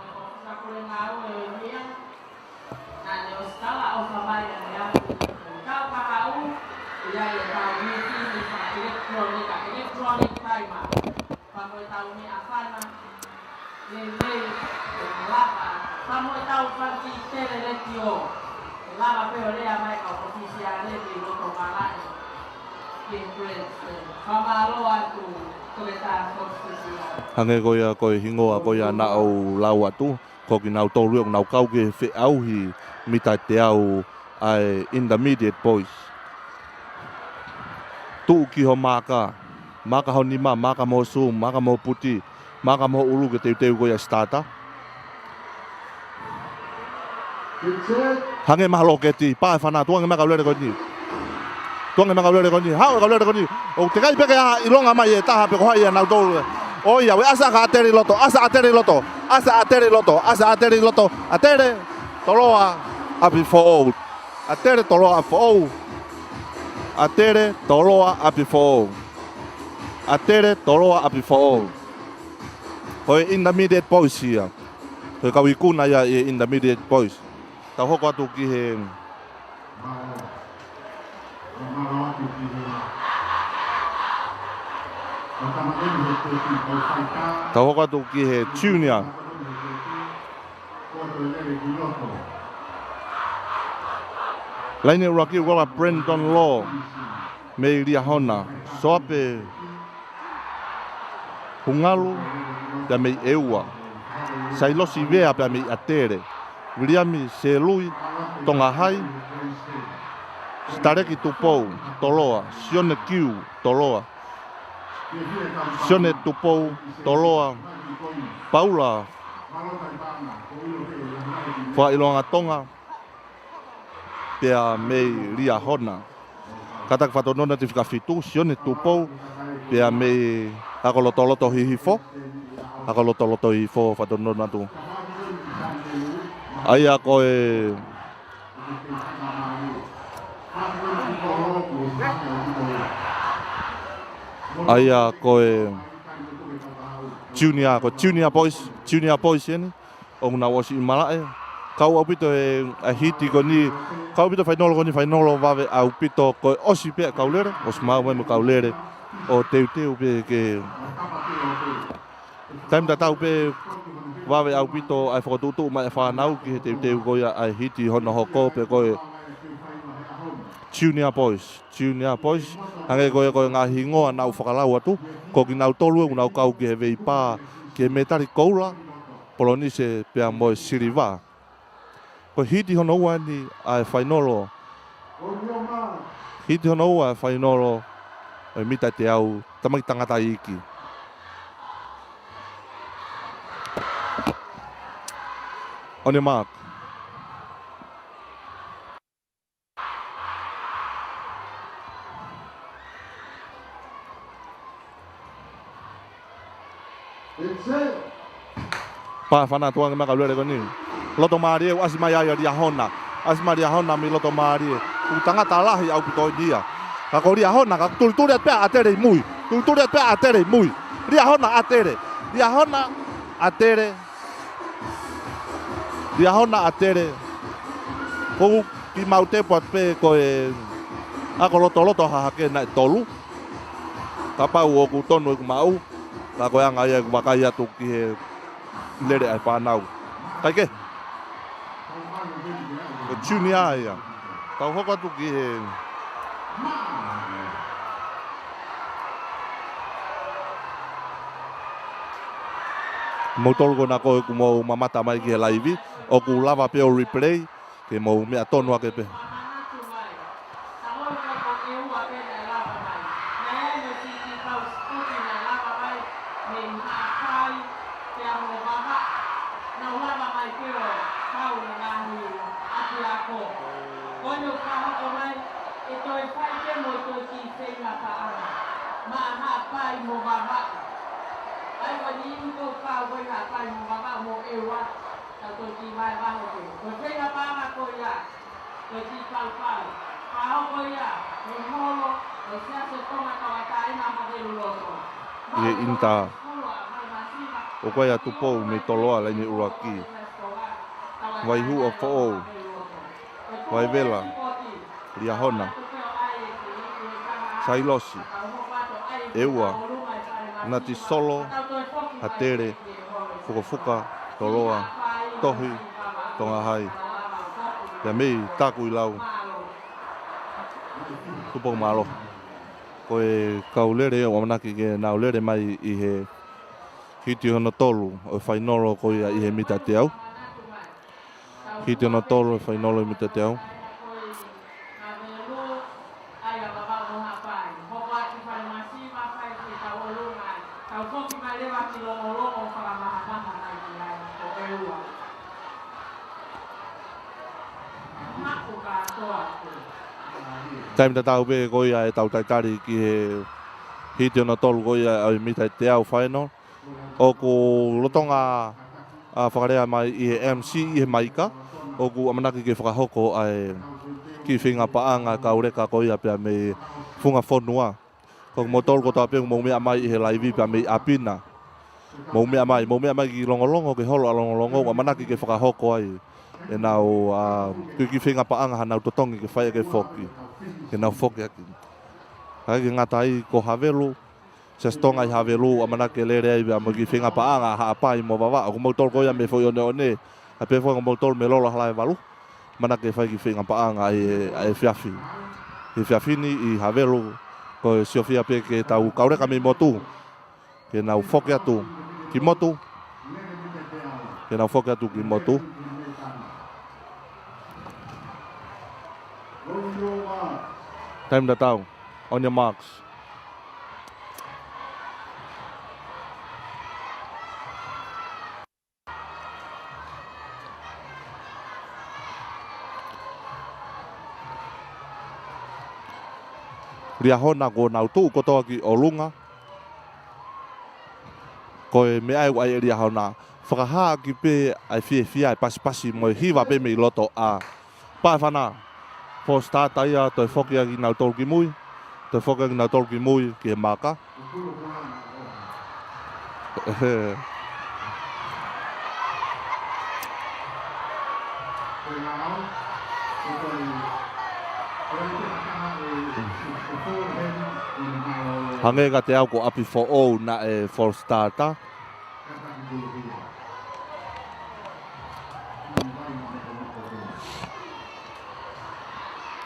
Hange koia koe hingoa koia na au lau atu ko ki nau tolu nau kau ke fe au hi mitai te au ai Intermediate Boys. Tu ki ho maka ho nima maka mo su maka mo puti maka mo ulu ke te koia starter. Hange mahalo ke ti pa fana tuange maka lere ko ni. Tuange maka lere ko ni. Ha ka lere ko ni. O te kai peke ilonga mai e taha pe ko hai na tolu. O ia we asa ka atere loto, asa atere loto, asa atere loto, asa atere loto, atere toloa api fo. Atere toloa fo. Atere toloa api fo. Atere toloa api fo. Hoi Intermediate Boys ia. Hoi kawi kuna ia Intermediate Boys. Tau hoko atu ki he tau hoko atu ki he Junior. Laine uraki wala Brendan Law me ria hona soape hungalu pia me eua sailosi vea pia me atere Williami se lui Tongahai Stareki Tupou Toloa Sione Kiu Toloa Sione Tupou Toloa Paula Fa ilonga tonga pia me ria hona katak fatonona tifika fitu Sione Tupou pia me akolotoloto hihifo akolotoloto hihifo fatonona tu Aia koe Aia koe Junior Boys ini o na wasi malae kau opito e hiti ko ni kau opito fainolo vave au pito ko osi pe kaulere os mau mo kaulere o teu pe ke time da tau pe Wawe au pito ai whakatutu mai whanau ki he te koia ai hiti hono hoko pe koe Junior Boys. Hange koe ngā hingoa nau whakalau atu. Ko ki nau tolu e nau kau ki he vei pā ki he metari koula. Polonise pia moe siriva. Ko hiti hono ua ni ai whainolo. Hiti hono ua ai whainolo e mita te au tamaki tangata iki. On your mark. Pa fana tuang maka luere ko ni. Loto mari o asima ya ria hona. Asima ria hona mi loto mari. Utanga talahi au pito dia. Ka ko ria hona ka tulturia pe atere mui. Tulturia pe atere mui. Ria hona atere. Ria hona atere. Ria hona atere. Ko ki maute pot pe ko e ako loto hahake na tolu. Kapa u ku tonu ku mau. Ka ko anga ia ku bakaya tu ki lere ai whanau. Kai ke? Ko Junior ia. Tau hoko atu ki he... Motolgo na koe ku mau mamata mai ki he laivi. O ku lava pe o replay. Ke mau mea tonua ke pe. Ie inta. O koe atu pou me toloa lai ni uraki. Wai hua fo'ou. Wai vela. Lia hona. Sailosi. Eua. Nati solo. Hatere. Fukafuka. Toloa. Tohi. Tonga hai. Ia mei taku I lau. Tupou malo. Koe kaulere o manaki ke naulere mai I he hiti hono tolu o whainolo ko I he mita te au. Hiti hono tolu o whainolo I mita te au. Time ta tau pe ko ia e tau taitari ki he hiti ona tolu ko ia ai mita te au final. O ko lotonga a whakarea mai I he MC I he maika. O ko amanaki ke whakahoko ai ki whinga paanga ka ureka ko ia pia me funga whonua. Ko mo tolu ko tau pe mo mea mai I he laivi pia me apina. Mo mea mai ki longolongo ke holo a longolongo amanaki ke whakahoko ai. E nau ki whinga paanga hanau totongi ke whaia ke whoki. Ke nau whoki aki. Kai ke ngata ai ko havelu. Se stonga I havelu amana ke lere ai mo ki whinga paanga ha apai mo wawa. Ko mo tol ko ia me foi one. A pe foi mo tol me lolo halai valu. Mana ke whai ki whinga paanga ai fiafi. Ki fiafi ni I havelu. Ko siofia pe ke tau kaureka me motu. Ke nau whoki atu ki motu. Ke nau whoki atu ki motu. Time da tau. On your marks. Ria hona ko nau tu ko toa ki o lunga. Ko e me ai wai ria hona. Whakaha ki pe ai fia ai pasi mo hiwa pe me loto a. Pa whana. Po start ia to fokia ki nau tol ki mui. To fokia ki nau tol ki mui ki he maka. Hange ka te au ko api for all na e for starter.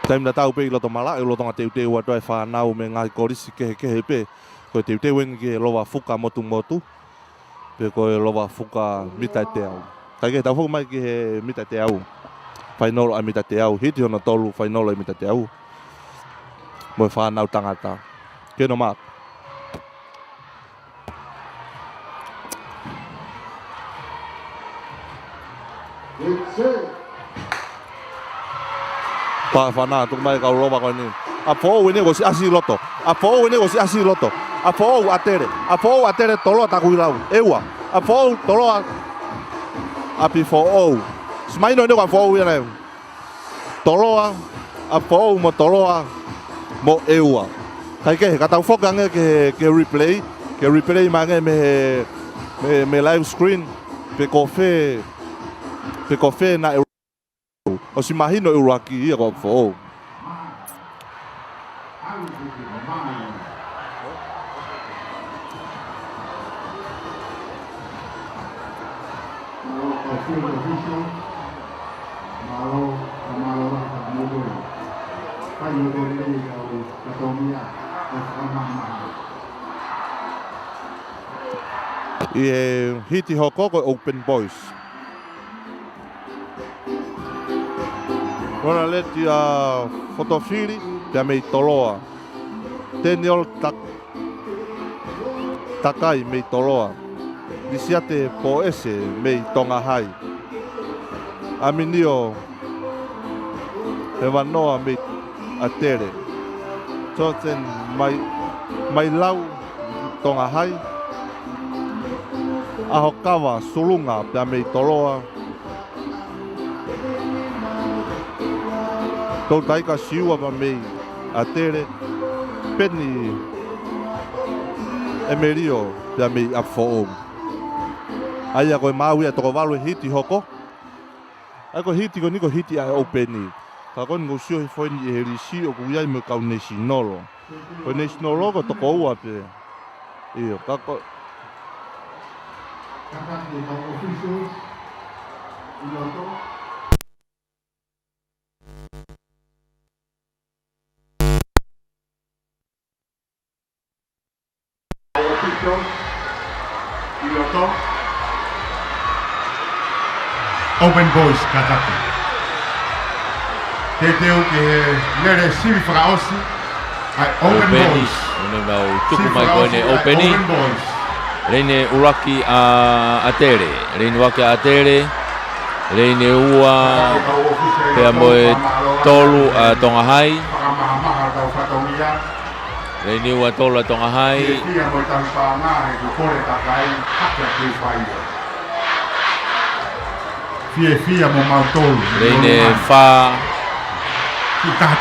Time da tau pe loto mala e loto ngate te wa toi fa nau me ngai korisi ke pe ko te wen ke lova fuka motu pe ko lova fuka mita te au kai ke tau fu mai ke mita te au final a mita te au hiti ona tolu final a mita te au mo fa nau tangata ke no mak pa fana tu mai ka loba ko ni a fo wene go si asi loto a fo wene go si asi loto a fo atere tolo ta kuilau ewa a fo tolo a pi fo o smai no go fo wene tolo a fo mo tolo mo ewa kai ke ka tau foka nge ke replay mange me live screen pe kofe na o si mahino e uraki ia ko fo. E hiti hoko ko open boys. Ora leti a fotofiri te mei toloa. Daniel Takai mei toloa. Disiate po ese mei tonga hai. Aminio he wanoa me a tere. Toten mai lau tonga hai. Aho kawa sulunga pia me toloa. Tau taika siua pa me a tere. Peni emerio pia me a fo'om. Aia koe maui a toko walu hiti hoko. Ai ko hiti ko niko hiti a openi. Ka kon ngo sio foi ni e risi o ku yai me kau nesinolo. Ko nesinolo ko toko ua pe. Iyo ka ko Open Boys Kataki. Te teo ke lere sivi whakaosi ai Open Boys. Une mau tuku mai koe ne Openi. Reine uraki a tere. Reine wake a tere. Reine ua pea moe tolu a tonga hai. Reine ua tolu a tonga hai. Fia mo mautolu. Reine fa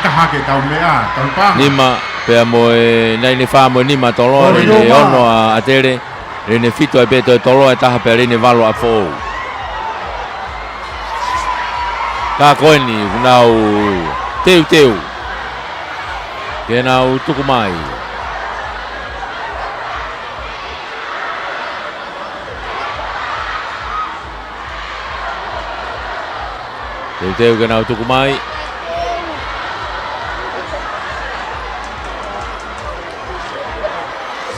taha ke tau mea, tau panga. Nima pea moe naine fa moe nima tolo. Reine ono a tere. Reine fito e beto e tolo e taha pea reine valo a fōu. Ka koe ni nau teu. Ke nau tuku mai. Teu ke nau tuku mai.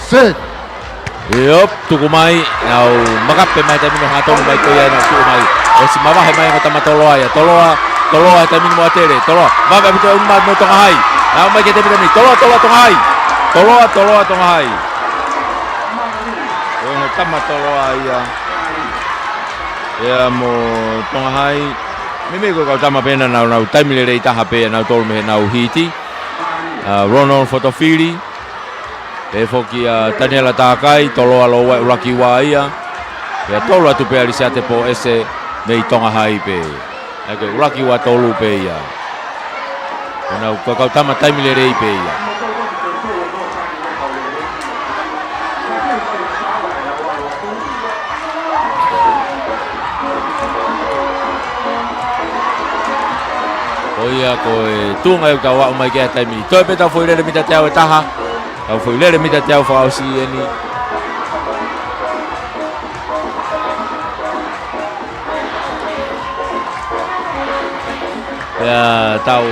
Set. Yop, tuku mai. Nau makape mai tamino hatonu mai koe nau tuku mai. O si mawahe mai ngota matoloa ya. Toloa tamino mo atere. Toloa. Mawa bito e umma mo tonga hai. Nau mai ke te bito ni. Toloa tonga hai. Toloa tonga hai. O no tama toloa ia. Ia mo tonga hai. Mimi ko kau tama pena nau taimile rei taha pe nau tolu me nau hiti. Ronald Fotofili. E foki a Daniela Takai, toloa loa uraki wa ia. Ia tolu atu pe alisiate po ese mei tonga hai pe. Eke uraki wa tolu pe ia. Nau kau tama taimile rei pe ia. Oia koe tunga e kau wau mai kia taimi. Toi pe tau foi lere mita teo e taha. Tau foi lere mita teo whakausi e ni. Pea tau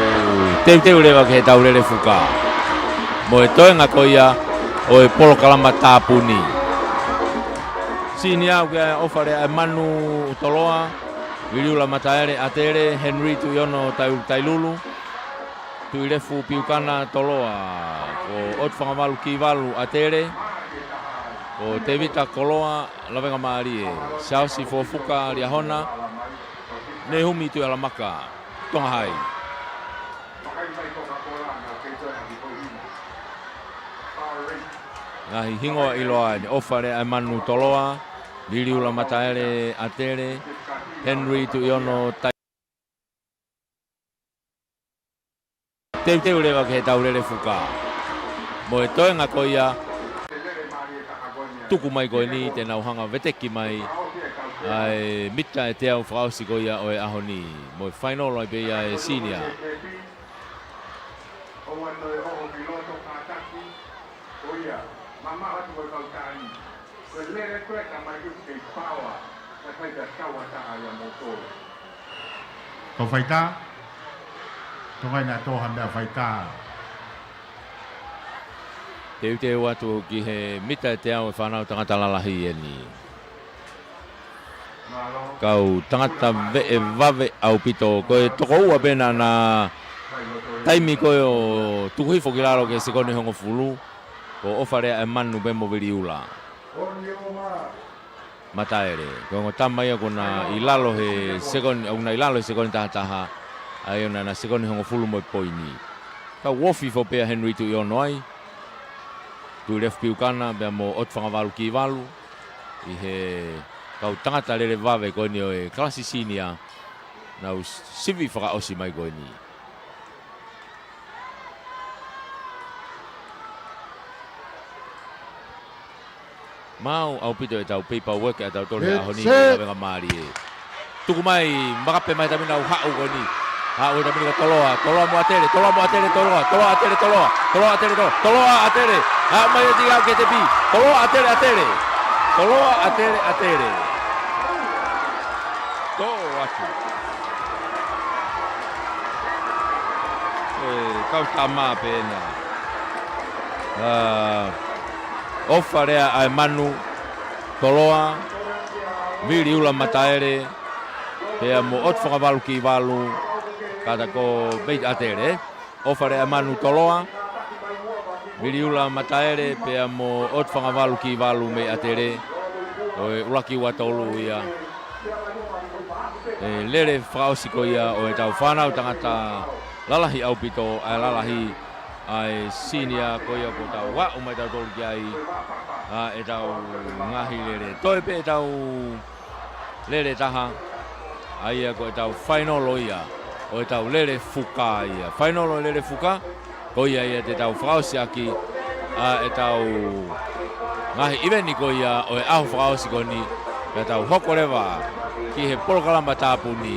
teu lewa ke tau lere fuka. Mo e toenga koia o e polo kalama tāpuni. Sini au kia ofare e manu toloa. Wiliula mataere atere Henry Tuiono Tailulu Tuirefu piukana toloa ko ot whangamalu ki walu atere ko Tevita Koloa lawenga maarie Sausi Fofuka Riahona ne humi tu ala maka tonga hai ngahi hingoa iloa ni ofare ai manu toloa Wiliula mataere atere Henry Tuiono Teu lewa ke tau lere fuka. Mo e toenga koia tuku mai koe ni te nauhanga veteki mai ai mita e te au whausi koia o e aho ni. Mo e final ai beia e senior. Kau whaita? Tongai nā tōha mea whaita. Teu atu ki he mita e te au e whanau tangata lalahi e ni. Kau tangata ve vave au pito. Koe toko ua pena na taimi koe o tukuhifo ki laro ke se kone hongo fulu. Ko ofarea e manu bemo viriula. Mataere. Ko ngo tamai ako na ilalo he sekon, au na ilalo he sekon taha ai ona na sekoni hongo fulu mo poini ka wofi fo pe Henry tu yo noi tu lef piukana be mo ot fanga valu ki valu I he kau tangata lele vave ko ni o e klasi sinia na us sivi faka osi mai ko ni mau au pito e tau paperwork e tau tole a honi e venga mari e tuku mai makape mai tamina u hau ko ni hau e tamina toloa mo atere toloa atere hau mai e tiga ke te pi toloa atere toloa atere to atu kau tama pena ofa rea ai manu toloa vili ula mataere pea mo ot whakavalu ki valu kata ko beit atere ofa rea manu toloa vili ula mataere pea mo ot whakavalu ki valu me atere o e ulaki ua tolu ia e lere whaosiko ia o e tau whanau tangata lalahi au pito ai lalahi ai sinia ko ia ko tau wa o mai tau tolu ki ai e tau ngahi lere toi pe e tau lere taha ai ko e tau whainolo ia o e tau lere fuka ia whainolo lere fuka ko ia te tau whaosi aki e tau ngahi iweni ko ia o e ahu whaosi ko ni e tau hoko rewa ki he polokalamba tāpu ni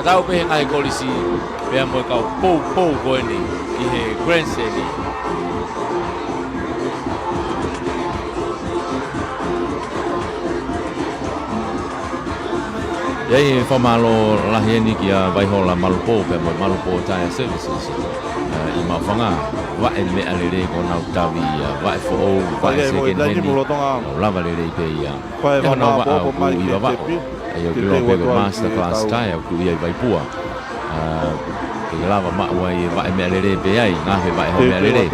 tau pe ngai kolisi pe mo ka pou ko ni I he grand city Yai famalo lahieni kia vai hola malupo pe mo malupo tire services I ma fanga wa e me alere ko na tavi wa fo wa second hand lava le pe ia pa na wa ko I wa ayo kilo pe master class tire ku ia vai pua ke lava ma wa I me alere pe ai na he vai ho me alere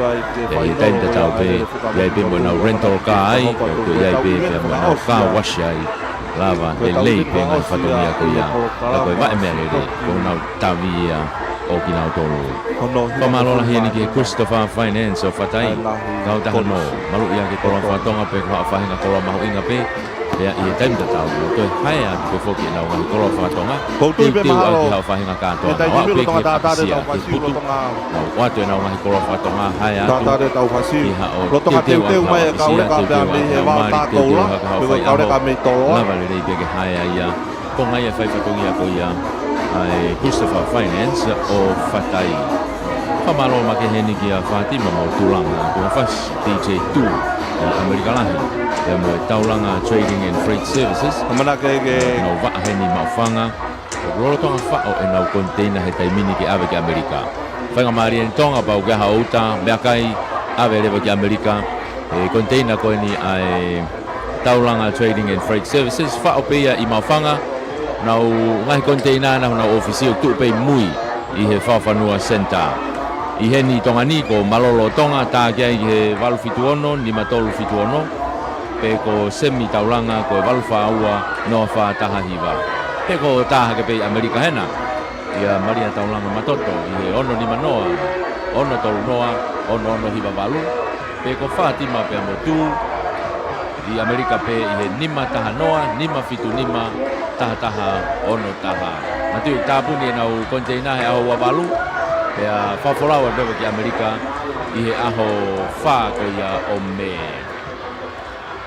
e tenta tau pe ia pe mo na rental car ai ku ia pe mo na car wash ai lava e lei pe ngai fatomia ko ia la ko vai me alere ko na tavia o kina tolo kama lola hieni ke Christopher Finance o fatai kau tahan mo malu ia ke kola fatonga pe ko fa hinga kola mahu inga pe ya I time da tau to haya ko foki na ngai kola fatonga ko tu pe malo ki fa hinga ka to wa pe ki sia ki putu wa to na ngai kola fatonga haya tu tau fasi lo tonga teu mai ka ule ka pe me he wa ta ko la pe ka ule ka me to la vale dei pe ke haya ia ko ngai fa fatonga ko ia ai Christopher Finance o fatai famalo ma ke heni ki a Fatima mo tulanga ko fas DJ2 America lahi e mo taulanga trading and freight services mana ke no va heni ma fanga lo tonga fa o na container he tai mini ki ave ki America fanga mari en tonga pa ke hauta me kai ave le ki America e container ko ni ai taulanga trading and freight services fa o pe I ma fanga nau ngai container na ofisi o tu pe mui I he whawhanua center I he ni tonga ni ko malolo tonga ta kia I he walu fituono ni matolu fituono pe ko semi taulanga ko walu whaua no wha taha hiwa pe ko taha ke pe Amerika hena ia maria taulanga matoto I he ono ni manoa ono tolu noa ono hiwa walu pe ko Fatima pe amotu I Amerika pe I he nima taha noa nima fitu nima taha ono taha matu tapuni nau container he aho wawalu pea whawholawa bewa ki Amerika I he aho wha ko ia o me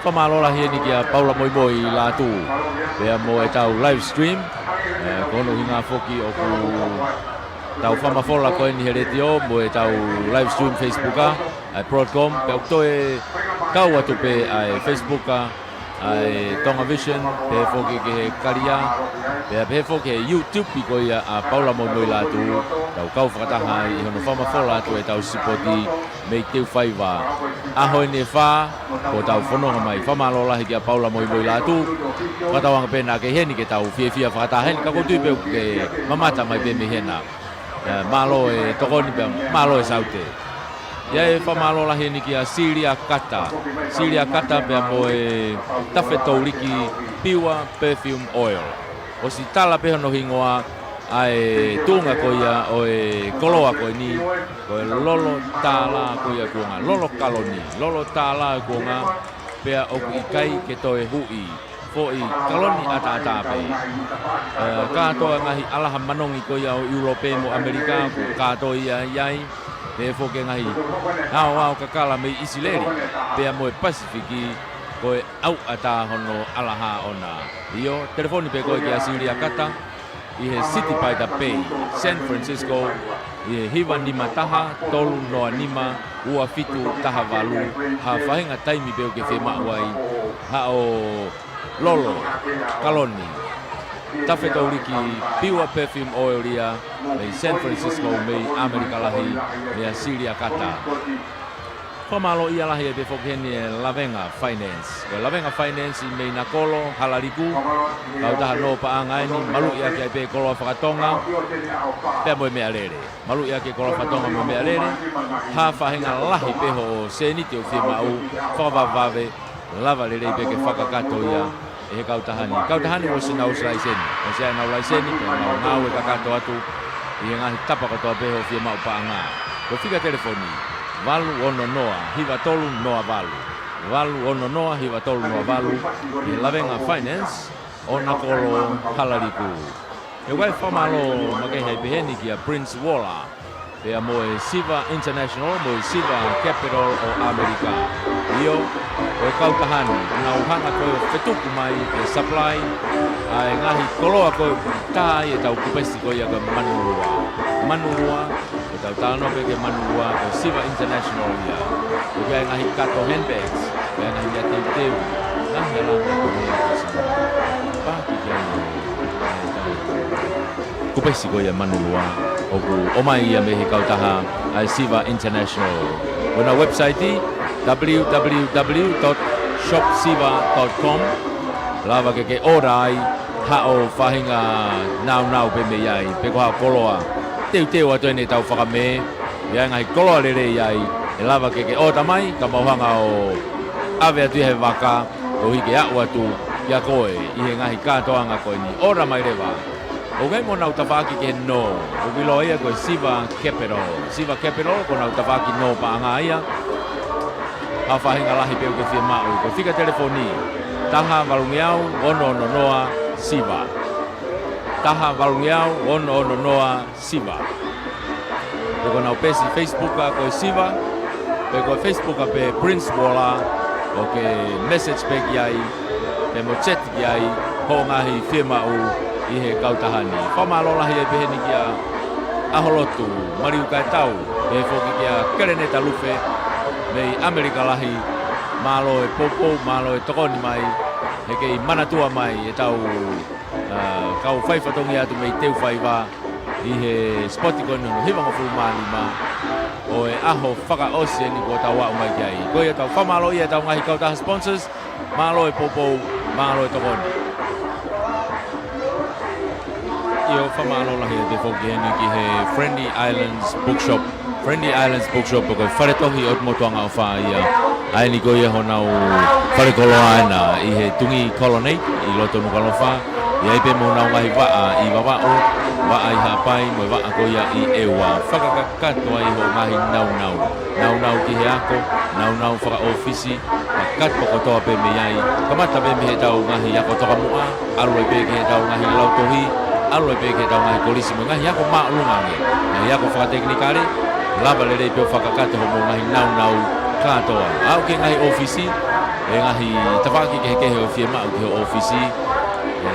whamalola hieni ki a Paula Moimoi lātu pea mo e tau live stream kono hinga foki o ku tau whamawhola ko eni he retio mo e tau live stream Facebooka ai Broadcom pe okto e kau atu pe ai Facebooka ai Tonga Vision pe foki ke karia pe foki YouTube ko ia a Paula Moimoi latu tau kau whakataha I hono whamawhola atu e tau sipoti mei teu whaiwa aho ne wha ko tau whanonga mai whamalola hiki a Paula Moimoi latu whatawanga pena ke heni ke tau fia whakataha heni kako tui pe ke mamata mai pe me hena malo e tokoni pe malo e saute ia e whamalo lahi ni ki a Silia Kata. Silia Kata pia mo e tawhe tauriki piwa perfume oil. O si tala peha no hingoa ai tunga ko ia o e koloa ko ni ko e lolo tala ko ia ko nga lolo kaloni lolo tala ko nga pea o ki kai ke to e hui fo i kaloni ata pe ka to ngahi ala manongi ko ia o Europe mo Amerika ko ka to ia iai e fo ke ngahi au ka kala me isileri pea mo e Pasifiki ko e au ata hono ala ha ona io telefoni pe ko ki Silia Kata i he City Paita Bay, San Francisco, i he hiwa nima taha, tolu noa nima, ua fitu taha walu, ha whahinga taimi peo ke whema wai, ha o lolo, kaloni, tawhe tauriki, piwa perfume oil ria, mei San Francisco, mei Amerika lahi, mea Silia Kata. Whamalo ia lahi e te whokeni e Lavenga Finance. Ko Lavenga Finance i mei nakolo, halariku, kau taha no paangaini, malu ia ki ai pe koloa whakatonga, pea moe mea lere. Malu ia ki koloa whakatonga moe mea lere, ha whahenga lahi peho o seniti o whima au, whakavavave, lava lere i pe ke whakakato ia, e he kau tahani. Kau tahani o se nau slai seni. O se nau lai seni, pe nau ngau e kakato atu, i ngahi tapa katoa peho whima au paanga. Ko whika telefoni, Valu ono noa, hiva tolu noa valu. Valu ono noa, hiva tolu noa valu. I Lavenga Finance, ona kolo halariku. E wai whamalo makehei peheni ki a Prince Walla. Pea mo e Siva International, mo e Siva Capital o Amerika. Io, o e kautahani, na uhanga koe whetuku mai e supply, ai ngahi koloa koe tai e tau kupesi koe ia ka manurua. Manurua, tau tano pe ke manua ko Siva International ia. O ke ngahi kato handbags, ke ngahi ia teu. Nah hela ko ia Siva. Pa ki ke kupesi ko ia manua. O ku o mai ia me he kau taha ai Siva International. Ona website www.shopsiva.com. Lava ke orai ha o fahinga nau pe me ia pe ko ha koloa. Teu atu ene tau whakame, ia ngai koloa lere iai, e lava ke o tamai, ka mauhanga o ave atu he waka, o hike au atu, ia koe, i he ngahi kātoanga koe ni, ora mai rewa. O gai mo nau tawhaki ke no, o wilo ia koe Siva Capital. Siva Capital, ko nau tawhaki no pa anga ia, ha whahinga lahi peo ke whia mau, ko whika telefoni, taha walungiau, ono noa, Siva. Taha walungiau, ono noa, Siva. Peko nau pesi Facebooka koe Siva, peko Facebooka pe Prince Walla, o ke message pe ki ai, pe mo chat ki ai, ho ngahi whima u i he kautahani. Whamalo lahi e peheni ki a aholotu, mariu kai tau, e whoki ki a kereneta lufe, mei Amerika lahi, malo e popo, malo e tokoni mai, he kei manatua mai e tau kau whaifatongi atu mei teu whaiva i he spoti koe nunu hiwanga fulmani ma o e aho whaka ose ni ko tau wau mai kiai. Koe e tau whamalo i e tau ngahi kautaha sponsors, malo e popo, malo e tokoni. Io whamalo lahi e te whoki heni ki he Friendly Islands Bookshop. Friendly Islands Bookshop o koe wharetohi o motuanga o wha ia. Aini koe e honau wharekoloa ana i he tungi Colonnade i loto nukalofa. Ia ipe mo nau ngahi waa i wawao, waa i hapai mo waa ko ia i ewa. Whakakakato ai ho ngahi nau. Nau ki he ako, nau whaka ofisi, kakato kotoa pe me iai. Kamata pe me he tau ngahi ako toka mua, aroi pe ke he tau ngahi lautohi, aroi pe ke he tau ngahi kolisi mo ngahi ako maulungange. Ngahi ako whakateknikare, lava lere pe o whakakato ho mo ngahi nau katoa. Au ke ngahi ofisi, e ngahi tawhaki ke he o whiema au ke ho ofisi,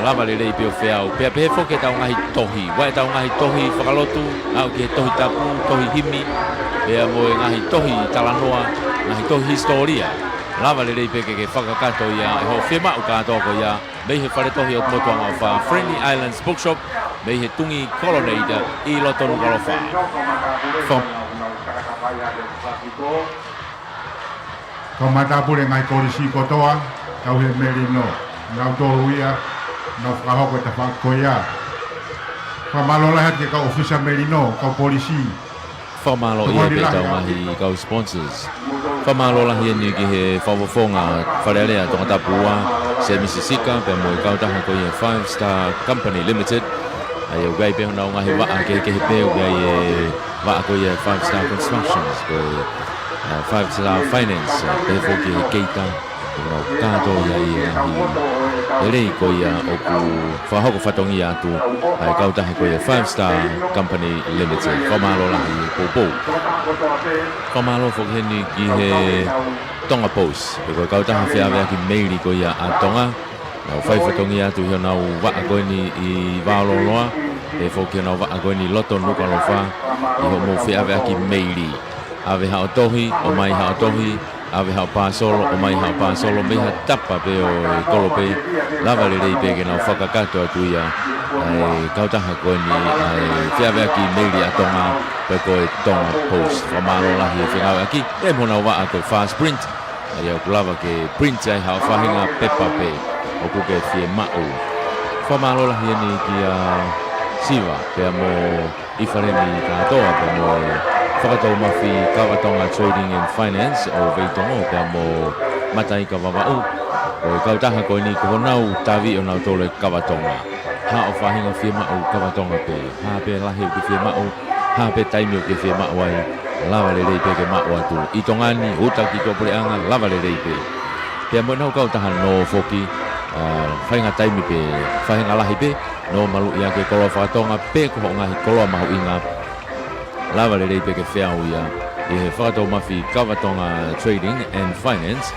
lava lelei peo whiau. Pea pehe whoke tau ngahi tohi. Wai tau ngahi tohi whakalotu, au ke tohi tapu, tohi himi. Pea mo e ngahi tohi talanoa, ngahi tohi historia. Lava lelei peke ke whakakato ia, e ho whiema u katoa ko ia. Mei he whare tohi o motuanga o wha Friendly Islands Bookshop, mei he tungi Colonnade i loto nukalofa. Kau matapure ngai korisi kotoa, kau he merino, ngau tohu ia, no whakahoko te whakoia. Whamalola hati kau ofisa merino, kau polisi, whamalo ia pe tau ngahi kau sponsors. Whamalo lahi ni ki he whawafonga wharearea tonga tapua se Mississika pe mo kau taha ko ia 5 Star Company Limited. Ai o gai pe nau ngahi waa ke he pe o gai waa ko ia 5 Star Constructions ko 5 Star Finance pe fo ki he keita no kato ia ia rei ko ia o ku whahoko whatongi atu ai kau taha ko ia 5 Star Company Limited. Whamalo lahi popo. Whamalo fo heni ki he Tonga Post. Ko kau taha whiawea ki meiri ko ia a Tonga. Nau whai whatongi atu hio nau waa koe ni i Wāloloa. E fo ki nau waa koe ni Loto Nuka Lofa. I ho mo whiawea ki meiri. Ave hao tohi, o mai hao tohi. Ave hao pāsolo, o mai hao pāsolo. Meha tapa pe o kolope. Lava le rei pe ke nau whakakato atu ia. Ai kau taha koe ni whiawea ki meiri a Tonga. Pe koe Tonga Post. Whamalo lahi e whengau aki. E mona waa koe fast print. Ai au kulava ke print ai hao whahinga pepa pe. O kuke fie ma'u. Whamalo lahi ni ki a Siva. Pea mo iwhareni katoa pe mo whakatau mawhi Kawatonga Trading and Finance o Veitongo pea mo matai ka wawau. O kau taha koe ni ko nau tawi o nau tole Kawatonga. Ha o whahinga fie ma'u Kawatonga pe. Ha pe lahi o ki fie ma'u. Ha pe taimi o ki fie ma'u ai. Lava le rei pe ke ma'u atu. I tongani, uta ki tōpure anga, lava le rei pe. Pea mo nau kau taha no foki. Whainga taimi pe, whainga lahi pe. No malu ia ke koloa whakatonga pe ko ngahi koloa mahu inga. Lava le rei pe ke whiau ia. I he whakatau mawhi Kawatonga Trading and Finance.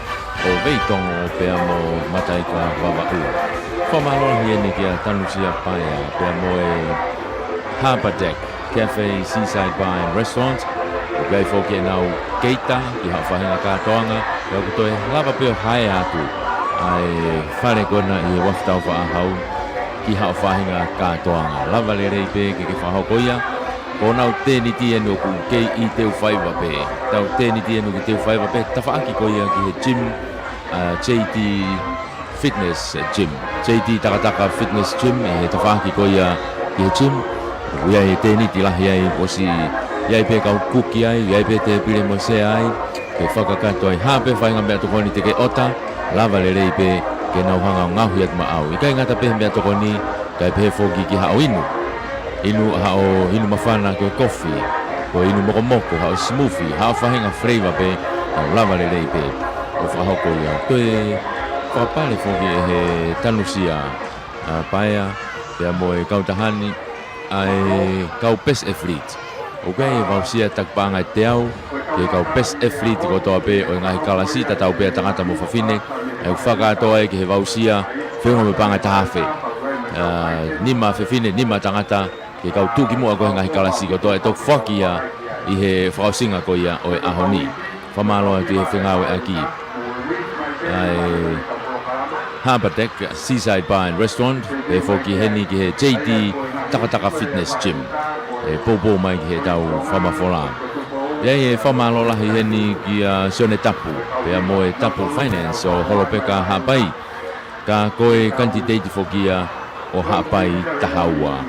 O Veitongo pea mo matai ka wawau. Whamalo hieni kia tanusia paia pea mo e Harbour Deck Cafe, Seaside Bar and Restaurant. O gai fōki e nau keita ki hao whahinga kātoanga. Pea ko toi lava peo hae atu. Ai whare kona i e waftau whaahau ki hao whahinga kātoanga. Lava le rei pe ke whahokoia. Ko nau tēni tienu ku kei i teu whaiwa pe. Tau tēni tienu ki teu whaiwa pe. Ta whaaki koia ki he gym, JT Fitness Gym. JT Takataka Fitness Gym. E he ta whaaki koia ki he gym. Ia e tēni ti lahi ai osi iai pe kau kuki ai, iai pe te pire mo se ai. Ke whakakato ai hape whainga mea tokoni te ke ota. Lava le rei pe ke nau hanga ngahui at maau. Ikai ngata pe mea tokoni kai pe foki ki hao inu. Inu hao inu mawhana ko kofi. Ko inu mokomoko hao smoothie. Hao whahinga flavor pe. Lava le rei pe. O whahoko ia. Koe whapare foki e he tanusia paea. Pea mo e kautahani. Ai kau pes athlete. O gai e wausia takpanga te au. Ke kau pes athlete ko toa pe o ngahi kalasi tatau pe tangata mo whawhine. E whakatoa e ke he wausia whengo me panga tahafe. Nima whewhine, nima tangata. Ke kau tuki mua ko he ngahi kalasi ko toa e tok whakia i he whausinga ko ia o e ahoni. Whamalo atu he whengau e aki. Ai Harbour Deck Seaside Bar and Restaurant. E whoki heni ki he JT Takataka Fitness Gym. E popo mai ki he tau whamawhola. Iai e whamalo lahi heni ki a Sione Tapu. Pea mo e Tapu Finance o Holopeka Hapai. Ka koe kantiteiti whokia o Hapai Tahaua.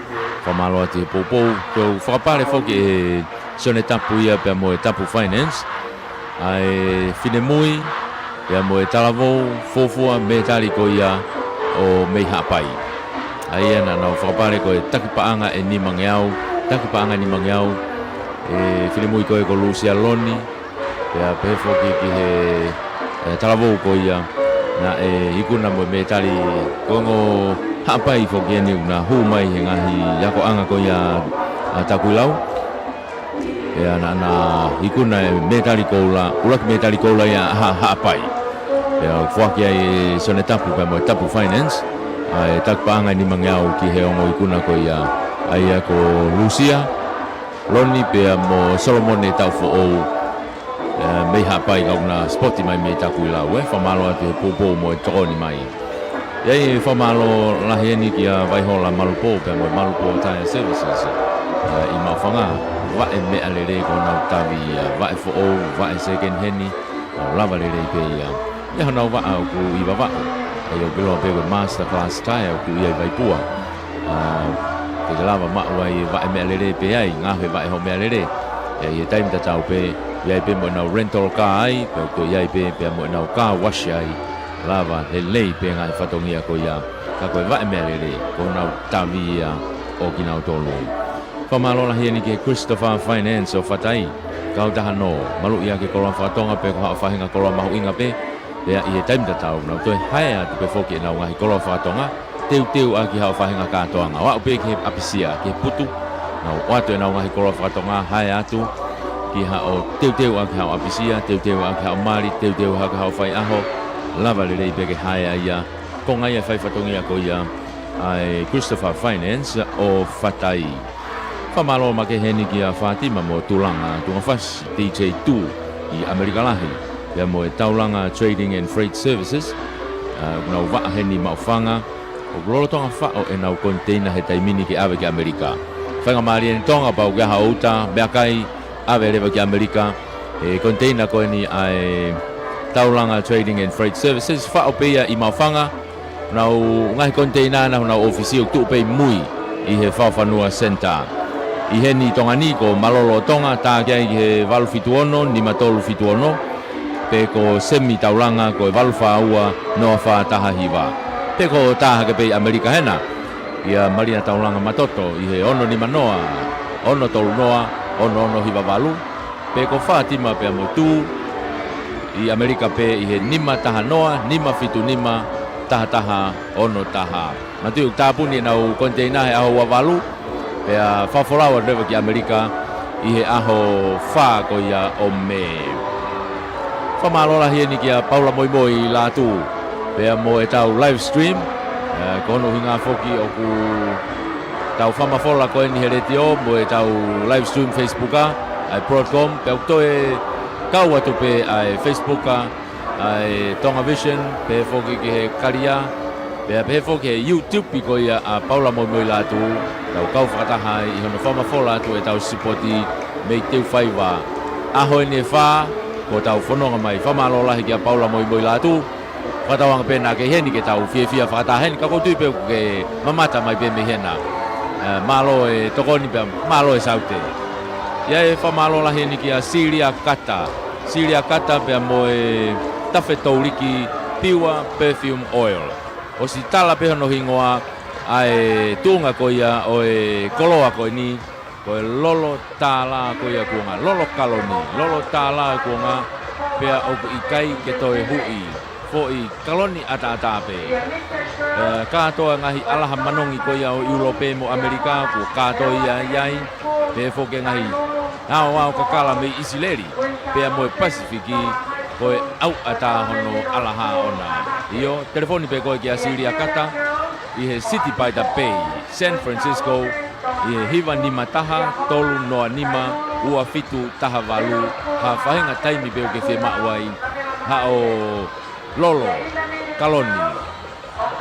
Whamalo ati he popo. Ko whakapare whoki e Sione Tapu ia pea mo e Tapu Finance. Ai Whinemui. Pea mo e Talavou, Fofua, me tari ko ia o mei Hapai. Ai ana nau whakapare ko e takipaanga e nimangeau. Takipaanga nimangeau. E Whinemui ko e ko Lucia Loni. Pea pefoki ki he Talavou ko ia. Na e ikuna mo me tari kongo Hapai foki eni na hu mai he ngahi yako anga ko ia takuilau. Pea na ikuna e me tari koula. Uraki me tari koula ia Hapai. Pea whaki ai Sione Tapu pea mo Tapu Finance. Ai takpaanga ni mangiau ki he ongo ikuna ko ia. Ai ko Lucia Loni pea mo Solomon e tau fo'ou. Mei Hapai kau na spoti mai me takuilau. Whamalo atu he popo mo e tokoni mai. Iai e whamalo lahieni ki a Vaihola Malupo pea mo Malupo Tire Services. I mawhanga. Wa e mea lere ko nau tawi. Wa e fo'ou, wa e second heni. Lava lere pe ia. Ia hanau wa au ku iwa wa. Ai o bilo pe ko masterclass tire ku ia Vaipua. Ke lava ma wai wa e mea lere pe ai. Ngahe wa e ho mea lere. ia taim ta tau pe ia pe mo na rental car ai pe ko ia pe mo na car wash ai lava le pe ngai fatongia ko ia ka ko va emerere ko na tavia o kina tolu famalo la hieni ke Christopher Finance o fatai kau tahano malu ia ke kolon fatonga pe ko fa hinga kolon mahu inga pe ia taim ta tau na to hai tu pe foki na ngai kolon fatonga teu aki ha fa hinga ka toanga wa pe ke apisia ke putu na wa to na ngai kolon fatonga hai atu ki ha o teu aki ha apisia teu aki ha mari teu ha ka fa aho lava le pe ke hai ia ko ngai fa fatongia ko ia ai Christopher Finance o fatai famalo ma ke heni ki a Fatima mo tulanga tunga fas DJ2 i Amerika lahi ya mo e taulanga Trading and Freight Services na wa heni mafanga o glolo tonga fa o na container he taimini ki ave ki Amerika fanga mari en tonga pa ga hauta be kai ave le ki Amerika e container ko ni ai taulanga Trading and Freight Services fa o pe i mafanga na ngai container na ofisi o tu pe mui i he Whawhanua Center i he ni tonga ni ko malolo tonga ta kia i he walu fituono ni matolu fituono pe ko semi taulanga ko walu whaua noa wha taha hiwa pe ko taha ke pe Amerika hena ia marina taulanga matoto i he ono ni manoa ono tolu noa ono hiwa walu pe ko Fatima pe amotu i Amerika pe i he nima taha noa nima fitu nima taha ono taha matiu tapuni nau container he aho wawalu pe a whawholawa rewa ki Amerika i he aho wha ko ia o me whamalola hieni ki a Paula Moimoi lātu pe a mo e tau live stream kono hinga foki o ku tau whamawhola ko eni he retio mo e tau live stream Facebooka ai Broadcom pe o toe kau atu pe ai Facebooka ai Tonga Vision pe foki ki he karia pe foki he YouTube i ko ia a Paula Moimoi lātu tau kau whakataha i hono whamawhola atu e tau sipoti mei teu whaiwa aho ene wha ko tau whanonga mai whamalola ki a Paula Moimoi lātu whatawanga pēnā ke heni ke tau fia whakataha heni kako tui peu ke mamata mai pe me hena malo e tokoni pe malo e saute ia e whamalola heni ki a Siria Kata pe mo e tawhe tauriki Pure Perfume Oil o si tala pe hono hingoa ai tunga ko ia o e koloa ko ni ko e lolo tala ko ia kunga lolo kaloni lolo tala kunga pe o ikai ke to e hui fo i kaloni ata pe ka to ngahi alaha manongi ko ia o Europe mo Amerika ko ka to ia iai pe fo ke ngahi au ka kala me isileri pe mo Pasifiki ko e au ata hono alaha ona io telefoni pe ko ki Siria Kata i he City by the Bay, San Francisco, i he hiwa nima taha, tolu noa nima, ua fitu taha walu, ha whahinga taimi beo ke whema uai, ha o lolo, kaloni,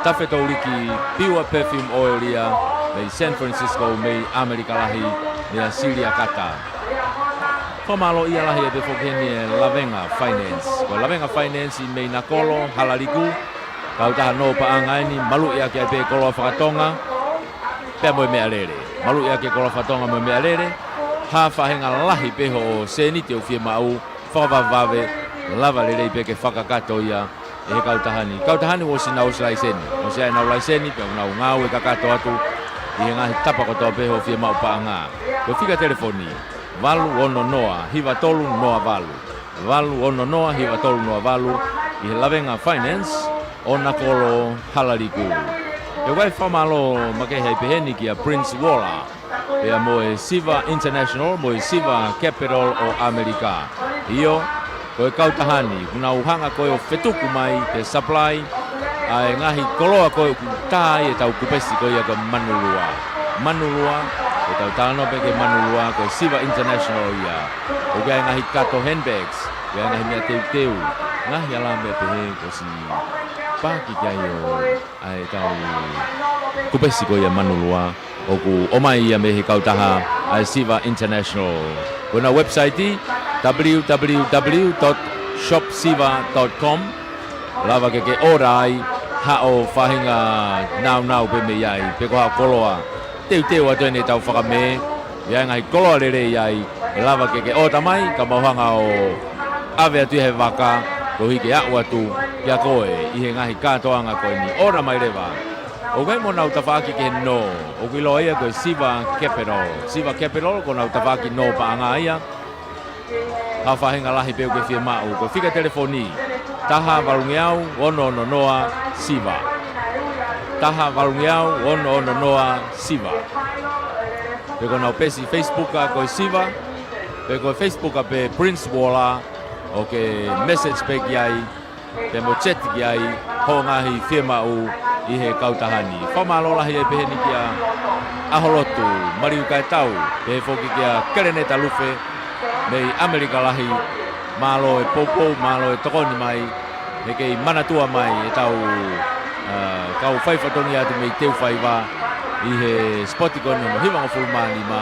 tawhe tauriki, Pure Perfume Oil ia, mei San Francisco, mei Amerika lahi, mea Siria Kata. Whamalo ia lahi e befo keni e Lavenga Finance, ko Lavenga Finance i mei Nakolo, Halaliku, kau taha no pa angaini malu ia ke pe kolo whakatonga pe mo me alere malu ia ke kolo whakatonga mo me alere ha whahenga lahi pe ho seni te ufie mau whakavave lava lere pe ke whakakato ia e he kau tahani o si nau slaiseni o si ai nau laiseni pe nau ngau e kakato atu i he ngahi tapa koto pe ho ufie mau pa anga ko whika telefoni valu ono noa hiwa tolu noa valu ono noa hiwa tolu noa valu i he Lavenga Finance o Nakolo Halaliku. E wai whamalo make hei peheni ki a Prince Walla. Pea mo e Siva International, mo e Siva Capital o Amerika. Io, ko e kautahani, kuna uhanga ko e o whetuku mai te supply, ai ngahi koloa ko e tai e tau kupesi ko ia ka Manulua, e tau tano pe ke Manulua ko e Siva International ia. O kia ngahi kato handbags, kia ngahi mea teu, ngahi alambe pehe ko si paki kia o ai tau kupesi ko ia Manulua o ku omai ia me he kautaha ai Siva International. Ko na website www.shopsiva.com lava ke orai ha o whahinga nau pe me iai pe ko ha koloa teu atu ene tau whakame ia ngai koloa lere iai e lava ke o tamai ka mauhanga o ave atu he waka ko hike a'u atu kia koe i he ngahi kātoanga koe ni ora mai rewa. O gai mo nau tawhaki ke no, o kilo ia koe Siva Capital. Siva Capital ko nau tawhaki no pa anga ia. Ha whahenga lahi peo ke whia mau, ko whika telefoni. Taha warungiau, ono noa Siva. Taha warungiau, ono noa Siva. Peko nau pesi Facebooka koe Siva. Peko Facebooka pe Prince Walla. O ke message pe ki ai. Pe mo chat ki ai. Ho ngahi whia mau i he kautahani. Whamalo lahi e pehe ni kia aholotu, mariu kai tau. Pehe whoki kia kereneta lufe. Mei Amerika lahi, malo e popo, malo e tokoni mai, me kei manatua mai e tau kau whaiwhatoni atu mei teu whaiwa i he spotikoni mo hiwanga fulmani ma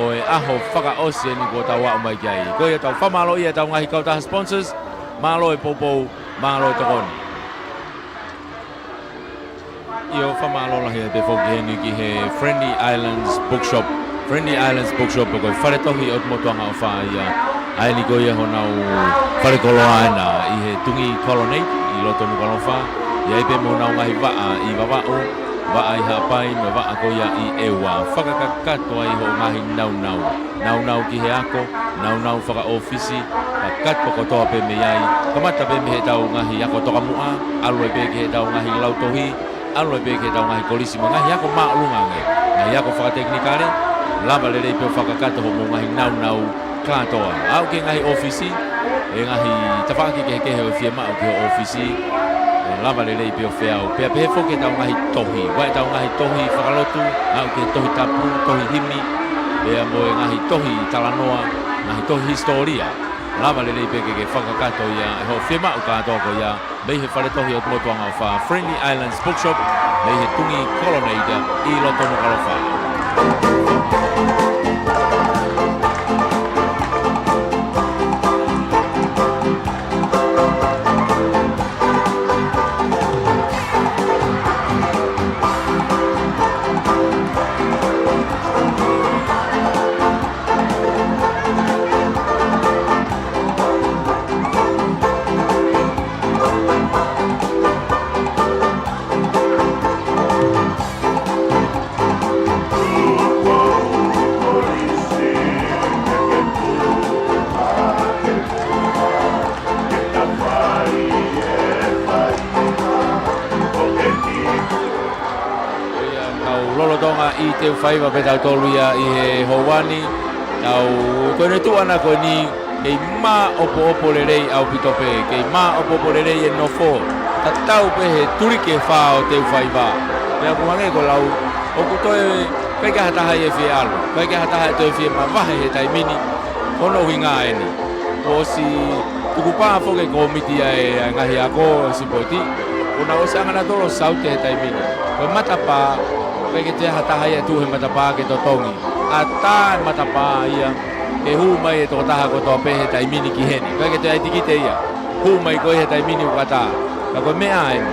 o e aho whakaose ni ko tau wau mai kiai. Koe e tau whamalo i e tau ngahi kautaha sponsors, malo e popo, malo e tokoni. Io whamalo lahi e te whoki he ni ki he Friendly Islands Bookshop. Friendly Islands Bookshop ko wharetohi o motuanga o whaia ai ni koia honau wharekoloa ana i he tungi Colonnade i loto Nukalofa i aipe mo nau ngahi waa i wawao waa i hapai me waa koia i ewa whakakakato ai ho ngahi nau ki he ako nau whakaofisi ka kato kotoa pe me ai kamata pe me he tau ngahi ako toka mua alue pe ke he tau ngahi lautohi alue pe ke he tau ngahi kolisi mo ngahi ako maulungange ngahi ako whakateknikare lava le pe whakakato ho mo ngahi nau katoa. Au ke ngahi ofisi, e ngahi tawhaki ke he o whia mau ke o ofisi, lava le pe o whiau. Pea pehe whoke tau ngahi tohi, wai tau ngahi tohi whakalotu, au ke tohi tapu, tohi himi, pea mo e ngahi tohi talanoa, ngahi tohi historia. Lava le pe ke whakakato ia, e ho whia mau katoa ko ia, mei he whare tohi o tumotuanga o wha Friendly Islands Bookshop, mei he tungi Colonnade i loto Nukalofa. I te whaiwa pe tau toluia i he Houani tau koe tuana koe ni kei mā opo le rei au pitope kei mā opo le rei e nofo ta tau pe he turike wha o te whaiwa mea kuhange ko lau o kutoe kai ka hataha i e whie alu kai ka hataha i te whie ma wahe he taimini kono hui ngā eni o si tukupaa whoke ko miti e ngahi ako si poti ona o se angana tolo saute he taimini koe matapa kai ke te hataha ia tu he matapā ke totongi. A tā matapā ia ke hu mai e tō taha ko tō pehe taimini ki heni. Kai ke te aitikite ia. Hu mai koe he taimini u kata. Ka koe mea e ni.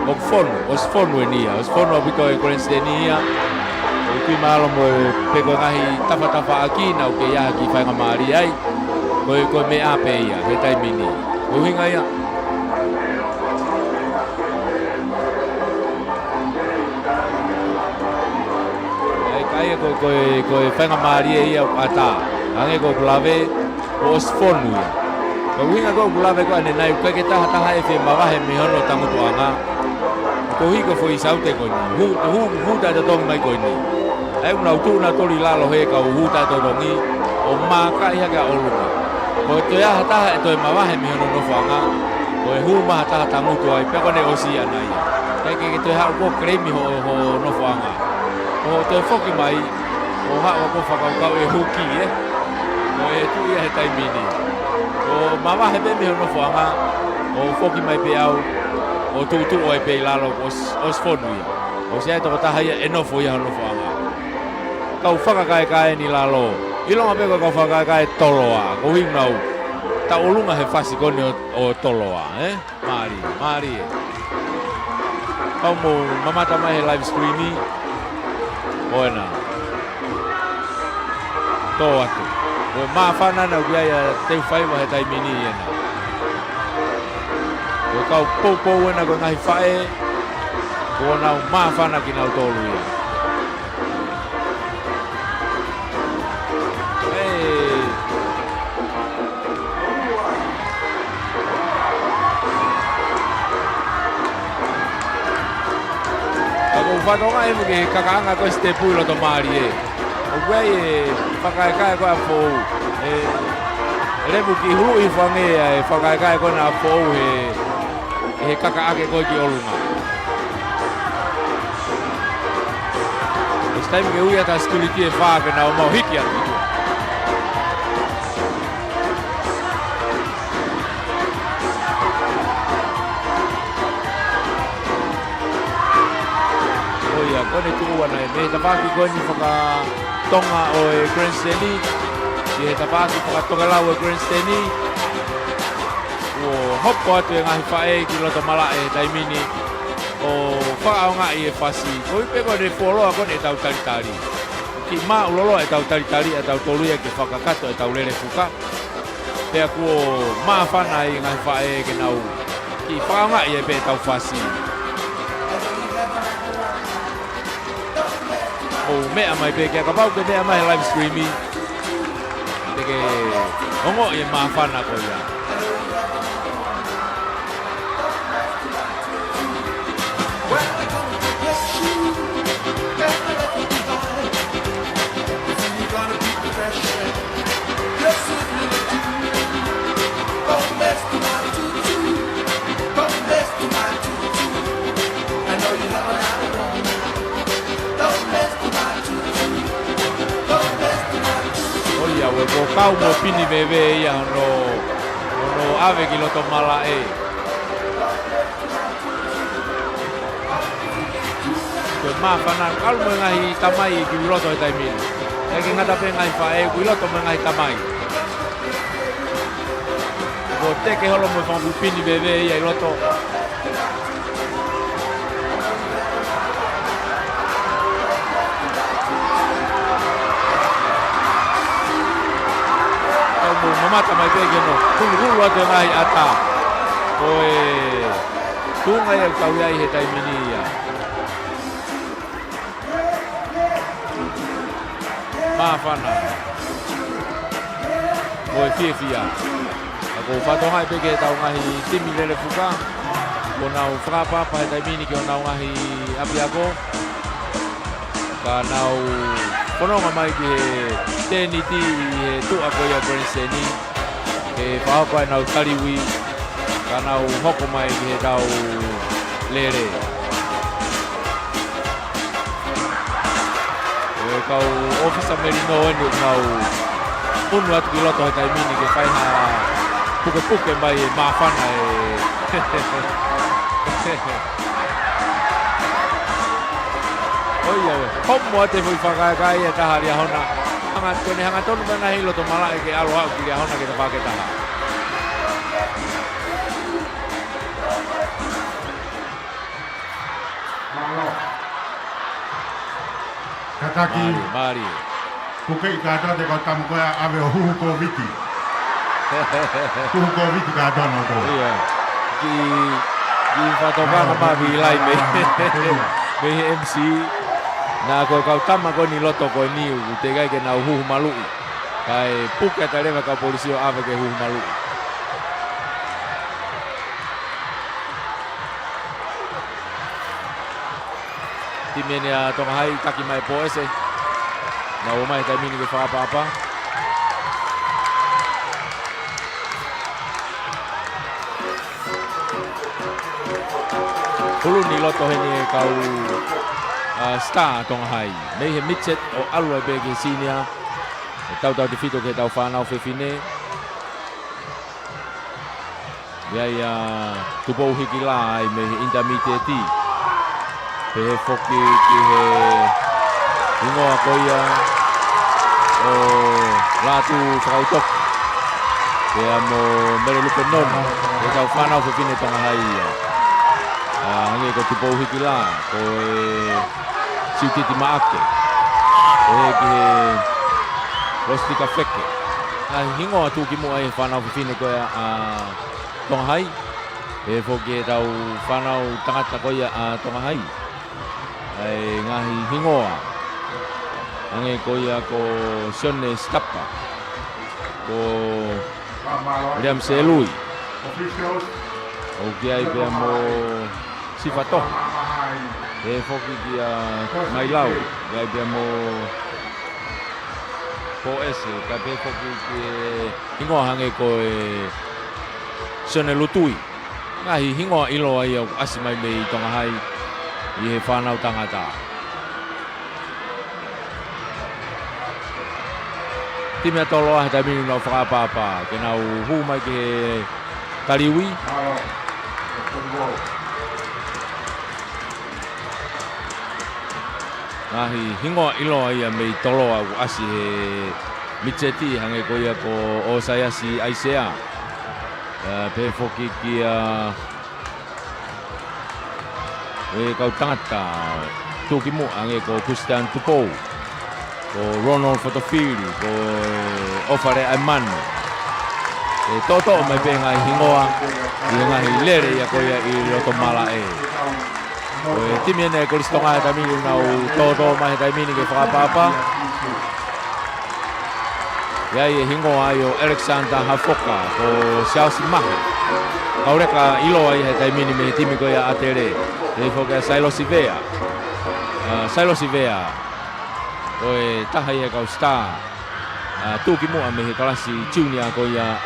O kufonu, o sifonu e nia. O sifonu a pito e korenste nia. O kui maalo mo e peko ngahi tafa akina u ke iaha ki whainga maari ai. Koe mea pe ia, he taimini. Koe hinga ia. Ai koe whainga maari e ia ata. Ange koe kulave o sifonu ia. Koe winga koe kulave koe ane nai kai ke taha e whi mawahe mi hono tangutu anga. Koe hiko fo i saute koe ni. Hu tai tatongi mai koe ni. Ai unau tu na tori lalo he kau hu tai tatongi. O maka iha ka olunga. Koe toi aha taha e toi mawahe mi hono nofo anga. Koe hu maha taha tangutu ai. Pea kone osi ana ia. Kai ke toi hao koe kremi ho nofo anga. O te whoki mai, o hawa ko whakaukau e huki o e tu ia he taimini. O mawahe pe me hono whanga, o whoki mai pe au, o tutu o e pe lalo o sfonu ia. O se ai toko taha ia e nofo ia hono whanga. Kau whakakae ni lalo, ilonga pe kau whakakae toloa, ko hingnau, ta olunga he whasi koni o toloa, Maari e. Kau mo mamata mai he live streami, Oena. Tō atu. o mafana na uia te fai wa tai mini ena o kau popo na ko ngai fae ko na mafana ki na tolu ia o whanonga e muke kakaanga ko ste puilo to mari e o wei e whakaekai ko a fōu e rebu ki hulu i whange e whakaekai ko na fōu he kakaake ko ki olunga e stai muke uia ta skiliti e whaake na o mau hiki atu itua kone tuua nei me tapaki koni whaka tonga o e Grandsteni i he tapaki whaka tonga lau e Grandsteni o hopo atu e ngahi whae ki loto mala e taimini o whakaonga i e whasi ko ipe kone fuoloa kone e tau taritari ki maa ulolo e tau taritari e tau toluia ki whakakato e tau lere fuka pea kuo maa whana i ngahi whae ke nau ki whakaonga i e pe tau whasi o mea mai pe kia kapau ke mea mai live streaming te ke ongo i mawhana ko ia ko kau mo pini bebe ia no ave ki loto mala e ko ma fana kal mo ngai tamai ki loto e taimini e ki ngata pe ngai fa e ki loto mo ngai tamai ko te ke holo mo fa pini bebe ia loto mamata mai pege no kulu atu ngai ata oe tunga e tau ai he taimini ia mafana oe fia ako whatonga e pege tau ngahi timi lele fuka ko nau whakapapa he taimini ki o nau ngahi apiako ka nau kononga mai ki he teniti he tua ko ia Grandsteni e whaapa e nau tariwi ka nau hoko mai ki he tau lere e kau ofisa merino enu ngau unu atu ki loto he taimini ke whaiha puke mai e mawhana e oia we homo ate fui whakaekai e tahari a hona kone hanga tonu mana hilo to mala ke alo au ki hona ke tapake taha Kataki mari kuke ikata de kota mkoa ave huhu ko viti huhu ko viti kata no to iya ki whatokanga mawi lai me MC na ko kau tama ko ni loto ko ni u te kai ke na huhu malu kai puke ta leva ka polisio ave ke huhu malu timene a tonga hai taki mai po ese na o mai taimini ke wha apa hulu ni loto he ni kau star tonga hai nei he mitset o alua e bege sinia e tau te fito ke tau whanau whewhine iai tupou hiki la ai me he intermediate pe he whoki ki he ingoa koia o latu whakautok pea mo mere lupe nona e tau whanau whewhine tonga hai hangi ko tupou hiki la ko e siutiti maake e ki he rostika wheke hingo tu ki mo ai whanau whiwhine koe a Tongahai. E whoki e tau whanau tangata koe a Tongahai. Ai ngahi hingoa. Ange koe a ko Sione Skapa. Ko Liam Selui. O ki ai pia mo Sifato. E whoki ki a Mailau. Ki ai pia mo po ese, ka pe whoki ki hingoa hange ko e Sione Lutui. Ngahi hingoa ilo ai au asimai mei Tongahai i he whanau tangata. Timea toloa he taimini nau whakapapa, ke nau hu mai ke he Tariwi. Ngahi hingoa ilo ai mei toloa au asi he Micheti hange ko ia ko Osayasi Aisea. Pe whoki ki a e kau tangata tuki mo ange ko Christian Tupou, ko Ronald Fotofili, ko Ofare Aimanu. E toto mai pe ngai hingoa i ngai lere ia ko ia i roto mala e. Ko e timi ene ko listonga e tamini nau toto mai tamini ke whakapapa. Ia i hingoa i o Alexander Hafoka ko Xiaosi Mahi. Kaureka ilo ai he taimini me timi ko ia atere. E whoka Sailo Sivea. Sailo Sivea. Ko e taha ia kau star. Tuki mua me he kalasi junior ko ia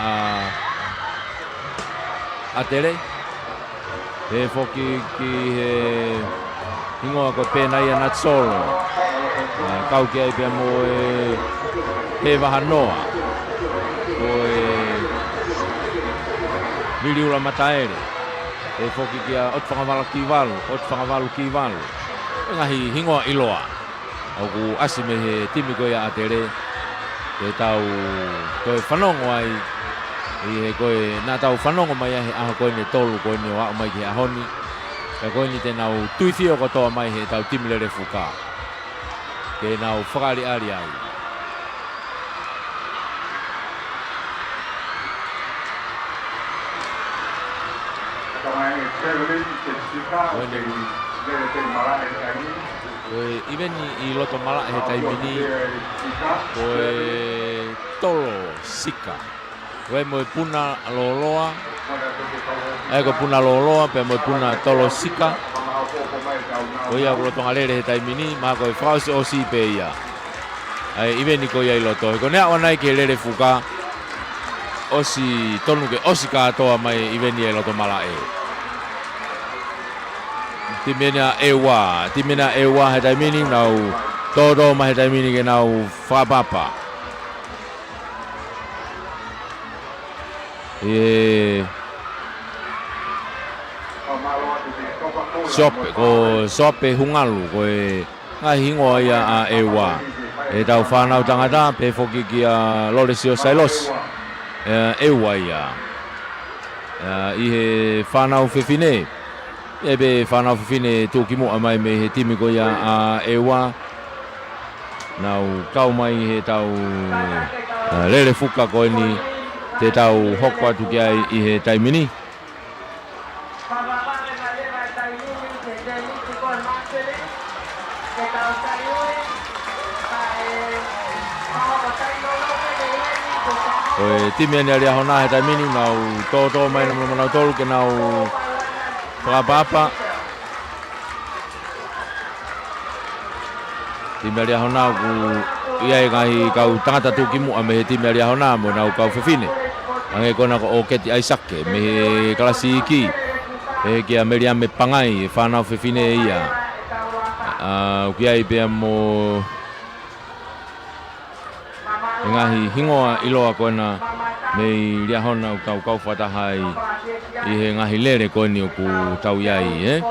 atere. E whoki ki he hingoa ko pēna ia Natsolo. Kau ki ai pia mo e he wahanoa. Ko e Viliula Mataere. E whoki kia ot whangavalu ki walu. Ngahi hingoa iloa. Oku asime he timi ko ia atere. Ke tau koe whanongo ai. I he koe nā tau whanongo mai he aha koe ne tolu koe ne o au mai ki he ahoni. Ka koe ni te nau tuithio kotoa mai he tau timilere fuka. Ke nau whakari ari ai. Koe iwene i loto mala he taimini koe tolo sika. Koe moe puna loloa. Koe puna loloa pe moe puna tolo sika. Koe ia loto ngalere he taimini ma koe whausi o si pe ia. Iwene koe ia i loto. Koe nea wanai ke lere fuka. Osi tonu ke osi katoa mai iwene i loto mala e. Timena ewa he taimini nau todo ma he taimini ke nau whapapa. Sope hungalu ko e ngai hingoa ia a ewa. E tau whanau tangata pe whoki ki a Loresio Sailos. Ewa ia. I he whanau whiwhine. Ebe whanau whiwhine tūki mua mai me he timi ko ia a ewa. Nau kau mai he tau lere fuka koe ni te tau hoko atu ki ai i he taimini. Koe timi ane alia hona he taimini nau tō mai na nau tolu ke nau whakapapa. Timi alia hona ku ia e ngahi kau tangata tuki mua me he timi alia hona mo nau kau whiwhine. Ange kona ko o Keti Aisake me he kalasi iki. E kia meri ame pangai e whanau whiwhine ia. Kia i pia mo ngahi hingoa iloa kona me lia hona u tau kau whatahai i he ngahi lere koni o ku tau iai,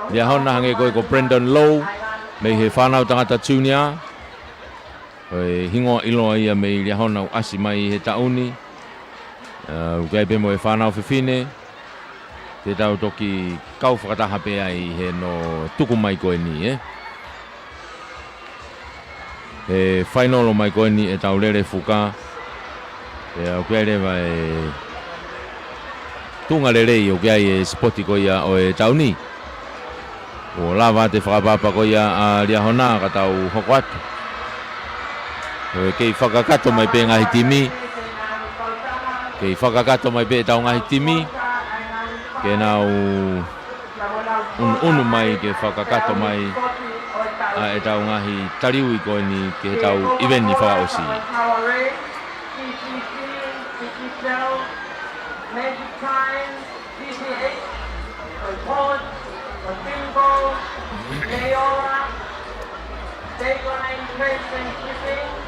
Lia hona hange koe ko Brendan Lowe me he whanau tangata junior. Hingoa iloa ia me lia hona u asi mai he tauni. Ukai pe mo he whanau whiwhine. Te tau toki kau whakataha pe ai he no tuku mai koe ni, e final mai ko ni e tau lere fuka e o kia le vai tunga lere o kia e spoti ko ia o e tau ni o lava te whakapapa ko ia a lia hona ka tau hoko atu o kei whakakato mai pe ngahi timi kei whakakato mai pe tau ngahi timi ke nau unu mai ke whakakato mai e tau ngahi tariui ko ni ke tau event ni whakaosi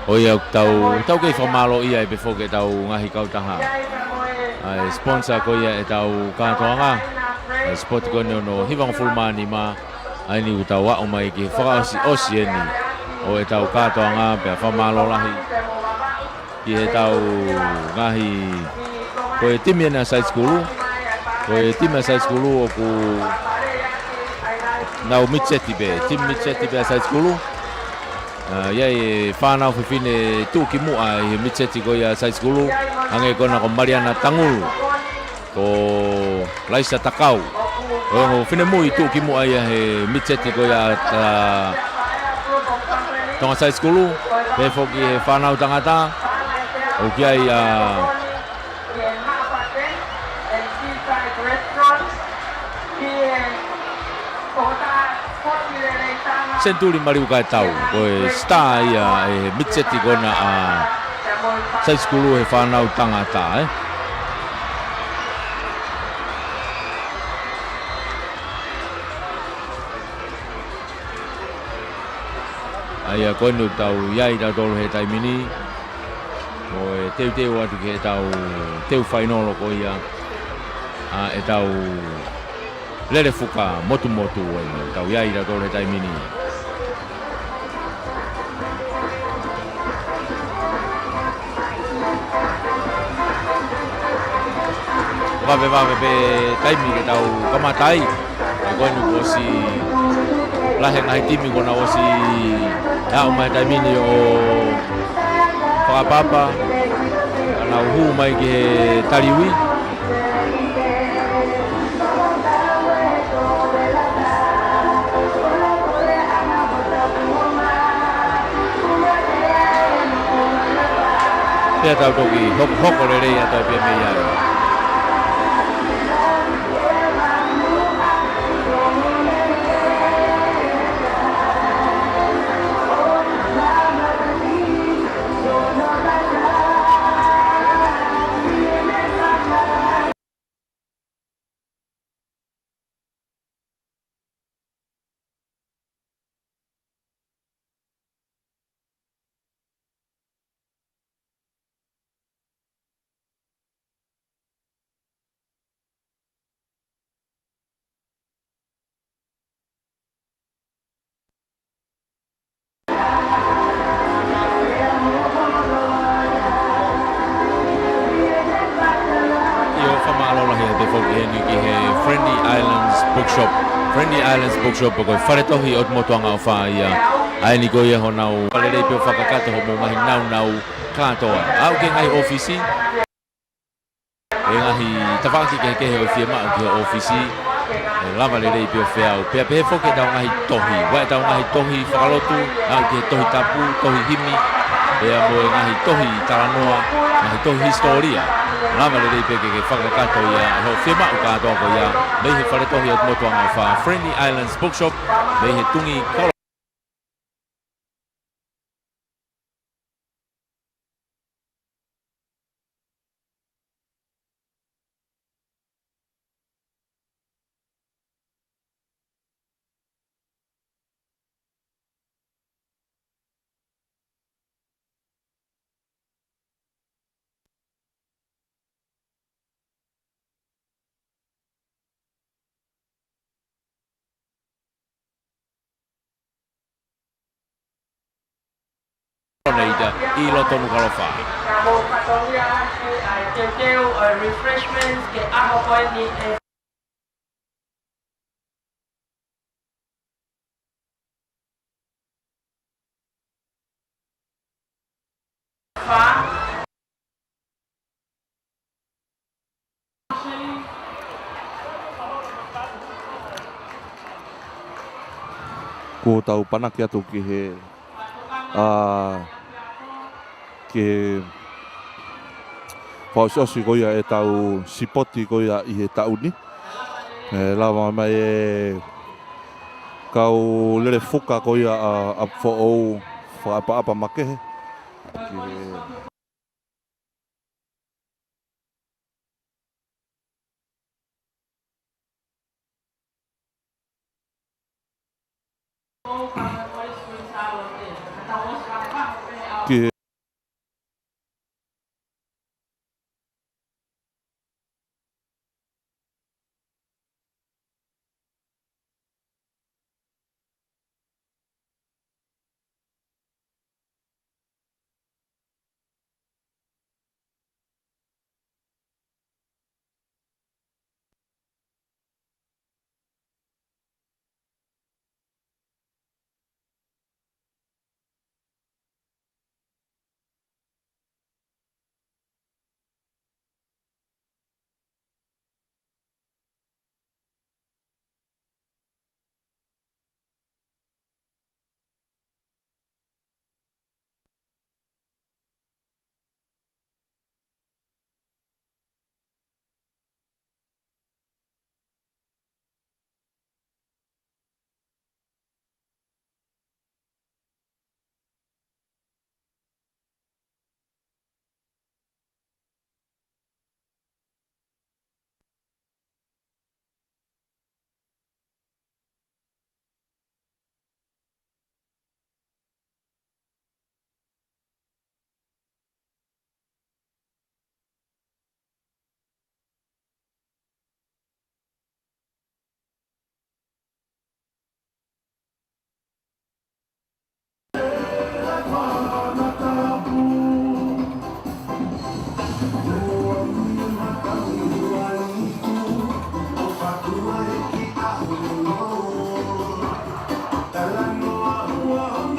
o ia tau kei whamalo ia e befo ke tau ngahi kautaha ai sponsor ko ia e tau katoanga sport ko no hivang fulmani ma ai ni tau wa mai ki whakaosi osi ni o e tau katoanga pe whamalo lahi ki e tau ngahi ko e timi na side school ko e timi side school o ku nau mitseti be tim mitseti be side school ia e whanau whiwhine tūki mua i mitseti ko ia side school ange kona ko Mariana Tangulu ko Laisa Takau o whine mui tūki mua ia he mitseti ko ia tonga side school pe foki he whanau tangata o kia ia Senturi mariu kai tau ko star ia e mitseti kona a sai skulu he whanau tangata Aia koinu tau iai tau tolu he taimini ko e teu atu ke tau teu whainolo ko ia e tau lere fuka motu tau iai tau tolu he taimini Vave pe taimi ke tau kamatai e koinu ko si lahe ngai timi kona o si au mai taimini o whakapapa ana uhu mai ke tariwi pia tau toki hoko rere ia tau pia mei ai Bookshop ko faretohi ot motoanga o fa ia ai ni ko ia honau palere pe whakakato ho mo ngahi nau katoa au ke ngai ofisi e ngahi tawaki ke he ofie ma ke ofisi lava le rei pe fea pe foke tau ngahi tohi wa tau ngahi tohi whakalotu au ke tohi tapu tohi himi e a mo ngahi tohi taranoa ngahi tohi historia lava le rei pe ke whakakato ia ho fia ma katoa ko ia mei he faretohi ot motoanga o fa Friendly Islands Bookshop mei he tungi i loto no kalofa. Refreshments ke ako fa. Ko tau panaki atu ki he ke whaosiosi koia e tau sipoti koia i he tauni. Lama mai e kau lere fuka koia a whaou whaapa makehe. Ki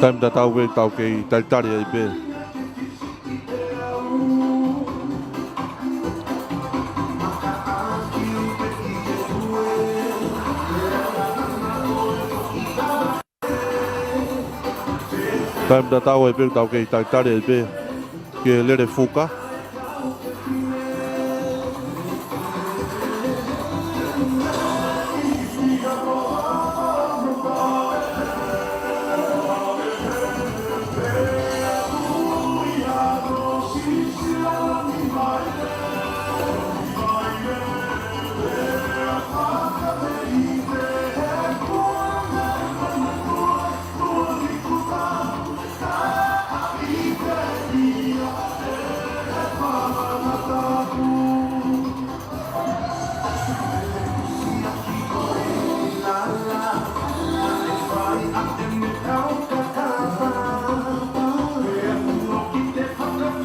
time da tau e tau kei taritari ai pe. Time da tau e pe tau kei taritari ai pe ke lere fuka.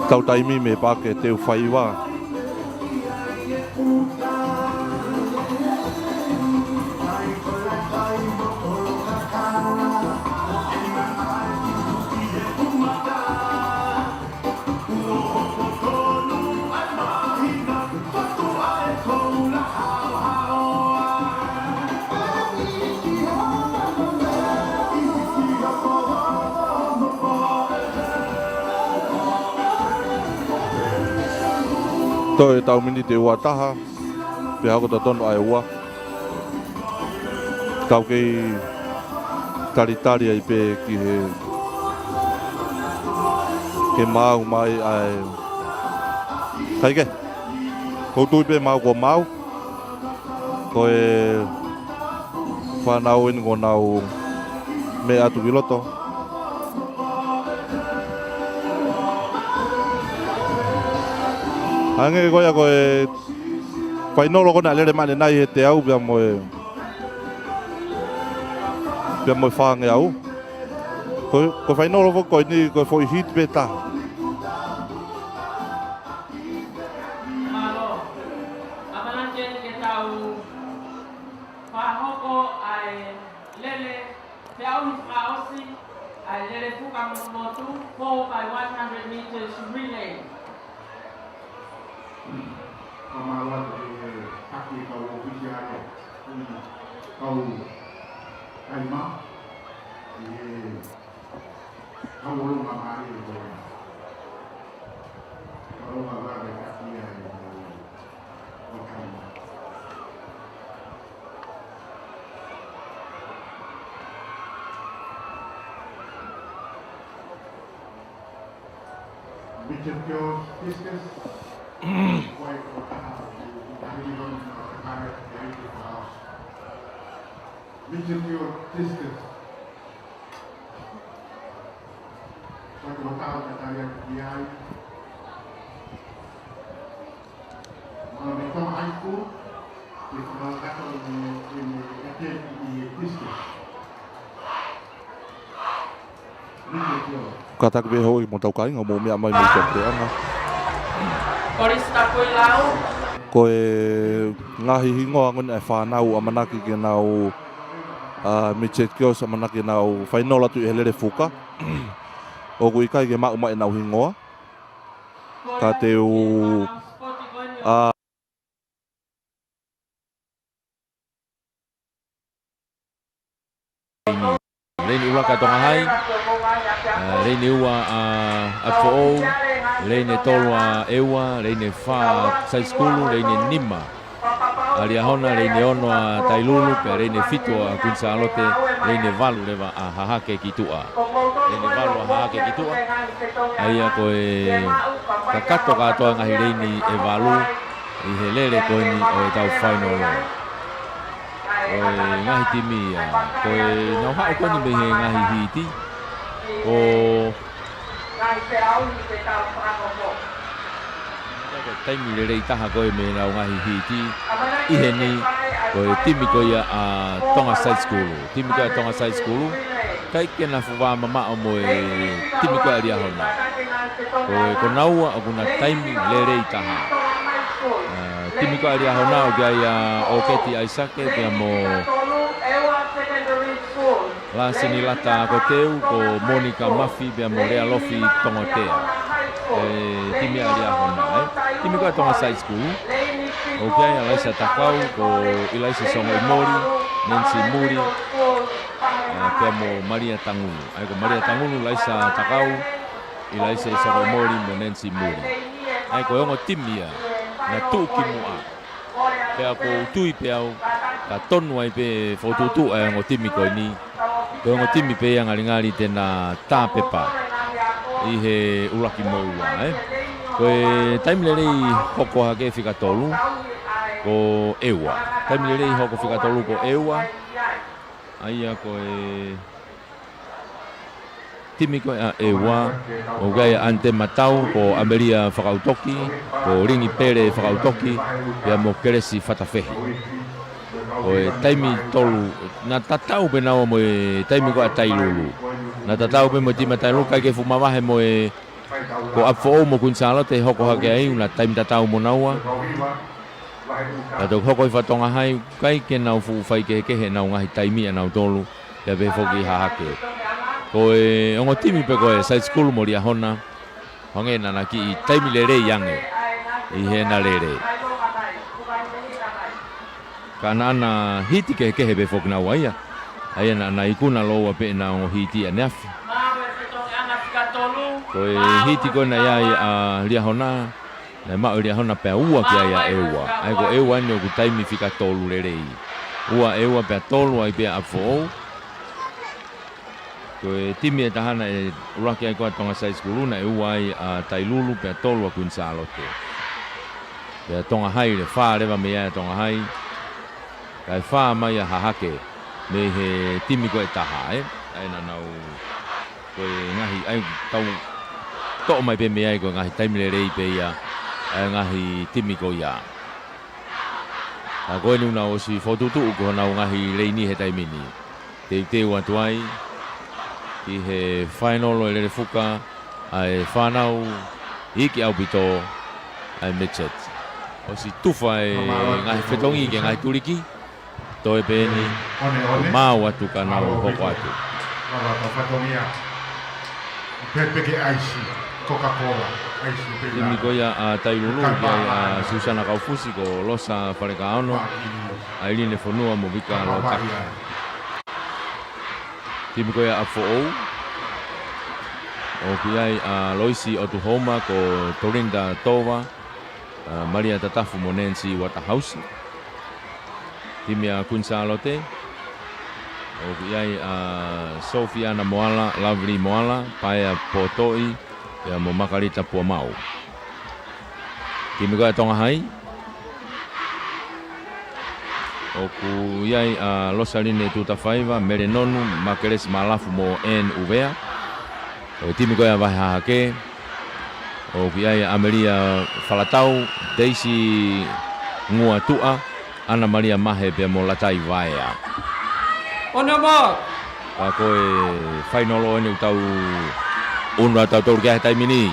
Tau taimi me pake teu whaiwa. Toi tau mini te ua taha, pe hako ta tono ai ua. Tau kei taritari ai pe ki he ke mau mai ai. Kaike, koutu pe mau ko mau. Ko e whanau in ko nau me atu kiloto. Ange koia ko e whainoro kona lere mane nai he te au pia moe whange au. Ko whainoro ko koe ni koe fo i hit pe ta. Malo, amalan jen ke tau whahoko ai lele te au hi whaosi Lelefuka Motu 4 by 100 meters relay. Kamawa aki kau ofisial kau kaima kau lu ngamari kau ngamari aki Bicara bisnis, koi kota, kami orang sekarang dari kita. Bicara bisnis, koi kota kita yang kiai, kalau kita aku, kita kata ini bisnis. Kata ke beho i mo tau kai ngamo mea mai mai te anga. Ko e ngahi hingoa ngon e whanau a manaki ke nau Michet Kios a manaki nau whainola tu i helere fuka. O kui kai ke mau mai nau hingoa. Ka te u Reini ua katonga hai, reini ua a fo'ou, reini tolua eua, reini wha saiskulu, reini nima. Alia hona reini ono a tailulu, pe reini fitu a kunsa alote, reini valu lewa a hahake kitua. Reini valu a hahake kitua. Aia koe kakato katoa ngahi reini e valu, i he lere koe ni o e tau whainolo. Koe ngahi timi ia, koe nau hao koni me he ngahi hiti, ko taimi le rei taha koe me nau ngahi hiti, ihe ni koe timi koe ia a Tonga Side School, timi koe a Tonga Side School, kai ke na fuwa mama o moe timi koe a ria hona, koe ko naua o kuna taimi le rei taha. Timi ko aria hona o gai o Keti Aisake pia mo la sini lata ko teu ko Monica Mafi pia mo Rea Lofi Tongotea. Timi aria hona timi ko Tonga Side School o gai Alaisa Takau ko Ilaisa Songo Mori Nancy Muri pia mo Maria Tangunu. Ai ko Maria Tangunu Laisa Takau Ilaisa Songo Mori mo Nancy Muri. Ai ko ngo timi ia na tuki mua. Pea ko tui peau, ka tonu ai pe fotutu ai ngo timi koe ni. Ko ngo timi pe ia ngaringali tena tāpepa. I he ulaki moua, Koe taimile rei hoko hake whikatolu, ko ewa. Taimile rei hoko whikatolu ko ewa. Aia koe timi koe a ewa, o gai ante matau ko Ameria whakautoki, ko ringi pere whakautoki, ia mo keresi whatawhehi. Koe taimi tolu, na tatau pe nao mo e taimi koe a tailulu. Na tatau pe mo tima tailulu, kai ke fumamahe mo e ko apfo mo kunsalo te hoko hake ai, na taimi tatau mo naua. Tato hoko i whatonga hai, kai ke nau fu whai kehe nau ngahi taimi a nau tolu, ia pe whoki hahake. Koe ongo timi pe koe Side School mo ria hona honge nana ki i taimi le rei yange i he na le rei kana ana hiti ke kehe be fok na waia aia na ikuna loa pe na ongo hiti a neafi koe hiti koe na iai a ria hona na mao ria hona pe ua ki aia eua ai ko eua ni o ku taimi fika tolu le rei ua eua pe tolu ai pe a fo koe timi e tahana e uraki ai koa Tonga Side School na e uai a tailulu pe tolu a kunsalote. Pe tonga hai le wha rewa me ia tonga hai. Kai wha mai a hahake me he timi koe taha Ai na nau koe ngahi ai tau to'o mai pe me ai koe ngahi taimile rei pe ia ngahi timi koe ia. A koe ni una o si fotutu ko nau ngahi reini he taimini. Te atu ai. I he whainolo e lere fuka ai whanau iki au pito ai Michet. O si tufa e ngahi whetongi ke ngahi turiki to e pēni mau atu ka nau hoko atu. Pepeke aisi, Coca-Cola, aisi Timi ko ia a tailulu ia Susana Kaufusi ko losa Farekaono. Ailine fonua mo vika lo taki. Timi ko ia a fo'ou. O kiai a Loisi Otuhoma ko Torinda Tova. Maria Tatafu mo Nancy Watahausi. Timi a Kunsalote. O kiai a Sofiana Moala, Lovely Moala, Paia Potoi, ia mo Makarita Puamau. Timi ko ia Tongahai. O ku iai a Losaline Tutafaiva, Merenonu, Makeres Malafu mo En Uvea. O timi ko ia Vahahake. O ku iai Amelia Falatau, Daisy Nguatua, Ana Maria Mahe pia mo Latai Vaea. Ono mo. Ka koe whainolo ene utau unra tau tau kia tai mini.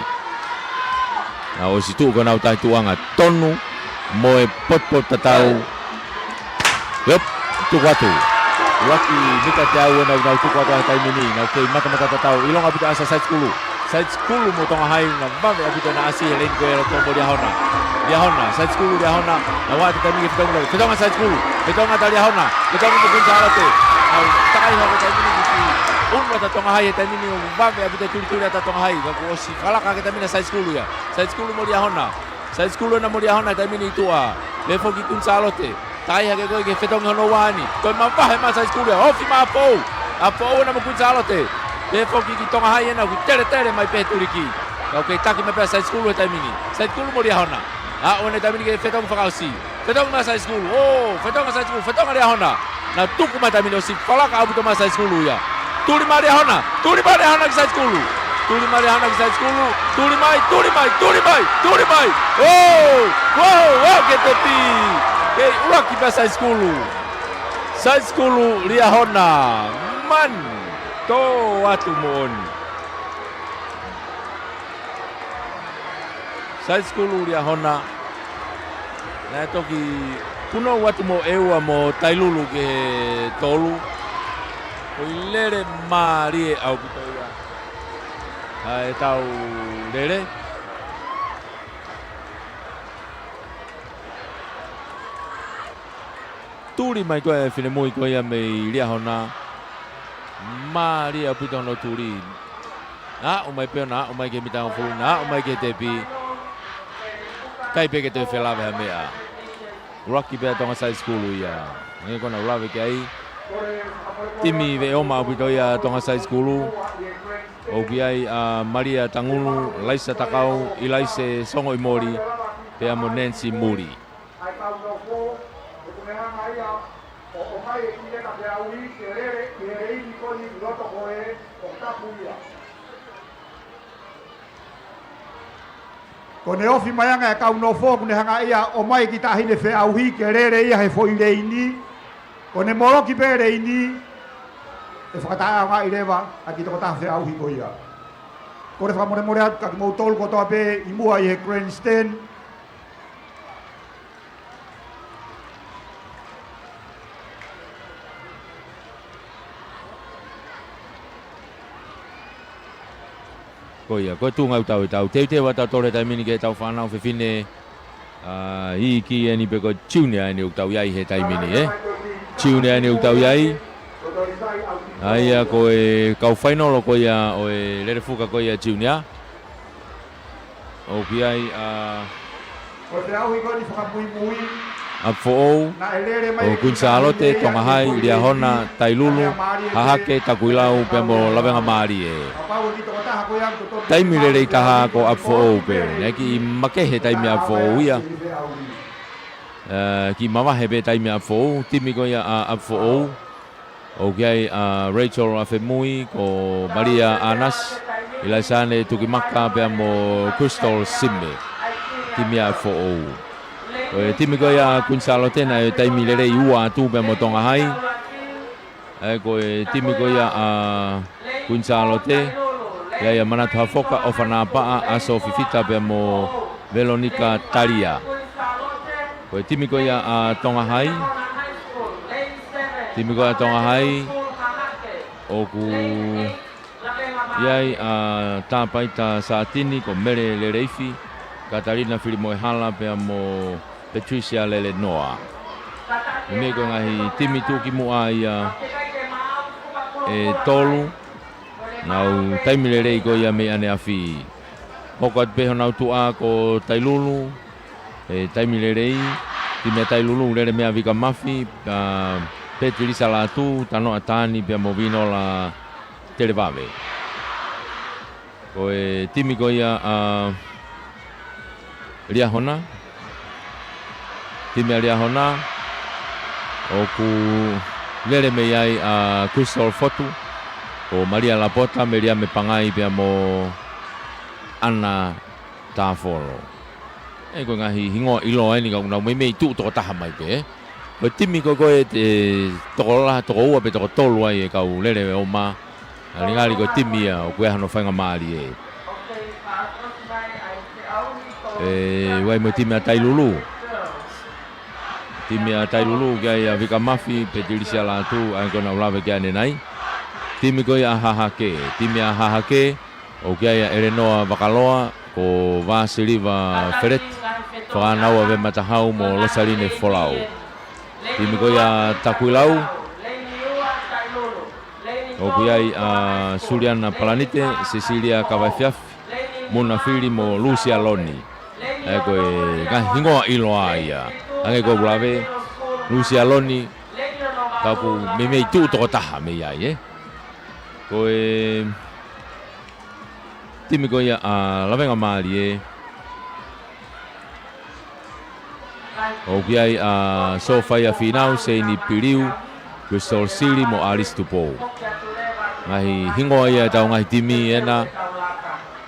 Na o si tuu ka nau tai tuanga tonu mo e pot tatau. Yup, tukwatu. Waki mika te au ena unau tukwatu tai mini. Na kei mata tatau. Ilonga bita asa side skulu. Side skulu mo tonga hai na mame abita na asi e lein koe ero tombo Liahona. Liahona, side skulu Liahona. Na wate tai mini fitonga. Fitonga side skulu. Fitonga ta Liahona. Fitonga mo kunsa alate. Takai ho ta mini ki unwa ta tonga hai ta mini mame abita tuli ta tonga hai ka ko si falaka ka ta mini side skulu ya. Side skulu mo Liahona. Side skulu na mo Liahona ta mini tua. Le fo ki kunsa alote. Tai ha ke ko ke fitonga no wani. Ko ma pa ma side skulu ya. Ofi ma po. Apo na mo kunsa alote. Le fo ki tonga hai na ku tere mai pe turiki. Ka ke taki me pa side skulu ta mini. Side skulu mo Liahona. Ah ona ta mini ke fitonga fakausi. Fitonga side skulu. Oh, fitonga side skulu. Fitonga Liahona. Na tuku mata mino si falaka abu to masa skulu ya. Tuli mari hona ki sa skulu. Tuli mari hona ki sa skulu. Tuli mai. Oh! Wow, ke tepi. Ke uraki basa skulu. Sa skulu lia hona. Man. To watu mon. Sa skulu lia hona. Na toki kuno watu mo eua mo tailulu ke tolu. O lere marie au pitoia. Ai tau lere. Turi mai koe fine mui koe ia mei Liahona. Marie au pitono turi. Na o mai peona, o mai ke mitang fu, na o mai ke tepi. Kai peke te felave ha mea. Rocky pea tonga side skulu ia. Nge kona ulawe ke ai. Timi ve oma upito ia tonga side skulu. O ki ai Maria Tangulu, Laisa Takau, Ilaise Songo Imori, pea mo Nancy Muri. Ko ne ofi maianga e kau no fo kune hanga ia o mai ki tahine fe auhi ke rere ia he fo ileini. Ko ne moro ki pe reini e whakataa ngā irewa a ki toko taha fe auhi ko ia. Ko re whakamore atu ka ki mou tolu ko toa pe i mua i he grandstand. Koia, koe tūngau tau i tau. Te wata tore tai mini ke tau whanau whiwhine i ki eni pe koe tiunea eni uktau iai he tai mini, Tiunea eni uktau iai. Aia koe kau whainolo koe ia o e lere fuka koe ia tiunea. O ki ai Ko te auhi koe ni whakamui Afo'ou, o Kunsalote, Tongahai, Liahona, Tailulu, Hahake, Takuilau, pea mo lawenga maari e. Taimi rere i taha ko Afo'ou pe, neki i makehe taimi Afo'ou ia. Ki mamahe pe taimi Afo'ou, timi ko ia Afo'ou. O kiai Rachel Afemui, ko Maria Anas, ilaisane tukimaka pea mo Crystal Simbe, timi Afo'ou. O timi ko ia Kunsalote na taimi rere i ua atu pea mo Tongahai. Ko timi ko ia Kunsalote. Ia manatu hafoka o whanapaa aso fifita pea mo Veronica Taria. Ko timi ko ia Tongahai. Timi ko ia Tongahai. O ku Iai tāpaita Saatini ko Mere Lereifi, Katarina Filimoehala pea mo Patricia Lele Noa. Me ko ngahi timi tuki mua ia e tolu, nau taimi lerei ko ia me ane afi. Hoko at peho nau tua ko Tailulu, e taimi lerei, timi a Tailulu lere mea vika mafi, Petri Lisa Latu, tano atani pea mo vino la Televave. Ko e timi ko ia Riahona, timi a Riahona, o ku lere me iai Crystal Fotu, o Maria Lapota, Meria me pangai pia mo Ana Tāforo. E ko ngahi hingoa ilo ni ka unau mei tu toko taha mai pe. Ko timi ko koe te toko la toko ua pe toko tolu ai e kau lere o ma. Ringali ko timi o koe hano whainga maari e. Wai mo timi a Tailulu. Timi a Tailulu kia ia Vika Mafi pe tilisia la tu ai kona ulawe kia nenai. Timi ko ia Hahake. Timi a Hahake o kia ia Erenoa Vakaloa ko Vasiliva Feret. Whanau ave matahau mo Losaline Folau. Timi ko ia Takuilau. O kia ia Suliana Palanite, Cecilia Kawaifiaf, Mona Fili mo Lucia Loni. E koe hingoa iloa ia. Ange ko ulawe Lucia Loni kaku mei tu toko taha me ia e. Koe timi ko ia lawenga maali e. O kia ia Sofia Finau Seini Piriu Crystal Sili mo Aristupo. Ngahi hingoa ia tau ngahi timi ena.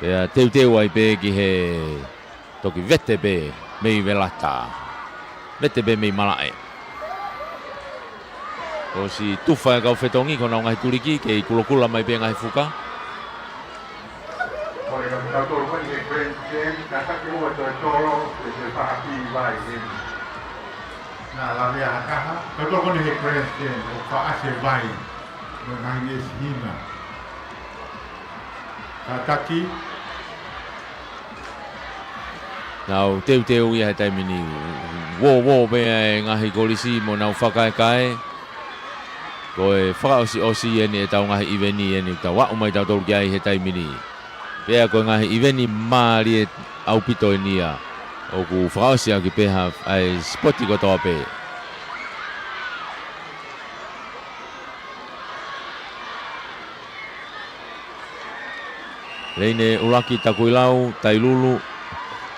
Pea teu ai pe ki he toki vete pe mei velata. Vete pe mei malae. O si tufa e kau whetongi kona ngahi turiki ke i kulokula mai pe ngahi fuka. Oleh kerana kau tahu ni presiden kata kau tolo presiden parti vai. Na la via kaha, kau ko ni presiden o fa ase vai. Mengahi hina. Kataki Nau teu ia he taimini. Wo pe ngahi kolisi mo nau whakae. Koe whakaosi eni e tau ngahi iveni eni. Ta wa umai tau tolu kia he taimini. Pea koe ngahi iveni maari e au pito enia. O ku whakaosi au ki peha ai spoti ko toa pe. Leine Ulaki Takuilau, Tailulu,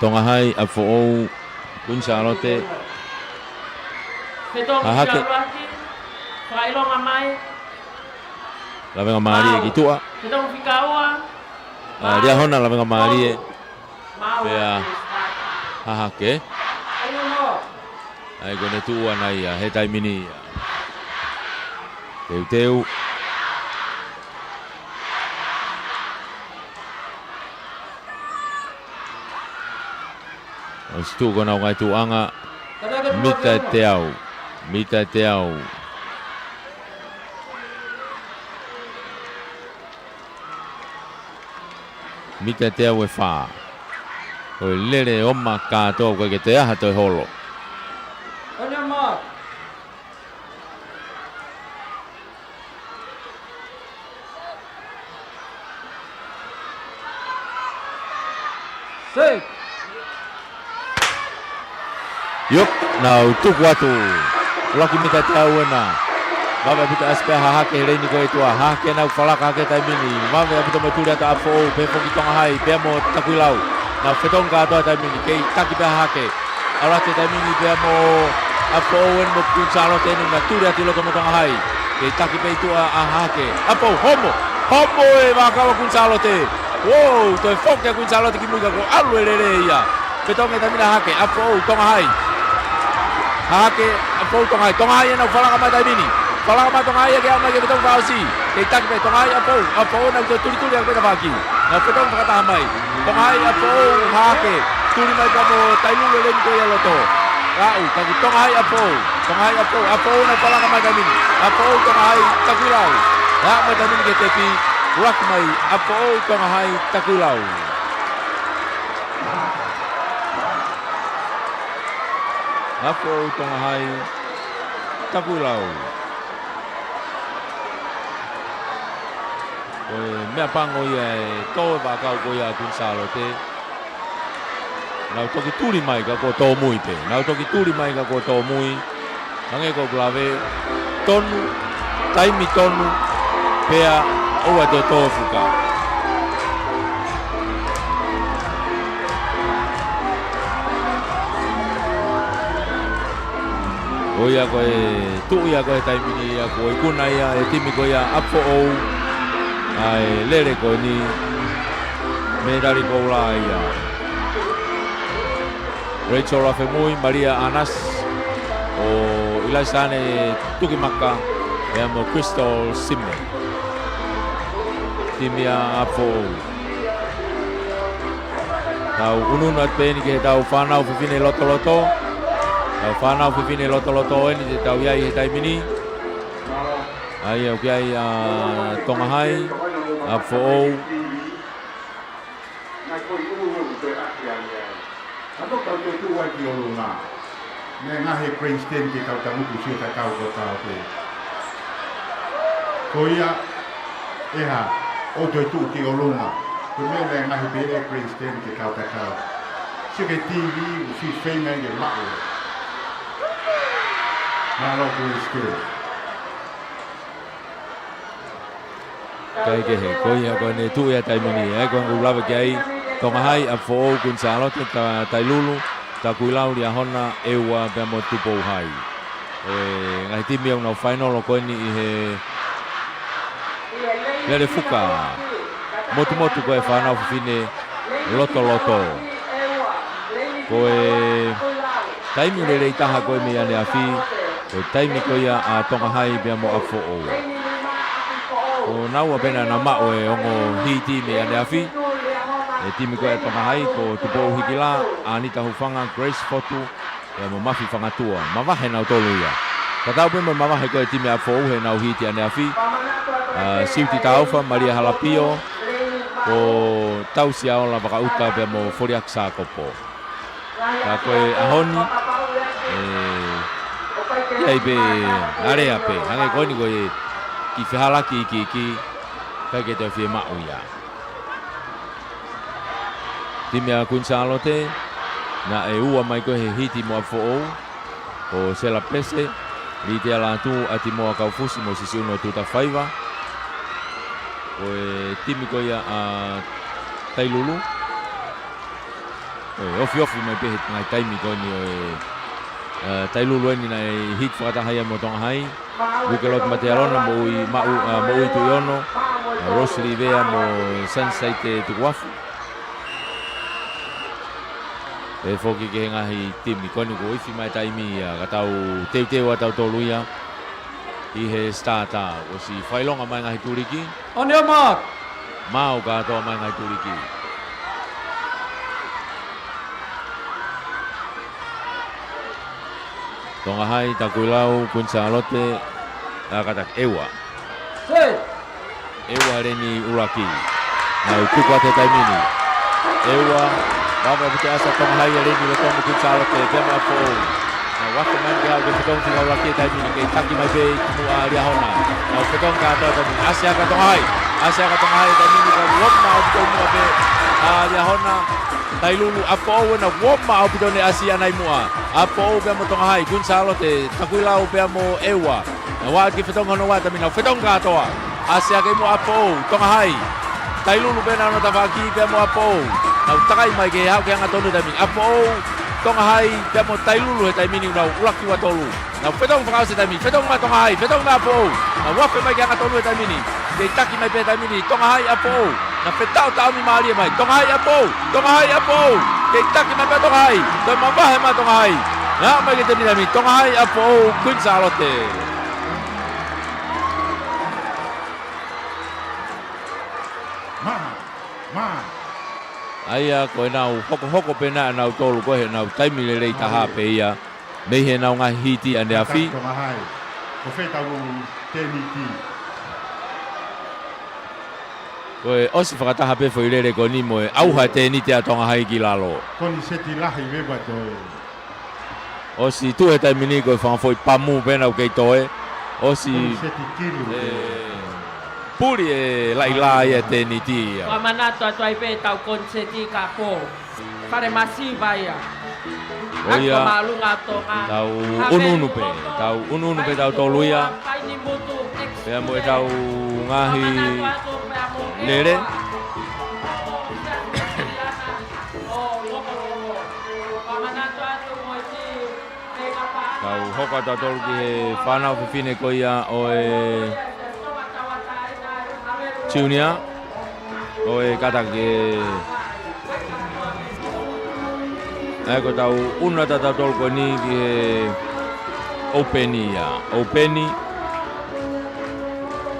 Tongahai, Afo'ou, Queen Charlotte. Hahake. Lawenga maari e kitua. Riahona lawenga maari e. Pea Hahake. Ai kone tua na ia, he taimini ia. Teu. O situ kona o ngai tuanga Mita Teau. Mita Teau e wha. O lere oma kātou koe ke te aha toi holo. Six. Yup, nau tuku atu. Laki Mita Teau ena. Mave puta aspe Hahake reini koe tua. Hahake nau whalaka hake taimini. Mave puta maturi ata Afo'ou. Pe whoki Tongahai. Pea mo Takuilau. Nau whetong katoa taimini. Kei taki pe Hahake. Arate taimini pea mo Afo'ou en mo Queen Charlotte enu. Na turi ati loto mo Tongahai. Kei taki pe itua Hahake. Apo, homo e wakawa Queen Charlotte. Wow, toi whoki a Queen Charlotte ki muika ko alu erere ia. Whetong e taimini Hahake. Afo'ou, Tongahai. Hahake, Afo'ou Tongahai. Tongahai ena whalaka mai taimini. Whalaka mai Tongahai e kea mai ke whetong whaosi. Kei taki pe Tongahai Afo'ou na uto turi a peta whaki. Na whetong whakataha mai. Tongahai Afo'ou Hahake. Turi mai pa mo Tailulu len koe aloto. Rau, kaku Tongahai Afo'ou. Afo'ou na whalaka mai taimini. Afo'ou Tongahai Takuilau. Raa mai taimini ke tepi. Uraki mai apo o tonga hai takulau. Apo o tonga hai takulau. Mea pango ia e tō whakau ko ia kunsalo te. Nau toki turi mai ka ko tō mui te. Nau toki turi mai ka ko tō mui. Hange ko klave tonu, taimi tonu, pea oa te tō fuka. O ia ko e tu ia ko e taimini ia ko e kuna ia e timi ko ia apo ou. Ai lere ko ni me dari ko la ia. Rachel Rafemui, Maria Anas o Ilaisane Tukimaka e mo Crystal Simme. Timia apo. Tau ununu at peni ke tau whanau whiwhine loto loto. Tau whanau whiwhine loto loto eni te tau iai he taimini. Ai au ki ai tonga hai. Apo ou. Ano kau tu ai ki olu nga. Ne ngahe Princeton ki kau tangutu siu ta kau ko tau te. Ko ia eha o tu ki olu nga. Ko me ngahe pe Princeton ki kau ta kau. Siu ke TV u si whenga i mao. Nga lo ku skill. Kai ke he ko ia ko ne tu ia taimini e ko ngulawe ki ai. Tonga hai a fo kun salo te tai lulu ta kuilau dia hona ewa pe mo tupo hai ngai timi au no final ko ni he le fuka motu ko e fana fine loto ko e taimi le taha ko me ane afi ko taimi ko ia a tonga hai pe mo a fo o nau pena na ma o e ongo hiti me ane afi. E timi ko e tonga hai ko tupo hikila Anita Hufanga, Grace Fotu e mo mafi whangatua. Mawahe nau tolu ia. Tatau pe mo mawahe ko e timi a fōu he nau hiti ane afi. Siuti Taufa, Maria Halapio ko tausi aola wakauta pe mo Foriak Sakopo. Ka koe ahoni iai pe area pe. Hange koe ni koe ki whihalaki ki kai ke te whie mau ia. Timi a Kunsalo te na e ua mai ko he hiti mo fo o sela pese li te ala tu ati mo ka fusi mo sisi uno tuta faiva o e timi ko ia a tailulu ofi mai pe ngai taimi ko ni o tailulu ni na hit fata haya mo tonga hai wikelot matealona mo i tu yono Rosary vea mo Sunset tu wafu. E foki ke ngahi timi koni ko ifi mai taimi ka tau teu atau toluia i he starta o si failonga mai ngahi turiki on your mark mau ka to mai ngahi turiki tonga hai takuilau Kunsalote kata ewa reni uraki na tukwa te taimini ewa Baba puti asa tonga hai reni le tonga Kunsalote tema po na wako man ga ke tong tinga uraki taimini ke taki mai be mu aria hona na tong ka to asia ka tonga hai taimini ka woma o to mu be aria hona tailulu apo na woma o to ne asia nai mua apo be mo tonga hai Kunsalote takuilau be mo ewa na wa ke tong hono wa tamina tong ka to asia ke mo apo tonga hai tailulu be na no tavaki be mo apo na takai mai ke ha ke anga tonu taimini apo tonga hai be mo tailulu he taimini na ulaki wa tolu na tong fakase taimini tong ma tonga hai tong na apo na wa pe mai ke anga tonu taimini ke taki mai pe taimini tonga hai apo na petau tau mi mari mai tonga hai apo ke taki mai pe tonga hai to mamba he ma tonga hai na mai ke taimini tonga hai apo Kunsalote ma aia ko nau hoko pena nau tolu ko he nau taimi le taha pe ia me he nau nga hiti ande afi tonga hai ko fe tau teniti Koe osi whakataha pe fo i rere ko ni moe auha te ni te atonga hai ki lalo. Koni seti lahi wewa toe. Osi tu he taimini koe whangafoi pamu pena u kei toe. Osi Koni seti kilu. puri e lai lai e te ni ti ia. Wamanato atu ai pe tau konseti ka po. Pare masi vai ia. Oia. Ako malunga tonga. Tau ununu pe. Tau ununu pe tau tolu ia. Paini mutu. Pea moe tau ngahi lere. Tau hoka tau tolu ki he whanau whiwhine ko ia o e Tunia. O e kataki e eko tau una tau tolu ko ni ki he Openi ia. Openi.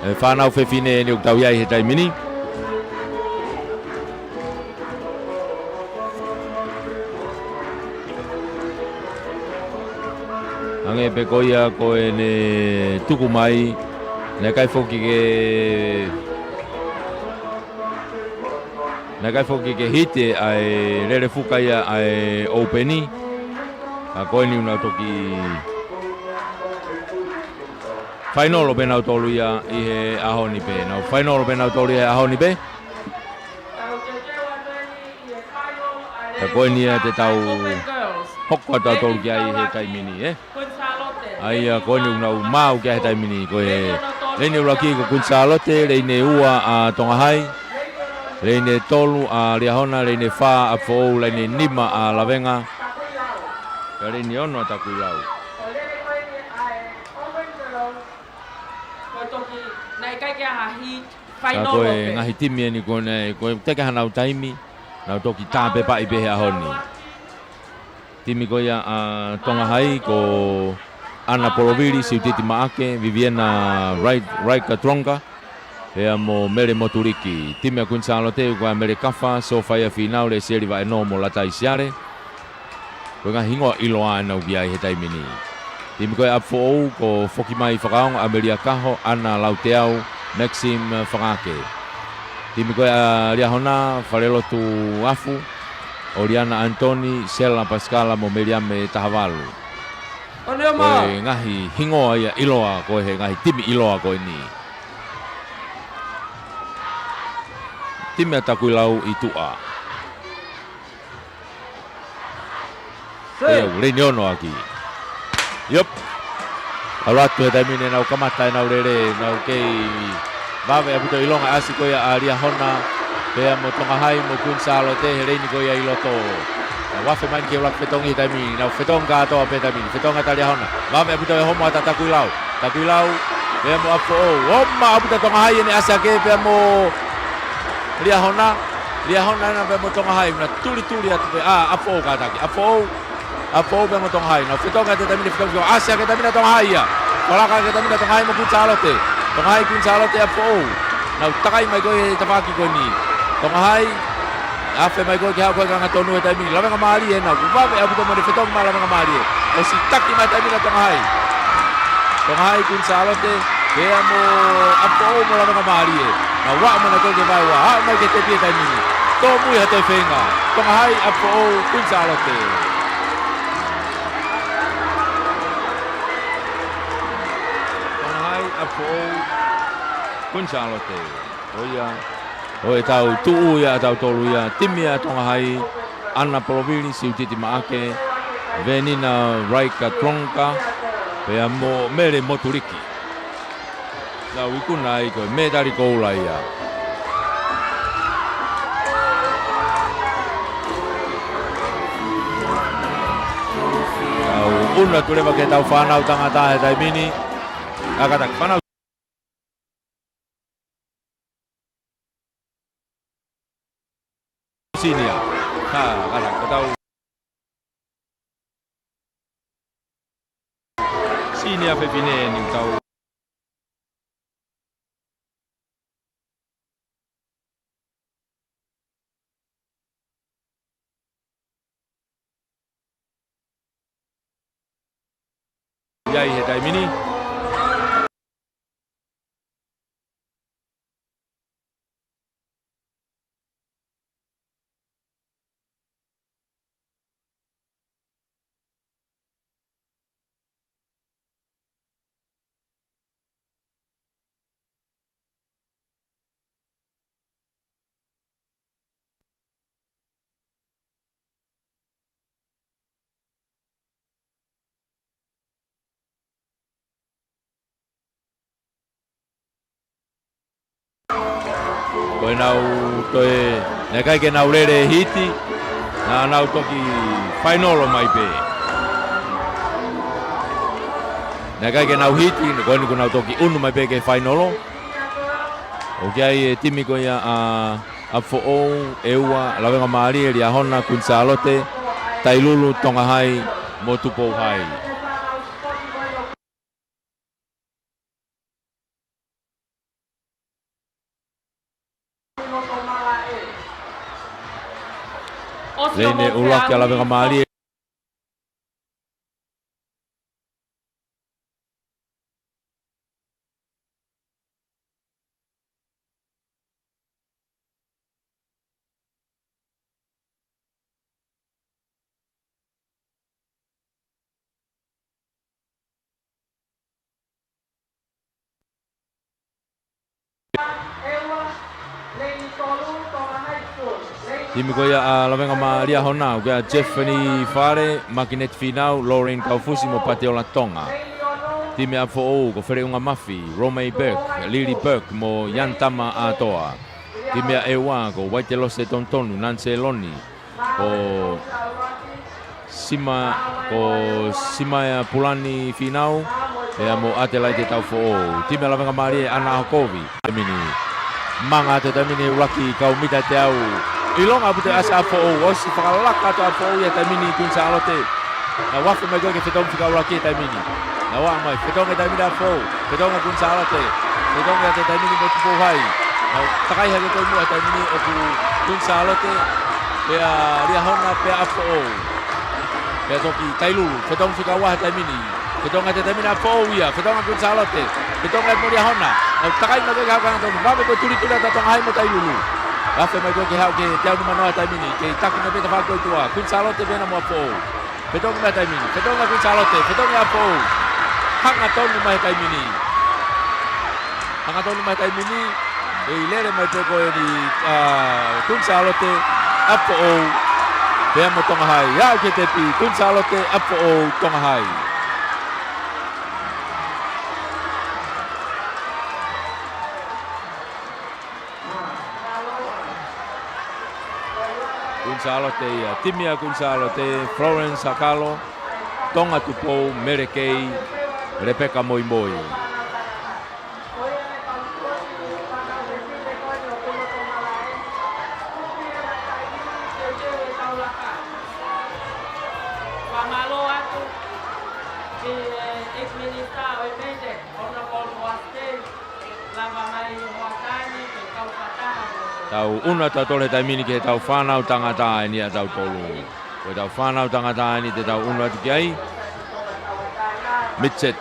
E whanau whiwhine ni o tau iai he taimini. Ange pe koia ko e ne tuku mai ne kai foki ke hite ai rere fuka ia ai Openi a koe ni una toki Fainolo pe nau tolu ia i he ahoni pe. Nau fainolo pe nau tolu i he ahoni pe. Ka koe ni te tau hoko tau tolu ki ai he taimini Ai a koe ni unau mau ki ai he taimini. Koe leine ura ki ko Kunsalote, leine ua a Tongahai, leine tolu a Riahona, leine wha a Fou, leine nima a Lavenga. Ka leine ono a taku i lau. Ka koe ngahi timi e ni koe teke hanau taimi, nau toki tāpe pa i pehe ahoni. Timi koe a Tongahai ko Ana Poroviri, Siutiti Maake, Viviana Raika Tronga, ea mo Mere Moturiki. Timi a Kunsalote koe a Mere Kafa, Sofia Finau le seri va eno mo Lata Isiare. Koe ngahi ingoa iloa nau ki ai he taimini. Timi koe a Fou ko Fokimai Whakaonga, Amelia Kaho, Ana Lauteau, Maxim Whakake. Timi koe a Riahona, Wharelotu Afu, Oriana Antoni, Sela Pascala mo Meriame Tahavalu. Koe ngahi hingoa ia iloa koe he ngahi timi iloa koe ni. Timi a takui lau i tua. Eo, reini ono aki. Yop. Alatu he taimine nau kamata nau rere nau kei Vawe a puto ilonga asi koe a Riahona pea mo Tongahai mo Kunsalote he reini koe a iloto wafe main ke ulak fetongi taimini nau fetong ka atoa pe taimini fetonga ta Riahona Vawe a puto e homo ata takui lau pea mo apo o homa a puto Tongahai ene asi ake pea mo Riahona na pea mo Tongahai na tuli atu pe apo o ka ataki apo o pea mo Tongahai nau fetonga te taimini fetongi asi ake taimini Tongahai ia Kolaka ke taimini Tongahai mo Kunsalote Tongahai Kunsalote a Fou. Nau takai mai koe tawaki koe ni. Tongahai afe mai koe ki hao koe kanga tonu e taimini. Lawenga maari e nau. Kuwawe aputo mo de fetong ma lawenga maari e. O si taki mai taimini Tongahai. Tongahai Kunsalote. Kea mo a Fou mo lawenga maari e. Nau waa mo na koe ke vai waa. Haa mai ke te pia taimini. Tō mui hatoi whenga. Tongahai a Fou Kunsalote. Fou Kunsalote. Oia. Oe tau tuu ia tau tolu ia. Timi a Tongahai. Ana Poroviri, Siutiti Maake. Venina Raika Tronka. Pea mo Mere Moturiki. Tau ikuna ai koe medali koula ia. Tau una tuleva ke tau whanau tangata he taimini. Akatak whanau. Sinia. Akatak tau. Sinia pepine ni tau. Yai he taimini. Koe nau toe, ne kai ke nau rere hiti, na nau toki whainolo mai pe. Ne kai ke nau hiti, koe ni ko nau toki unu mai pe ke whainolo. O kia i timi ko ia a fo'ou, e ua, lawenga maari e ria hona, kunsalote, tailulu, tongahai, mo tupou hai. Leine ulaki a lawenga maari Timi ko ia a lawenga maria hona, ko ia Jeffrey Fare, Makinet Finau, Lauren Kaufusi mo Pateola Tonga. Timi a fo'ou ko Fereunga Mafi, Romei Burke, Lily Burke mo Yantama Atoa. Timi a ewa ko Waitelose Tontonu, Nanse Loni, ko Simaya Pulani Finau, e mo Atelaite Tau fo'ou. Timi a lawenga maria Ana Hokovi, Temini. Manga te tamini ulaki kau mita te au. Ilonga pute asa afo o osi whakalaka to afo o ia tamini kunsa alote. Na wafu mai koe ke whetong whika ulaki tamini. Na waa mai, whetong e tamini afo o. Whetong e kunsa alote. Whetong e te tamini mo tupo hai. Na takai hake koe mua tamini o ku kunsa alote. Pea ria hona pea afo o. Pea toki tailulu, whetong whika waha tamini. Whetong e te tamini afo o ia, whetong e kunsa alote. Whetong e mo ria hona. Na takai mai koe ke hau kanga tonu. Mame koe turi turi ata tonga hai mo tailulu. Rafa mai koe ke hau ke te au ni manoa taimini, ke taki na beta whakoi tua, kun salote bena mua pou. Petonga mai taimini, petonga kun salote, petonga a pou. Hanga tonu mai taimini. Hanga tonu mai taimini, e lere mai te koe ni kun salote, a pou. Pea mo tonga hai, iau ke tepi, kun salote, a pou, tonga hai. Kunsalote ia, Timia Kunsalote, Florence Akalo, Tonga Tupou, Merekei, Rebecca Moimoi. Tau una tau tole taimini ke tau whanau tangata ni a tau tolu. Koe tau whanau tangata ni te tau una tu ki ai. Mitset.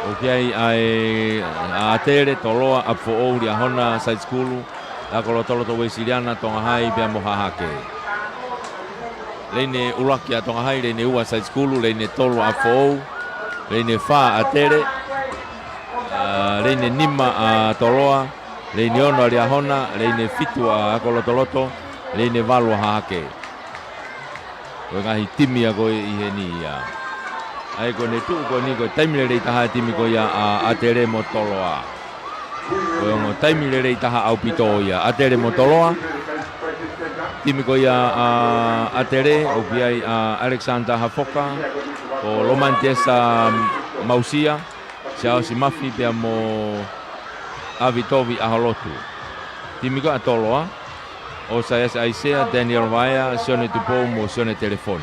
O ki ai ai a tere toloa a fo'ou ria hona side school. A kolo tolo to weisiriana tonga hai pia moha hake. Leine ulaki a tonga hai leine ua side school leine tolo a fo'ou. Leine wha a tere. Leine nima a toloa. Leine ono ria hona, leine fitu a kolotoloto, leine valu hake. Koe ngahi timi a koe i he ni ia. Ai koe ne tuu koe ni koe taimile rei taha timi koe ia a tere mo toloa. Koe ongo taimile rei taha au pito ia a tere mo toloa. Timi koe ia a tere, o piai a Alexander Hafoka, o Lomantiesa Mausia, siao si mafi pia mo Avitovi Aholotu. Timi ko atoloa. O saya Aisea Daniel Vaya sione tupo mo sione telefoni.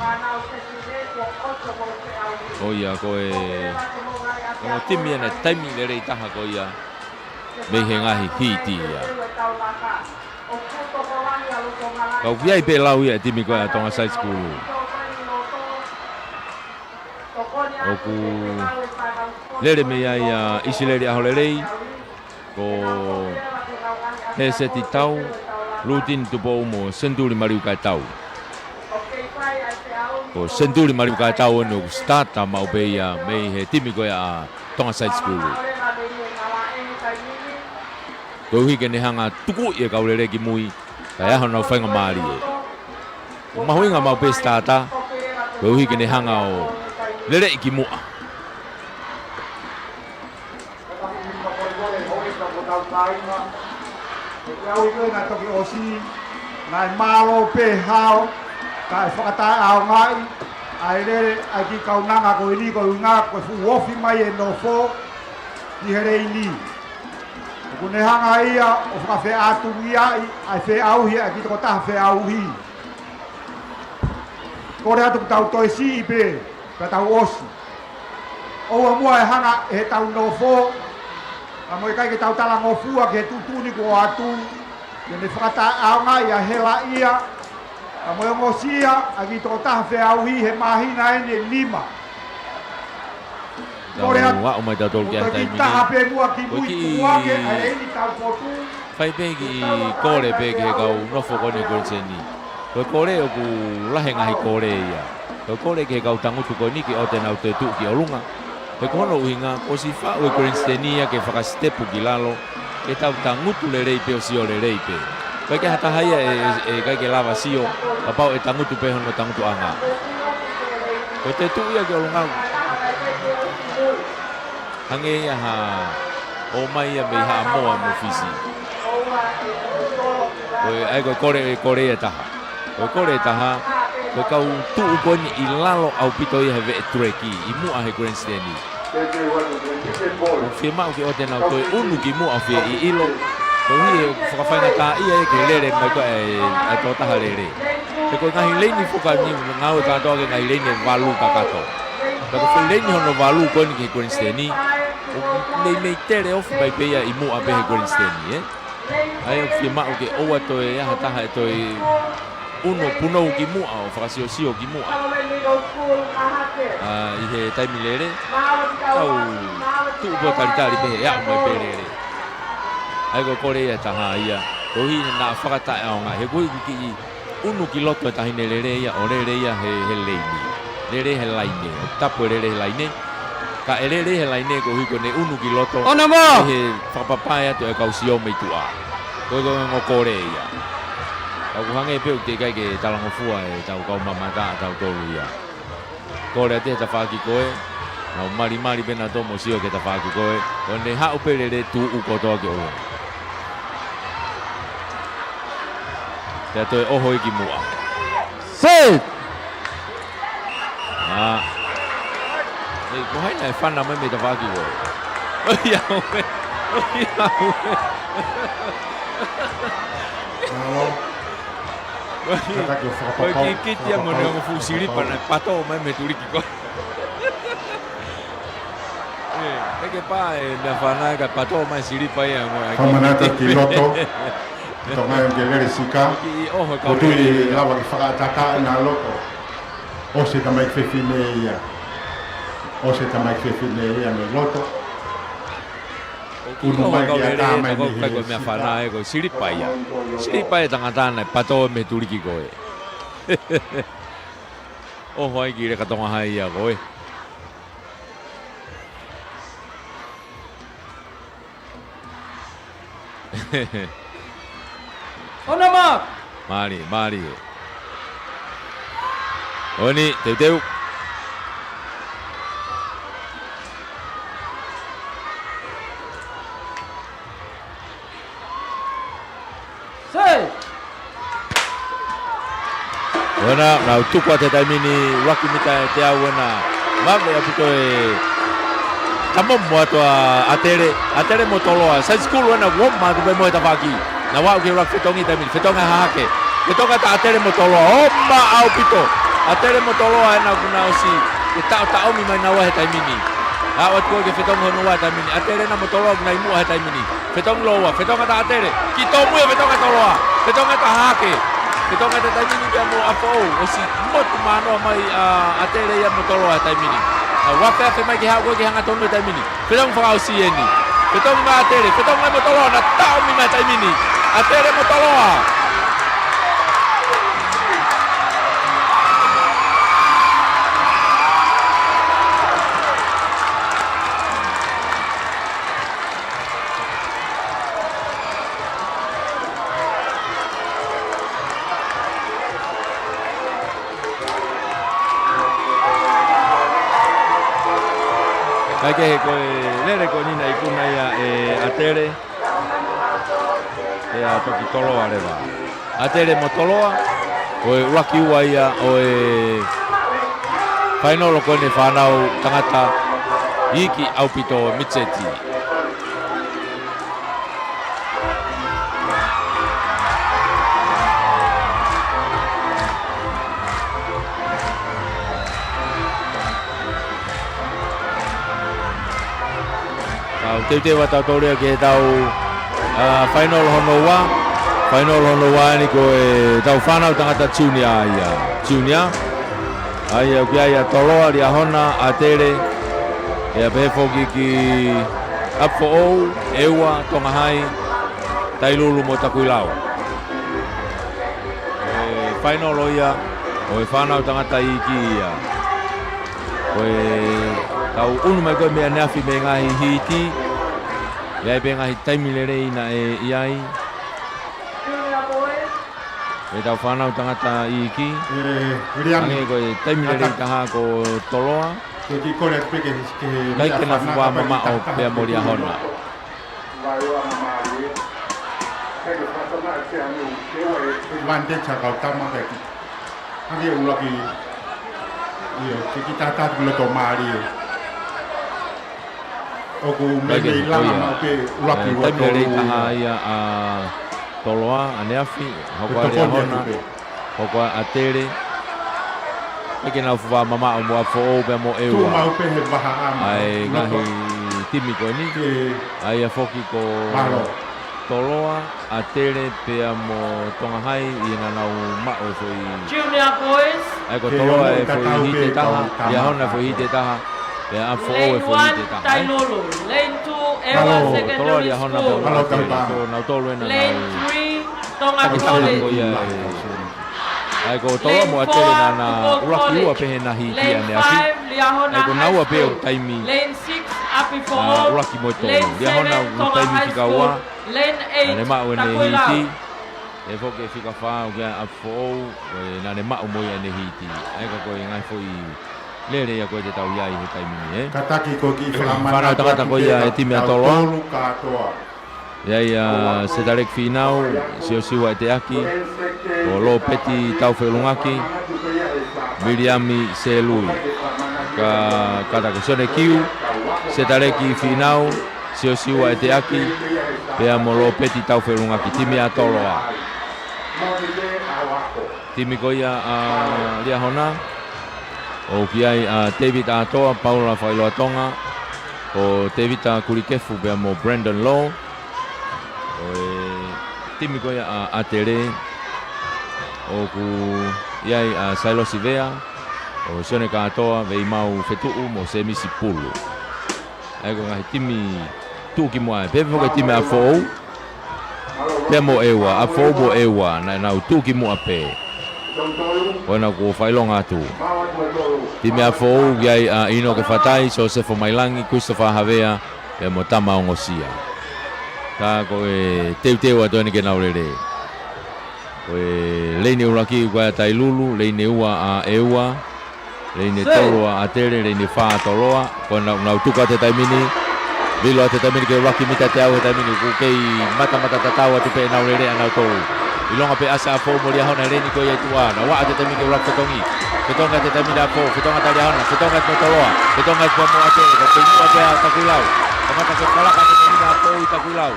O ia koe o timi ana taimi le taha ko ia me he ngahi hiti ia. Kau viai pe lau ia timi ko atonga side school. O ku lere me ia isileri aholerei ko he seti tau rutin tupo mo senduri mariu kai tau ko senduri mariu kai tau no starta mau beia me he timi ko a tonga side school ko hi ke ne hanga tuku e kaulere ki mui kai ha no whainga mari e o mahuinga mau be starta ko hi ke ne hanga o lere ki mua Iau i koe nā toki osi, nai malo pe hao, kai whakatai ao ngai, ai rere, ai ki kaunanga ko ini ko inga, ko fu ofi mai e no fo, ki here ini. Kune hanga ia, o whakawhe atu ia, ai whe auhi, ai ki toko taha whe auhi. Kore atu tau toi si i pe, ka tau osi. Oua mua e hanga he tau no fo, a moe kai ke tau tala ngofua ke tutuni ko atu, ke ne whakata ao ngai a hela ia, a moe ngosia, a ki toko taha whe auhi he mahina ene lima. Kore atu, Wa o mai tau ki ki taha pe mua ki mui kuake, a eni tau potu. Fai pe ki kore pe ke kau nofo kone Gorenseni. Ko kore o ku lahe ngahi kore ia. Ko kore ke kau tangutu ko niki o te nau te tu ki o lunga. He kono uhinga o si fa o Gorenseni ia ke whakastepu ki lalo. Ke tau tangutu le rei pe o si o le rei pe. Ko ke hata haia e kai ke lava sio. Papau e tangutu pe hono tangutu anga. Ko te tu ia ki o lunga. Hange ia ha o mai ia mei ha moa mo fisi. Koe ai kore e taha. Koe kore e taha, koe kau tuu koni i lalo au pito ia he vee tureki, i mua he Gorenseni. O fie mau ki o te nau koe unu ki mua fie i ilo. Koe hui e whakawhainga tā ia e ke lere mai koe e tō taha lere. Te koe ngahi leini whuka ni ngau e katoa ke ngahi leini e walu ka kato. Koe koe leini hono walu koni ki he Gorenseni. Nei mei tere ofu pai peia i mua pe he Gorenseni, Ai o fie mau ke oua toi aha taha e toi uno punou ki mua o whakasio ki mua. I he taimi lere, au tuu pua taritari pehe e au mai perere. Ai ko kore ia taha ia, ko hi na whakatai ao ngā, he koi ki unu ki loto e tahine lere ia, o lere ia he leini. Lere he laine, o tapu e lere he laine. Ka e lere he laine ko hui ko ne unu ki loto. Ona mo! He whakapapai atu e kau sio mei tua. Koe koe ngō kore ia. Kau kuhange e peu te kai ke talango fua e tau kau mamata a tau tolu ia. Kore a te ta whaki koe. Nau mari pena tomo sio ke ta whaki koe. O ne hau perere tu u kotoa ke oro. Te atoe oho iki mua. Set! Ei, ko haina e whana mai me ta whaki koe. Ia ome. Ia ome. Koe ki kiti a mone o fusiripa na pato mai me turiki koe. Eke pā e mea whanai ka pato mai siripa ia ngoe. Whamanata ki loto. Tō mai o ke lere sika. O tui lawa ki whakaataka nā loto. O se ta mai whewhine ia. O se ta mai whewhine ia me loto. Uno mai ki a tā mai ni he sika. Mea whanai koe siripa ia. Siripa e tangatana e pato me turiki koe. Oho ai ki re katonga hai ia koe. Ona ma! Mari. Oni, teu. Sei! Ona, nau tuku a te taimini waki mita e te au ona. Mame a puto e... Tamomo atoa atere motoloa. Sai skulu ona woma tu pe moe ta waki. Na wau ke rak fetongi taimini, fetonga hahake. Fetonga ta atere motoloa. Oma au pito. Atere motoloa e na kuna osi. Ke tau mi mai na wa he taimini. Awat ko ke fetonga hono wa taimini. Atere na motoloa kuna imu he taimini. Fetong loa, fetonga ta atere. Kitomu e fetonga toloa. Fetonga ta hahake. Fetonga ta taimini ke mo apou. Osi motu mano mai atere ia motoloa he taimini. Wape afe mai ke hao koe ke hanga tonu e taimini. Fetong whakao si eni. Fetong ngā atere. Fetong ngā motoloa na tau mi mai taimini. Atere motoloa. Kai ke koe lere ko nina i kuna ia e atere. e a toki toloa rewa. A tere mo toloa, o e uraki ua ia o e whainolo koe ne whanau tangata iki au pito Mitseti. Te wata taurea ke tau final hono wa ni ko e tau whanau tangata junior ia. Junior ai au kia ia toloa ria hona a tere e a pefoki ki apo ou eua tonga hai tailulu mo takuilau. Final ia o e whanau tangata iki ia. O e tau unu mai koe mea neafi me ngahi hiti. Iai pe ngahi taimile rei na e iai. E tau whanau tangata i iki. Ange koe taimile rei taha ko toloa. Kai kena fuwa mama o pea moria hona. Vante chakau tama kaki. Ange ulaki iyo kita tak lo tomari. Oku mei lama mape ulaki wa taimile rei taha ia a toloa aneafi hokua ria hona hokua atere eke na fuwa mama o mua fo pe mo eua tu mau pe he baha ama ai ngahi timi ko ni ai a foki ko toloa atere pe mo tonga hai i na nau ma o foi Junior boys ai ko toloa e foi hite taha ia hona foi hite taha pe a fo e foi hite taha Tailolo lane 2 Ewa Secondary School lane 3 Tonga College ai ko toloa mo atere na uraki ua pehe na hiti ane afi ai ko naua pe o taimi lane 6 Api for uraki mo tolo dia hona o taimi fika ua lane 8 ane mao ene hiti e foke fika faa o kia afo na ne mao mo ene hiti ai ko ko ngai foi lere ia koe te tau iai he taimi ni kataki ko ki whamana whanau tangata ko ia e timi a toloa iai se tarek finau sio siwa e te aki o lo peti tau whelungaki Miriami se lui ka kata ko sone kiu se tareki finau sio siwa e te aki pea mo lo peti tau whelungaki timi a toloa timi ko ia lia hona o kiai David Atoa, Paula Whailoa Tonga, o David Kurikefu bea mo Brandon Law, o timi koia Atere, o ku iai Sailo Sivea, o Sione Katoa, vei mau Fetuu mo Semisi Pulu. Ego ngahi timi tuki moa, pepe foke timi a fou, pea mo ewa, a fou mo ewa, na nau tuki moa pe. Ona ko Whailonga atu. Timi a fou gai ino ke whatai, Josefo Mailangi, Christopher Havea, e mo tama o ngosia. Ka ko e teu atoeni ke naurere. Ko e leine uraki kwa tailulu, leine ua a eua, leine toloa a tere, leine wha a toloa, ko nau tuka te taimini, bilo a te taimini ke uraki mita te au he taimini, ku kei mata tatau atu pe naurere a nau tolu. Ilonga pe asa fo mo lia hona reni ko ia tua na wa ate tami ke rak fetongi fetonga te tami da fo fetonga tali hona fetonga mo toloa fetonga mo mo ate ko pe mo ate takulau kamata ke kala ka te tami da fo takulau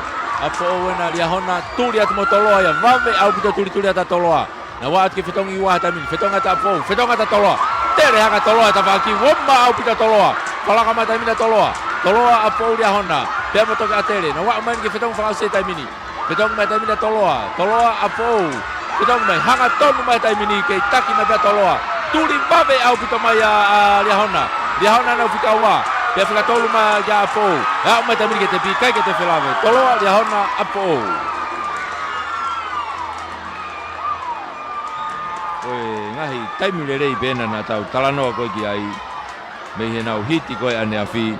apo wena lia hona tuli at mo toloa ya vave au bito tuli ata toloa na wa ate ke fetongi wa tami fetonga ta fo fetonga ta toloa tere haka toloa ta vaki womba au bito toloa kala ka tami da toloa apo lia hona pe mo to ka tere na wa man ke fetonga fa se tami ni Petong mai taimina toloa apou. Petong mai hanga tonu mai taimini ke taki mai toloa. Tuli babe au pito mai liahona. Liahona na fika wa. Pe fika tolu mai ya apou. Au mai taimini ke te pikai ke te felave. Toloa liahona apou. Oi ngahi taimile rei bena na tau talanoa koe ki ai. Mei he nau hiti koe ane afi.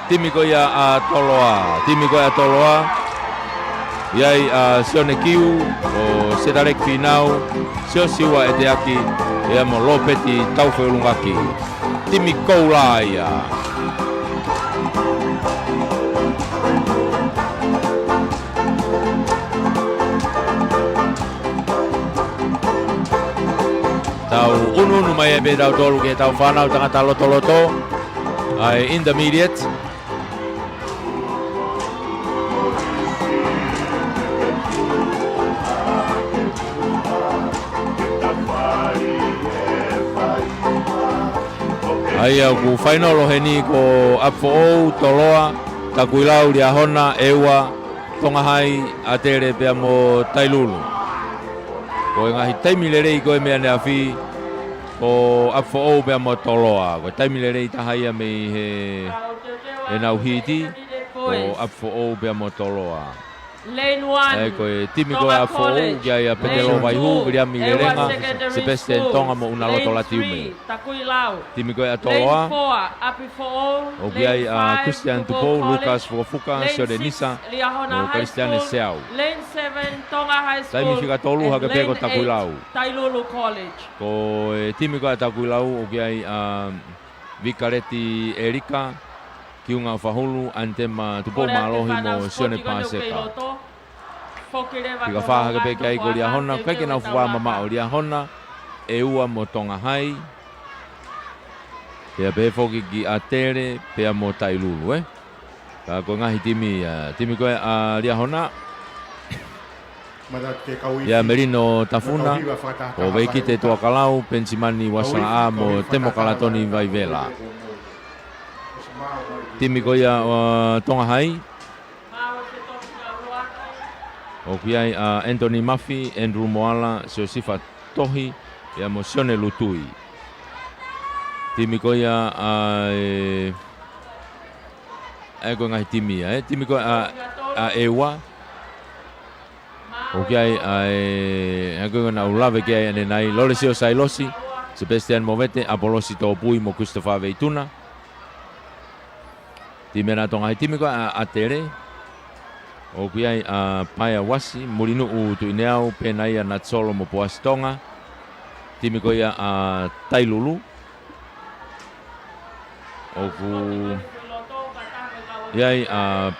Timi koe a toloa. Iai Sione Kiu o Sedarek Finau Sio Siwa e te aki e mo lopeti tau wheulungaki Timi Koulaia Tau unu mai e be tau tolu ke tau whanau tangata loto ai intermediate. Ai au ku final o heni ko apfo o toloa takuilau lia hona ewa tonga hai atere pe mo tailulu. Ko ngahi taimilere ko me ane afi ko apfo o pe mo toloa ko taimilere tahaya me he nau hiti ko apfo o pe mo toloa. Lane 1. Ko timi ko apfo o ya petelo vai hu ria mi lerenga se beste tonga mo una loto latiume. Timi ko atoloa. O biai Christian Tupo, Lucas Fofuka, Sorenisa, o Christian Seu. Lane 7 Tonga High School. Taimi fica tolu ha ke pego takuilau. Tailulu College. Ko timi ko takuilau o biai Vicareti Erika, kiunga fahulu antema Tupo malohi mo Sione Paseka. Fica faha ke pego ai ko lia hona, kai ke na fuwa mama o lia hona, e ua mo Tonga Hai. Pea pe foki ki atere pea mo tailulu ka ko ngahi timi ko lia hona ya Merino Tafuna o veikite tua kalau pensimani wasala mo temo kalatoni vai vela timi ko ya Tonga Hai o kiai Anthony Mafi Andrew Moala Siosifa Tohi ya mo Sione Lutui timi ko ya ko ngai timi timi ko ewa o kai ko na ulave ke ane nai Loresio Sailosi Sebastian Movete Apolosi Topui mo Christopher Veituna timi na tonga timi ko atere o kai Paya Wasi Mulinu u tu ineau penai na solo mo Poastonga timi ko ya Tailulu oku yai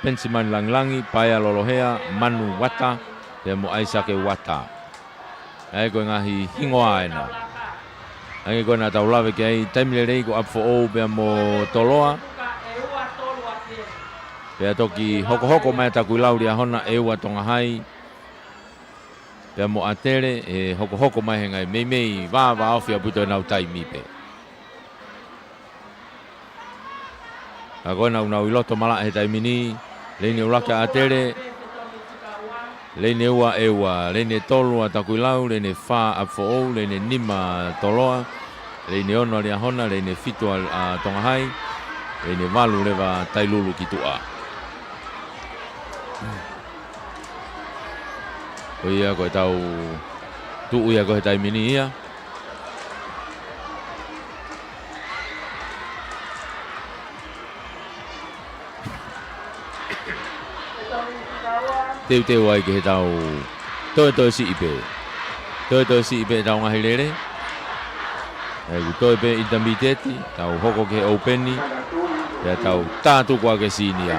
pensiman langlangi paya lolohea Manu Wata te mo Aisake Wata ai ko ngahi hingoa ena ai ko na taulave ke ai taimile ko apfo o be mo toloa pe toki hoko mai takuilau lia hona e ua Tonga Hai pe mo atere e hoko mai ngai mei va ofia buto na taimi pe agora una iloto mala e taimini leni ulaka atere leni ua leni tolu atakuilau leni fa afo leni nima toloa leni ono lia hona leni fitu a Tonga Hai leni valu leva tailulu kitua o ia ko tau tu ia ko taimini ia teu ai ke tau to si ipe tau ngahi lere ai to ipe intermediate tau hoko ke openi ya tau tatu kwa ke sinia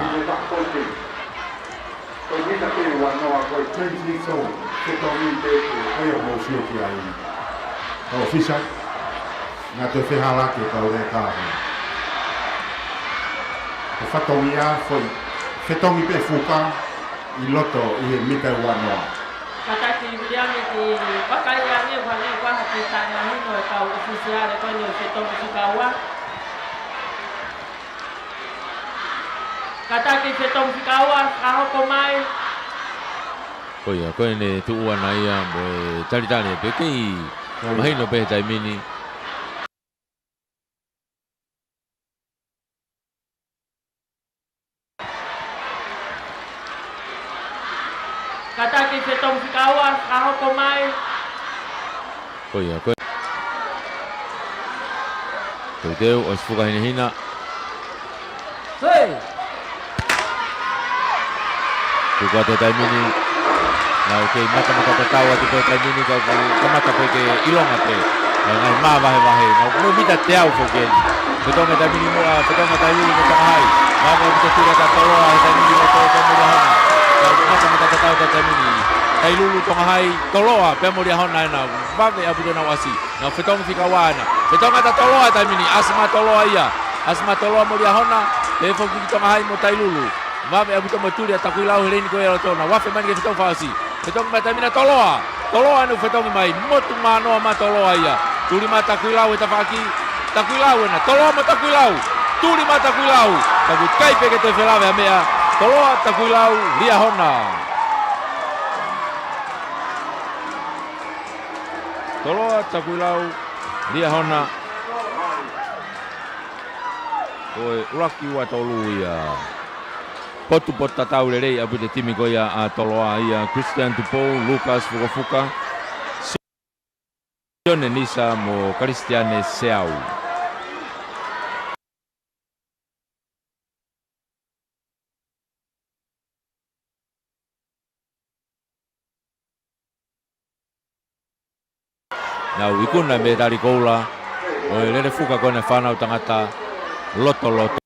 ofisa na te whehala ke tau re kāhe e whatongia foi whetongi pe fuka i loto i he mita wanoa. Kataki Williame ki wakai ane wane kwa haki tanga hino e kau ofisiare kwenye whetongi fikaua. Kataki whetongi fikaua ahoko mai. Koia, koe ne tuua na ia mo e taritane pe kei mahino pe taimini. Kataki whetongi fikaua ahoko mai. Koia, koe. Teu o sifuka hina. Sei! Tuka te taimini. Na okay, mata tawa te taimini ka kamata ko ke ilonga te. Ngai ma vahe. Na mo mita te au fo gen. Petonga taimini mo Tonga Hai. Ma mo te tira ka toa taimini mo to mo hana. Mata tawa taimini. Tailulu Tonga Hai toloa pe mo hana na vave apu tona wasi. Na fetong fika wana. Fetong ata toloa taimini asma toloa ia. Asma toloa mo dia hona. E fo ki tonga hai mo tailulu. Vave apu tona turi atakui lau heleni ko ia tona. Wafe mani ke fetong fasi. Fetong matamina toloa. Toloa no fetong mai motu mano ma toloa ia. Turi mata kui lau eta faki. Takui lau na toloa mo takui lau. Turi mata kui lau. Taku kai pe ke te felave a mea. Toloa takui lau lia hona. Toloa takui lau lia hona. Koe uraki ua tolu ia. Potu pota tau le rei apu te timi ko ia a toloa ia. Christian Tupou, Lucas Fukafuka. Sione Nisa mo Christiane Seau. Nau ikuna me tari koula. O lere fuka kone whanau tangata loto loto.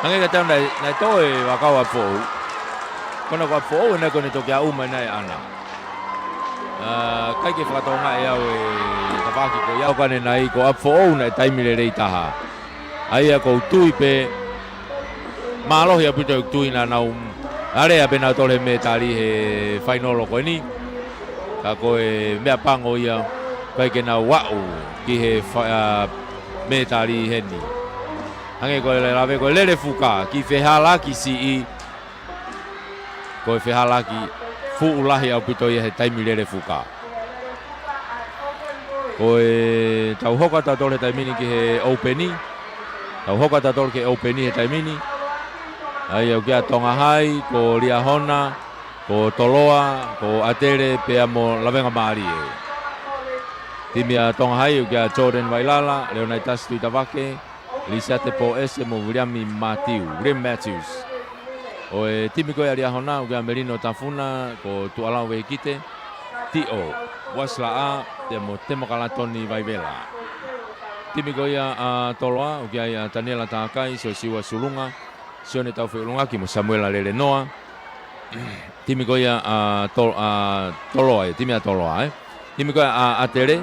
Hange ka tau nai toi wa kau a fo. Kono wa fo na kone to kia uma nai ana. Kai ke whakatonga e au e tawaki ko iau kane nai ko a fo na taimile rei taha. Ai a ko tui pe malohi a puto tui na nau are a pena tole me tari he whainolo ko ni. Ka ko e mea pango ia kai ke na wau ki he me tari he ni. Hange ko le lave ko lele fuka ki fehala ki si I ko fehala ki fu ulahi au pito ia he taimi lele fuka ko tau hoka ta tole taimini ki he openi tau hoka ta tole ke openi he taimini ai au kia tonga hai ko lia hona ko toloa ko atere pe amo lavenga maari e timi a tonga hai au kia Jordan Wailala Leonidas Tuitavake Lisa te po ese mo William Matthews. O timi ko ia hona o Merino Tafuna ko tualau we kite. Tio wasla a te mo temo kalatoni vaivela. Timi ko ia toloa o ia Daniela Takai so siwa sulunga. Sione tau felunga ki mo Samuela Lelenoa. Timi ko ia toloa timi a toloa Timi ko atere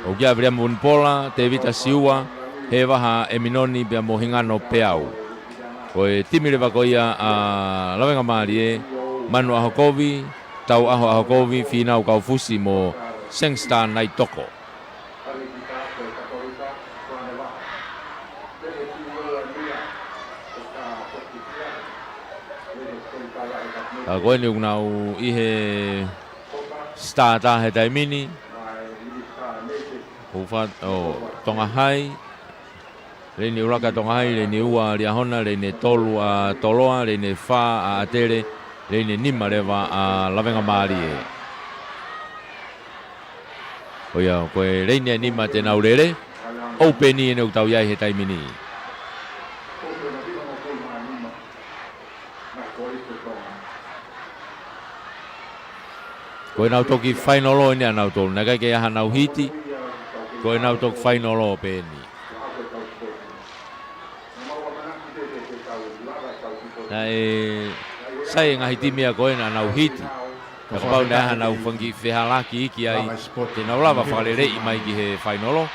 o ia William Unpola te Vita Siua. He waha e minoni bea mohingano peau. Ko timi le wako ia lawenga maari e Manu Ahokovi, Tau Aho Ahokovi, Finau Kaufusi mo Sengstar Nai Toko. Koe ni unau ihe star ta he taimini. Ufat tonga hai. Leni uraka tonga hai, leni ua riahona, leni tolu a toloa, leni wha a atere, leni nima rewa a lawenga maari e. Oia, koe leni a nima te naurere, openi e neu tau iai he taimini. Koe nau toki whainolo ene a nau tolu, nakai ke aha nau hiti, koe nau toki whainolo peni. Na sai ngahi timia koe na nau hiti. Ka pau na nau whangi whehalaki iki ai. Te nau lava whalerei mai ki he whainolo.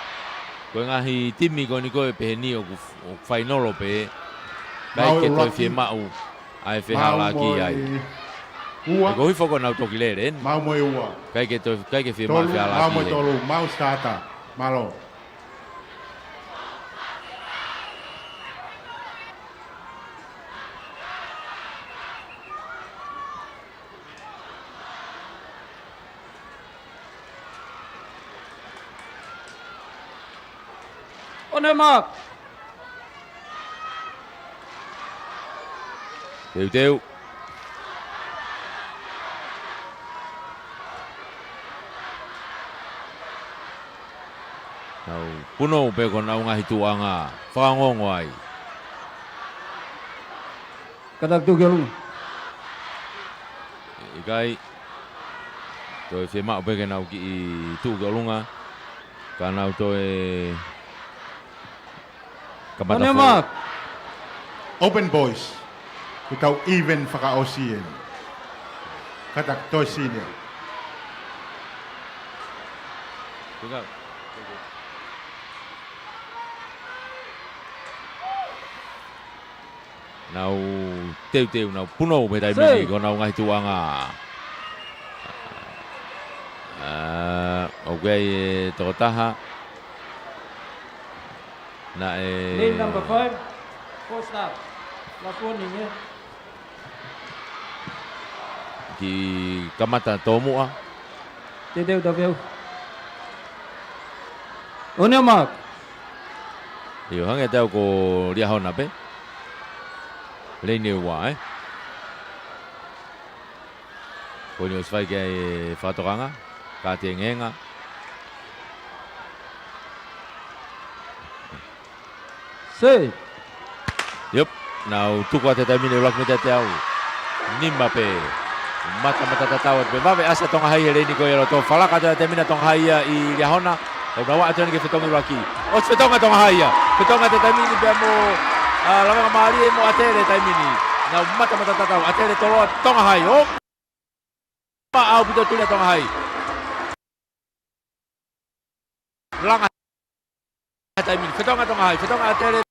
Koe ngahi timi koe ni koe pehe ni o whainolo pe. Kai ke toi whe mau ai whehalaki ai. Ko hui whako nau toki lere. Mau moe ua. Kai ke whe mau whehalaki ai. Mau moe tolu, mau stata. Malo. Ona mark. Teu. Nau puno pe ko nau ngahi tuanga. Whangongo ai. Kadak tu gelung. Ikai. Toi whe mao pe ke nau ki tu gelunga. Kana auto e On your mark. Open boys. Ikaw even whakaosien. Katak to senior. Nau teu nau puno me dai mini ko nau ngai tuanga. Okay to taha. Na Lane number 5. 4 stop. Last warning here. Ki kamata tomua. Tedeu da veu. On your mark. Yo hang tau ko ria hona pe. Lane wa Ko ni osfai ke fatoranga. Ka tengenga. Say. Yup. Now tukwa te tamine ulak me te au. Nimba pe. Mata tatawat pe. Mave asa tonga hai ele ni ko yelo to falaka te tamina tonga hai i ria hona. O na wa atoni ke fetongi raki. O fetonga tonga hai ya. Fetonga te tamini pe mo lava mari mo atere tamini. Na mata tatawat atere tolo tonga hai. O ma au bito tulia tonga hai. Langa tamini fetonga tonga hai. Fetonga atere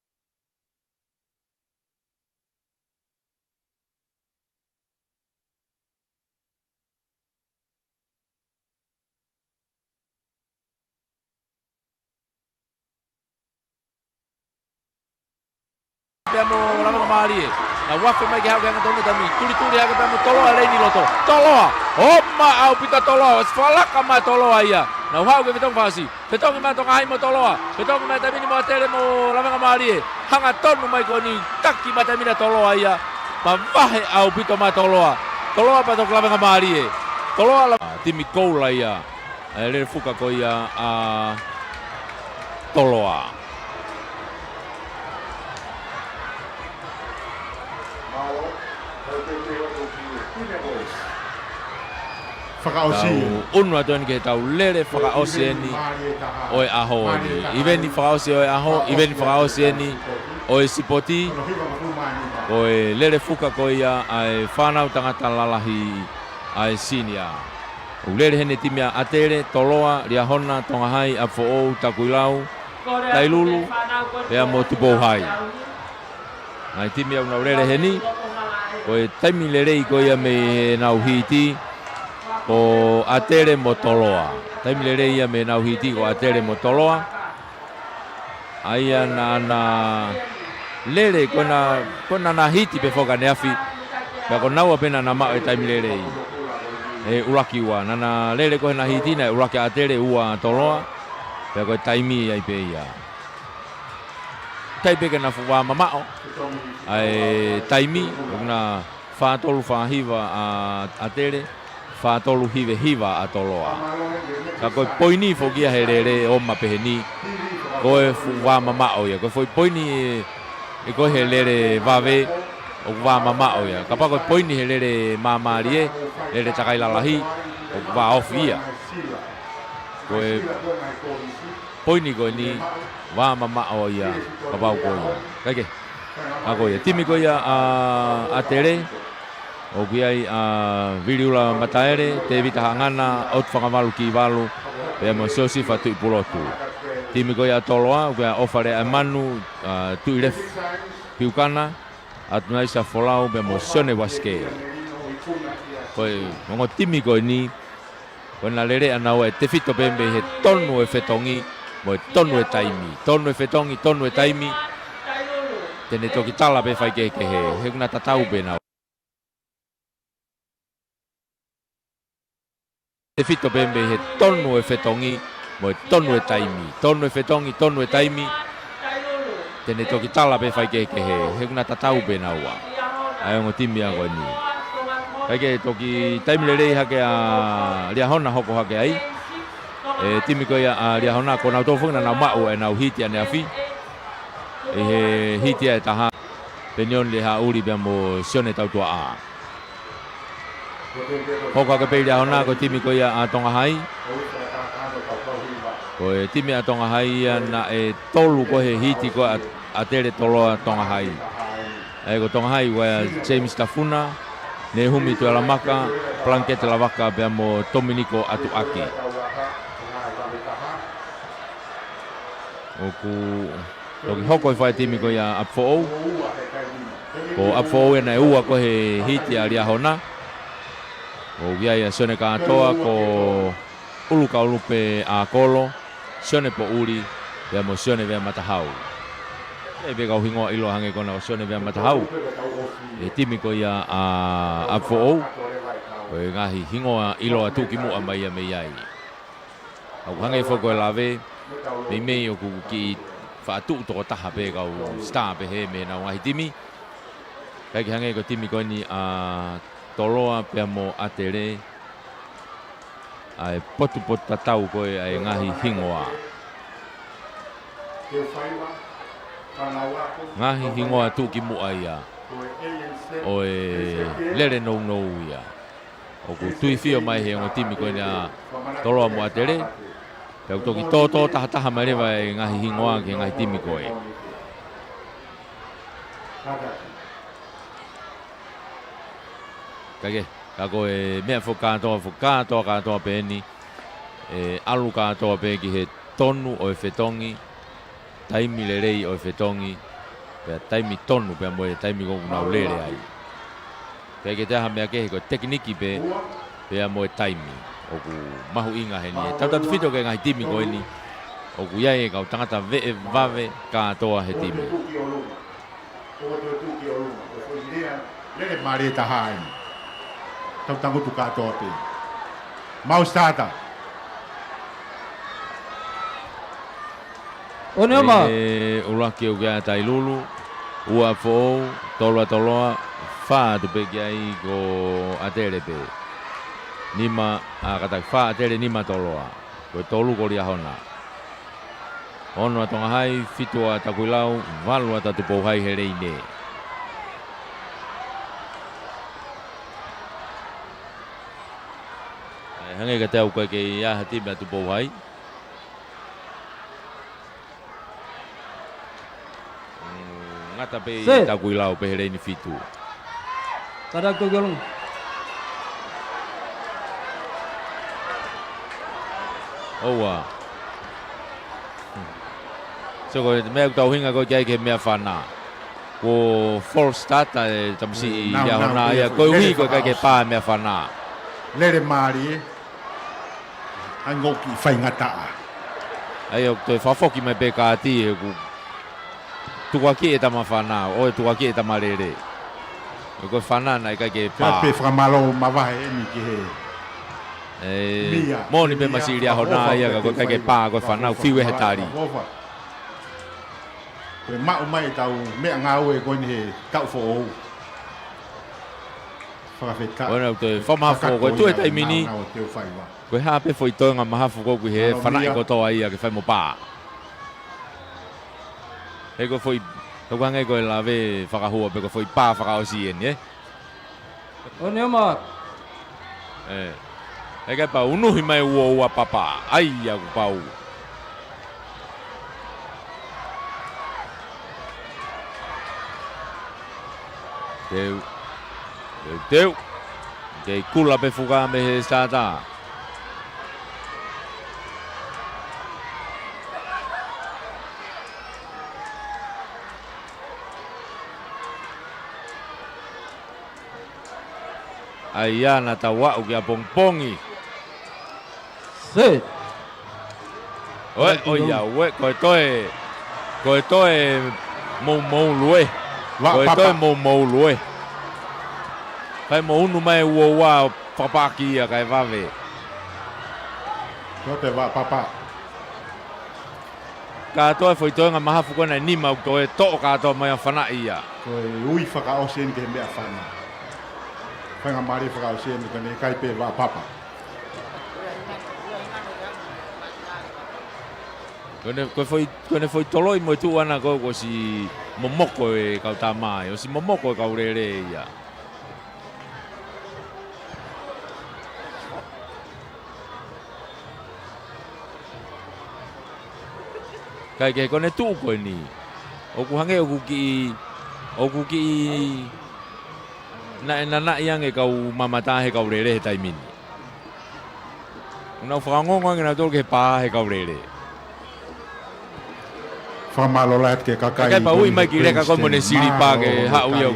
Abbiamo la Marie, la wafe mai che ha ganto da mi. Tuli ha abbiamo toloa lei ni loto. Toloa. Omma au pita toloa. Sfalaka ma toloa ia. Na hau ke vetong fasi. Vetong ma tonga hai mo toloa. Vetong ma tamini mo tele mo la Marie. Hanga tonu mai koni taki ma tamina toloa ia. Ma vahe au pita ma toloa. Toloa pa tok la Marie. Toloa la timi koula ia. Le fuka ko ia a toloa. Whakaosien. Unwa tuan ke tau lere whakaosieni oe aho ni. Iveni whakaosi oe aho, iveni whakaosieni oe sipoti. Oe lere fuka ko ia ai whanau tangata lalahi ai sinia. Lere hene timia atere, toloa, ria hona, tonga hai, a fo'ou, takuilau, tailulu, ea mo tupou hai. Ngai timia unau lere heni, koe taimi lerei ko ia me nau hiti, ko atere mo toloa. Taimi lerei ia me nau hiti ko atere mo toloa. Aia na lere kona na hiti pe foka neafi. Pea ko nau apena na mao e taimi lerei. E uraki ua, nana lere ko na hiti na uraki atere ua toloa. Pea ko taimi ai pe ia. Tai peke na fuwa mamao. Ai taimi, na whātolu whahiwa a tere, whātolu hiva a toloa. Ka koe poini whokia he rere o mapeheni, koe wā mamao ia. Koe poini e koe he rere wawe o wā mamao ia. Ka pa koe poini he rere mamarie, rere takailalahi, o wā ofi ia. Koe poini koe ni wā mamao ia, ka pau koe ia. Kaike. Ako ia timi ko ia a tere o kiai a viriula mataere te vita hangana out whakamalu ki walu e mo sosi fatu i pulotu. Timi ko ia toloa ko ia ofare a manu tu i ref piukana at nai sa folau be mo sone waske. Koe mongo timi ko ni ko na lere ana o te fito pembe he tonu e fetongi mo tonu e taimi. Tonu e fetongi, tonu e taimi. Tene toki tala pe fai ke he kuna tatau pe na. Te fito pembe he tonu e fetongi mo tonu e taimi. Tonu e fetongi, tonu e taimi. Tene toki tala pe fai ke he kuna tatau pe na ua. Ai ngo timi a ko ni. Kai ke toki taimi le rei hake a ria hona hoko hake ai. E timi ko ia a ria hona ko na tofu na mau e na hiti ane afi. E he hitia e taha penion le ha uri bia mo sione tau tua a. Hoka ka peiria hona ko timi ko ia a tonga hai. Ko e timi a tonga hai na e tolu ko he hiti ko a tere tolo a tonga hai. E ko tonga hai wa James Tafuna, ne humi tu ala maka, Plankete la waka pe mo Dominico atu aki. Oku toki hoko i whai timi ko ia Apfo'ou. Ko Apfo'ou e na e ua ko he hiti a ria hona. O via ia sone katoa ko ulu ka ulupe a kolo, sone po uri, vea mo sone vea matahau. E vega o hingoa ilo hange kona o sone vea matahau. E timi ko ia a Apfo'ou. Ko e ngahi hingoa ilo a tuki mua mai a mei ai. Au hange foko e lawe, mei mei o kuku ki whaatu toko taha pe kau star pe he me na ngahi timi. Kai ki hange ko timi ko ni a toloa pe mo atere. Ai potu tatau ko e ai ngahi hingoa. Ngahi hingoa tuki mua ia. O e lere nou nou ia. O ku tui fio mai he o timi ko ni a toloa mo atere. Kau toki tō taha mai rewa e ngahi hingoa ke ngahi timi ko e. Kage, kako e mea whukātoa kātoa pēni, e alu kātoa pē ki he tonu o e whetongi, taimi le rei o e whetongi, pēr taimi tonu pēr mo e taimi kongu nau lere ai. Pēr ke teha mea kehe ko tekniki pēr mo e taimi, o ku mahu inga he ni. E tautatu whito ke ngahi timi ko e ni, o ku iai e kau tangata ve vave kātoa he timi. Lere mare taha ai. Tau tango tu katoa pe. Mau stata. One oma. E ulaki o kia tai lulu, ua Apfo'ou, toloa, wha tu pe kia i ko atere pe. Nima, a katak wha atere nima toloa. Ko tolu ko ria hona. Ono atonga hai, fitua takuilau, valua tatu pou hai he reine. Hange ka tau koe ke ia hati mea tu pou hai. Ngata pe takui lau pe herei ni fitu. Tadak tu gelung. Oua. So ko mea tau hinga ko kia ke mea whana. Ko false start e tamsi ia hona ia. Ko hui ko kai ke pā mea whana. Lere mari ai ngoki whai ngata. Ai o toi whafoki mai pe ka ati e ku tukua ki e tama whana, o e tukua ki e tama rere. E koe whana nai kai ke pā. Pe whakamalo mawahe e ni ki he. Mōni pe masiri a hona ia ka koe kai ke pā koe whanau whiu e he tari. Koe mau mai tau mea ngau e koe ni he tau Fo'ou. Ona toi whamahafo koe tu e taimini. Koe hape foi toenga mahafu koku he whanai ko toa ia ke whai mo pā. He koe foi, koe hangai koe lawe whakahua pe koe foi pā whakaosi eni, eh? One oma. He kai pā unuhi mai ua papa, ai aku pau. Teu. Kei kula pe fuka me he stata. Ayana tawa uki a pongpongi. Set. Oia, koe toe mou lue. Koe toe mou lue. Kai mo unu mai ua papaki ia kai vave. Ko te wa papa. Ka toi foi toenga mahafu kona nima koe to ka to mai whanai ia. Koe ui whakaose ni ke mea whana. Whanga mari whakaose ni kane kai pe wa papa. Kone foi toloi mo tu ana ko si momoko e kau tā mai. O si momoko e kau rere ia. Kai ke kone tu ko ni. O ku hange o ku ki na yang e kau mamata he kau rere he taimini. Una frangonga ngena tol ke pa he kau rere. Whamalola ke kakai. Kai pa ui mai ki reka ko mone siri pa ke ha ui au.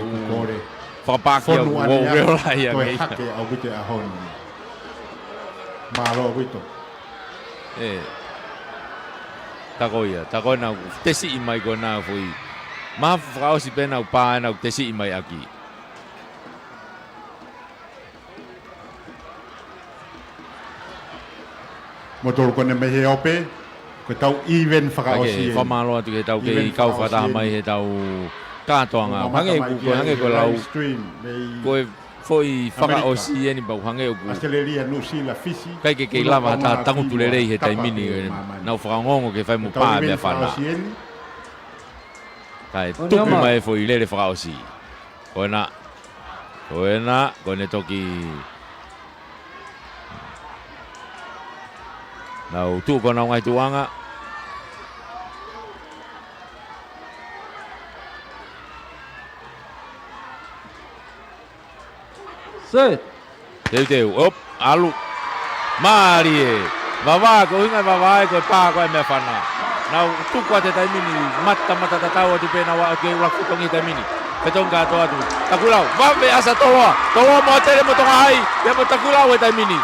Whapaki au o reola ia ngai. Toi hake au wite a honi. Malo wito. Tako na tesi i mai ko na fui. Ma frau si pena u pa na tesi i mai aki. Motor ko ne me he ope. Ko tau even whakaosi. Ke whamalo atu ke tau ke kau whataha mai he tau kātoanga. Hange ko lau. Koe foi whakaosi eni bau hange o ku. Australia New Zealand fisi. Kai ke lava ta tangutu le rei he taimini. Nau whakangongo ke whai mo pā mea whana. Kai tupu mai foi le whakaosi. Koena. Koene toki. Nau tu ko nau ngai tuanga. Set. Teu, op, alu. Marie. Vava ko hinga vava ko pa ko me fana. Nau tu ko te taimini mata tatau tu pena wa ke ula futongi taimini. Petonga to atu. Takulau, vave asa toloa. Toloa mo tere mo tonga hai. Dia mo takulau e taimini.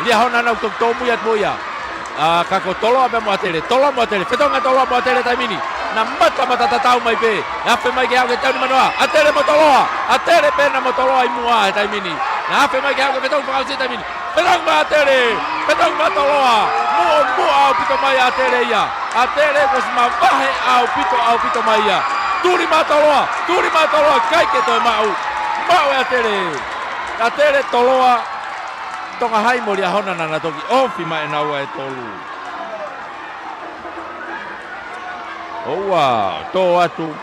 Lia hona nau tok tomu yat moya. Kako tolo abe mo atere. Petonga tolo mo atere taimini. Na mata tatau mai pe. Ape mai ke au ke tau manoa. Atere mo toloa. Atere pena mo toloa i mua e taimini. Na ape mai ke au ke petong pakausi taimini. Petong ma atere. Petong ma toloa. Mua au pito mai atere ia. Atere kos ma vahe au pito mai ia. Turi ma toloa. Kai ke toi mau. Mau e atere. Atere toloa. Tonga hai mori ahona nana toki ofi mai naua e tolu. Oua, tō atu.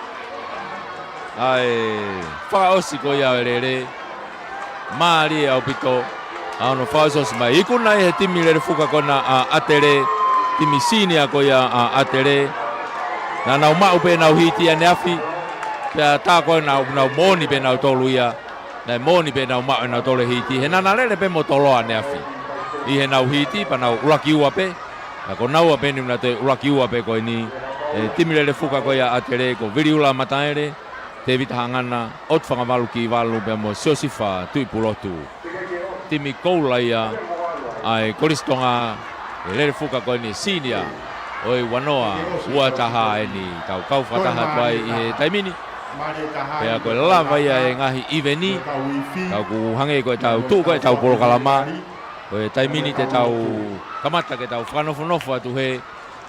Ai, whakaosi ko ia rere. Maari au pito. Ano whakaosi mai. Iku nai he timi rere fuka kona atere. Timi sinia ko ia atere. Na nau mau pe nau hiti ane afi. Pea tā koe nau moni pe nau tolu ia. Nai moni pe nau mau nau tole hiti. He nana lele pe mo toloa ne afi. I he nau hiti pa nau uraki ua pe. Na ko nau a pe ni mna te uraki ua pe koe ni. Timi lele fuka koe a atere ko viriula mataere. Te vita hangana. Ot whangavalu ki valu pe mo siosifa tui pulotu. Timi koula ia. Ai koristonga. Lele fuka koe ni sinia. Oi wanoa. Ua taha e ni. Kau whataha tuai i he taimini. Pea koe lava ia e ngahi iveni. Tau ku hange koe tau tu koe tau polokalama. Koe taimini te tau kamata ke tau whanofonofo atu he.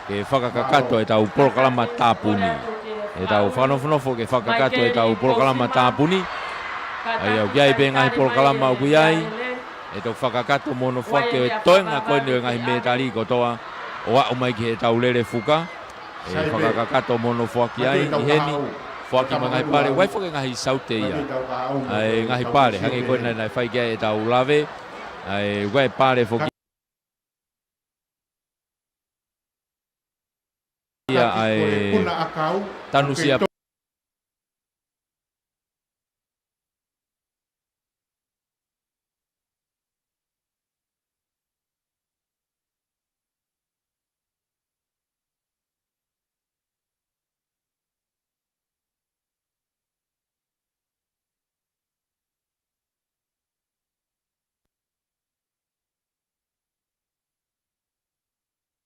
Ke whakakakato e tau polokalama tāpuni. E tau whanofonofo ke whakakato e tau polokalama tāpuni. Ai au kiai pe ngahi polokalama au kuiai. E tau whakakato mono whake e toenga koe ni o ngahi metari kotoa. O a umai ki he tau lere fuka. E whakakakato mono whake ai i heni. Whaki ma ngai pare, wai whake ngahi saute ia. Ai ngahi pare, hangi koe nai whai kia e tau lave. Ai wai pare whaki. Ia ai tanu sia.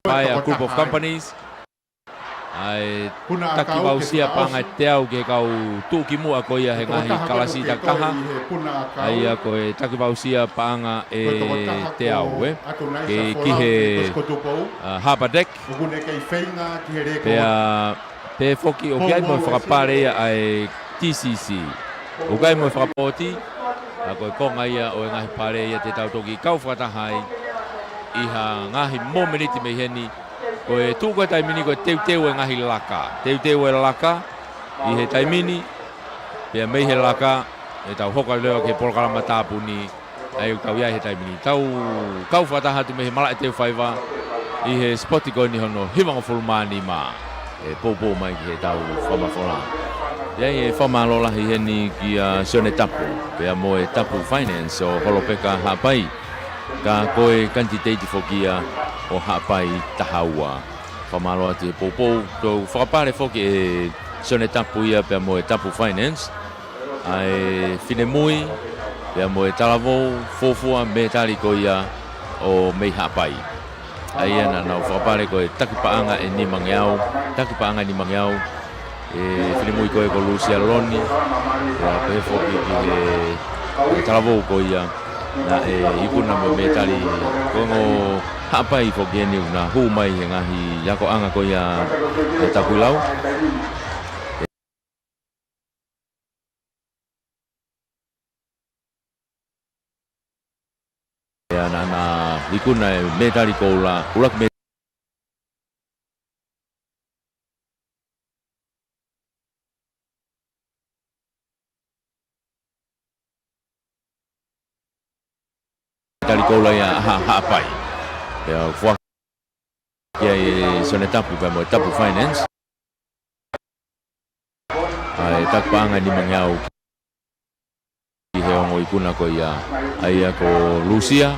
By a group of companies. Ai taki wausia panga te au ke kau tuki mua ko ia he ngahi kalasi ta kaha. Ai a koe taki wausia panga e te au ke ki he Harbour Deck. Pe foki o kai mo whakapare ia ai TCC. O kai mo whakapoti. A koe konga ia o ngahi pare ia te tau toki kau whakatahai. Iha ngahi momeniti me heni. Koe tūkoe taimini koe teu e ngahi laka. Teu e laka. I he taimini. Pea mei he laka. E tau hoka leo ke polokalama tāpuni. Ai tau ia he taimini. Kau whatahatu me he mala e teu whaiva. I he spoti ko ni hono hiwanga fulmani ma e popo mai ki he tau whamafola. Iai e whamalola hi heni ki a Sione Tapu, pea mo e Tapu Finance o Holopeka Hapai. Ka koe kantiteiti fokia o Hapai tahaua. Whamaloa te popo, tau whakapare foki e Sione Tapu ia pea mo e Tapu Finance. Ai fine mui, pea mo e talavou, fofua me tari ko ia o mei Hapai. Ai ana nau whakapare ko e takipaanga e ni mangiau, takipaanga ni mangiau. E fili mui koe ko Lucia Loni e pe foki ki he talavou ko ia na e ikuna me tali kongo hapai foki ni na hu mai he ngahi yako anga ko ia e tapulau e ana na ikuna me tali ko la ulak me tali ko la ya hapai ya fuak ya Sione Tapu pa mo Tapu Finance ai takpanga ni mangiau ki he ongo ikuna ko ia ai ko Lucia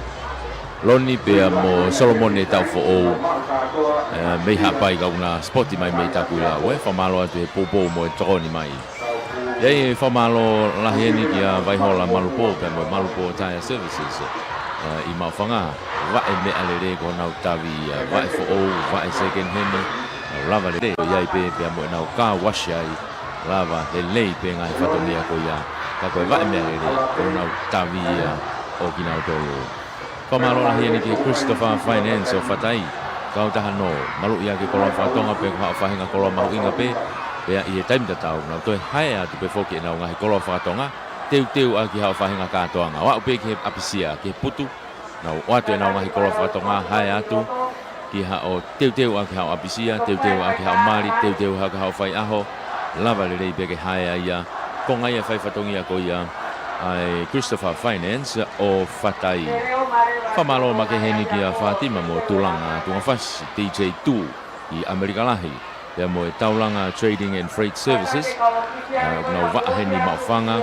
Loni pe mo Solomon e tau fo o mei hapai ka una spoti mai mei tapu la we famalo atu e popo mo e troni mai ia famalo la heni ki a vai hola malupo pe mo malupo tire services I mawhanga wa e me alere ko nau tavi wa e fo o wa e second hand lava le o iai pe pe mo nau ka wash ai lava le lei pe ngai fatonia ko ia ka ko wa e me alere ko nau tavi o ki nau tolo pamalo la heni ki Christopher Finance o fatai ka ta hano malu ia ki ko fatonga pe ka fahinga ko mau inga pe pe i e time ta tau nau to hai atu pe foki nau ngai ko fatonga teu aki hau whahinga kātoanga. Wa upe ki he apisia, ki he putu. Nau watu e nau ngahi kolo whatonga hae atu. Ki hao teu aki hau apisia, teu aki hau mari, teu aki hau whai aho. Lava le rei peke hae aia. Ko ngai a whai whatongia ko ia. Ai Christopher Finance o whatai. Whamalo ma ke heni ki a Fatima mo tūlanga. Tunga whasi DJ2 i Amerika Lahi. Pea mo e taulanga Trading and Freight Services. Nau wa heni mawhanga.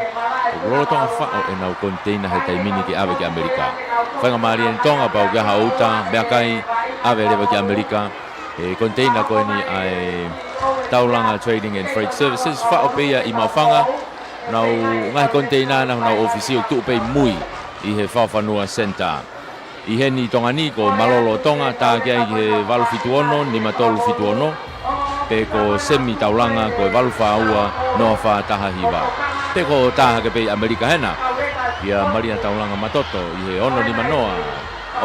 Lolo tonga whao e nau container he taimini ki awe ki Amerika. Whainga maari en tonga pau ki hauta, mea kai awe rewa ki Amerika. E container koe ni ai taulanga Trading and Freight Services. Whao peia i mawhanga. Nau ngahi container nau ofisi o tuupei mui i he whawhanua center. I heni tonga ni ko malolo tonga tā kia i he walu fitu ono, nima tolu fitu ono. Pe ko semi taulanga ko walu whaua noa wha taha hiwa. Pe ko taha ke pei Amerika hena. Ia maria taulanga matoto i he ono nima noa.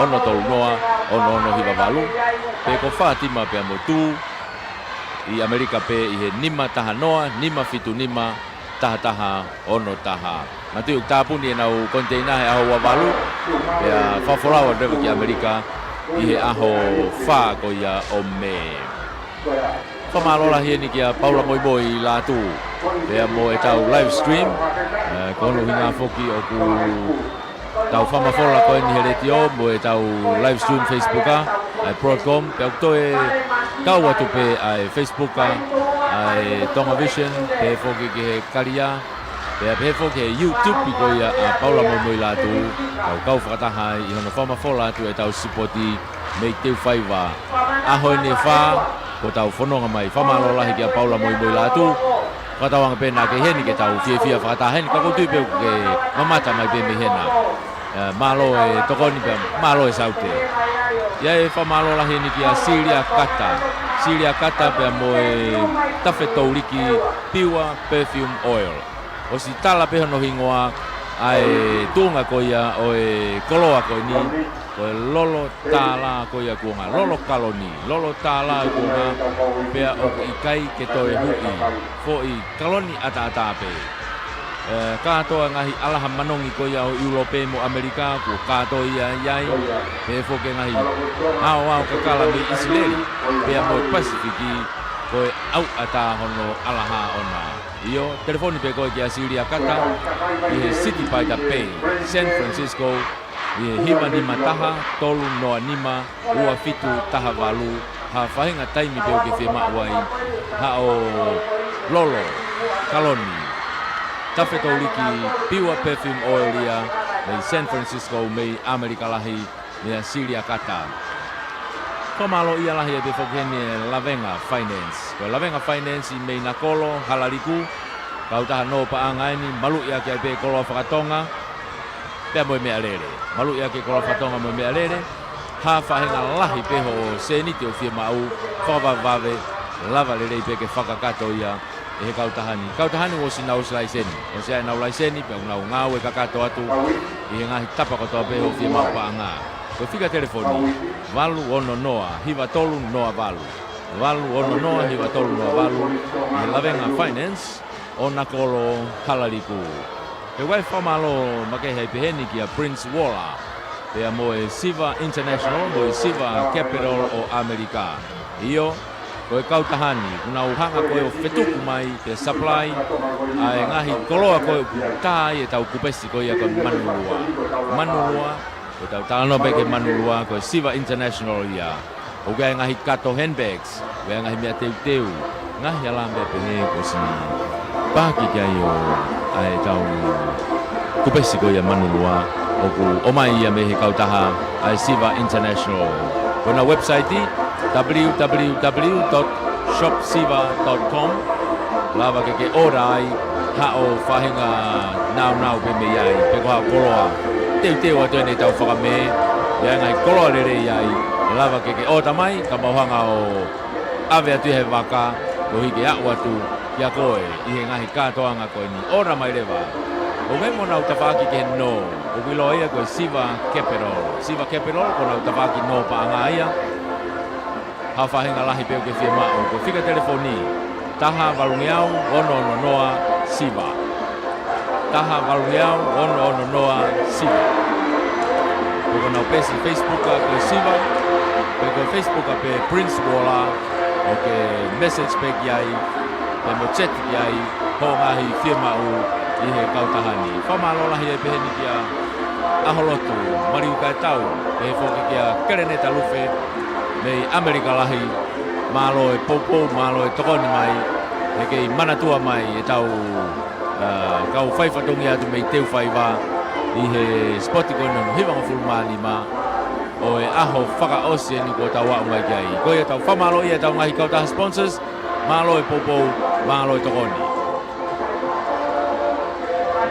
Ono tolu noa, ono hiwa walu. Pe ko Fatima pe amo tu. I Amerika pe i he nima taha noa, nima fitu nima, taha ono taha. Matu yuk tāpuni e nau konteina he aho wawalu. Pea whawhorau rewa ki Amerika. I he aho wha ko ia o me. Whamalola hieni ki a Paula Moimoi la tu. Pea mo e tau live stream. Kono hinga foki o ku tau whamafola koe ni he reti o. Mo e tau live stream Facebooka. Broadcom. Pea kutoe kau atu pe ai Facebooka. Ai Tonga Vision. Pe foki ki he Karia. Pea pe foki he YouTube. Piko ia a Paula Moimoi la tu. Kau whakataha i hono whamafola atu e tau sipoti. Mei teu whaiwa. Aho ne wha. Ko tau whanonga mai whamalola hiki a Paula Moimoi la tu. Katawanga pena ke heni ke tau fia whakataheni. Kako tui peu ke mamata mai pe me hena. Malo e tokoni pe malo e saute. Ia e whamalola heni ki a Siria Kata. Siria Kata pe mo e tawhe tauriki Pure Perfume Oil. O si tala pe hono hingoa ai tunga ko ia o e koloa ko ni. Ko lolo tala ko ia kuanga lolo kaloni lolo tala kuanga pea o ikai ke toe hui fo i kaloni ata pe katoa ngahi alaha manongi ko ia o Europe mo Amerika ko kato ia iai pe fo ke ngahi au kakala me Isileli pea mo Pasifiki ko au ata hono alaha ona io telefoni pe ko ia Siria Kata i City by the Bay San Francisco I hima ni mataha, tolu noa nima, ua fitu taha walu, ha whahinga taimi peo ke whia mawai, ha o lolo, kaloni, tafe tauriki, piwa perfume oil ia, mei San Francisco, mei Amerika lahi, mea Siria kata. Whamalo ia lahi e pe whakene Lavenga Finance. Ko Lavenga Finance i mei nakolo, halariku, kau taha no pa angaini, malu ia ke pe kolo whakatonga, pea moe mea lere. Malu ia ke kolo whakatonga moe mea lere, ha whahenga lahi peho o seniti o whia mau, whakavavave, lava lere i pe ke whakakato ia, e he kautahani. Kautahani o si nau slai seni. O si ai nau lai seni, pe nau ngau e kakato atu, i he ngahi tapa kotoa peho whia mau pa anga. Ko fika telefoni, valu ono noa, hiva tolu noa valu. Valu ono noa, hiva tolu noa valu. I Lavenga Finance, o nakolo halaliku. Pe wai whamalo makehei peheni ki a Prince Walla. Pea moe Siva International, moe Siva Capital o Amerika. Iyo, koe kautahani, kuna uhanga koe o fetuku mai, pe supply, ai ngahi koloa koe tai e tau kupesi koe ia koe manulua. Manulua, koe tau talano peke manulua, koe Siva International ia. O gai ngahi kato handbags, gai ngahi mea teu, ngahi alambe pehe koe sini. Paki kia i o ai tau kupesi koe ia manulua, o ku omai ia me he kautaha ai Siva International. Kona website i, www.shopsiva.com. Lava ke orai hao whahinga nau pe me iai, pe koha koloa. Teu atu ene tau whakame, ia ngai koloa lere iai. Lava ke o tamai, ka mauhanga o ave atu he waka, ko hike au atu, ia koe, i he ngahi kātoanga koe ni. Ora mai rewa. O me mona utawhaki ke no, o wilo ia koe Siva Capital. Siva Capital, kona utawhaki no pa anga ia. Ha whahinga lahi peo ke whia mao. Ko whika telefoni, taha walungiau, ono noa, Siva. Taha walungiau, ono noa, Siva. Ko kona upesi Facebooka koe Siva, ko Facebooka pe Prince Walla, o ke message pe kiai, pe mo chat kiai, ho ngahi whia mao i he kautahani. Whamalo lahi e peheni kia aholotu, mariuka e tau, pe he whoki kia kereneta lufe, nei Amerika lahi, malo e popo, malo e tokoni mai, e kei manatua mai e tau kau whaifatongi atu mei teu whaiva i he spoti koina no hiwanga fulmani ma o e aho whaka osi e ni ko tau wau mai kia i. Koe e tau whamalo i e tau ngahi kautaha sponsors, malo e popo, malo e tokoni.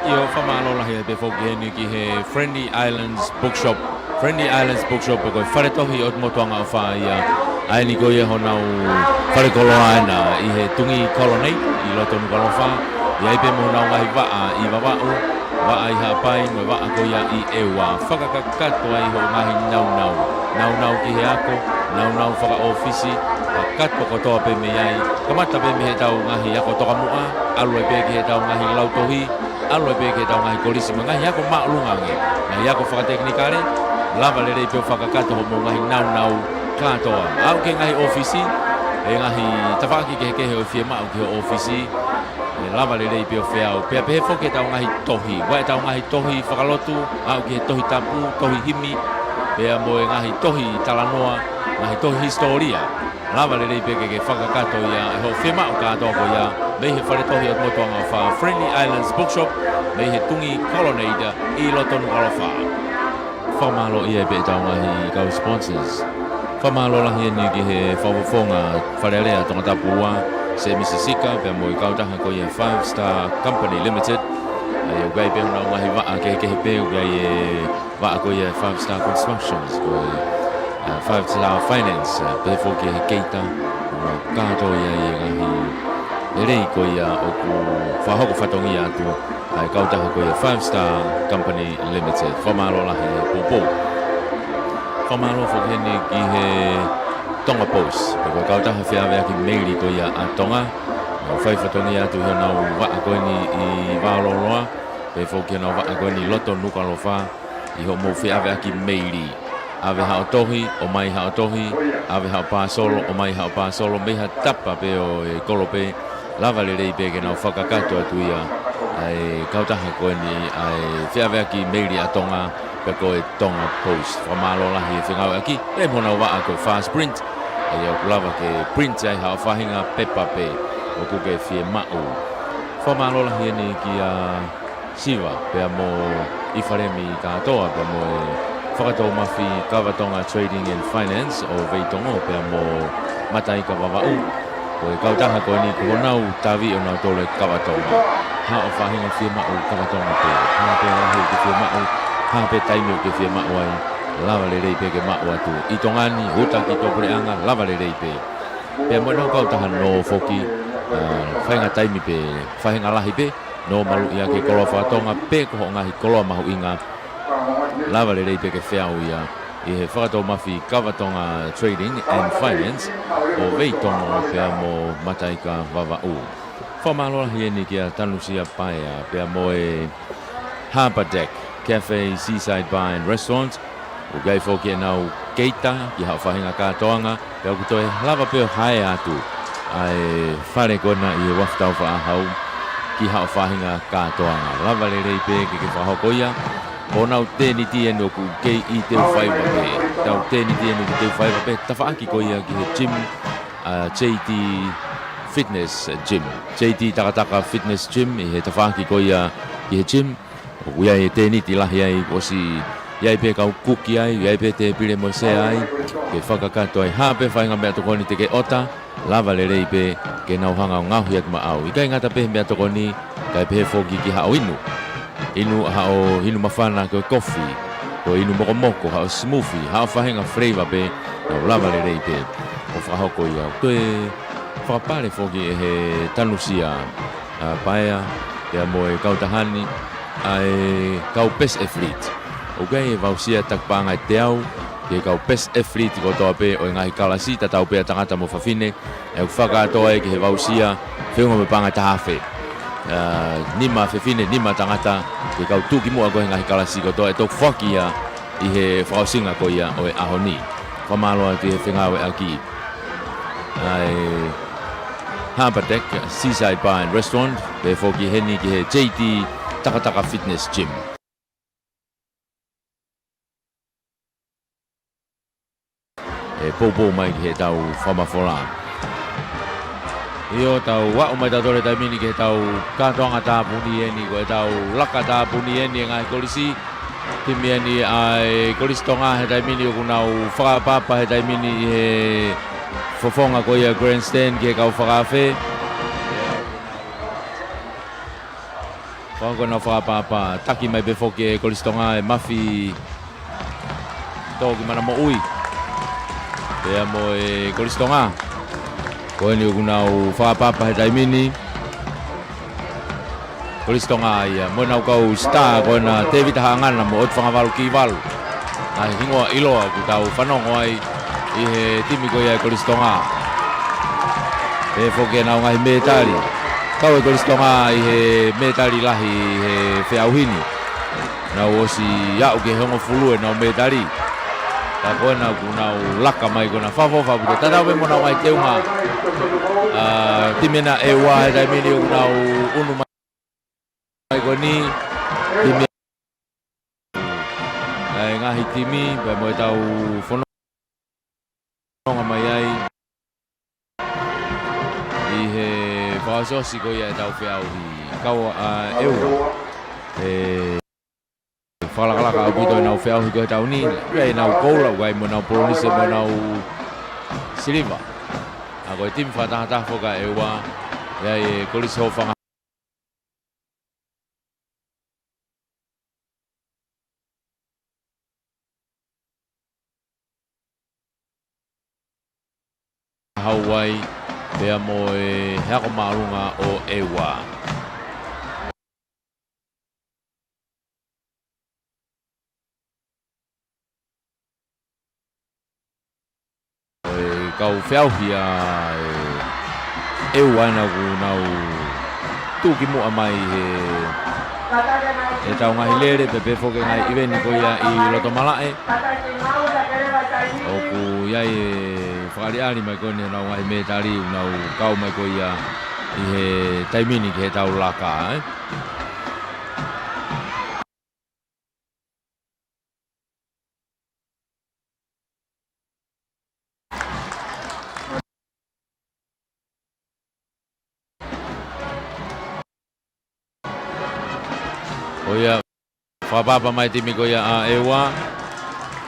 Io whamalo lahi e pe whoki heni ki he Friendly Islands Bookshop. Friendly Islands Bookshop e koe wharetohi o motuanga o wha ia ai ni koe honau wharekoloa ena i he tungi Colonnade i loto nukalo wha i aipe mo nau ngahi waa i wawau waa i hapai mo waa koia i ewa whakakakato ai ho ngahi nau ki he ako nau whaka ofisi kato kotoa pe me ai kamata pe me he tau ngahi ako toka mua alu e pe ki he tau ngahi lautohi alu e pe ki he tau ngahi kolisi ma ngahi ako maulungange ngahi ako whakateknikare lava lere i peo whakakato ho mo ngahi nau katoa. Au ke ngahi ofisi, e ngahi tawhaki ke he o whia mau ke o ofisi, e lava lere i peo whiau. Pea pehe whoke tau ngahi tohi, wai tau ngahi tohi whakalotu, au ke tohi tapu, tohi himi, pea mo e ngahi tohi talanoa, ngahi tohi historia. Lava lere i peo ke whakakato ia, e ho whia mau katoa ko ia, mei he whare tohi o motuanga o wha Friendly Islands Bookshop, mei he tungi Colonnade i loto nukalofa. Whamalo ia e pe tau ngahi kau sponsors. Whamalo lahi ni ki he whawawhonga wharerea tonga tapua se Mississika pe mo i kautaha ko ia 5 Star Company Limited. Ai o gai pe huna o ngahi waa ke he pe o gai e waa ko ia 5 Star Constructions ko 5 Star Finance pe whoke he keita kato ia i ngahi e rei ko ia o ku whahoko whatongi atu ai kautaha ko ia 5 Star Company Limited. Whamalo lahi e popo. Whamalo whakene ki he Tonga Post. Peko kautaha whiawea ki meiri ko ia a Tonga. O whaifatongi atu hea nau waa koe ni i Wāloloa. Pe whoke nau waa koe ni Loto Nukalofa. I ho mo whiawea ki meiri. Ave hao tohi, o mai hao tohi. Ave hao pāsolo, o mai hao pāsolo. Meha tapa pe o e kolope. Lava le rei pe ke nau whakakato atu ia. ai kautaha koe ni ai whiawea ki meiri atonga pe koe tonga post whamalo lahi e whingau aki e mona waa ko fast sprint e au kulawa ke print ai hao whahinga pepa pe o kuke whie mau whamalo lahi ni ki a siwa pe mo i wharemi katoa pe mo e whakatau mawhi kawatonga trading and finance o veitongo pe mo matai ka wawau ko e kautaha koe ni ko nau tawi o nau tole kawatonga ha o whahinga whie mau kawatonga pe ha pe lahi ki whie mau ha pe taimio ke whie mau ai lava le rei pe ke mau atu i tongani huta ki tō preanga lava le rei pe pe mo nau kautaha no foki whahinga taimi pe whahinga lahi pe no malu ia ke koloa whakatonga pe ko ho ngahi koloa mahu inga lava le rei pe ke whiau ia i he whakatau mawhi kawatonga trading and finance o veitongo pea mo mataika wawau. Whamaloa hieni kia tanusia paea pea mo e Harbour Deck Cafe, Seaside Bar and Restaurant o gai fōki e nau keita ki hao whahinga kātoanga pea kutoe lava peo hae atu ai whare kona i e waftau whaahau ki hao whahinga kātoanga lava le rei pe ke whahokoia o nau tēni tienu ku kei i teu whaiwa pe tau tēni tienu ki teu whaiwa pe tawhaaki koia ki he gym JT Fitness Gym JT Takataka Fitness Gym i he tawhaaki koia ki he gym o ia e tēni ti lahi ai o si iai pe kau kuki ai iai pe te pire mo se ai ke whakakato ai hape whainga mea tokoni te ke ota lava le rei pe ke nau hanga o ngahui at maau i kai ngata pe mea tokoni kai pe whoki ki hao inu inu hao inu mawhana ko coffee ko inu mokomoko hao smoothie hao whahinga flavor pe au lava le rei pe o whahoko ia toe whakapare whoki e he tanusia paea pea mo e kautahani ai kau pes athlete o gai e vausia takpanga e te au ke kau pes athlete ko toa pe o ngai kalasi ta tau pe tangata mo fafine e u whakatoa e ke he vausia whiunga me panga tahafe nima fefine nima tangata ke kau tuki mua ko ngai kalasi ko toa e tok whakia i he whausinga ko ia o e ahoni whamaloa ki he whingawe aki ai Harbour Deck Seaside Bar and Restaurant pe whoki heni ki he JT Takataka Fitness Gym. E popo mai ki he tau whamawhora. Io tau wau mai tatore tai mini ki he tau katoanga tāpuni eni ko he tau laka tāpuni eni e ngai kolisi. Timi eni ai kolisi tonga he tai mini o kunau whakapapa he tai mini i he fofonga ko ia grandstand ki he kau whakawhe. Whango na whakapapa taki mai befoke e kolistonga e mawhi tōki mana mo ui pea mo e kolistonga ko eni ukunau whakapapa he taimini kolistonga ia mo nau kau star ko na te vita hangana mo ot whangawalu ki walu na hingoa iloa ku tau whanongo ai i he timi ko ia e kolistonga e foke nau ngahi metari kau e kolistonga i he metari lahi i he whiauhini nau osi iau ke hongo fulue nau metari ta koe nau ku nau laka mai kona whawhawha pute tatau me mo nau ai teunga timena e wā he taimini o nau unu mai koni timi ngahi timi pai mo e tau whanonga mai ai i he whaasosi ko ia e tau whiauhi kau eura e whalakalaka au pito e nau whiauhi ko e tau ni e nau koula ukai mo nau polonise mo nau siliva a ko e timi whatahataha whoka e ua ia e kolisi ho whanga Hawaii pea mo e hako marunga o ewa. Kau whiauhia ewa na ku nau tuki mua mai e tau ngahi lere pepe foke ngai iweni ko ia i loto malae o ku iai whakariari mai kone nau ngai metari nau kau mai ko ia i he taimini ki he tau laka O ia whapapa mai timi ko ia a ewa.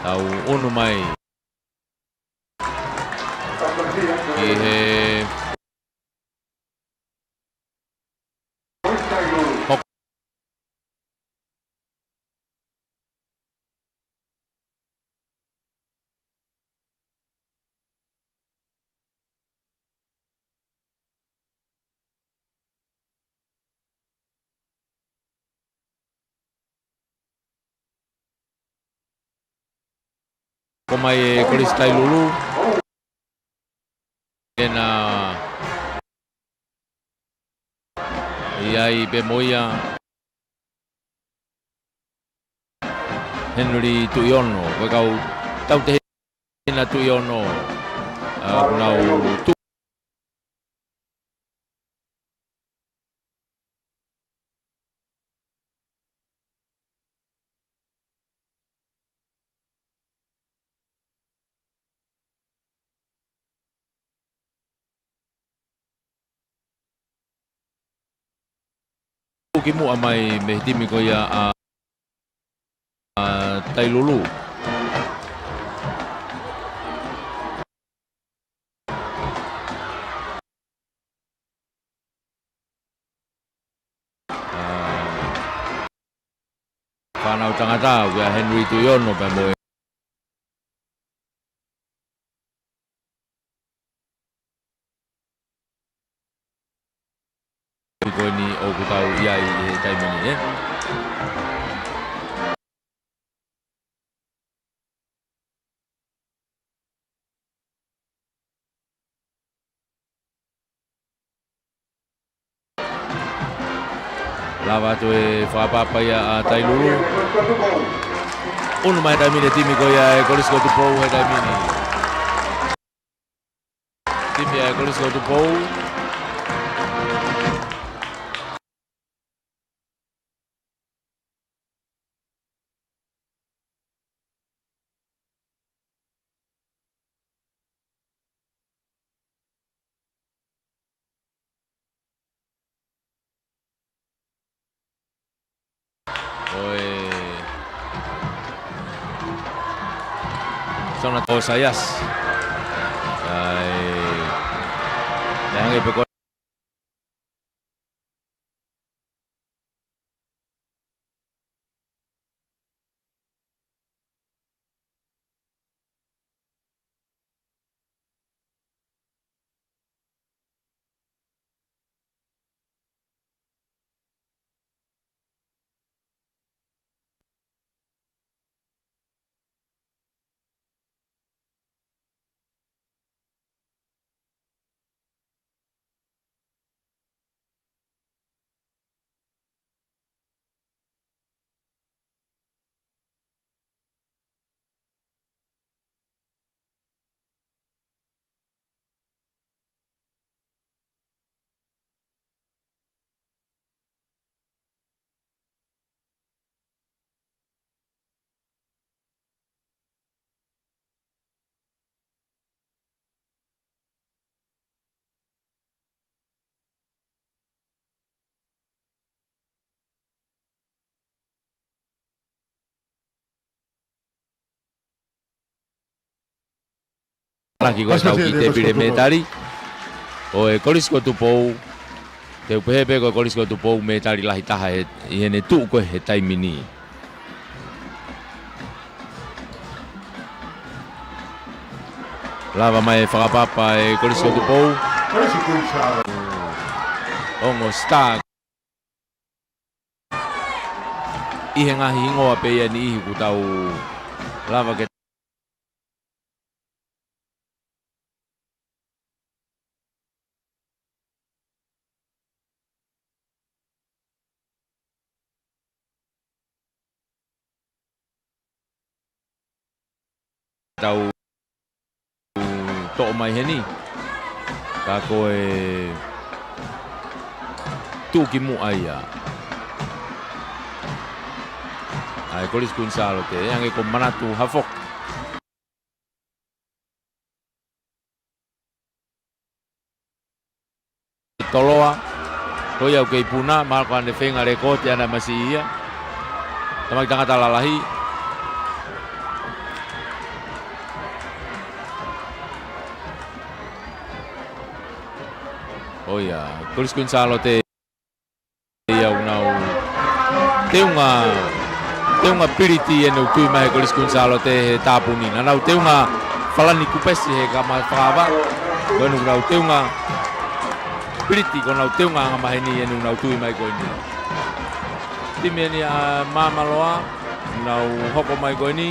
Tau unu mai. I he ko mai Kolis Tailulu. Kena iai pe moia Henry Tuiono ko kau tau te na Tuiono nau tu ki mu amai me timi ko ia a Tailulu. Whanau tangata kia Henry Tuiono pe moe. Ko ni o kutau iai he taimini Lava tu e whapapa ia a Tailulu. Unu mai taimini timi ko ia e Kolis ko tupou he taimini. Timi e Kolis ko tupou. Sona to sayas. Yang ipe ko lagi ko tau ki te pire metari. O e Kolis ko tupou. Te upehepe ko Kolis ko tupou metari lahi taha i hene tuu ko he taimini. Lava mai whakapapa e Kolis ko tupou. Ongo star. Ihe ngahi ingoa pe ia ni ihi ku tau lava ke tau to mai heni ka ko e tu ki mu aia ai Kolis Kunsalo te yang e ko manatu hafok toloa to ya ke puna mal kan de fenga re ko te ana masia Tamai tangata lalahi. Oh ya, Kolis Gonzalo te ia unau teunga piriti e no tui mai Kolis Gonzalo te he tapuni na nau teunga falani kupesi he kama whakawa koenu nau teunga piriti ko nau teunga anga maheni e nau tui mai koeni timieni a mamaloa nau hoko mai koeni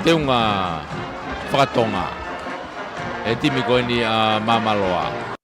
teunga whakatonga e timi koeni a mamaloa.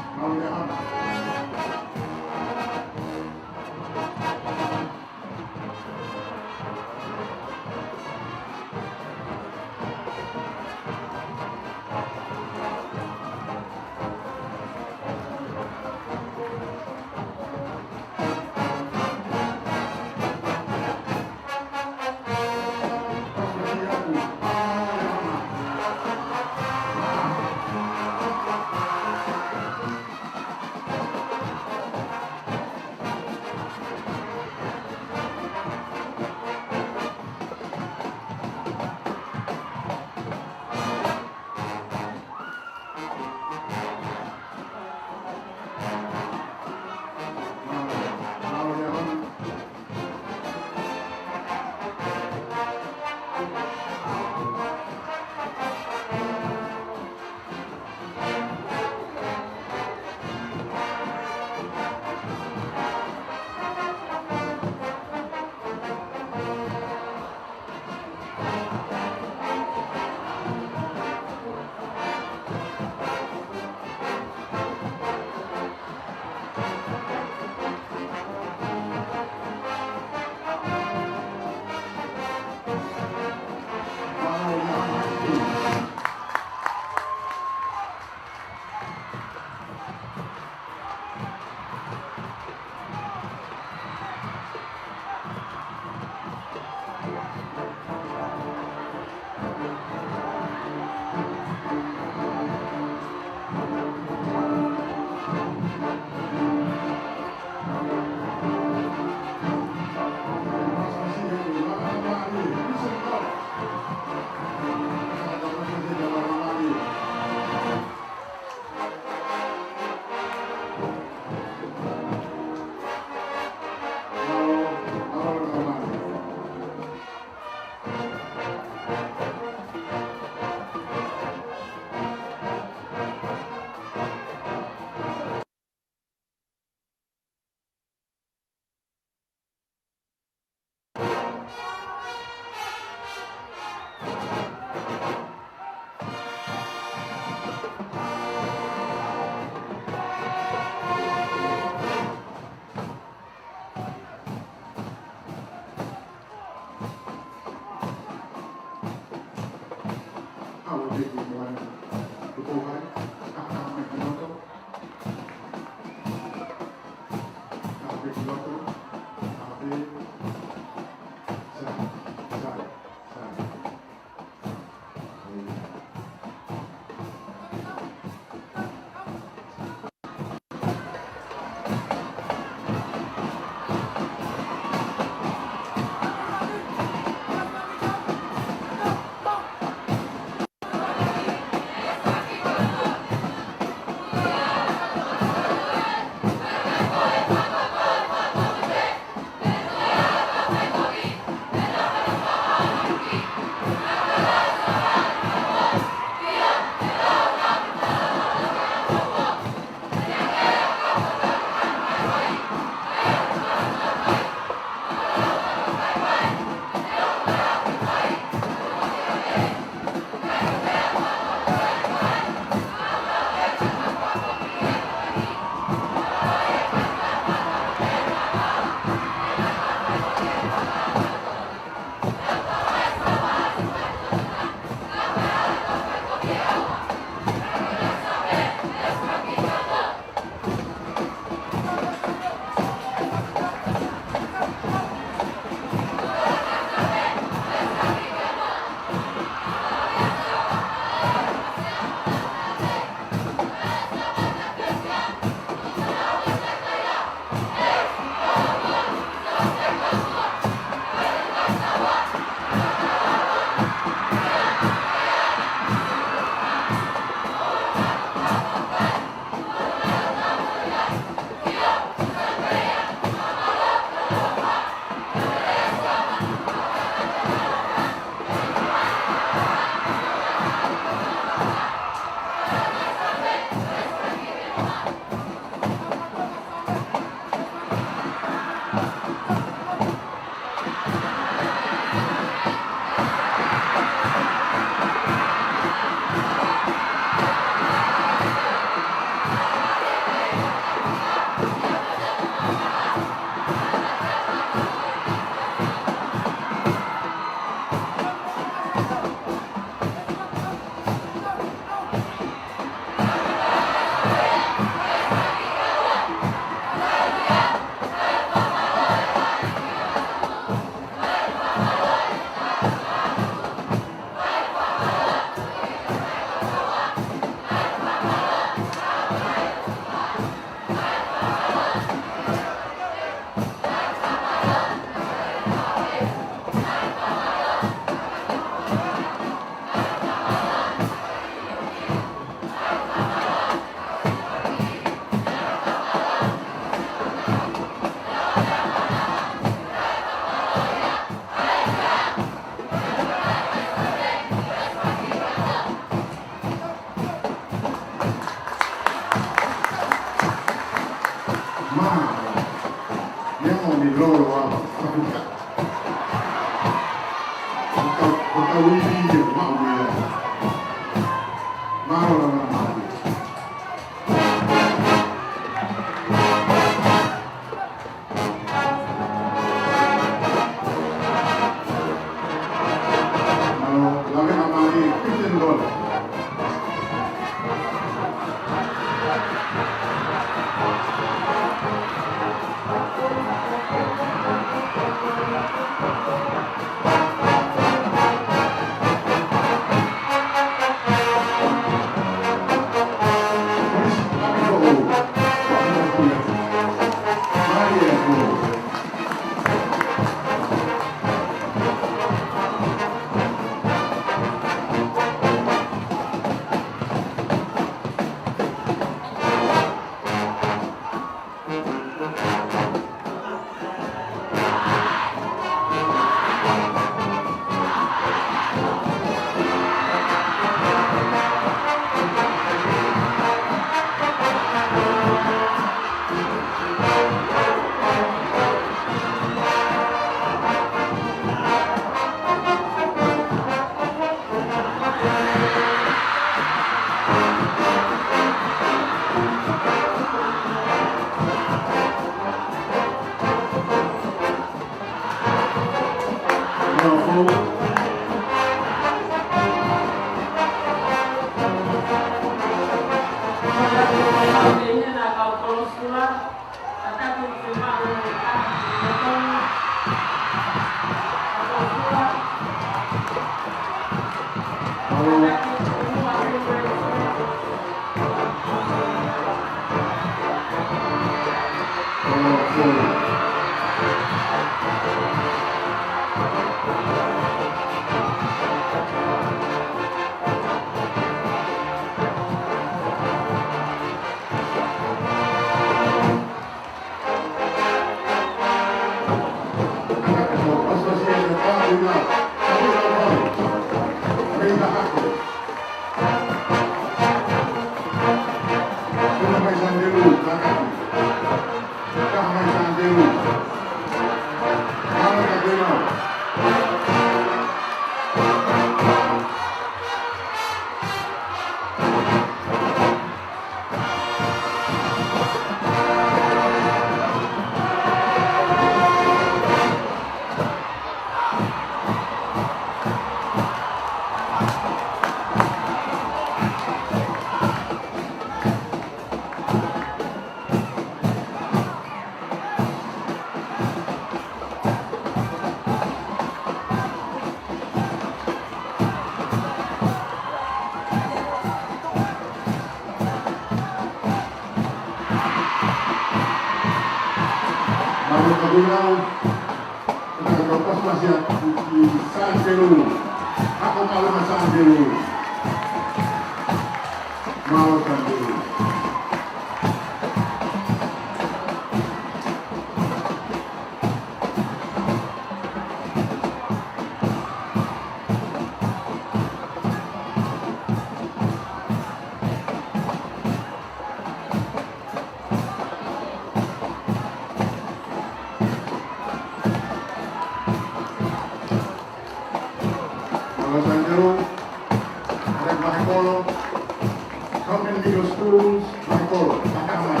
Middle Schools, Michael, Nakamai.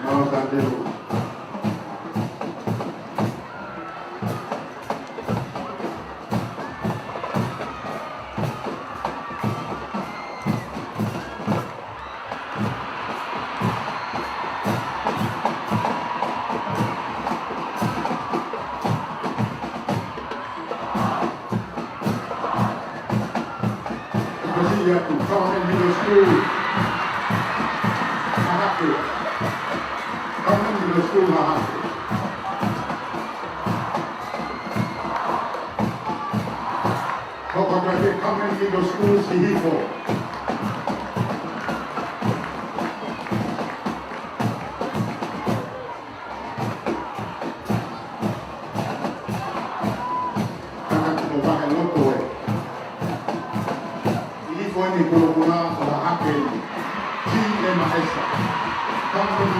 Now Sanderu. Government Middle School, Mahathir. Government Middle School, Mahathir. Topographic Government Middle School, Sihifo.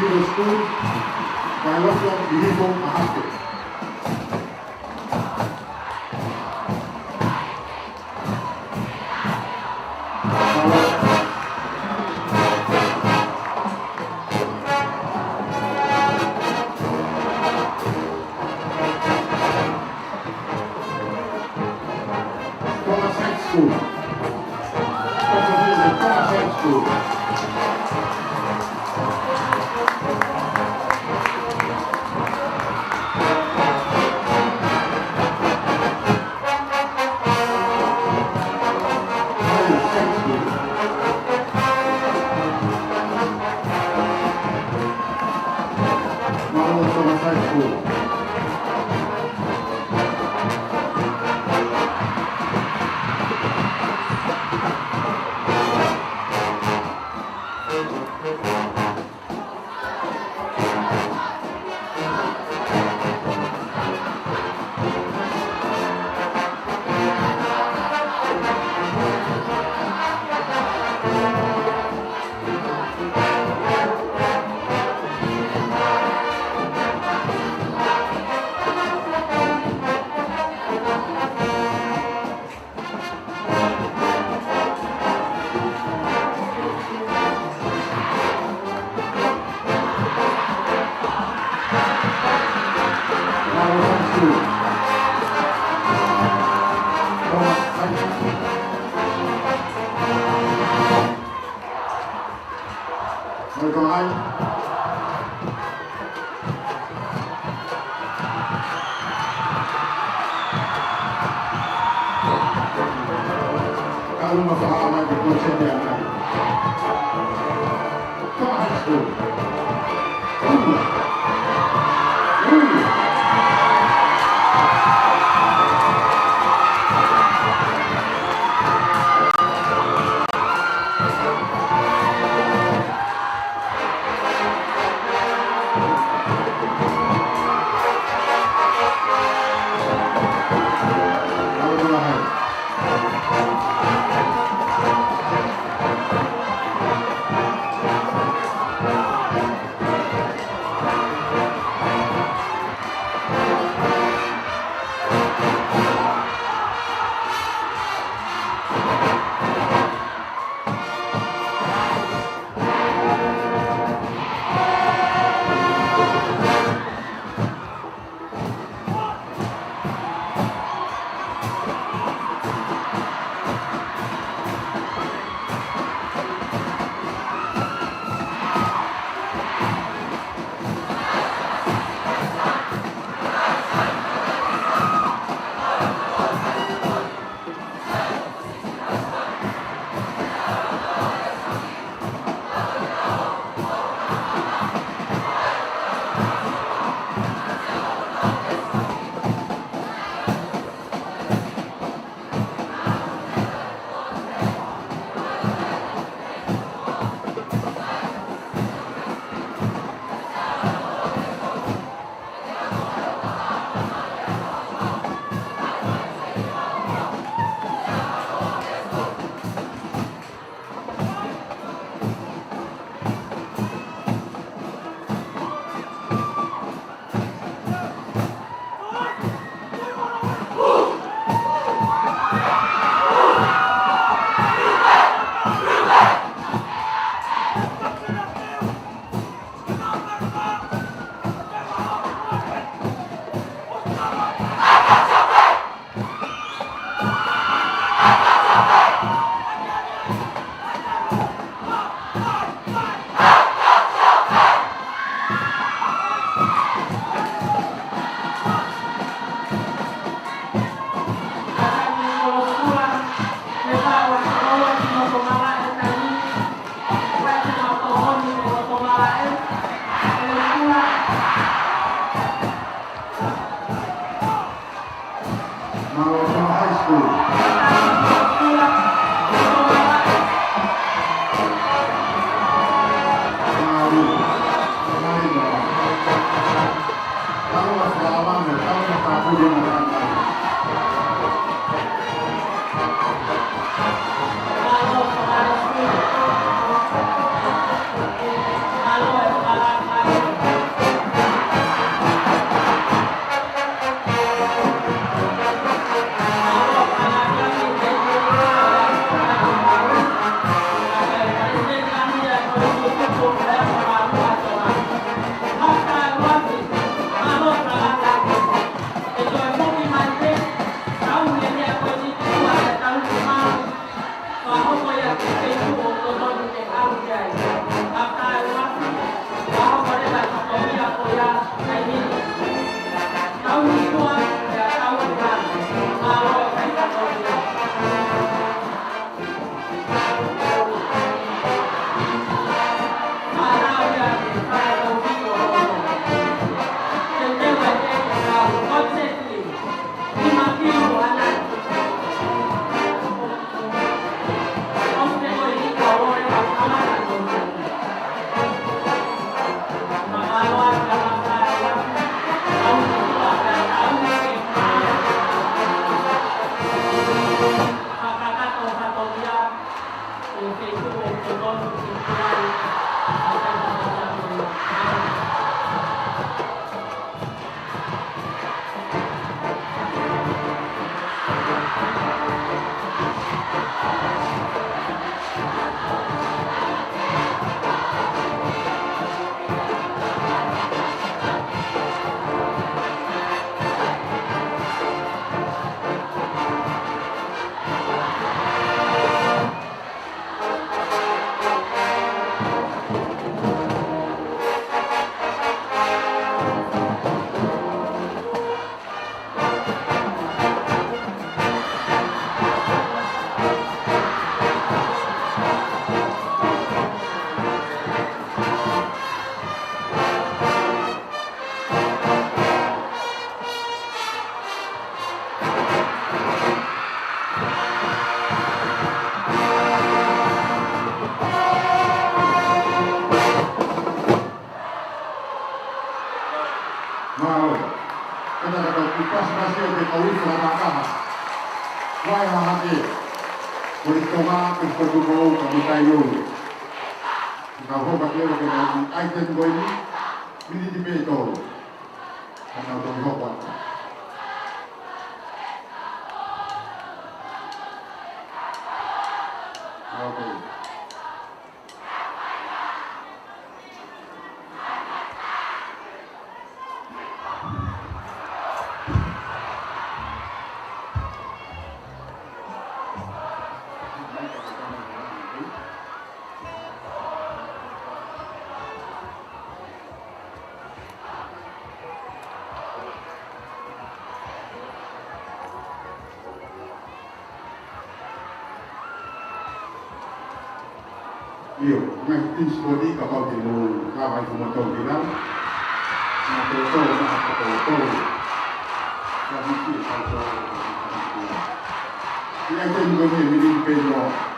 Middle School, by local Sihifo, Mahathir. Thomas High School. Thomas High School. Io, come in scuola che poi lo cava il motore di là, ma per todo la vita è fatto e anche in come mi impegno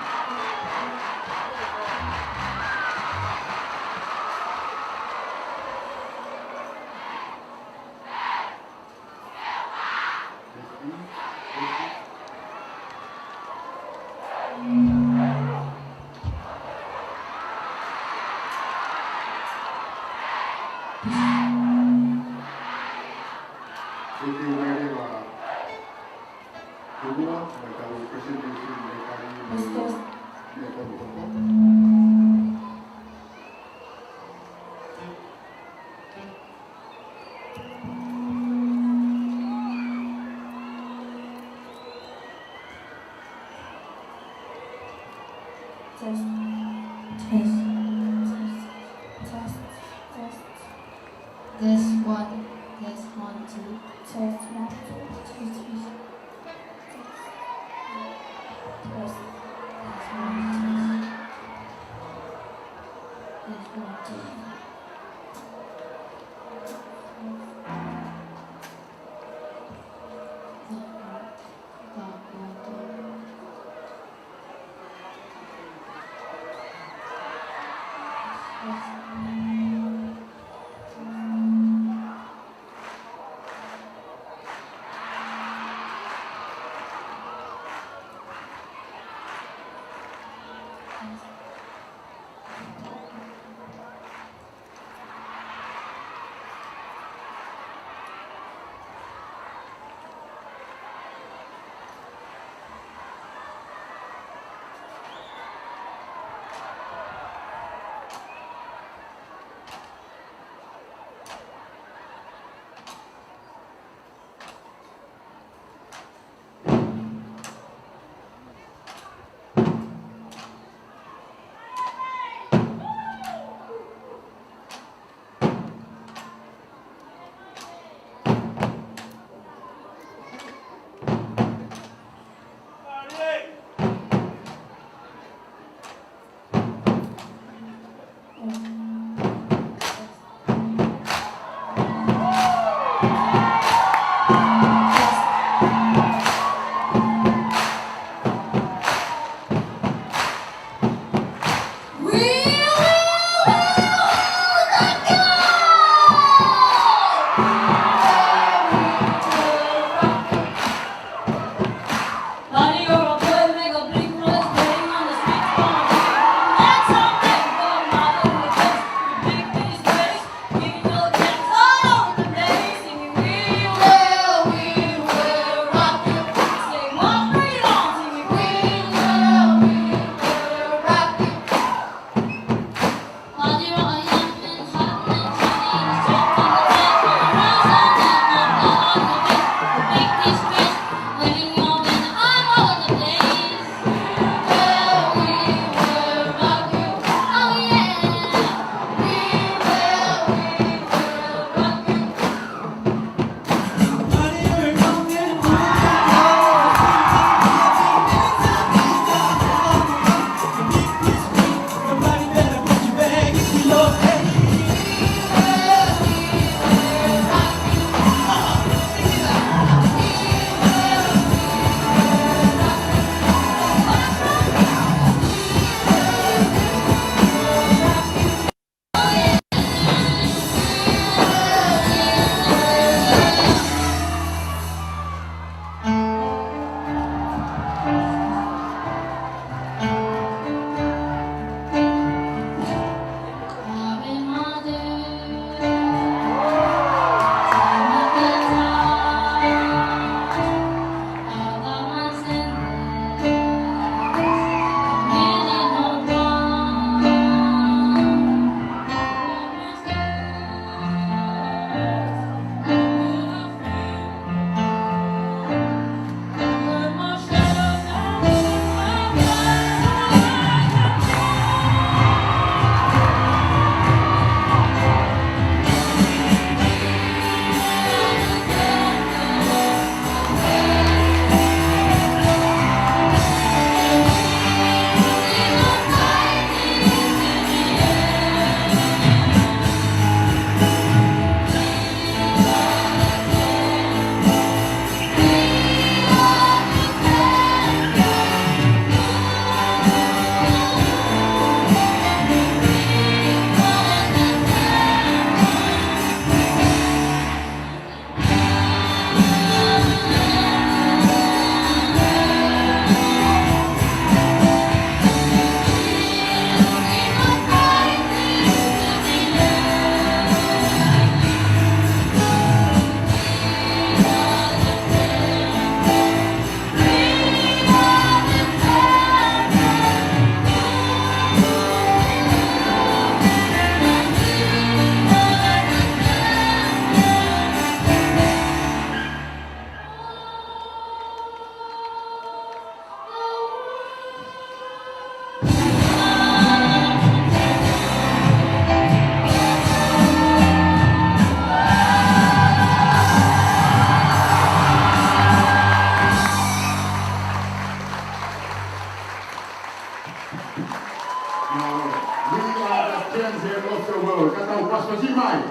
tau paso si mai.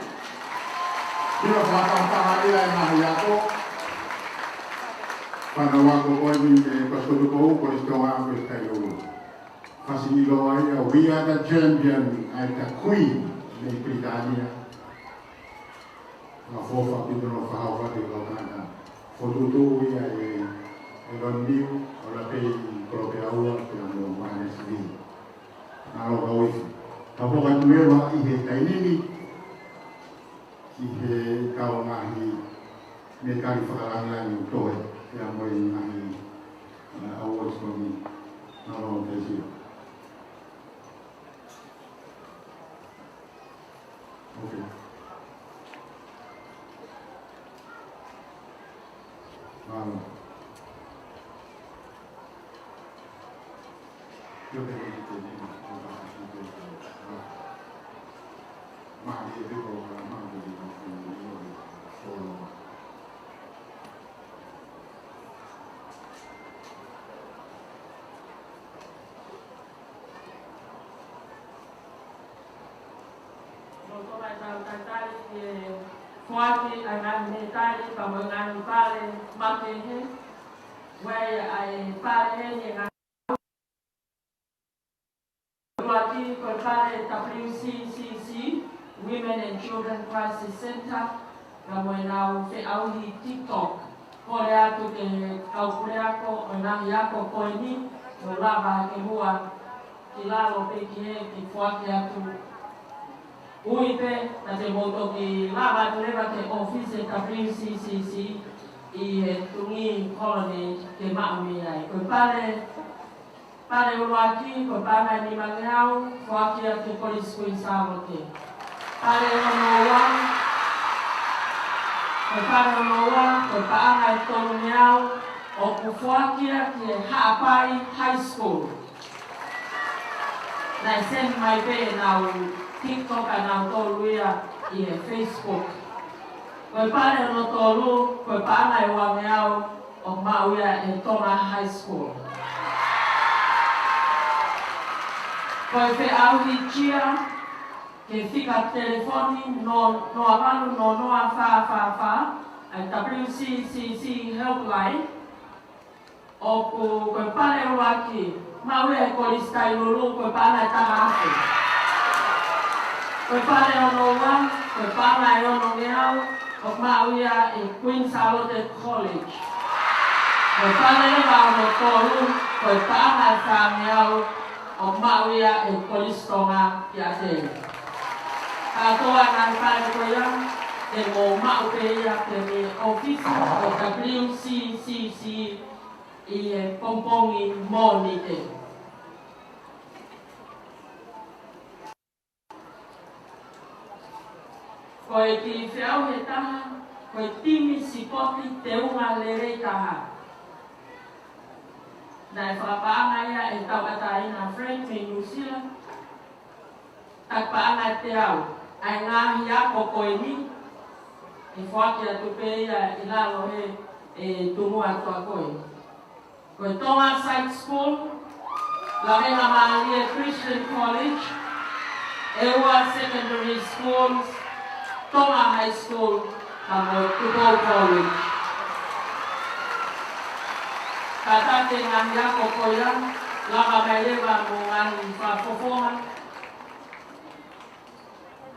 Kira whakampaha ia e mahi ako. Whanau ako koe ni e paso tuko u, ko istonga ako e kai uru. Kasi ilo ai, we are the champion, ai the queen ni Britania. Nga fofa pito no whahauwa te kaukana. Fotutu ia e rondiu, o la pei kolope aua, te amo wane sili. Nalo kawifi. Kapoka tuewa i he tainini, i he kau ngahi me kari whakaranga ni utoe, te amo i ngahi aua skoni. Nalo te sio. Okay. Vamos. Yo tengo que tener más de digo, más de digo, solo. Fuati angan metali pamangan pare makehe where I pare yang Fuati ko pare WCCC Women and Children Crisis Center ngamoy na fe auhi TikTok kore atu ke kau kore ako na yako ko ini laba ke hua kilalo pe ki fuati atu Uipe, nate moto ki lava tuleva ke office WCCC i tungi colony ke maumi ai. Ko pare uruaki, ko pare ni mangeau, fuakia ke police queen samote. Pare onoa, ko paanga i toluniau, o kufuakia ke Haapai High School. Na send my bay now. TikTok anau tolu ia i Facebook. Koe pare no tolu, koe paana i wangeau o mau ia e Tonga High School. Koe fe auhi chia, ke fika telefoni no avalu no noa fa, ai WCCC helpline. O koe pare waki, mau ia e koliskai lulu, koe paana i taha afe. Koe pare ono wan, koe pana e ono ngeau, o mauia e Queen Charlotte College. Koe pare lewa ono tolu, koe pana e wha ngeau, o mauia e Polistonga ki a te. Katoa ngai pare koe iam, e mo mau pe ia te me ofisi o WCCC i e pompongi moni te. Koe ki whiau he taha, koe timi sipoti te unga lerei taha. Nai whakapaanga ia e tau ataina Frank me New Zealand. Tak paanga te au, ai ngahi ako koe ni, e whaki atu pe ia i lalo he e tumu atu a koe. Koe Tonga Side School, Larenga Mahalia Christian College, Ewa Secondary Schools, Tonga High School, and Tupo College. Katate ngahi ako koe laka mai lewa mo ngahi whapofonga.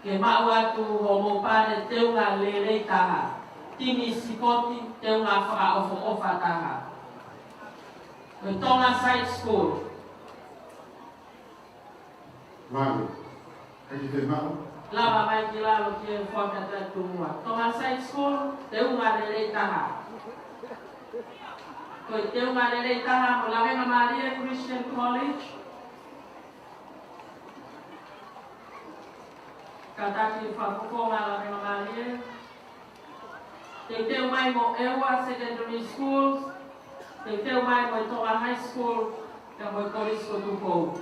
Ke mau atu homo pare teunga lerei taha. Timi sipoti teunga whakaofo-ofa taha. Koe Tonga Side School. Vale. Kaki te mau? Lava mai ki lalo ki e whakata tumua. Tonga Side School, teunga lerei taha. Koe teunga lerei taha mo Larenga Mahalia Christian College. Kataki whapukonga Larenga Mahalia. Te teu mai mo Ewa Secondary Schools. Te teu mai mo Tonga High School. Te mo Korisko Tupo.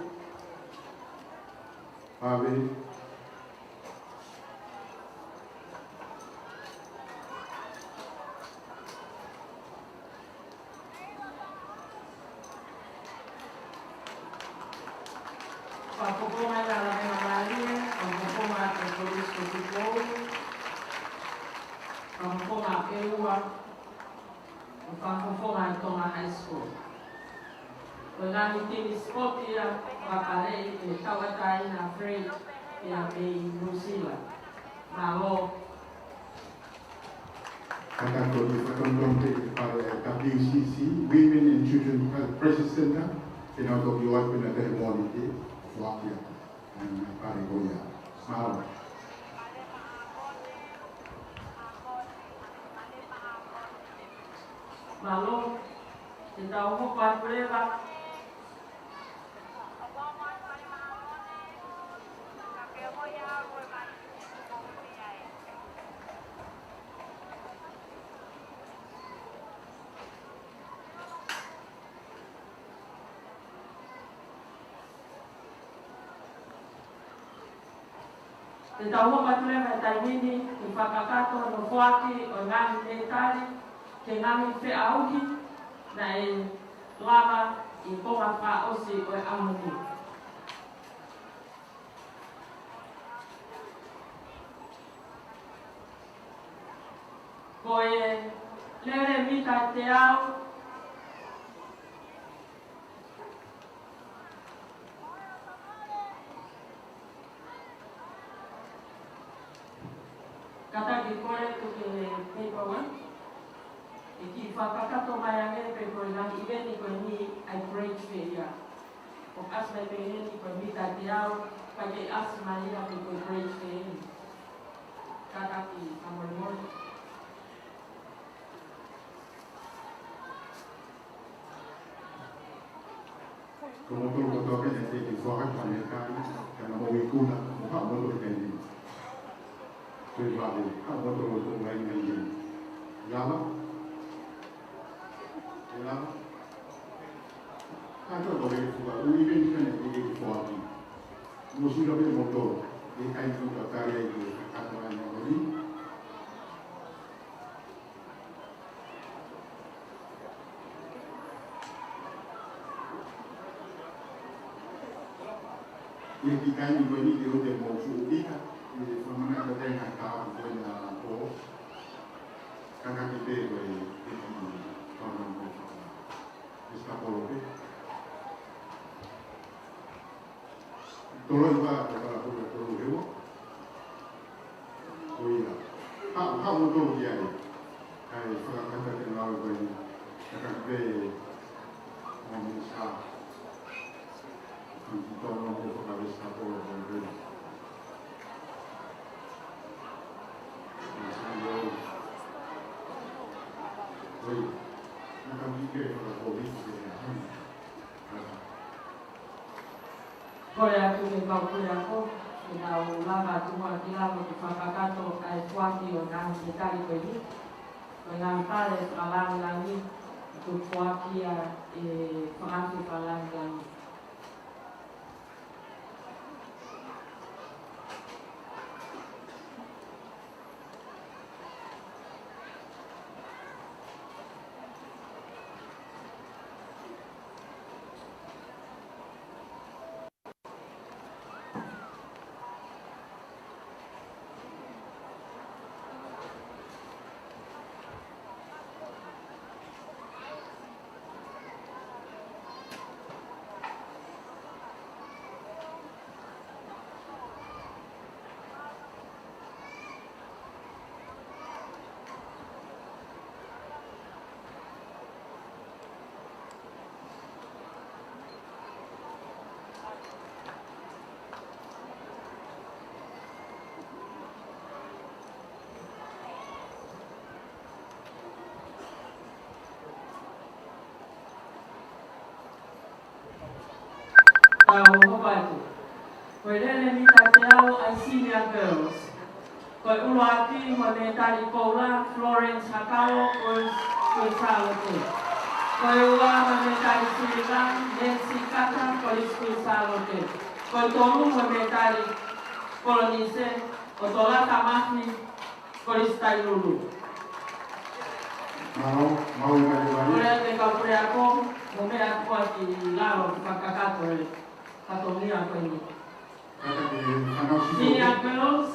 Amen. Papoponga la Larenga Mahalia, papoponga ke polis ko tipo. Kampunga ewa. Kampunga Tonga High School. Ngani tini sport ya wakale tawatai na Fred ya New Zealand. Malo Kata kodi fakondomte para WCC Women and Children Crisis Center pinauto kiwat pinatehemoni ke wakia para goya. Malo. Malo kita umum berapa Tetawa patule mataimini ifakakato no fuaki o ngani metali ke ngani fe auki na e lava I konga pa osi o amuki. Ko e lere mita te au kata ki kore to ke paperwork iki whakakato mai ane pe koe ngani iweni koe ni ai break failure. O asma pe ni koe mita te au pake asma ia pe koe break failure. Kata ki amor. Como todo lo toque de que fuera con el cari, que no me vicuna, no me lo que ni. Soy vale, a otro lo que hay en el llama. Llama. Tanto lo que fue, un evento en el que fue aquí. No se lo ve motor, y hay un total de cada año allí. Y el picaño no es que lo tengo su hija, y de forma que tenga acá, pues la voz, cada que te ve, está por lo que. Todo lo va a preparar por el problema. Oiga, un todo día ahí. Hay fracasa que no hago ahí, cada que ve, como está. Todo el mundo con la vista por el mundo. Oye, no cambié que la política. Korea tu me kau korea ko, ina o lava tu mo kila mo tu whakakato ai fuaki o ngani te kari koe ni. Koe ngani pare whalangi langi, tu fuaki a whakanti whalangi langi. Tau hopaitu. Koe lele mita te au ai senior girls. Koe ulo ati mo me tari koula Florence Hakao koe salote. Koe ua mo me tari Sirigan Nancy Kata koe salote. Koe tonu mo me tari Kolonise o tolata mahi koe stailulu. Mau ngajari. Koe te kaupure ako mo me akua ki lalo ki whakakato e. Katongia koe ni. Senior girls,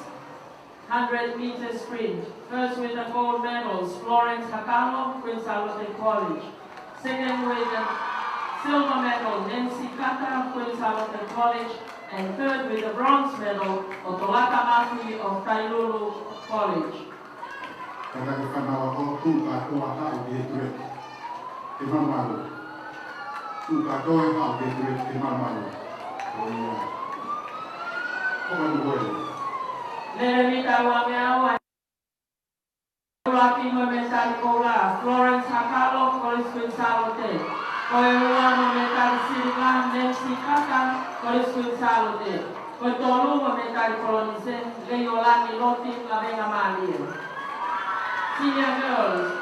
100 meter sprint. First with the gold medals, Florence Hakalo, Queen Charlotte College. Second with the silver medal, Nancy Kata, Queen Charlotte College. And third with the bronze medal, Otolaka Mafi of Kailulu College. Neremita Wameawa, Rocky Momentari Kola, Florence Hakalo, College Queen Charlotte. Koeua Momentari Silva, Nancy Kata, College Queen Charlotte. Koetolu Momentari Colonize, Leolani Loti, La Vega Malia. Senior girls,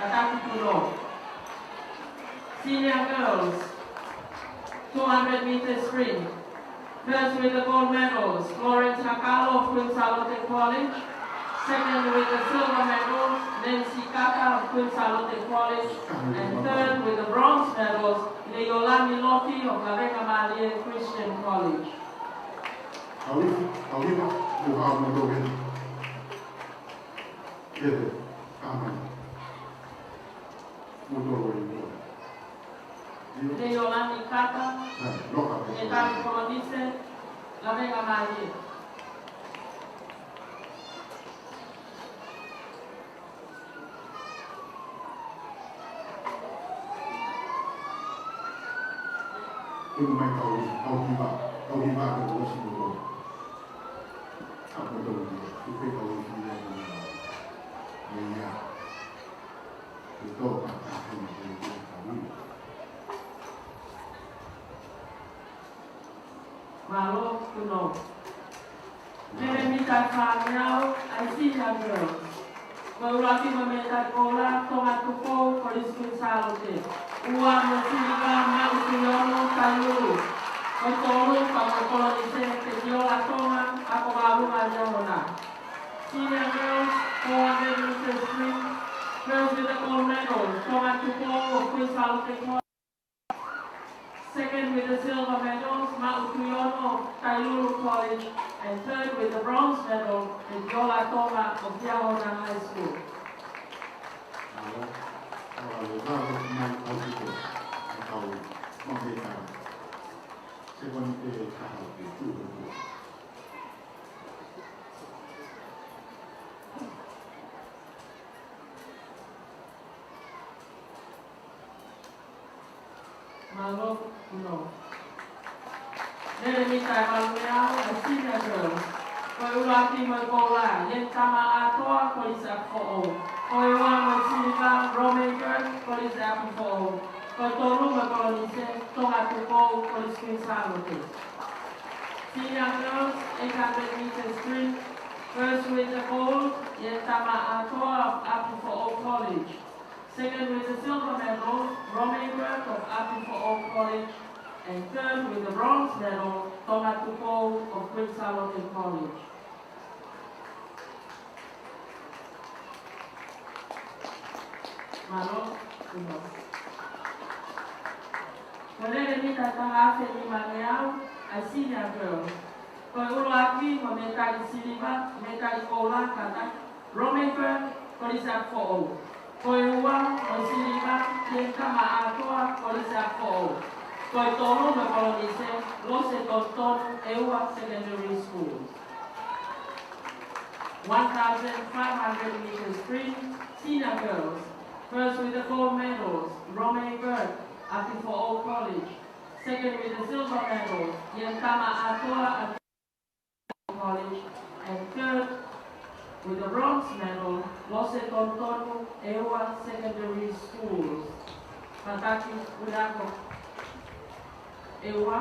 Ataki Puro. Senior girls, 200 meter sprint. First with the gold medals, Florence Hakalo of Queen Charlotte College. Second with the silver medals, Nancy Kaka of Queen Charlotte College. And third with the bronze medals, Leolani Loti of La Vega Malia Christian College. Leolani Kata, Etari Colonice, La Vega Malia. Malo Kuno. Neremita Famiao, I see young girls. Mauraki Mameta Kola, Tomatupo, Police Queen Charlotte. Ua Mosiliga, Mausiono, Kailulu. Otoro, Pamocolonice, Tediola Toma, Akomalu Mariamona. Senior girls, 400 meter sprint. Girls with the gold medal, Tomatupo, Queen Charlotte. Second with the silver medals, Mausiono, Kailulu College. And third with the bronze medal, Tediola Toma of Yaona High School. Malo Kuno. Neremita Malumeao, a senior girl. Koeulaki Mokola, Yentama Atoa, Kolisa Fo'o. Koeua Mosiliga, Romaker, Kolisa Fo'o. Kotoru Mokolonice, Tonga Tupo, Kolis Queen Charlotte. Senior girls, 800 meter sprint. First with the gold, Yentama Atoa of Apu College. Second with the silver medal, Romaker of Apu College. And third with the bronze medal, Tomatupo of Queen Charlotte College. Malo, Kuno. Neremita Tahafe ni Maneao, a senior girl. Koeulaki, Momentari Silva, Momentari Kola, Kata, Romaker, Kolisa Fo'o. Koeua, Mosiliva, Yentama Atoa, Kolisa Fo'o. Koetolu Mokolonice, Lose Tonton, Eua Secondary School. 1,500 meter sprint, senior girls. First with the gold medals, Romain Bird, Api4O College. Second with the silver medal, Yentama Atoa, College. And third with the bronze medal, Lose Tonton, Eua Secondary Schools. Pataki Udako. Ewa.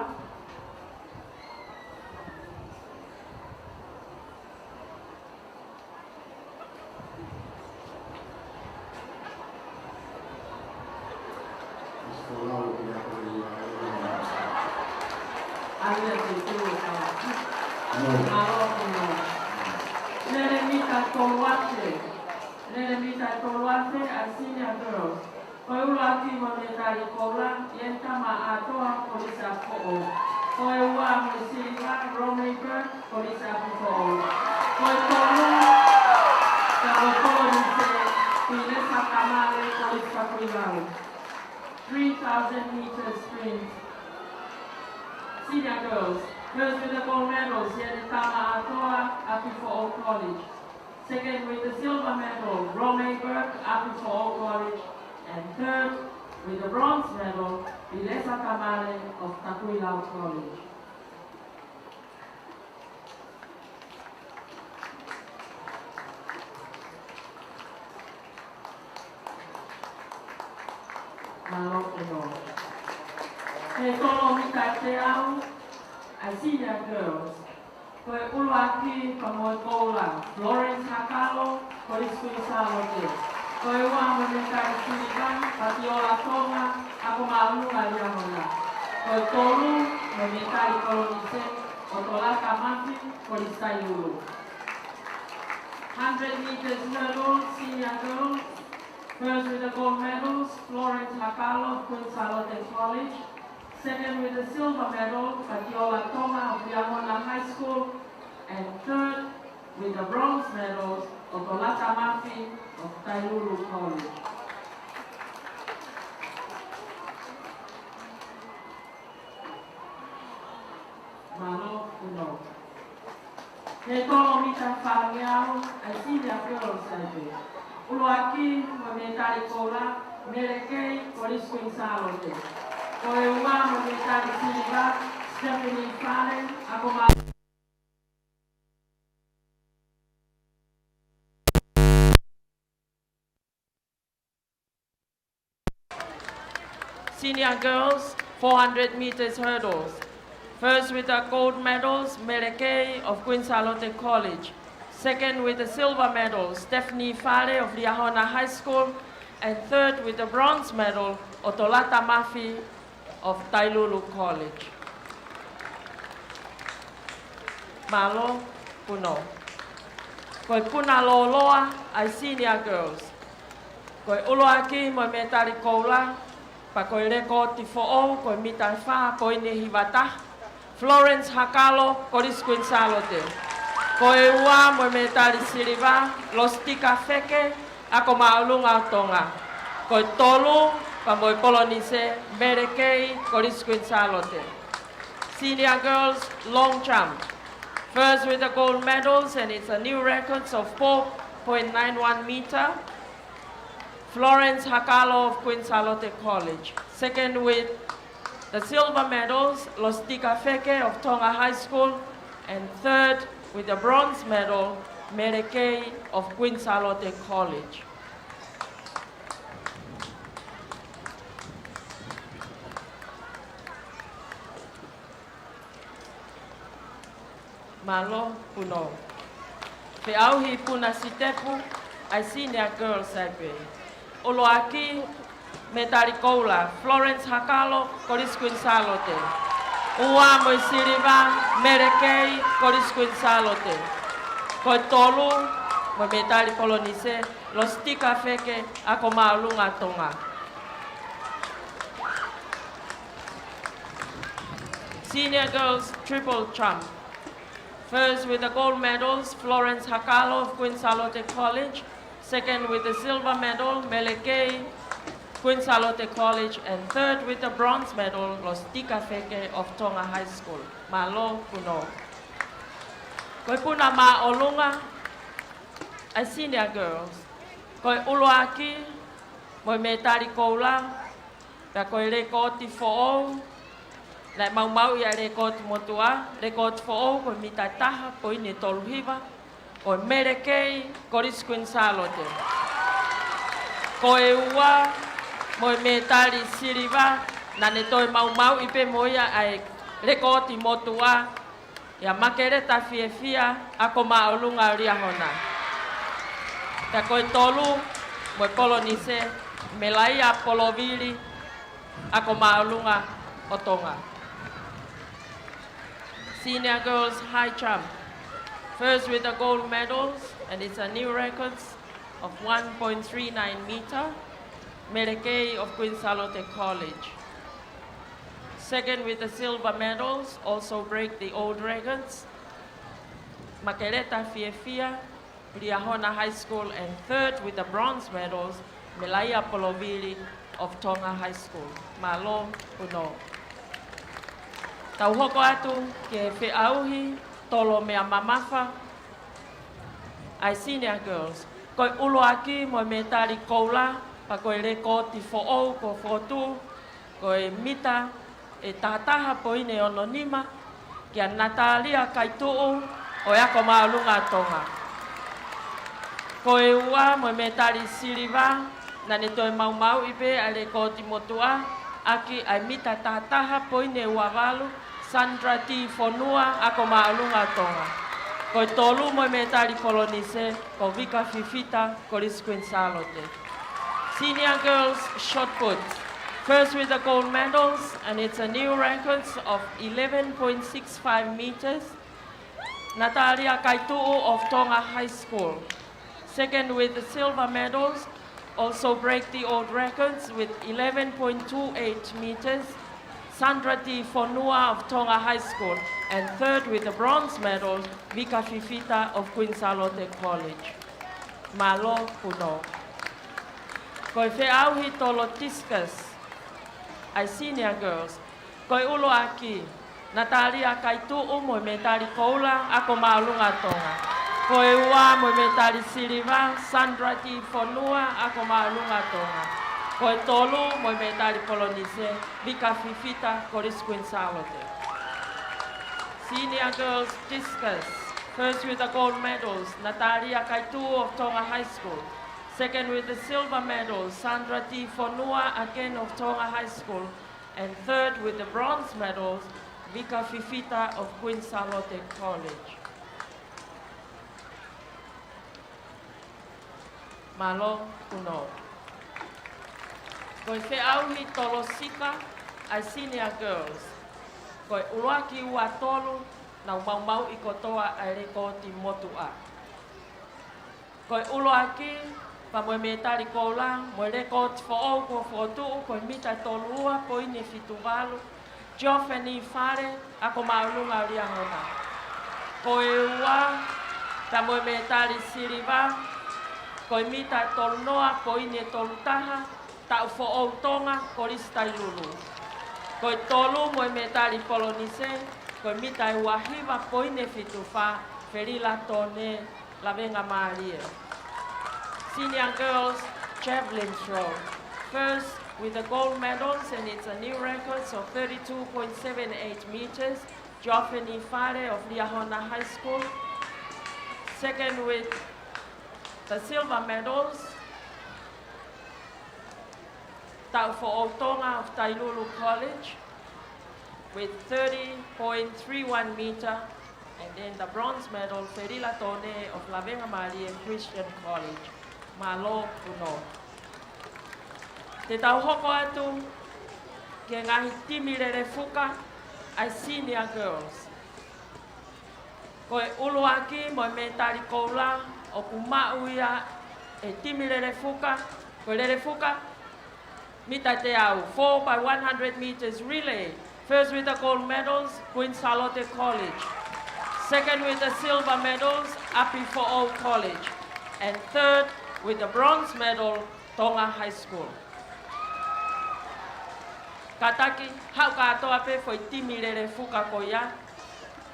Neremita Tolwate, a senior girl. Koeulaki Momentari Kola, Yentama Atoa, Kolisa Fo'o. Koeua Mesiliva, Romeiber, Polisa Pipol. Koetolu, Kawakolonise, Pilesa Kamale, Polisa Pipol. 3,000 meter sprint. Senior girls, first with the gold medals, Yeditama Atoa, Apifo Old College. Second with the silver medal, Romeiber, Apifo Old College. And third with the bronze medal, Pilesa Kamale of Takuilau College. He tolo mita te au, ai senior girls. Koe uluaki pa moe koula, Florence Hakalo, Koiskui Salote. Koe ua mo mekai siriga, Patiola Tonga, ako maunga liahona. Koe tolu, mo mekai kolonise, Otolaka Mafi, Kolistai Ulu. 100 meters hurdle, senior girls. First with the gold medals, Florence Hakalo, Queen Salote College. Second with the silver medal, Patiola Tonga of Liahona High School. And third with the bronze medals, Otolaka Mafi of Tailulu College. Malo Uno. He tolo mita whāngiau, ai senior girls aipe. Uluaki, mo me tari koula, Merekei, Koriskuin Salote. Koe ua, mo me tari siriga, Stephanie Fallen, ako ma... Senior girls, 400 meters hurdles. First with the gold medals, Merekei of Queen Salote College. Second with the silver medal, Stephanie Fale of Liahona High School. And third with the bronze medal, Otolata Mafi of Tailulu College. Malo, Puno. Koe puna loa, ai senior girls. Koe uloaki mo me tari koula, pa koe reko ti fo'o, koe mitai wha, koe ne hiwata. Florence Hakalo, Koriskuin Salote. Koe ua mo me tari siriva, Los Tika Feke, ako maulunga tonga. Koe tolu, pa moe polonise, Merekei, Koriskuin Salote. Senior girls, long jump. First with the gold medals, and it's a new record of 4.91 meter. Florence Hakalo of Queen Salote College. Second with the silver medals, Los Tika Feke of Tonga High School. And third with the bronze medal, Merekei of Queen Salote College. Malo Puno. Pe auhi puna sitepu, ai senior girls aipe. Oloaki, me tari koula, Florence Hakalo, Koriskuin Salote. Ua mo siriva, Merekei, Koriskuin Salote. Koe tolu, mo me tari kolonise, Los Tika Feke, ako maulunga tonga. Senior girls, triple jump. First with the gold medals, Florence Hakalo of Queen Salote College. Second with the silver medal, Merekei, Queen Salote College. And third with the bronze medal, Los Tika Feke of Tonga High School. Malo Puno. Koe puna ma olunga, ai senior girls. Koe uloaki, moi me tari koula, pia koe reko ti fo'ou, lai mau ia reko ti motua, reko ti fo'ou, koe mitai taha, koe ni tolu hiwa, koe Merekei, Koriskuin Salote. Koe ua, moi me tari siriva, nane toi mau ipe moia ai reko ti motua, ia makereta fia, ako maolunga riahona. Ka koe tolu, moi polonise, melaia polovili, ako maolunga o Tonga. Senior girls high jump. First with the gold medals, and it's a new record of 1.39 meter. Merekei of Queen Salote College. Second with the silver medals, also break the old records. Makeleta Fiefia, Liahona High School, and third with the bronze medals, Melaya Polovili of Tonga High School. Malo uno. Tau hoko atu ke whiauhi, tolo mea mamafa, ai senior girls. Koi ulo aki mo me tari koula, pa koi reko ti fo'ou ko fotu, koi mita e tātaha poine ono nima, kia Natalia Kaitu'u o ako maulunga tonga. Koi ua mo me tari siriva, nane toi mau ipe a reko ti motua, aki ai mita tātaha poine ua walu, Sandra T. Fonua ako maulunga tonga. Koi tolu mo me tari polonise, ko Vika Fifita, ko Queen Salote. Senior girls shot put. First with the gold medals, and it's a new record of 11.65 meters. Natalia Kaitu'u of Tonga High School. Second with the silver medals, also break the old records with 11.28 meters. Sandra T. Fonua of Tonga High School, and third with the bronze medal, Vika Fifita of Queen Salote College. Malo puno. Koi whiauhi tolo tiskas, ai senior girls. Koi ulo aki, Natalia Kaitu'u mo me tari koula, ako maulunga tonga. Koi ua mo me tari siriva, Sandra T. Fonua, ako maulunga tonga. Koi tolu mo me tari polonise, Vika Fifita, Koris Queen Salote. Senior girls discus. First with the gold medals, Natalia Kaitu'u of Tonga High School. Second with the silver medals, Sandra T. Fonua, again of Tonga High School. And third with the bronze medals, Vika Fifita of Queen Salote College. Malo kuno. Koi whiauhi tolo sika, ai senior girls. Koi uruaki ua tolu, na mau i kotoa ai reko ti motua. Koi uruaki, pa moe me tari koula, moe reko ti fo'ou ko fo'otu'u, koi mita tolua, poine fituvalu, Joffany Fare, ako maulunga Liahona. Koi ua, pa moe me tari siriva, koi mita tolunoa, poine tolutaha, tau fo'ou tonga, koris tailulu. Koi tolu moe me tari polonise, koi mita e wahiva poine fitufa, ferila tone, lavenga Maria. Senior girls javelin throw. First with the gold medals, and it's a new record of 32.78 meters, Joffany Fare of Liahona High School. Second with the silver medals, Tau Fo'otonga of Tailulu College with 30.31 meter, and then the bronze medal, Ferila Tone of Lavenga Maria Christian College. Malo puno. Te tau hoko atu, ke ngahi timi rere fuka, ai senior girls. Koe ulu aki mo me tari koula, o kumau ia e timi rere fuka, koe rere fuka, mita te au, 4 by 100 meters relay. First with the gold medals, Queen Salote College. Second with the silver medals, Api Fo'ou College. And third with the bronze medal, Tonga High School. Kataki, hau katoa pe foi timi rere fuka koia,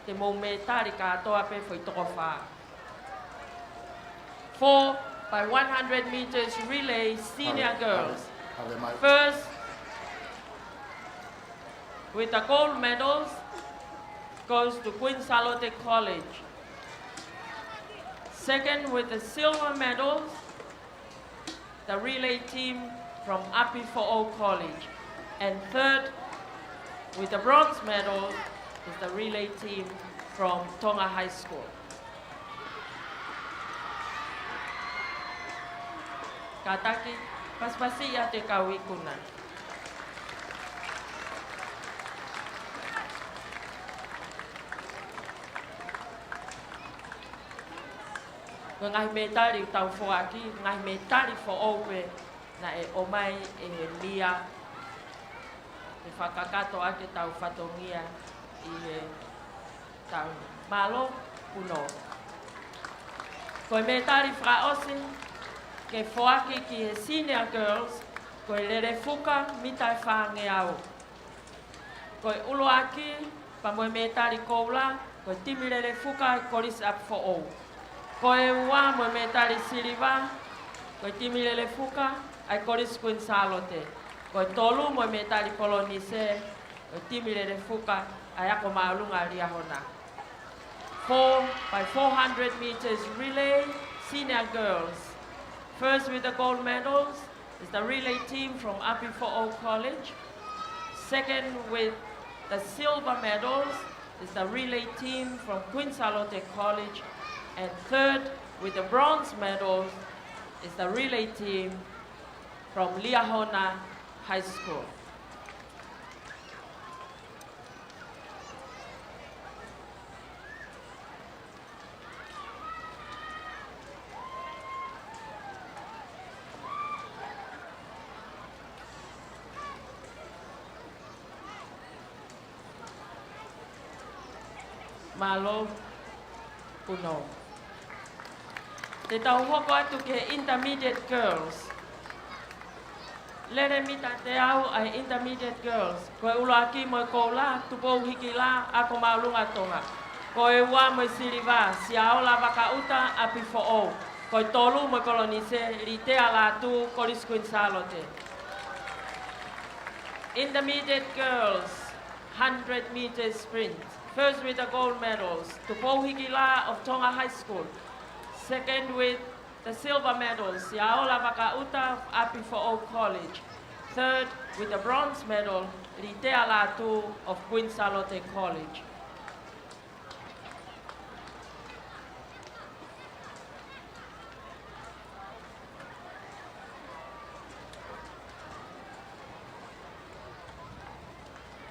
te mou me tari katoa pe foi toko wha. 4 by 100 meters relay senior girls. First, with the gold medals, goes to Queen Salote College. Second, with the silver medals, the relay team from Api Fo'ou College. And third, with the bronze medal, is the relay team from Tonga High School. Kataki, paspasi ya te kawikuna. Ngai me tari tau foaki, ngai me tari fo ope na e omai e mia e whakakato ake tau whatongia i he tau malo puno. Koe me tari whaosi ke whoaki ki he senior girls koe lere fuka mitai whange au. Koe ulo aki pa moe me tari koula koe timi lere fuka e koris up for all. Koe ua moe me tari siriva koe timi lere fuka ai koris kuin salote. Koe tolu moe me tari polonise koe timi lere fuka ai ako maulunga riahona. 4 by 400 meters relay, senior girls. First with the gold medals is the relay team from Api Fo'o College. Second with the silver medals is the relay team from Queen Salote College. And third with the bronze medals is the relay team from Liahona High School. Malo puno. Te tau hoko atu ke intermediate girls. Lere mita te au ai intermediate girls. Koe ulo aki moe kou la, tupou hiki la, ako maulunga tonga. Koe ua moe siriva, si aola waka uta Api Fo'o. Koe tolu moe kolonise, ritea la tu koris Queen Salote. Intermediate girls, 100 meters sprint. First with the gold medals, Tupou Hikila of Tonga High School. Second with the silver medals, Yaola Vakauta of Api Fo'o College. Third with the bronze medal, Ritea Latu of Queen Salote College.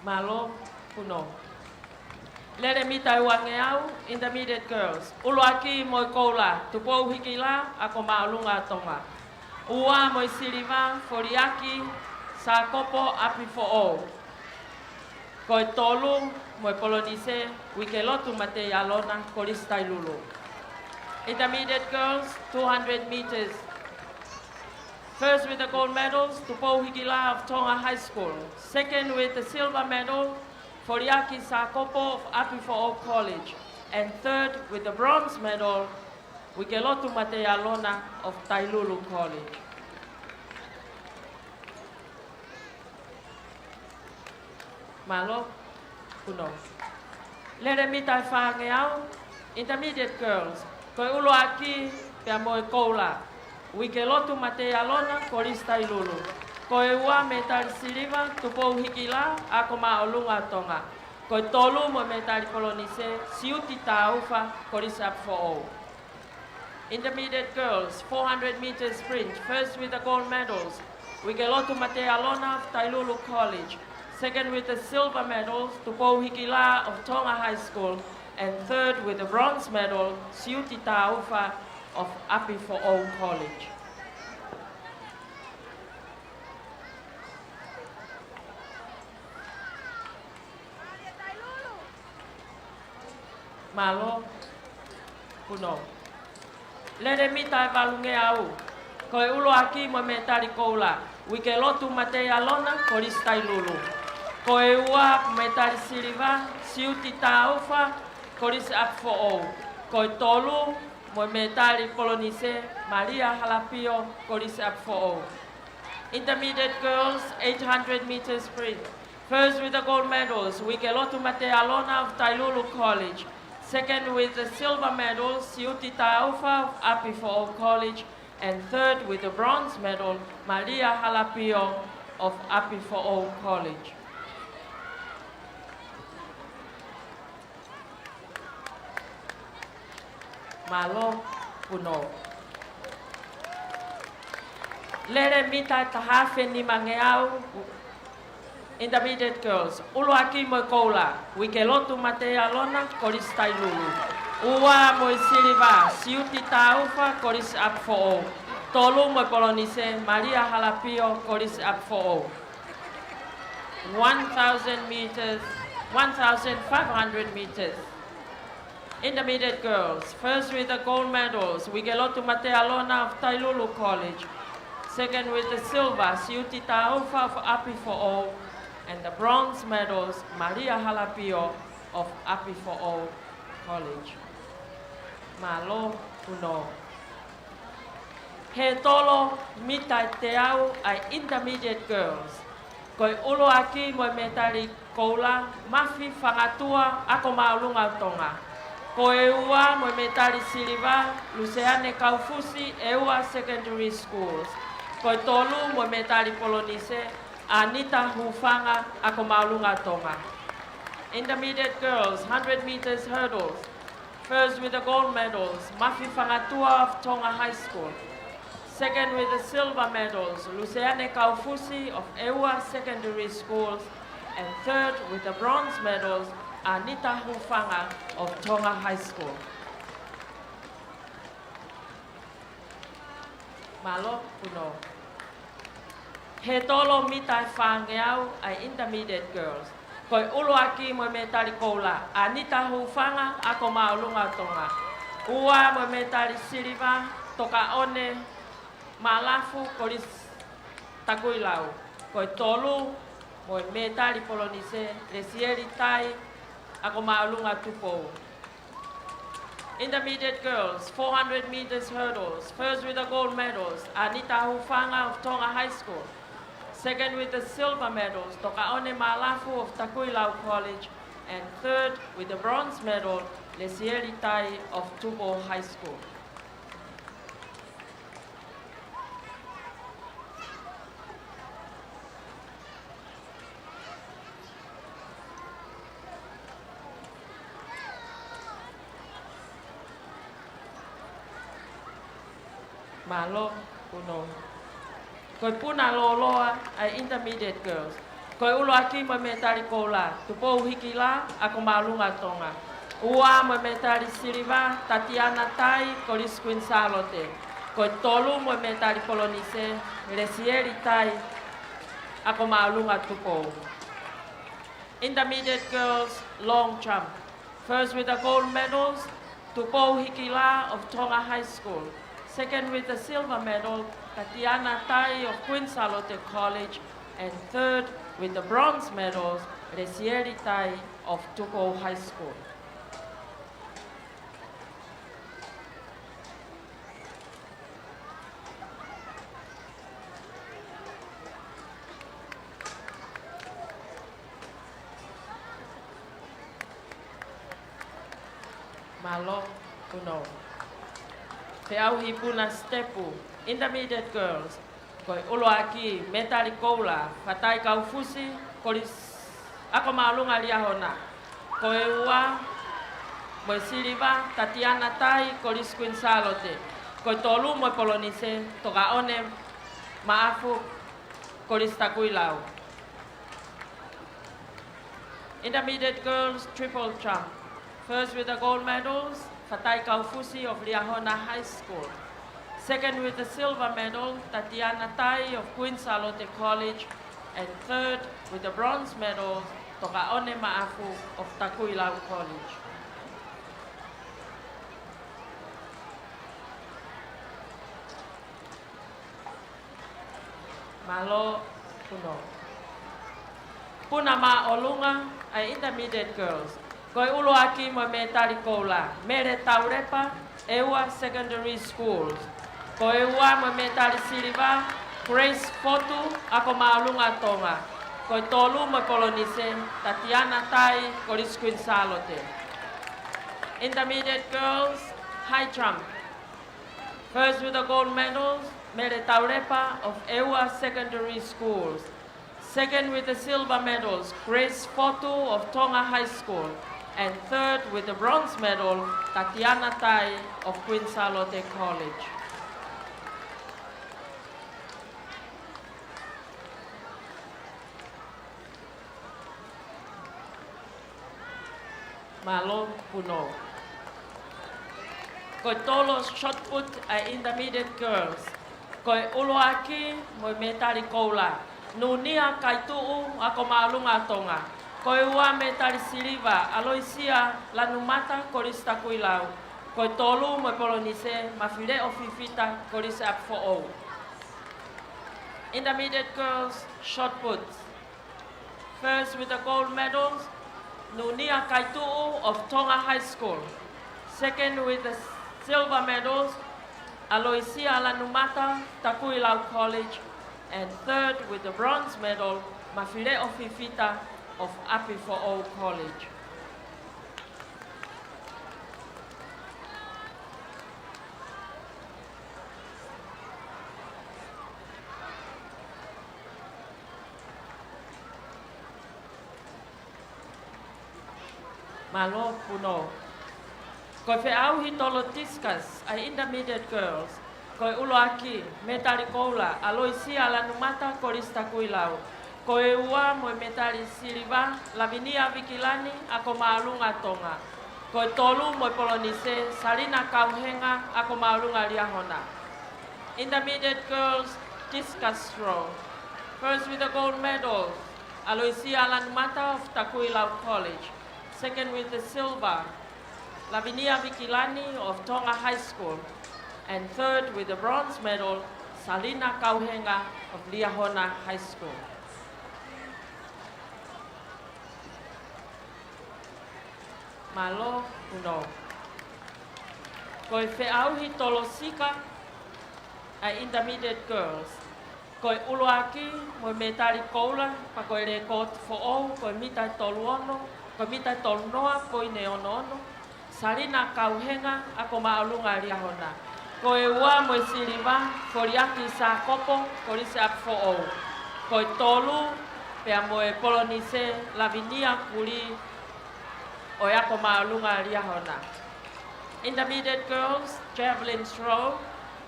Malo puno. Lere mitai wange au, intermediate girls. Ulu aki moi koula, tupou hiki la, ako maulunga tonga. Ua moi siriva, foriaki, sa kopo Api Fo'o. Koe tolu, moi polonise, wike lotu mate yalona, koristai lulu. Intermediate girls, 200 meters. First with the gold medals, Tupou Hikila of Tonga High School. Second with the silver medal, Foriaki Sakopo of Api Fo'o College. And third with the bronze medal, Wikelotu Matealona of Tailulu College. Malo, puno. Lere mitai whangeau, intermediate girls. Koe ulo aki, pia moe koula. Wikelotu Matealona, koris Tailulu. Koe ua me tari siriva, tupou hikila, ako maolunga tonga. Koe tolu mo me tari kolonise, siuti taufa, koris Api Fo'o. Intermediate girls, 400 meters sprint, first with the gold medals. Wikelotu Matealona of Tailulu College. Second with the silver medals, Tupou Hikila of Tonga High School. And third with the bronze medal, Siuti Taufa of Api Fo'o College. Malo, puno. Lere mitai valunge au. Koe ulo aki mo me tari koula. Wikelotu Matealona, koris Tailulu. Koe ua me tari siriva, siuti taufa, koris Api Fo'o. Koe tolu mo me tari polonise, Maria Halapio, koris Api Fo'o. Intermediate girls, 800 meters sprint. First with the gold medals, Wikelotu Matealona of Tailulu College. Second with the silver medal, Siuti Taufa of Api Fo'o College. And third with the bronze medal, Maria Halapio of Api Fo'o College. Malo puno. Lere mita tahafe ni mangeau. Intermediate girls, ulo aki mo koula, Wikelotu Matealona, koris Tailulu. Ua mo siriva, siuti taufa, koris Api Fo'o. Tolu mo polonise, Maria Halapio, koris Api Fo'o. 1,000 meters, 1,500 meters. Intermediate girls, first with the gold medals, Wigelotu Matealona of Tailulu College. Second with the silver, Siuti Taufa of Api for All. And the bronze medals, Maria Halapio of Api for All College. Malo Uno. He tolo mitai te au ai intermediate girls. Koi ulo aki mo metari koula, mafi whangatua ako maulunga tonga. Ko e ua mo metari siliva, Luciane Kaufusi e ua secondary schools. Ko tolu mo metari polonise, Anita Hufanga ako maulunga tonga. Intermediate girls, 100 meters hurdles. First with the gold medals, Mafi Whangatua of Tonga High School. Second with the silver medals, Luciane Kaufusi of Ewa Secondary Schools. And third with the bronze medals, Anita Hufanga of Tonga High School. Malo Puno. He tolo mitai whangeau ai intermediate girls. Koi ulo aki mo me tari koula, Anita Hufanga ako maulunga tonga. Ua mo me tari siliva, toka one malafu koris takui lau. Koi tolu mo me tari polonise, resieri tai ako maulunga tupo. Intermediate girls, 400 meters hurdles. First with the gold medals, Anita Hufanga of Tonga High School. Second with the silver medals, Tokaone Malafu of Takuilau College. And third with the bronze medal, Lesieri Tai of Tupo High School. Malo Uno. Koi puna loloa ai intermediate girls. Koi ulo aki mo me tari koula, tupo hiki la ako maulunga tonga. Ua mo me tari siliva, Tatiana Tai, Coris Queen Salote. Koi tolu mo me tari polonise, Resieri Tai, ako maulunga tupo. Intermediate girls, long jump. First with the gold medals, Tupo Hikila of Tonga High School. Second with the silver medal, Tatiana Tai of Queen Salote College. And third with the bronze medals, Resieri Tai of Tupo High School. Malo Uno. Te au hipuna stepu, intermediate girls. Koi ulo aki, metari koula, Fatai Kaufusi, kolis ako maulunga liahona. Koi ua, moi siliva, Tatiana Tai, Coris Queen Salote. Koi tolu moi polonise, toka one maafu, Coris Takuilau. Intermediate girls, triple jump. First with the gold medals, Fatai Kaufusi of Liahona High School. Second with the silver medal, Tatiana Tai of Queen Salote College. And third with the bronze medal, Tokaone Maafu of Takuilau College. Malo Puno. Punama Olunga ay intermediate girls. Koi ulo aki mo me tari koula, Mere Taurepa, Ewa Secondary Schools. Koi ua mo me tari siliva, Grace Fotu, ako maulunga tonga. Koi tolu mo polonise, Tatiana Tai, Coris Queen Salote. Intermediate girls, high jump. First with the gold medals, Mere Taurepa of Ewa Secondary Schools. Second with the silver medals, Grace Fotu of Tonga High School. And third with the bronze medal, Tatiana Tai of Queen Salote College. Malo Puno. Koi tolo shot put ay intermediate girls. Koi ulo aki mo metari koula, Nunia Kaituu ako maalunga tonga. Koe ua me tari siliva aloisia lanumata korista kuilau. Koe tolu mo polonise mafile o fifita korisa up for all. Intermediate girls shot put. First with the gold medals, Nunia Kaituu of Tonga High School. Second with the silver medals, Aloisia Lanumata, Takuilau College. And third with the bronze medal, Mafile Ofifita of Api for All College. Malo puno. Koe wheau hitolo tiskas ai intermediate girls. Koe uloaki, metari koula, aloisia lanumata korista kuilau. Koe ua mo metari siliva, lavinia vikilani ako maalunga tonga. Koe tolu mo polonise, salina kauhenga ako maalunga liahona. Intermediate girls discus throw. First with the gold medal, Aloisia Lanumata of Takuilau College. Second with the silver, Lavinia Vikilani of Tonga High School. And third with the bronze medal, Salina Kauhenga of Liahona High School. Malo uno. Koe wheauhi tolosika a intermediate girls. Koe uloaki mo metari koula pa koe rekot fo o koe mitai toluono, koe mitai tolunoa koe neonono. Salina Kauhenga ako maalunga liahona. Koe ua mo siliva foriaki sa kopo korisi ap fo o. Koe tolu pea mo e polonise Lavinia kuli o ako maalunga liahona. Intermediate girls, javelin throw.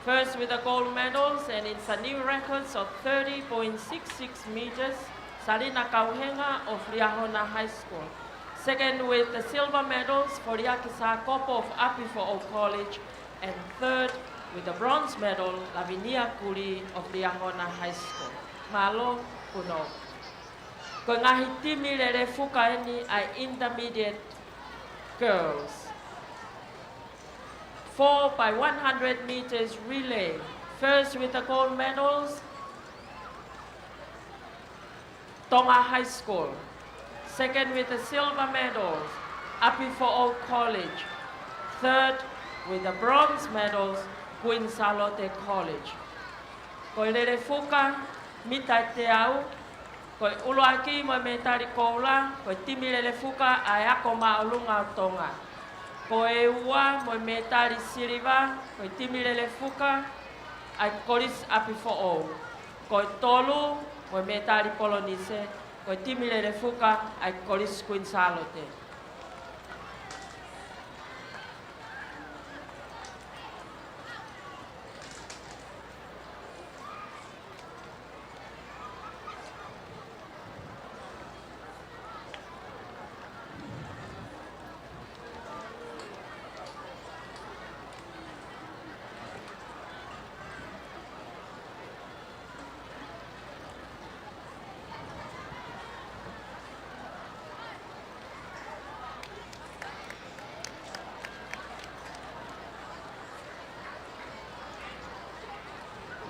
First with the gold medals and it's a new records of 30.66 meters, Salina Kauhenga of Liahona High School. Second with the silver medals, Foriaki Sakopo of Api for All College. And third with the bronze medal, Lavinia Kuli of Liahona High School. Malo puno. Ko ngahi timi lere fuka eni ai intermediate girls. 4 by 100 meters relay. First with the gold medals, Tonga High School. Second with the silver medals, Api for All College. Third with the bronze medals, Queen Charlotte College. Ko lere fuka mitai te au, ko uloaki mo metari koula, ko timi lere fuka ai ako maalunga Tonga. Ko e ua mo metari siliva, ko timi lele fuka, ai koris Api for all. Ko tolu mo metari polonise, ko timi lele fuka, ai koris Queen Charlotte.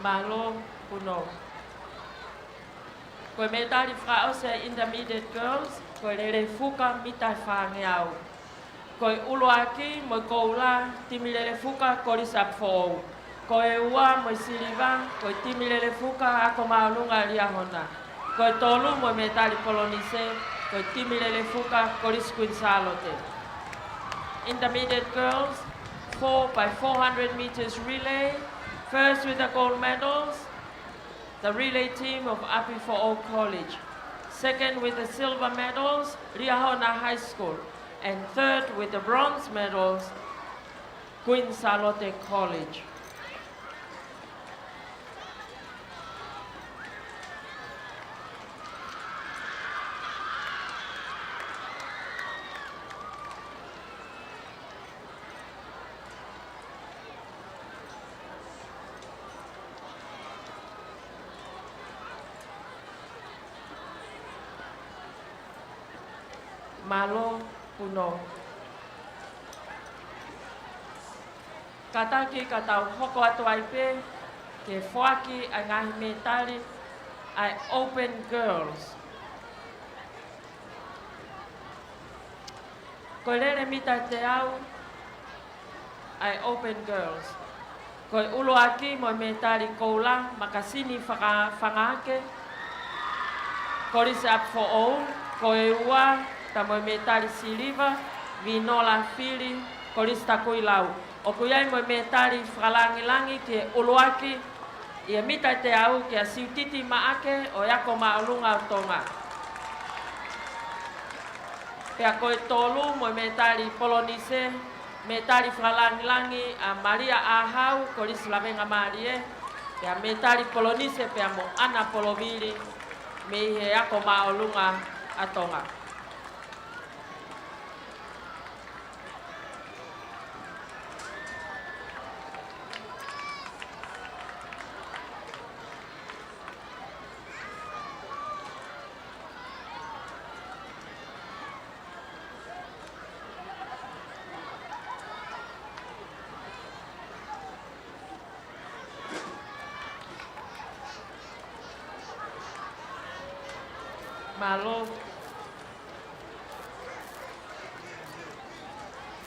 Malo puno. Koe metari whao se intermediate girls, koe lere fuka mitai whangeau. Koe uloaki mo koula timi lere fuka koris up for all. Koe ua mo siliva, koe timi lere fuka ako maalunga liahona. Koe tolu mo metari polonise, koe timi lere fuka koris Queen Charlotte. Intermediate girls, 4 by 400 meters relay. First with the gold medals, the relay team of Api for All College. Second with the silver medals, Liahona High School. And third with the bronze medals, Queen Charlotte College. Malo puno. Kataki katau hoko atu ai pe ke whaki a ngahi me tari ai Open Girls. Ko rere mita te au ai Open Girls. Ko ulo aki mo me tari koula makasini whangake. Ko risi up for all. Ko e ua ta mo me tari siliva vinola fili ko risi ta kui lau. O kuiai mo me tari whakalangi ke uluaki ia mita te au ke a siutiti maake o yako maulunga o tonga. Pea koe tolu mo me tari Polonise, me tari whakalangi a Maria Ahau ko risi lavenga Marie. Pea me tari Polonise pea mo Ana Polovili me he yako maulunga a tonga. Malo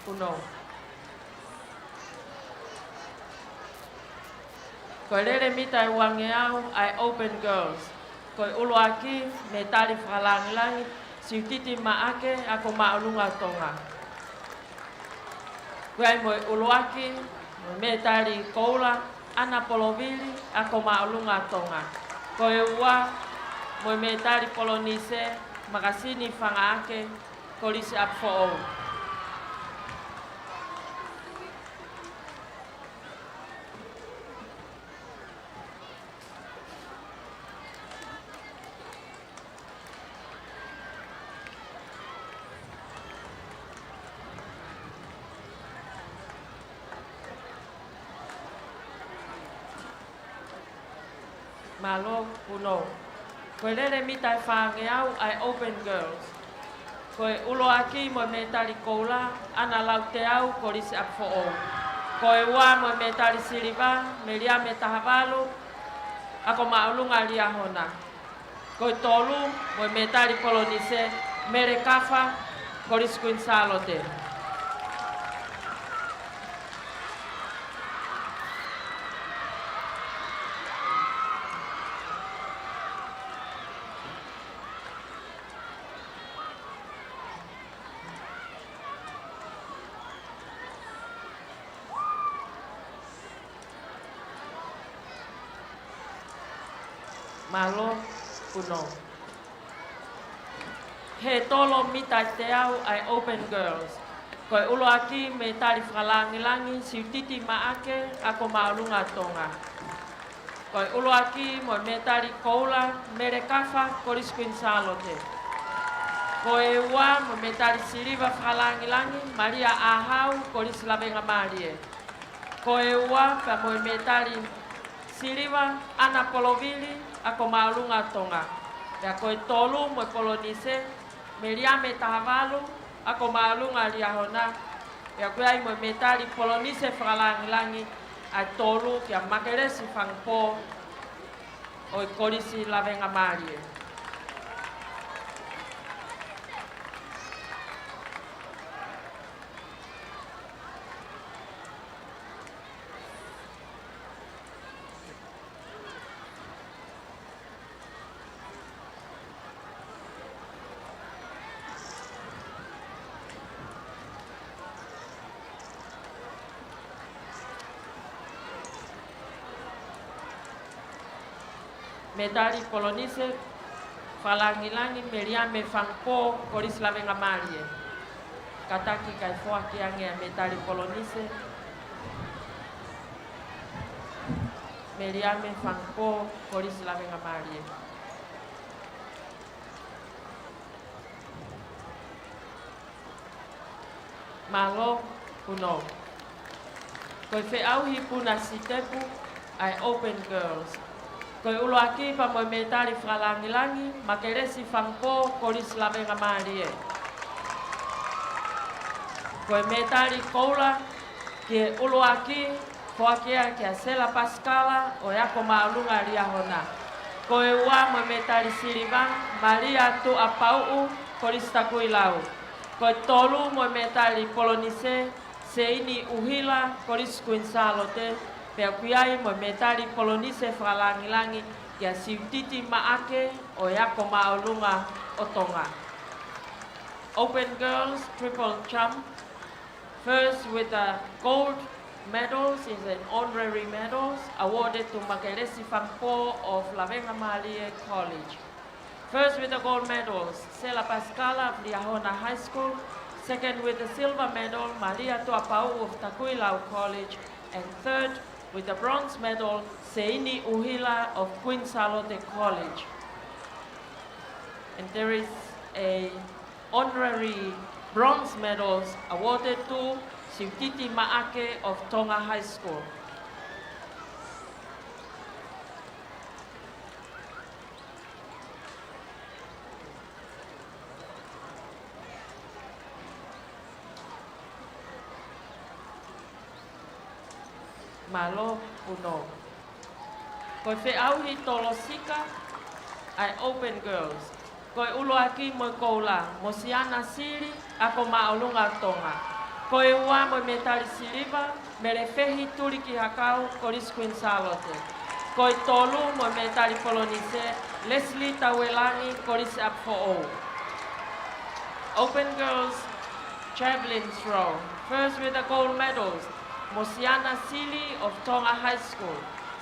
puno. Ko rere mita e wange au ai Open Girls. Ko ulo aki me tari whakalangi siutiti maake ako maulunga tonga. Ko ai mo ulo aki me tari koula Ana Polovili ako maulunga tonga. Ko e ua mo me tari Polonise makasini whangaake ko risi up for all. Malo puno. Koe rere mita e whange au ai Open Girls. Koe ulo aki mo me tari koula, ana lau te au ko risi up for all. Koe ua mo me tari siliva, me ria me tahavalu, ako maulunga ria hona. Koe tolu mo me tari Polonise, mere kafa, ko risi kuin salote. Malo puno. He tolo mita te au ai Open Girls. Koe ulo aki me tari whakalangi siutiti maake ako maulunga tonga. Koe ulo aki mo me tari koula mere kafa ko risi kuin salote. Koe ua mo me tari siliva whakalangi Maria Ahau ko risi lavenga Marie. Koe ua pa mo me tari siliva Ana Polovili ako maulunga tonga. Pea koe tolu mo Polonise, me ria me tahavalu, ako maulunga ria hona. Pea koe ai mo me tari Polonise whakalangi ai tolu kia makeresi whangpo o ko risi lavenga Marie. Me tari Polonise, whalangi me ria me whangpo ko risi lavenga Marie. Kataki kai whoaki angea me tari Polonise, me ria me whangpo ko risi lavenga Marie. Malo puno. Koe whiauhi puna si tepu ai Open Girls. Koe ulo aki pa mo me tari whakalangi ma ke resi whangpo ko risi lavenga Marie. Koe metari koula ke ulo aki foakia ke Sela Pascala o yako maulunga ria hona. Koe ua mo metari siliva Maria tu apau korista kuilau. Koe tolu mo metari polonise seini uhila koris kuinsalote pe kuiai mo metari polonise fralangi-langi ya siutiti maake o yako maulunga otonga. Open girls triple jump. First with the gold medals is an honorary medals awarded to Makelesi Fampo of Lavenga Malie College. First with the gold medals, Sela Pascala of Liahona High School. Second with the silver medal, Maria Tuapau of Takuilau College. And third with the bronze medal, Seini Uhila of Queen Salote College. And there is a honorary bronze medals awarded to Siutiti Maake of Tonga High School. Malo Puno. Koe whiauhi tolosika ai open girls. Koe ulo aki mo koula, mo siana siri ako maolunga tonga. Koe ua mo metari siliva, mere fehi turiki hakau koris Queen Salote. Koe tolu mo metari polonise, Leslie Tawelangi koris apfo. Open girls javelin throw. First with the gold medals, Mosiana Sili of Tonga High School.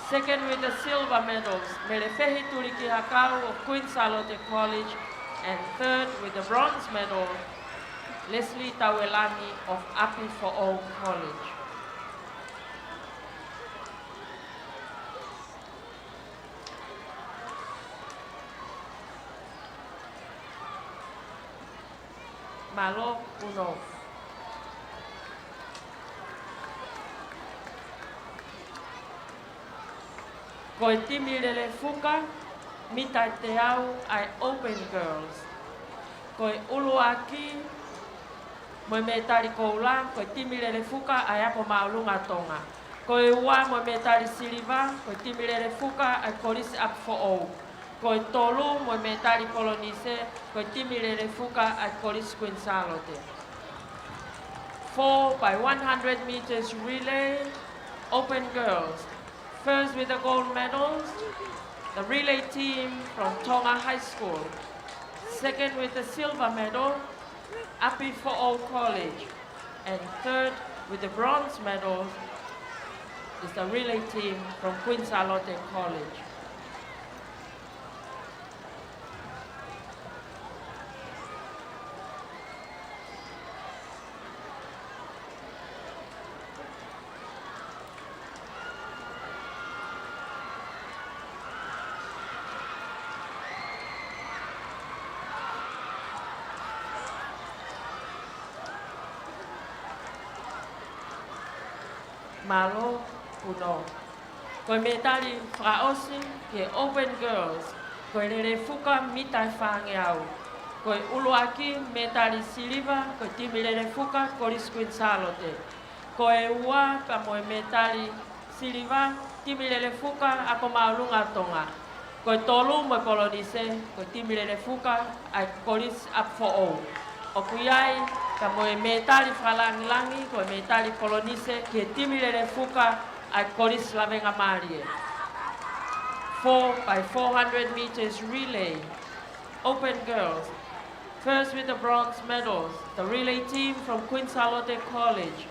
Second with the silver medals, Merefehi Turiki Hakau of Queen Salote College. And third with the bronze medal, Leslie Tawelani of Api for All College. Malo Uno. Koe timirele fuka, mita te au ai open girls. Koe ulu aki, moe me tari koula, koe timirele fuka ai apo maulunga tonga. Koe ua moe me tari siliva, koe timirele fuka ai korisi apo fo ou. Koe tolu moe me tari polonise, koe timirele fuka ai korisi Queen Salote. 4 by 100 meters relay, open girls. First with the gold medals, the relay team from Tonga High School. Second with the silver medal, Api for All College. And third with the bronze medal is the relay team from Queen Salote College. Malo Puno. Koe me tari whaosi ke open girls, koe rere fuka mitai whange au. Koe ulu aki me tari siliva, koe timi rere fuka koris Queen Salote. Koe ua ka moe me tari siliva, timi rere fuka ako maulunga tonga. Koe tolu moe polonise, koe timi rere fuka ai koris apfo ou. O kuiai, ka moe metali whalangi-langi, koe metali polonise, ke timirere fuka ai koris Lavenga Malie. 4 by 400 meters relay, open girls. First with the bronze medals, the relay team from Queen Salote College.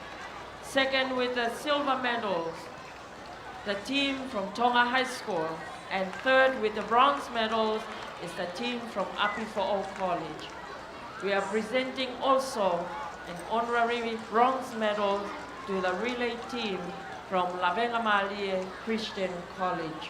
Second with the silver medals, the team from Tonga High School. And third with the bronze medals is the team from Api for All College. We are presenting also an honorary bronze medal to the relay team from Lavenga Malie Christian College.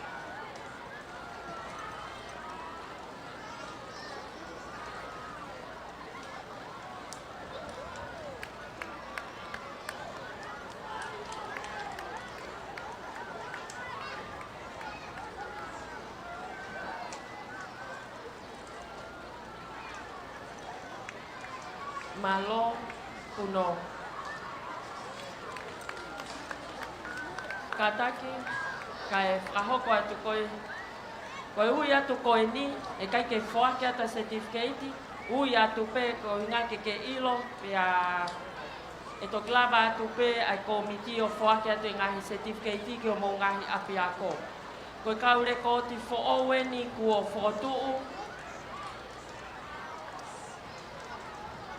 Malo Puno. whakataki, kai whakahoko atu koe. Koe ui atu koe ni, e kai ke whoake ata certificate, ui atu pe ko ngake ke ilo, pia e to klava atu pe ai komiti o whoake atu ngahi certificate ki o mo ngahi api ako. Koe kaure ko ti whooweni kua whotuu.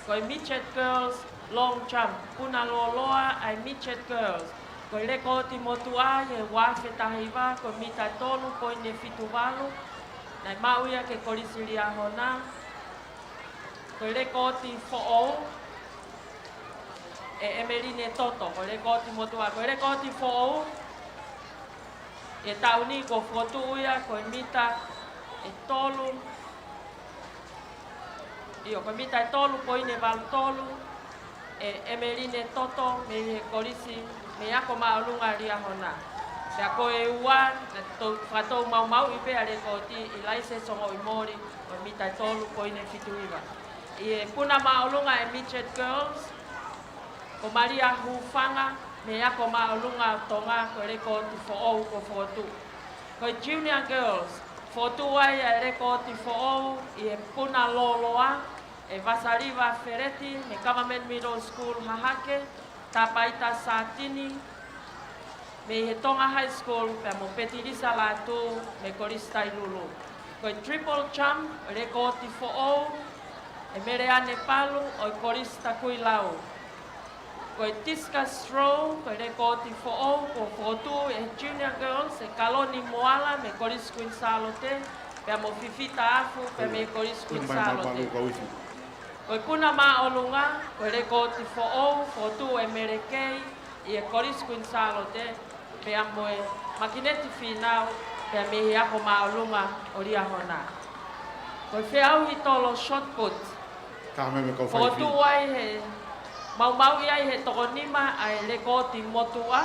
Koe Midget Girls long jump, puna loloa ai Midget Girls. Koe reko ti motua e wafe tahiwa, koe mita tonu koe ne fitu walu. Nai mauia ke korisiri ahona. Koe reko ti fo'ou. E Emeline Toto, koe reko ti motua. Koe reko ti fo'ou. E tauni ko fotuia, koe mita e tolu. Io, koe mita e tolu, koe ne walu tolu. E Emeline Toto, me korisi. Me ako maulunga ria hona. Se ako e ua, to fatou mau ipe ale ko ti ilaise songo imori, o mita tolu ko ine fituiva. E puna maulunga e Midget Girls, ko Maria Hufanga, me ako maulunga tonga ko reko ti fo'ou ko fotu. Ko Junior Girls, fotu ai e reko ti fo'ou, e puna loloa, e Vasariva Ferretti, me Government Middle School Hahake, Tapaita Satini, me he Tonga High School, pe mo Petirisa Latu, me Korista Ilulu. Koe Triple Jump, reko ti fo'ou, e Mereane Palu, o Korista Kuilau. Koe Discus Throw, koe reko ti fo'ou, ko fotu e Junior Girls, e Kaloni Moala, me Koris Kuinsalote, pe mo Fifita Afu, pe me Koris Kuinsalote. Koe puna maolunga, koe reko ti fo'ou, fotu e Merekei, i e Koris Kuinsalote, pe amo e makineti finau, pe mehi ako maolunga o ria hona. Koe whiau hi tolo shot put, fotu ai he, mau ai he tokonima ai reko ti motua,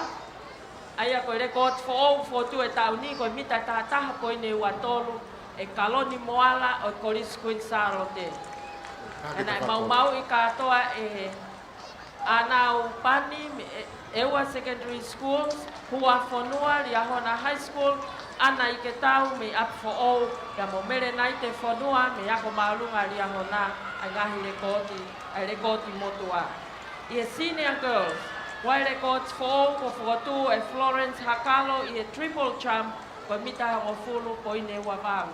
aia koe reko ti fo'ou, fotu e tauni, koe mita tahataha koe ne ua tolu, e Kaloni Moala o Koris Kuinsalote. Ana mau I katoa e ana upani Ewa Secondary Schools, Hua Fonua, Riahona High School, ana I ke tau me up for all, ya mo mere nai te Fonua, me ako maulunga Riahona, ai ngahi rekoti motua. I Senior Girls, wai rekoti for all, ko fotu e Florence Hakalo, I Triple Jump, ko mita hango fulu, ko ine wavau.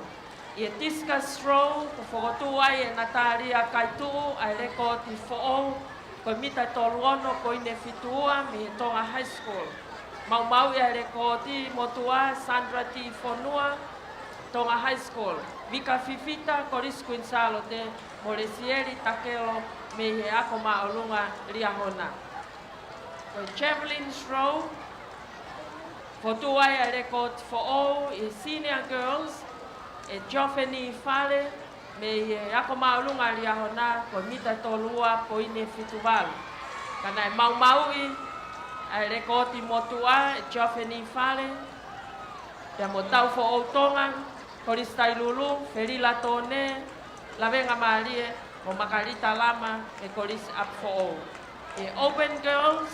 I Discus Throw, ko fotu ai e Natalia Kaituu, ai rekoti for all, ko mita toluono ko ine fitua me Tonga High School. Mau ia rekoti motua Sandra T. Fonua, Tonga High School. Vika Fifita, Koris Kuinsalote, Moresieri Takelo, me he ako maolunga Riahona. Ko Javelin Throw, fotua ia rekoti for all, I Senior Girls, e Joffany Fale, me ako maulunga Riahona, ko mita tolua po ine fituvalu. Kana maui, ai rekoti motua, Joffany Fale, te mo tau fo outonga, Korista Ilulu, Ferila Tone, Lavenga Marie, mo Makarita Lama, e Koris up for all. E Open Girls,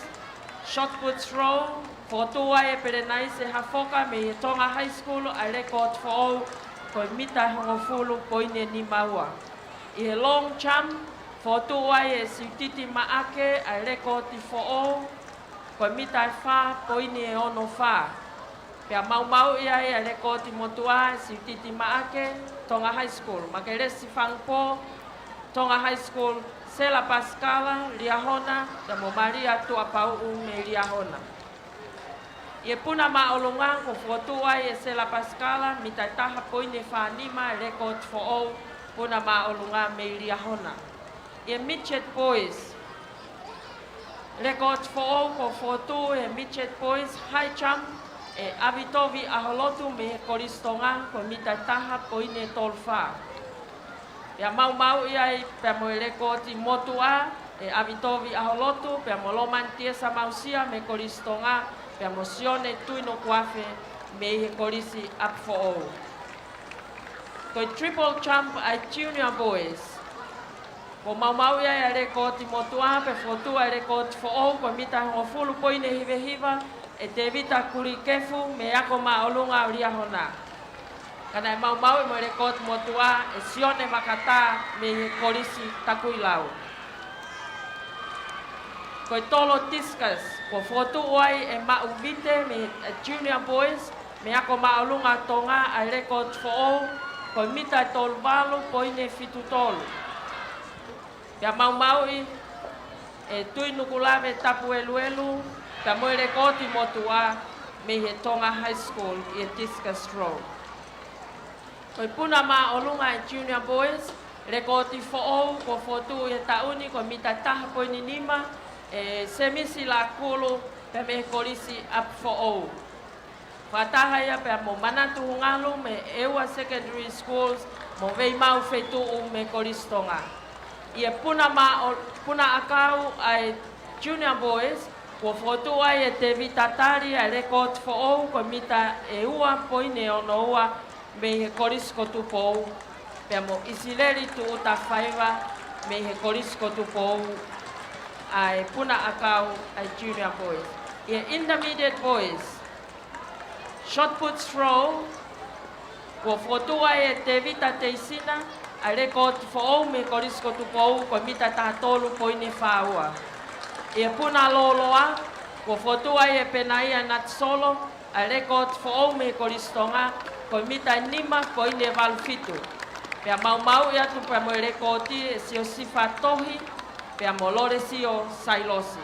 Shot Put Throw, fotua e Perenaise Hafoka, me Tonga High School, ai rekoti for all, ko mita hongo fulu ko ine ni maua. I long jump, fotu ai e Siutiti Maake, ai rekoti fo'ou, ko mita fa ko ine ono fa. Pea mau ia ai rekoti motua Siutiti Maake, Tonga High School. Makeresi Fangpo, Tonga High School, Sela Pascala, Riahona, da mo Maria Tuapau me Riahona. Ie puna maolunga ko fotua e Sela Pascala, mita taha poine whanima rekod fo'ou, puna maolunga me Riahona. Ie Midget Boys, rekod fo'ou ko fotu e Midget Boys, high jump, e Avitovi Aholotu me Koristonga, ko mita taha poine tolfa. Ia mau ia I pe mo rekod I motua, e Avitovi Aholotu, pe mo loman tiesa mausia me Koristonga, pe emocione tuino kuafe me he korisi up for all. Ko Triple Jump ai Junior Boys. Ko mau ia rekoti motua pe fotua rekoti for all ko mita ho fulu poine hiva e te vita kuri kefu me ako maolunga o ria hona. Kana e mau mo re kot motua e sione makata me he korisi takuilau. Ko tolo tiskas, ko fotu wai e mauvite me junior boys, me ako maolunga tonga a rekod fo ko mita tol balu ko ine fitu tolu. Pea mau i e tui nukulave tapu elu, ka moe rekoti motua me he Tonga High School i e Tiskas Road. Koi puna maolunga e junior boys, rekoti fo ko fotu i e tauni ko mita taha po ini nima, e semisi la kulu pe me korisi up fo Whataha ia pe mo manatu hungalu me ewa secondary schools mo vei mau fetu me koristonga. Ia puna akau ai junior boys ko fotu ai e te vitatari a rekod fo ko mita e ua poine ono ua me he korisko tu pou pe mo isileri tu uta whaiva me he korisko tu pou ai puna akau ai junior boys. Ia intermediate boys shot put throw ko fotua e te vita te isina a rekod fo me korisko tu pou ko mita tatolu po ine whaua. E puna loloa ko fotua e penaia nat solo a rekod fo me koristonga ko mita nima po ine valfitu. Pea mau ia tu pa mo rekodi e sio sifa tohi pea molore sio sailosi.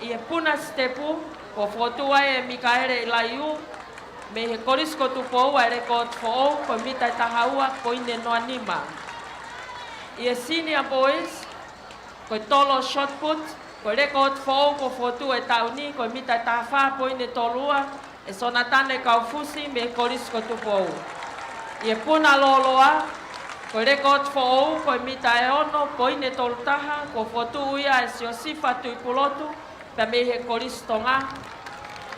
E puna stepu ko fotua e Mikaere Ilaiu me he korisko tu pou a rekod fo ko mita tahaua ko ine noa nima. E senior boys ko tolo shot put ko rekod fo ko fotu e tauni ko mita tafa po ine tolua e sonatane kaufusi me korisko tu pou. E puna loloa ko rekod fo ko mita e ono po ine tolutaha ko fotu ia e sio sifa tu ipulotu pe me he koristonga.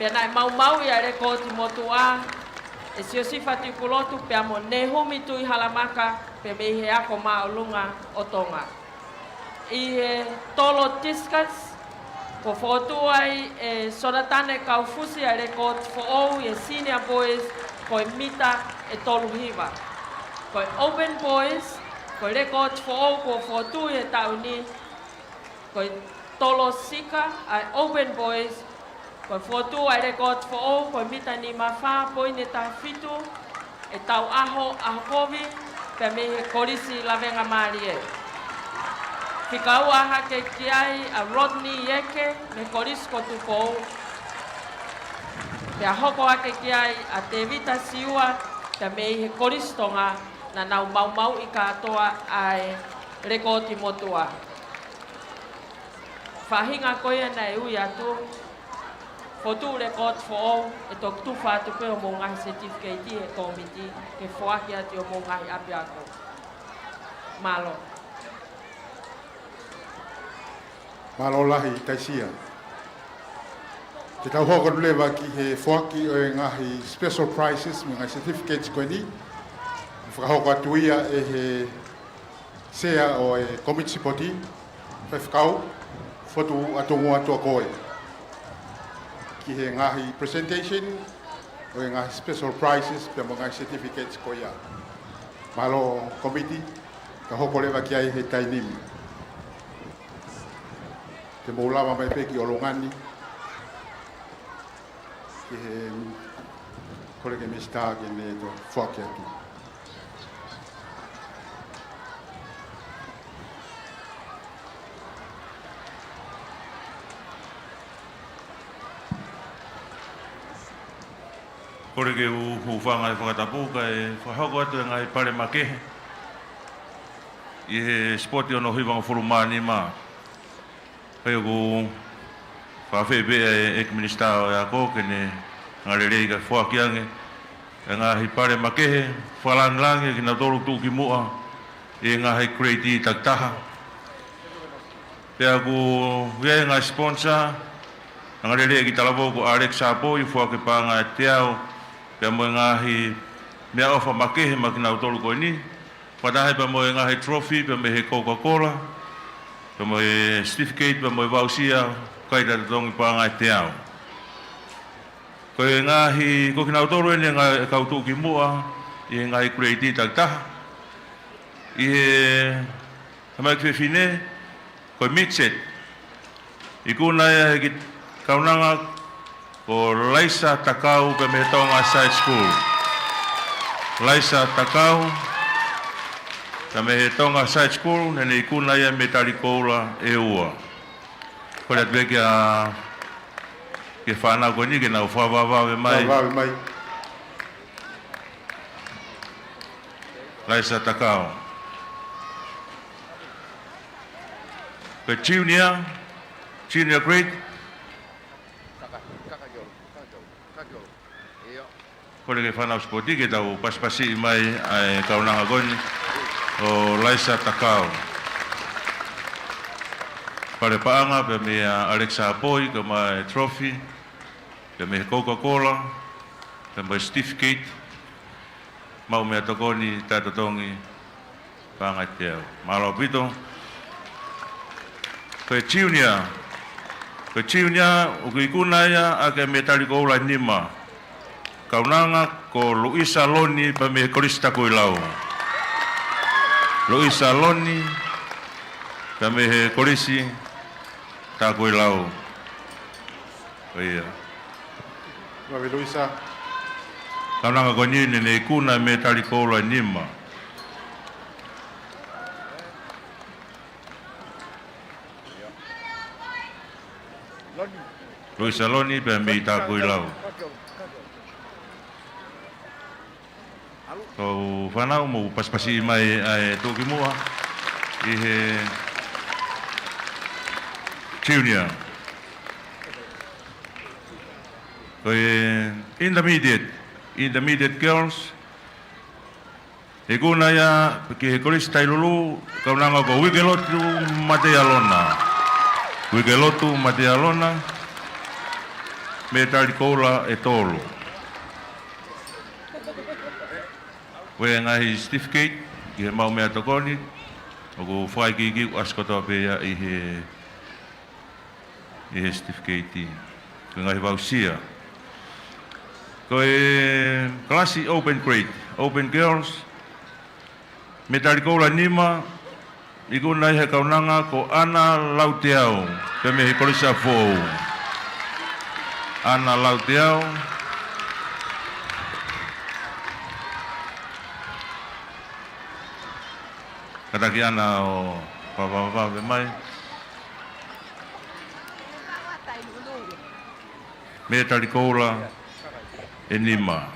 Pena e mau ia rekodi motua e sio sifa tu ipulotu pe amo nehumi tu i halamaka pe me he ako maolunga o Tonga. I he tolo tiskas ko fotu ai e sonatane kaufusi a rekod fo ou e senior boys ko e mita e tolu hiva. Ko open boys ko rekod fo ou ko fotu e tauni ko tolo sika a open boys ko fotu a rekod fo ou ko mita ni mawha po ine ta fitu e tau aho kovi pe me he korisi lavenga marie. Whikau aha ke kiai a Rodney Yeke me korisko tu pou. Pea hoko ake kiai a te vita siua pe me he koristonga na nau mau i katoa ai rekoti motua. Whahinga koia na e ui atu, fotu rekod fo e tok tuwha atu pe o mō ngahi certificate e komiti ke whaaki ati o mō ngahi api ako. Malo. Malo lahi taisia. Te tau hoko nulewa ki he whaaki o e ngahi special prizes me ngahi certificates koe ni. Whakahoko atu ia e he sea o e komiti sipoti. Whakau, fotu atongo atua koe. Ki he ngahi presentation o e ngahi special prizes pe mo ngahi certificates koe ia. Malo komiti, ka hoko lewa ki ai he tainimi. Te moulawa mai peki o longani. Ki he kolege mista ke ne to whake atu. Koreke u whanga e whakatapu ka e whahoko atu e ngai pare makehe. I he spoti ono hiwanga whurumani maa. Pai ku whawhepe e ek minister o ako kene ngarerei ka whakiange e ngahi pare makehe whalanglange ki na toru tu ki mua e ngahi kreiti taktaha. Pea ku wea ngai sponsor ngarerei ki talavo ku Alex Apo i whakepanga e teao pea mo ngahi mea ofa makehe ma ki na toru koe ni. Whatahe pa mo ngahi trophy pea me he Coca-Cola. Pa mo e certificate, pa mo e wausia, kai ta tongi pa ngai te au. Ko e ngahi, ko kina utoro ene ngā kautu ki mua, i e ngahi kureiti taktaha. I he hamai kwewhine, ko Mitchet. I kuna ia he ki kaunanga ko Laisa Takau pe me Tonga Side School. Laisa Takau pe me Tonga Side School, nene i kuna ia me tarikoula e ua. Ko le atwe ke whanau ko ni ke nau whawawau e mai. Whawawau e mai. Laisa Takau. Ko junior grade. Ko le ke whanau spoti ke tau paspasi i mai ai kaunanga koni o Laisa Takau. Pare paanga pe me Alexa Apoi ka mai trophy, pe me Coca-Cola, pe me certificate, mau me atokoni tatotongi paanga teo. Malo pito. Ko junior o kuikuna ia ake me tarikoula nima. Kaunanga ko Luisa Loni pe me Korista Koilau. Luisa Loni pe me Korisi ta Koilau. Ia. Wawe Luisa. Kaunanga ko nini ne kuna me tarikoula nima. Luisa Loni pe me ta Koilau. So whanau mo paspasi mai ai toki mua i he junior. Ko e intermediate girls. E kuna ia ki he Korista Ilulu kaunanga ko Wigelotu Matealona. Wigelotu Matealona me tarikoula e tolu. Koe ngahi certificate, i he mau mea tokoni, o ko whai ki askotoa pēia i he certificate. Koe ngahi wausia. Koe klasi open grade, open girls, me tarikoula nima, i kuna i he kaunanga ko Ana Lauteau, pe me he Korisa Fou. Ana Lauteau, kataki ana o papa mai. Me tarikoula e nima.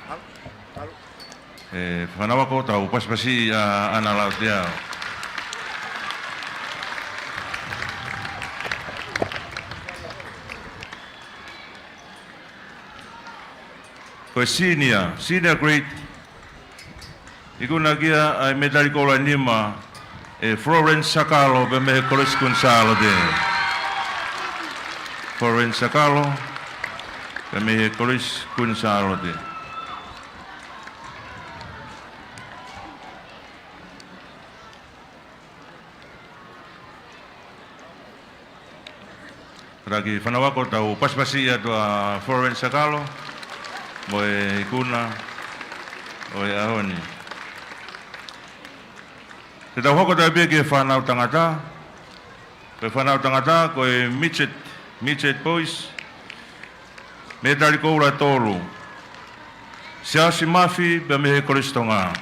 E whanawa ko tau paspasi a Ana Lauteau. Ko senior grade. Ikuna kia ai me tarikoula nima. E Florence Sakalo pe me Koris Gonzalo de. Florence Sakalo pe me Koris Gonzalo de. Ragi whanawako tau paspasi atua Florence Sakalo mo e ikuna o e ahoni. Te tau hoko tau pia ke whanau tangata. Koe whanau tangata, koe Mitchet Boys. Me tarikoula tolu. Siasi mafi, pe me he Koristonga.